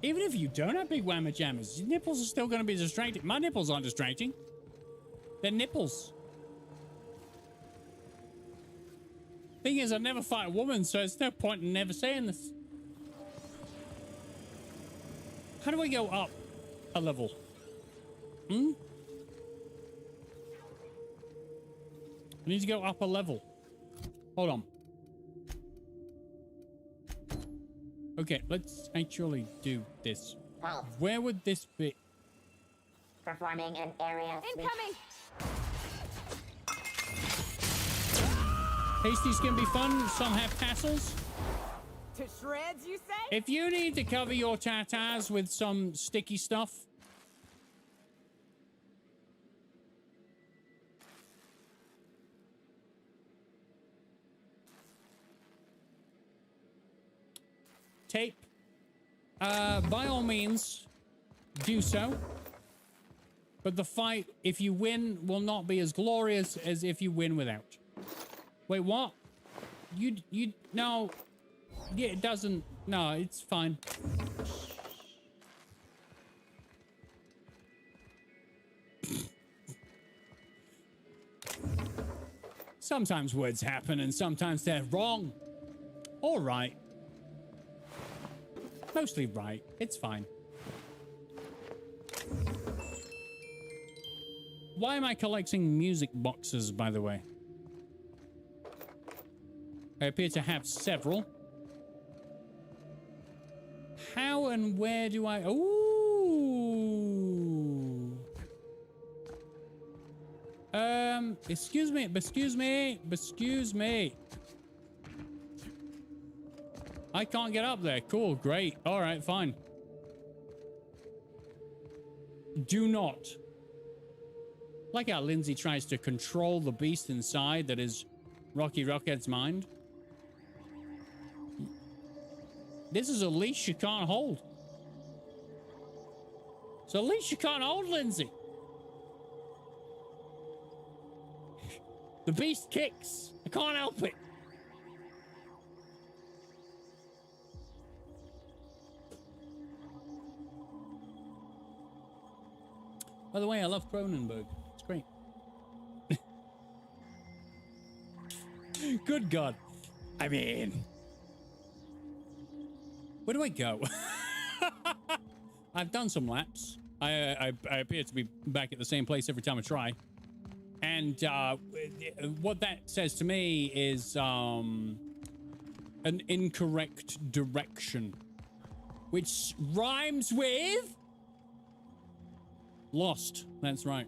Even if you don't have big whammer jammers, your nipples are still going to be distracting. My nipples aren't distracting. They're nipples. Thing is, I've never fought a woman, so there's no point in never saying this. How do I go up a level? I need to go up a level. Hold on. Okay, let's actually do this. Pulse. Where would this be? Performing an area switch. Incoming! Pasties can be fun. Some have tassels. To shreds, you say? If you need to cover your tatas with some sticky stuff, tape, by all means, do so. But the fight, if you win, will not be as glorious as if you win without. Wait, what? No. Yeah, it doesn't. No, it's fine. Sometimes words happen and sometimes they're wrong. All right. Mostly right. It's fine. Why am I collecting music boxes, by the way? I appear to have several. How and where do I... Ooh. Excuse me. I can't get up there. Cool, great. All right, fine. Do not. Like how Lindsay tries to control the beast inside that is Rockhead's mind. This is a leash you can't hold. It's a leash you can't hold, Lindsay. The beast kicks. I can't help it. By the way, I love Cronenberg. It's great. Good God. I mean... Where do I go? I've done some laps. I appear to be back at the same place every time I try. And what that says to me is an incorrect direction. Which rhymes with... Lost. That's right.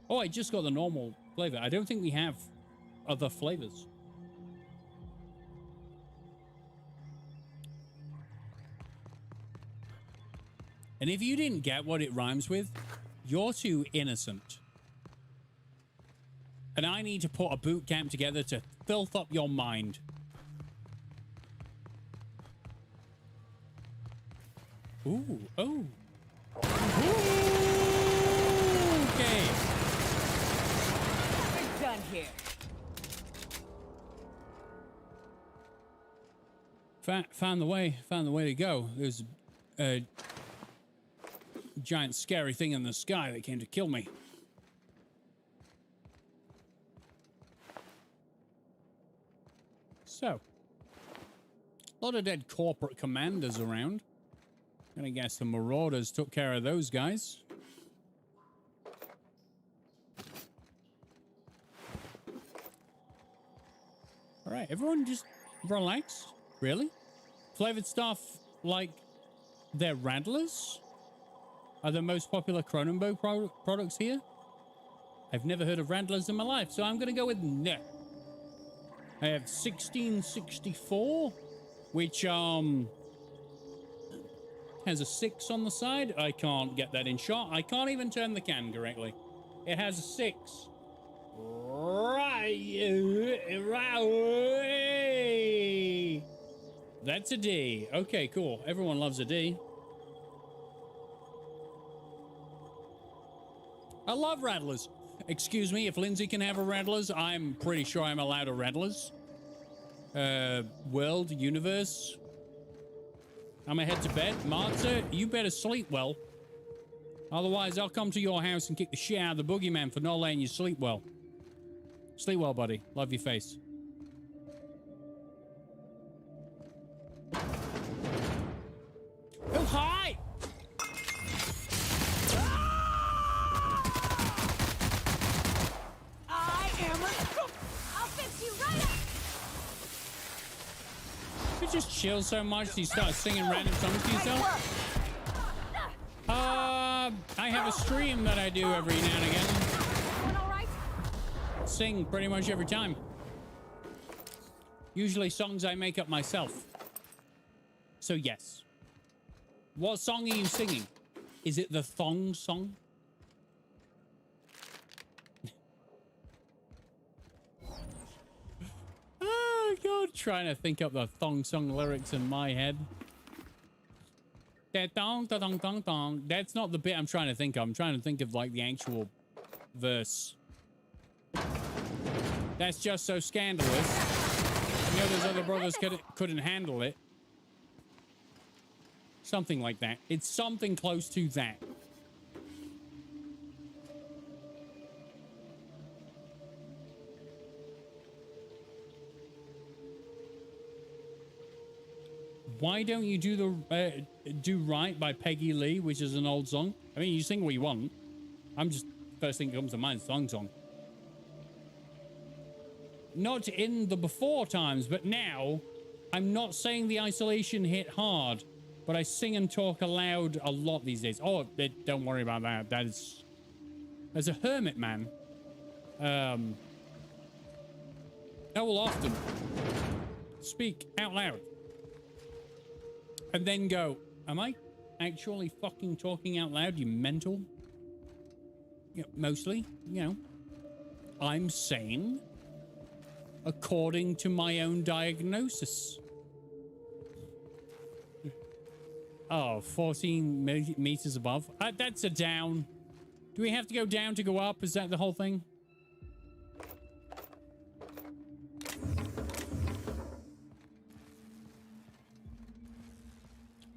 Oh, I just got the normal flavor. I don't think we have other flavors. And if you didn't get what it rhymes with, you're too innocent. And I need to put a boot camp together to filth up your mind. Ooh, oh. Ooh, okay. We're done here. Found the way to go. There's a giant scary thing in the sky that came to kill me. So, a lot of dead corporate commanders around. Gonna guess the Marauders took care of those guys. All right, everyone just relax. Really? Flavored stuff like their Radlers are the most popular Cronenberg products here. I've never heard of Radlers in my life, so I'm gonna go with no. I have 1664, which has a 6 on the side. I can't get that in shot. I can't even turn the can correctly. It has a 6. Right. That's a D. Okay, cool. Everyone loves a D. I love Rattlers. Excuse me, if Lindsay can have a Rattlers, I'm pretty sure I'm allowed a Rattlers. World, universe. I'm gonna head to bed. Martha, you better sleep well. Otherwise, I'll come to your house and kick the shit out of the boogeyman for not letting you sleep well. Sleep well, buddy. Love your face. Oh, hi! just chill so much that you start singing random songs to yourself? I have a stream that I do every now and again. Sing pretty much every time. Usually songs I make up myself. So yes. What song are you singing? Is it the thong song? Oh god, trying to think up the thong song lyrics in my head. That dong dong dong dong. That's not the bit I'm trying to think of. I'm trying to think of like the actual verse. That's just so scandalous. You know, those other brothers couldn't handle it. Something like that. It's something close to that. Why don't you do the Do Right by Peggy Lee, which is an old song? I mean, you sing what you want. I'm just, first thing that comes to mind, song. Not in the before times, but now, I'm not saying the isolation hit hard, but I sing and talk aloud a lot these days. Oh, don't worry about that. There's a hermit man. I will often speak out loud. And then go, am I actually fucking talking out loud, you mental? Yeah, mostly, you know. I'm sane. According to my own diagnosis. Oh, 14 meters above. That's a down. Do we have to go down to go up? Is that the whole thing?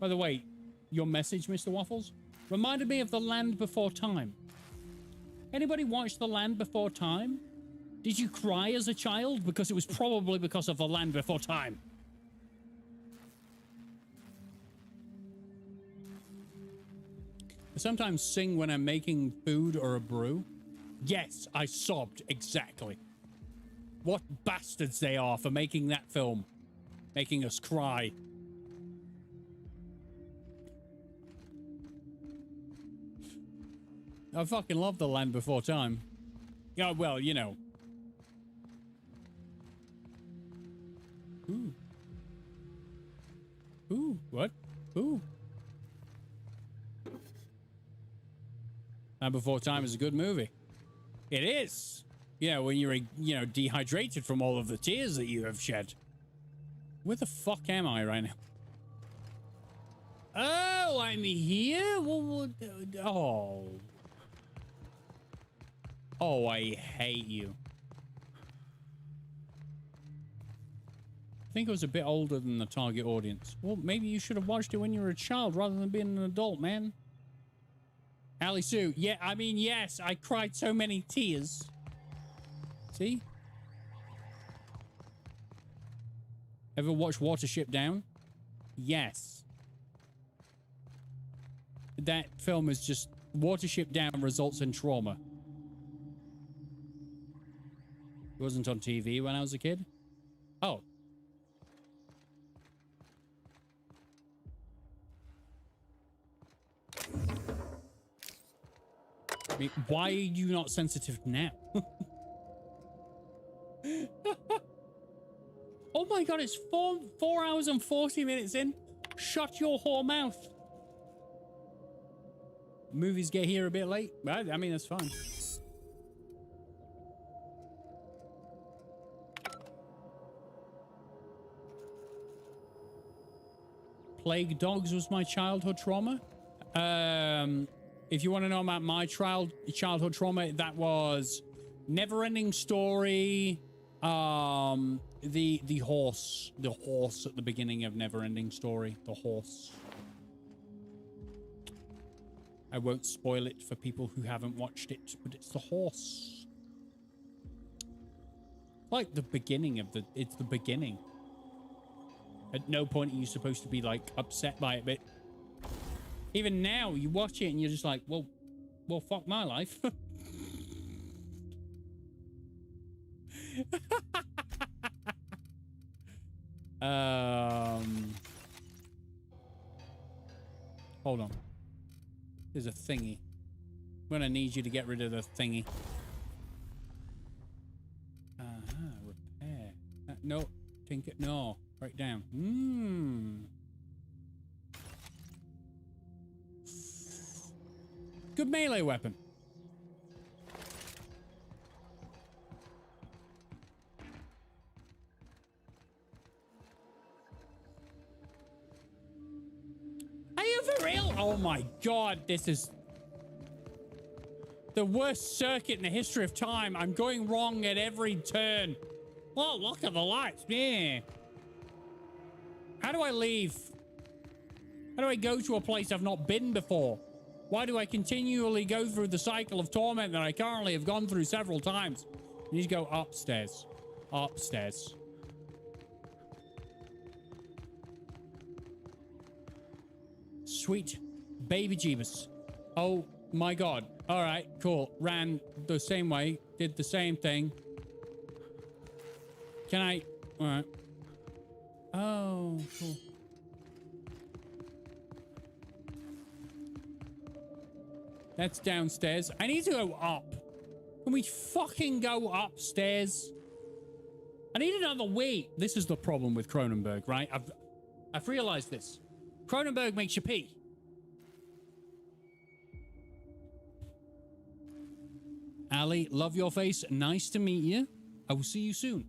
By the way, your message, Mr. Waffles, reminded me of The Land Before Time. Anybody watch The Land Before Time? Did you cry as a child? Because it was probably because of The Land Before Time. I sometimes sing when I'm making food or a brew. Yes, I sobbed, exactly. What bastards they are for making that film. Making us cry. I fucking love The Land Before Time. Yeah, well, you know. Ooh. Ooh, what? Ooh. Land Before Time is a good movie. It is. Yeah, when you're, you know, dehydrated from all of the tears that you have shed. Where the fuck am I right now? Oh, I'm here? Oh. Oh, I hate you. I think it was a bit older than the target audience. Well, maybe you should have watched it when you were a child rather than being an adult, man. Ali Sue, yeah, I mean, yes, I cried so many tears. See? Ever watch Watership Down? Yes. That film is just... Watership Down results in trauma. It wasn't on TV when I was a kid. Oh. I mean, why are you not sensitive now? Oh my god, it's 4 hours and 40 minutes in. Shut your whore mouth. Movies get here a bit late. I mean, that's fine. Plague dogs was my childhood trauma. If you want to know about my childhood trauma, that was Neverending Story. The horse at the beginning of Neverending Story. The horse. I won't spoil it for people who haven't watched it, but it's the horse. Like the beginning of it's the beginning. At no point are you supposed to be like upset by it, but even now you watch it and you're just like, well, fuck my life. Hold on. There's a thingy. I'm gonna need you to get rid of the thingy. Repair. No, tinker. No, right down. Good melee weapon. Are you for real? Oh my god, this is the worst circuit in the history of time. I'm going wrong at every turn. Oh, look at the lights. Yeah. How do I leave? How do I go to a place I've not been before? Why do I continually go through the cycle of torment that I currently have gone through several times? I need to go upstairs. Upstairs. Sweet baby Jeebus. Oh my god. All right, cool. Ran the same way. Did the same thing. Can I? All right. Oh, cool. That's downstairs. I need to go up. Can we fucking go upstairs? I need another way. This is the problem with Cronenberg, right? I've realized this. Cronenberg makes you pee. Ali, love your face. Nice to meet you. I will see you soon.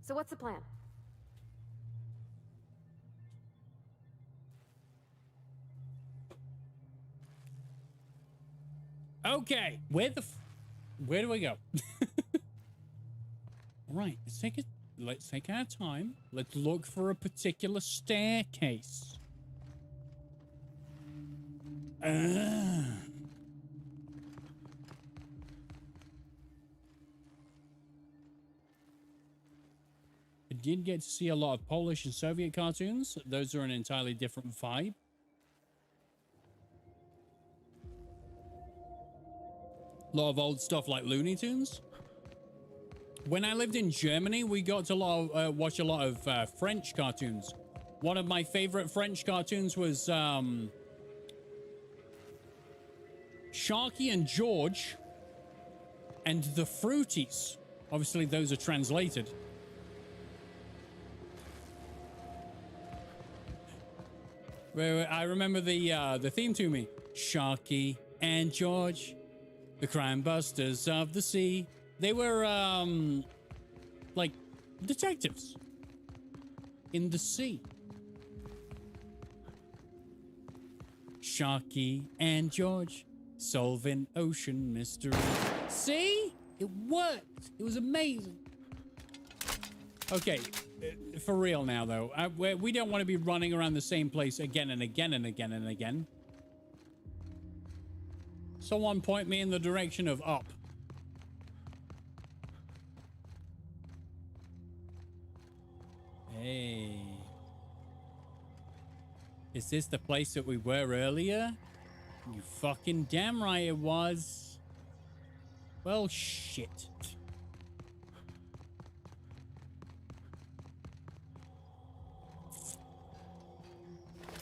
So what's the plan? Okay, where do we go? All right, let's take our time. Let's look for a particular staircase. I did get to see a lot of Polish and Soviet cartoons. Those are an entirely different vibe. A lot of old stuff like Looney Tunes. When I lived in Germany, we got to watch a lot of French cartoons. One of my favorite French cartoons was Sharky and George and the Fruities. Obviously, those are translated. I remember the theme to me. Sharky and George, the crime busters of the sea. They were like detectives in the sea. Sharky and George solving ocean mystery. See? It worked. It was amazing. Okay, for real now, though. We don't want to be running around the same place again and again and again and again. Someone point me in the direction of up. Hey. Is this the place that we were earlier? You fucking damn right it was. Well, shit.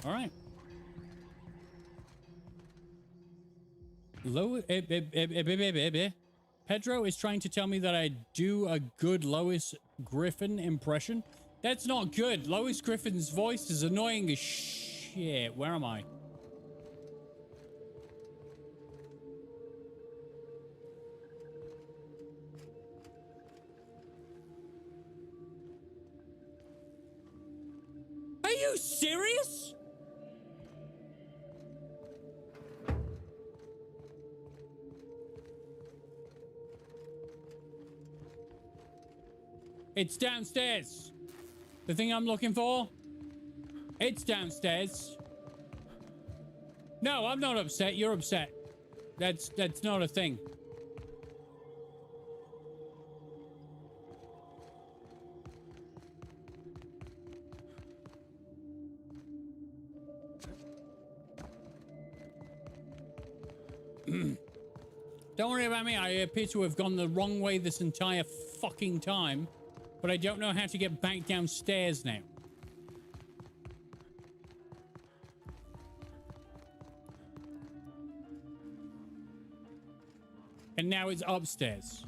All right. Pedro is trying to tell me that I do a good Lois Griffin impression. That's not good. Lois Griffin's voice is annoying as shit. Where am I? Are you serious? It's downstairs. The thing I'm looking for? It's downstairs. No, I'm not upset. You're upset. That's not a thing. Don't worry about me. I appear to have gone the wrong way this entire fucking time, but I don't know how to get back downstairs now. And now it's upstairs.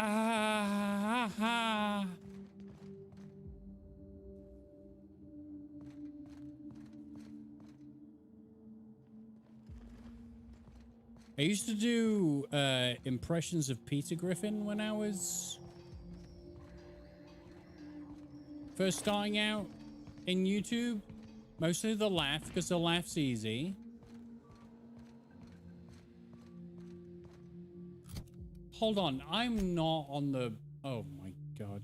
Ah. I used to do impressions of Peter Griffin when I was first starting out in YouTube. Mostly the laugh, because the laugh's easy. Hold on, I'm not on the... Oh my god.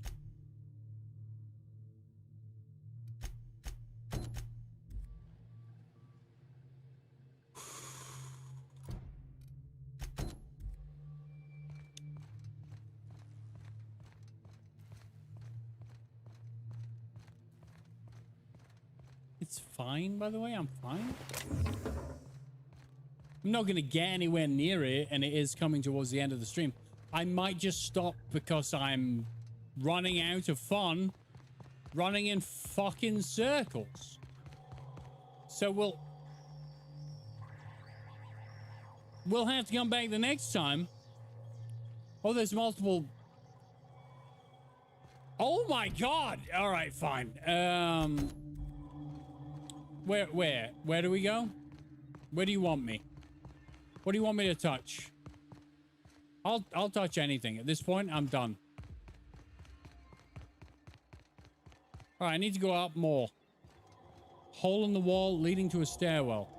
It's fine, by the way. I'm fine. I'm not going to get anywhere near it, and it is coming towards the end of the stream. I might just stop because I'm running out of fun running in fucking circles. So we'll have to come back the next time. Oh, there's multiple... Oh my god! All right, fine. Where do we go? Where do you want me? What do you want me to touch? I'll touch anything. At this point, I'm done. All right, I need to go up more. Hole in the wall leading to a stairwell.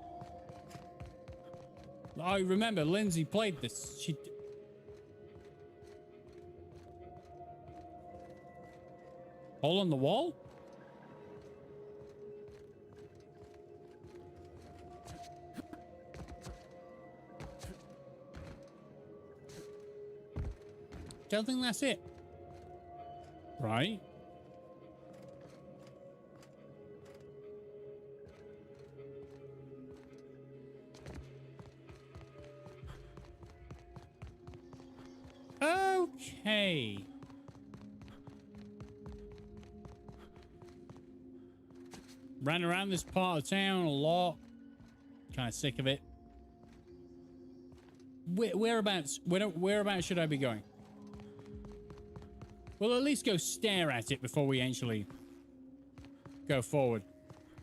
I remember Lindsay played this. She... Hole in the wall? Don't think that's it. Right? Okay. Ran around this part of town a lot. Kind of sick of it. Whereabouts should I be going? We'll at least go stare at it before we actually go forward.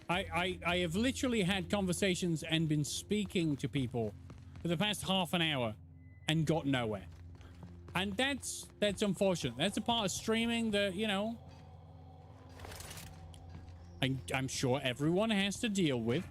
I have literally had conversations and been speaking to people for the past half an hour and got nowhere. And that's unfortunate. That's a part of streaming that, you know, I'm sure everyone has to deal with.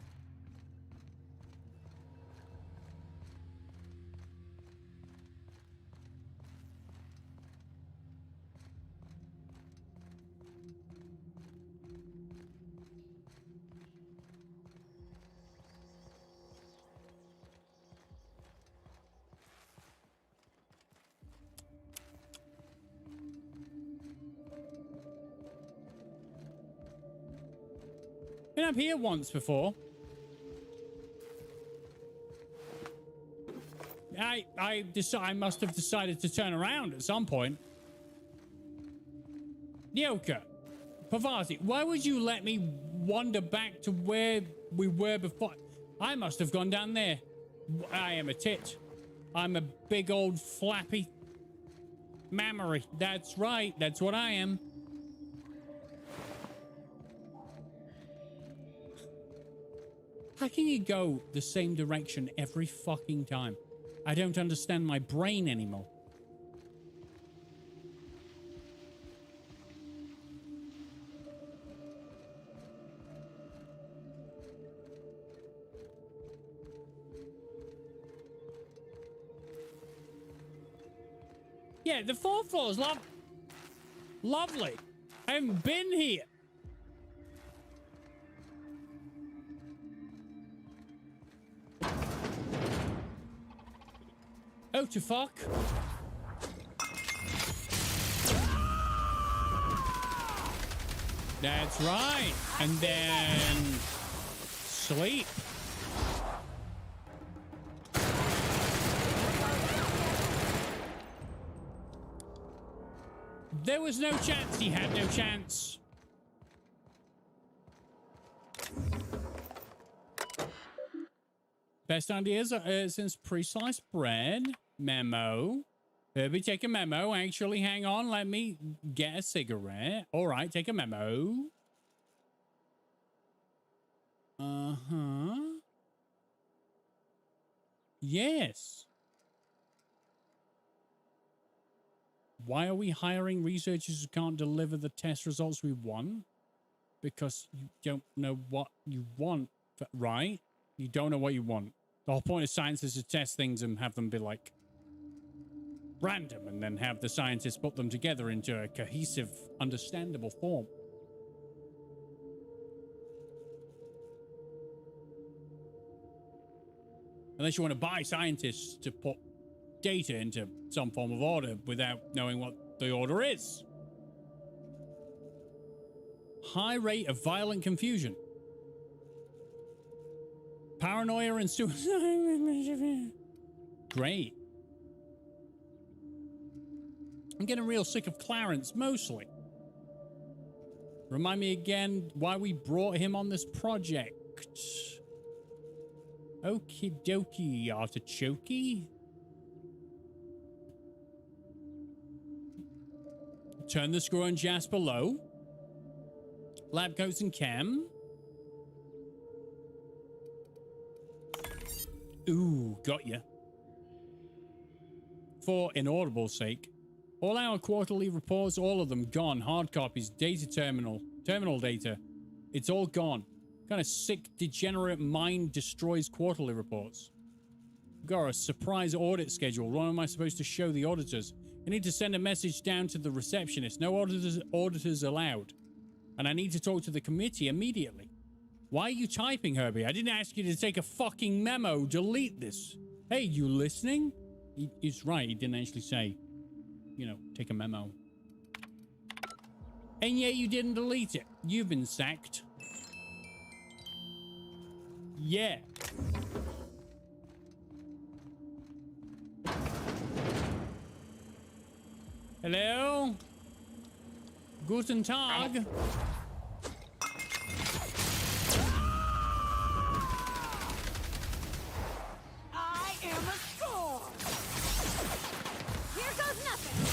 Been up here once before. I must have decided to turn around at some point. Nyoka, Pavati, why would you let me wander back to where we were before? I must have gone down there. I am a tit. I'm a big old flappy mammary. That's right. That's what I am. How can you go the same direction every fucking time? I don't understand my brain anymore. Yeah, the fourth floor is lovely. I haven't been here. Oh, to fuck. That's right. And then sleep. There was no chance. He had no chance. Best ideas since pre-sliced bread. Memo. Herbie, take a memo. Actually, hang on. Let me get a cigarette. All right, take a memo. Uh-huh. Yes. Why are we hiring researchers who can't deliver the test results we want? Because you don't know what you want, right? You don't know what you want. The whole point of science is to test things and have them be like random, and then have the scientists put them together into a cohesive, understandable form. Unless you want to buy scientists to put data into some form of order without knowing what the order is. High rate of violent confusion. Paranoia and suicide. Great. I'm getting real sick of Clarence, mostly. Remind me again why we brought him on this project. Okie dokie, artichoke. Turn the screw on Jasper low. Lab coats and chem. Ooh, got ya. For inaudible's sake. All our quarterly reports, all of them gone. Hard copies, data terminal data. It's all gone. Kind of sick, degenerate mind destroys quarterly reports. Got a surprise audit schedule. What am I supposed to show the auditors? I need to send a message down to the receptionist. No auditors allowed. And I need to talk to the committee immediately. Why are you typing, Herbie? I didn't ask you to take a fucking memo. Delete this. Hey, you listening? He's right. He didn't actually say, you know, take a memo. And yet you didn't delete it. You've been sacked. Yeah. Hello? Guten Tag. I am a storm. Here goes nothing.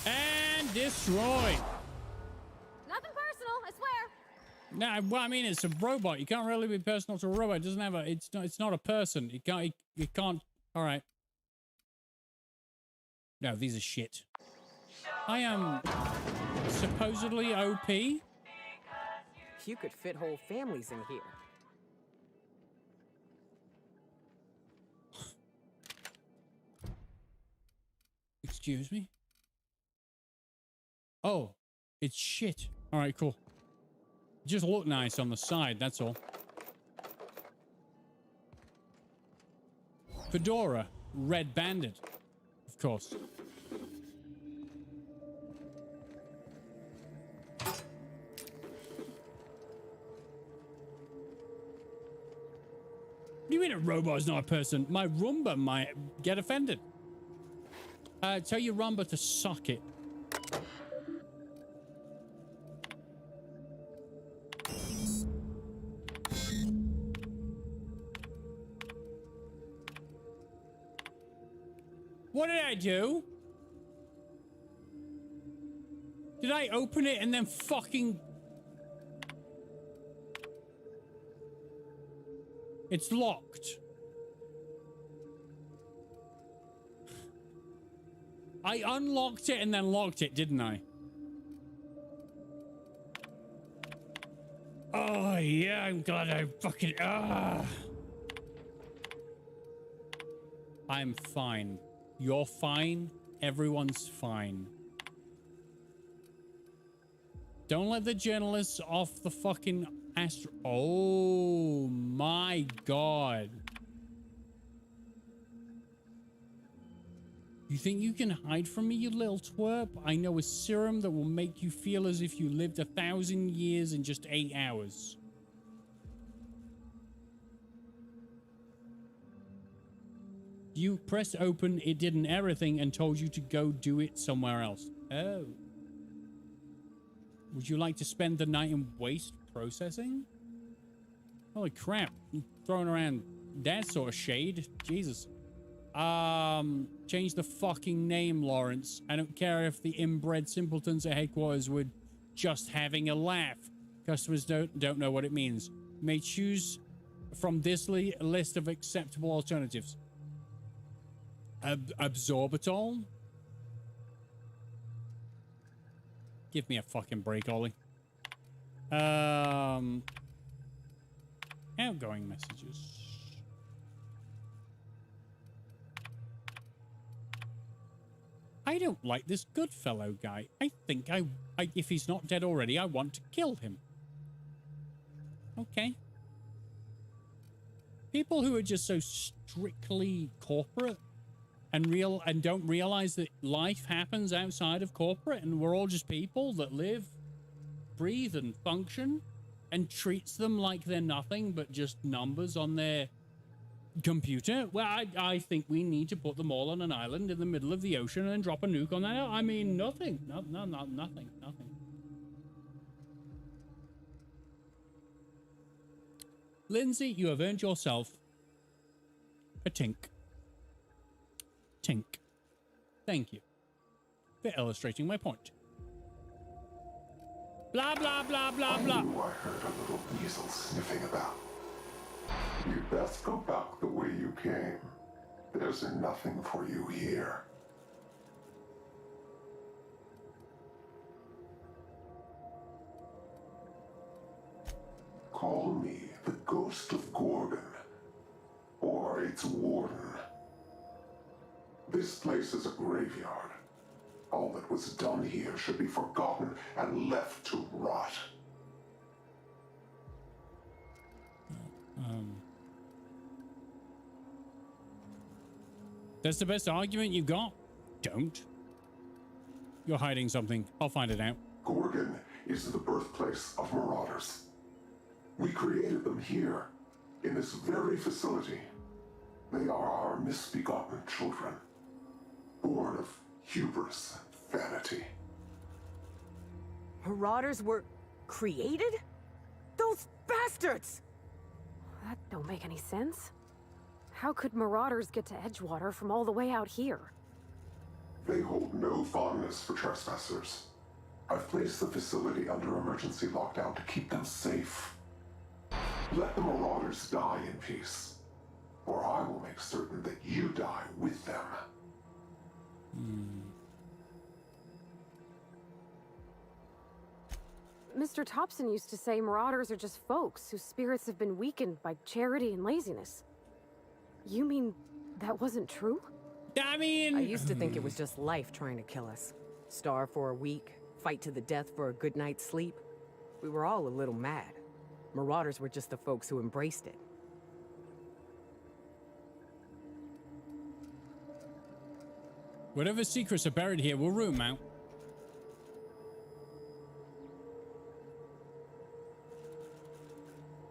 And destroyed. Nothing personal, I swear. No, well, I mean, it's a robot. You can't really be personal to a robot. It doesn't have a. It's not a person. It can't. It can't. All right. No, these are shit. I am supposedly OP. You could fit whole families in here. Excuse me? Oh, it's shit. All right, cool. Just look nice on the side, that's all. Fedora, red banded, of course. What do you mean a robot's not a person? My Roomba might get offended. Tell your Roomba to suck it. What did I do? Did I open it and then fucking... It's locked. I unlocked it and then locked it, didn't I? Oh, yeah, I'm glad I fucking... I'm fine. You're fine. Everyone's fine. Don't let the journalists off the fucking astro... Oh, my God. You think you can hide from me, you little twerp? I know a serum that will make you feel as if you lived 1,000 years in just 8 hours. You pressed open, it did an error thing and told you to go do it somewhere else. Oh. Would you like to spend the night in waste processing? Holy crap. I'm throwing around that sort of shade. Jesus. Change the fucking name, Lawrence. I don't care if the inbred simpletons at headquarters were just having a laugh. Customers don't know what it means. You may choose from this list of acceptable alternatives. Absorbitol? Give me a fucking break, Ollie. Outgoing messages. I don't like this Goodfellow guy. I think if he's not dead already, I want to kill him. Okay. People who are just so strictly corporate and don't realize that life happens outside of corporate and we're all just people that live, breathe, and function, and treats them like they're nothing but just numbers on their computer. Well, I think we need to put them all on an island in the middle of the ocean and drop a nuke on that. I mean, nothing. Nothing. Lindsay, you have earned yourself a tink. Tink. Thank you for illustrating my point. Blah, blah, blah, blah, blah. I knew I heard a little weasel sniffing about. You'd best go back the way you came. There's nothing for you here. Call me the Ghost of Gorgon, or its warden. This place is a graveyard. All that was done here should be forgotten and left to rot. That's the best argument you got? Don't. You're hiding something. I'll find it out. Gorgon is the birthplace of marauders. We created them here, in this very facility. They are our misbegotten children, born of hubris and vanity. Marauders were created? Those bastards! That don't make any sense. How could Marauders get to Edgewater from all the way out here? They hold no fondness for trespassers. I've placed the facility under emergency lockdown to keep them safe. Let the Marauders die in peace, or I will make certain that you die with them. Mr. Thompson used to say Marauders are just folks whose spirits have been weakened by charity and laziness. You mean that wasn't true? I mean... I used to think it was just life trying to kill us. Starve for a week, fight to the death for a good night's sleep. We were all a little mad. Marauders were just the folks who embraced it. Whatever secrets are buried here will room out.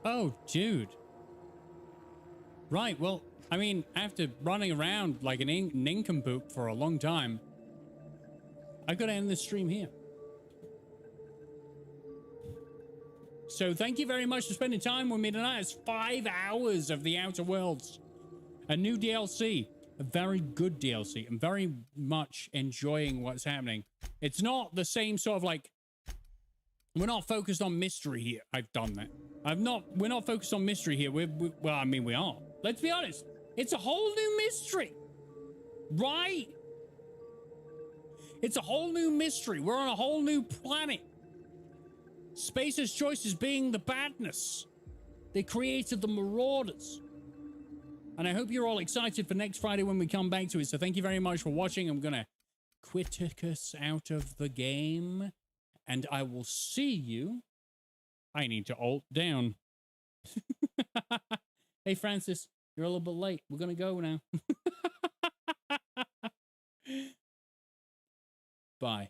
Oh, dude. Right, well, I mean, after running around like an nincompoop for a long time, I've got to end this stream here. So thank you very much for spending time with me tonight. It's 5 hours of the Outer Worlds. A new DLC. A very good DLC. I'm very much enjoying what's happening. It's not the same sort of like... We're not focused on mystery here. I've done that. We're not focused on mystery here. Well, I mean, we are. Let's be honest. It's a whole new mystery. Right? It's a whole new mystery. We're on a whole new planet. Spacer's choices being the badness. They created the Marauders. And I hope you're all excited for next Friday when we come back to it. So thank you very much for watching. I'm going to quick us out of the game. And I will see you. I need to alt down. Hey, Francis, you're a little bit late. We're going to go now. Bye.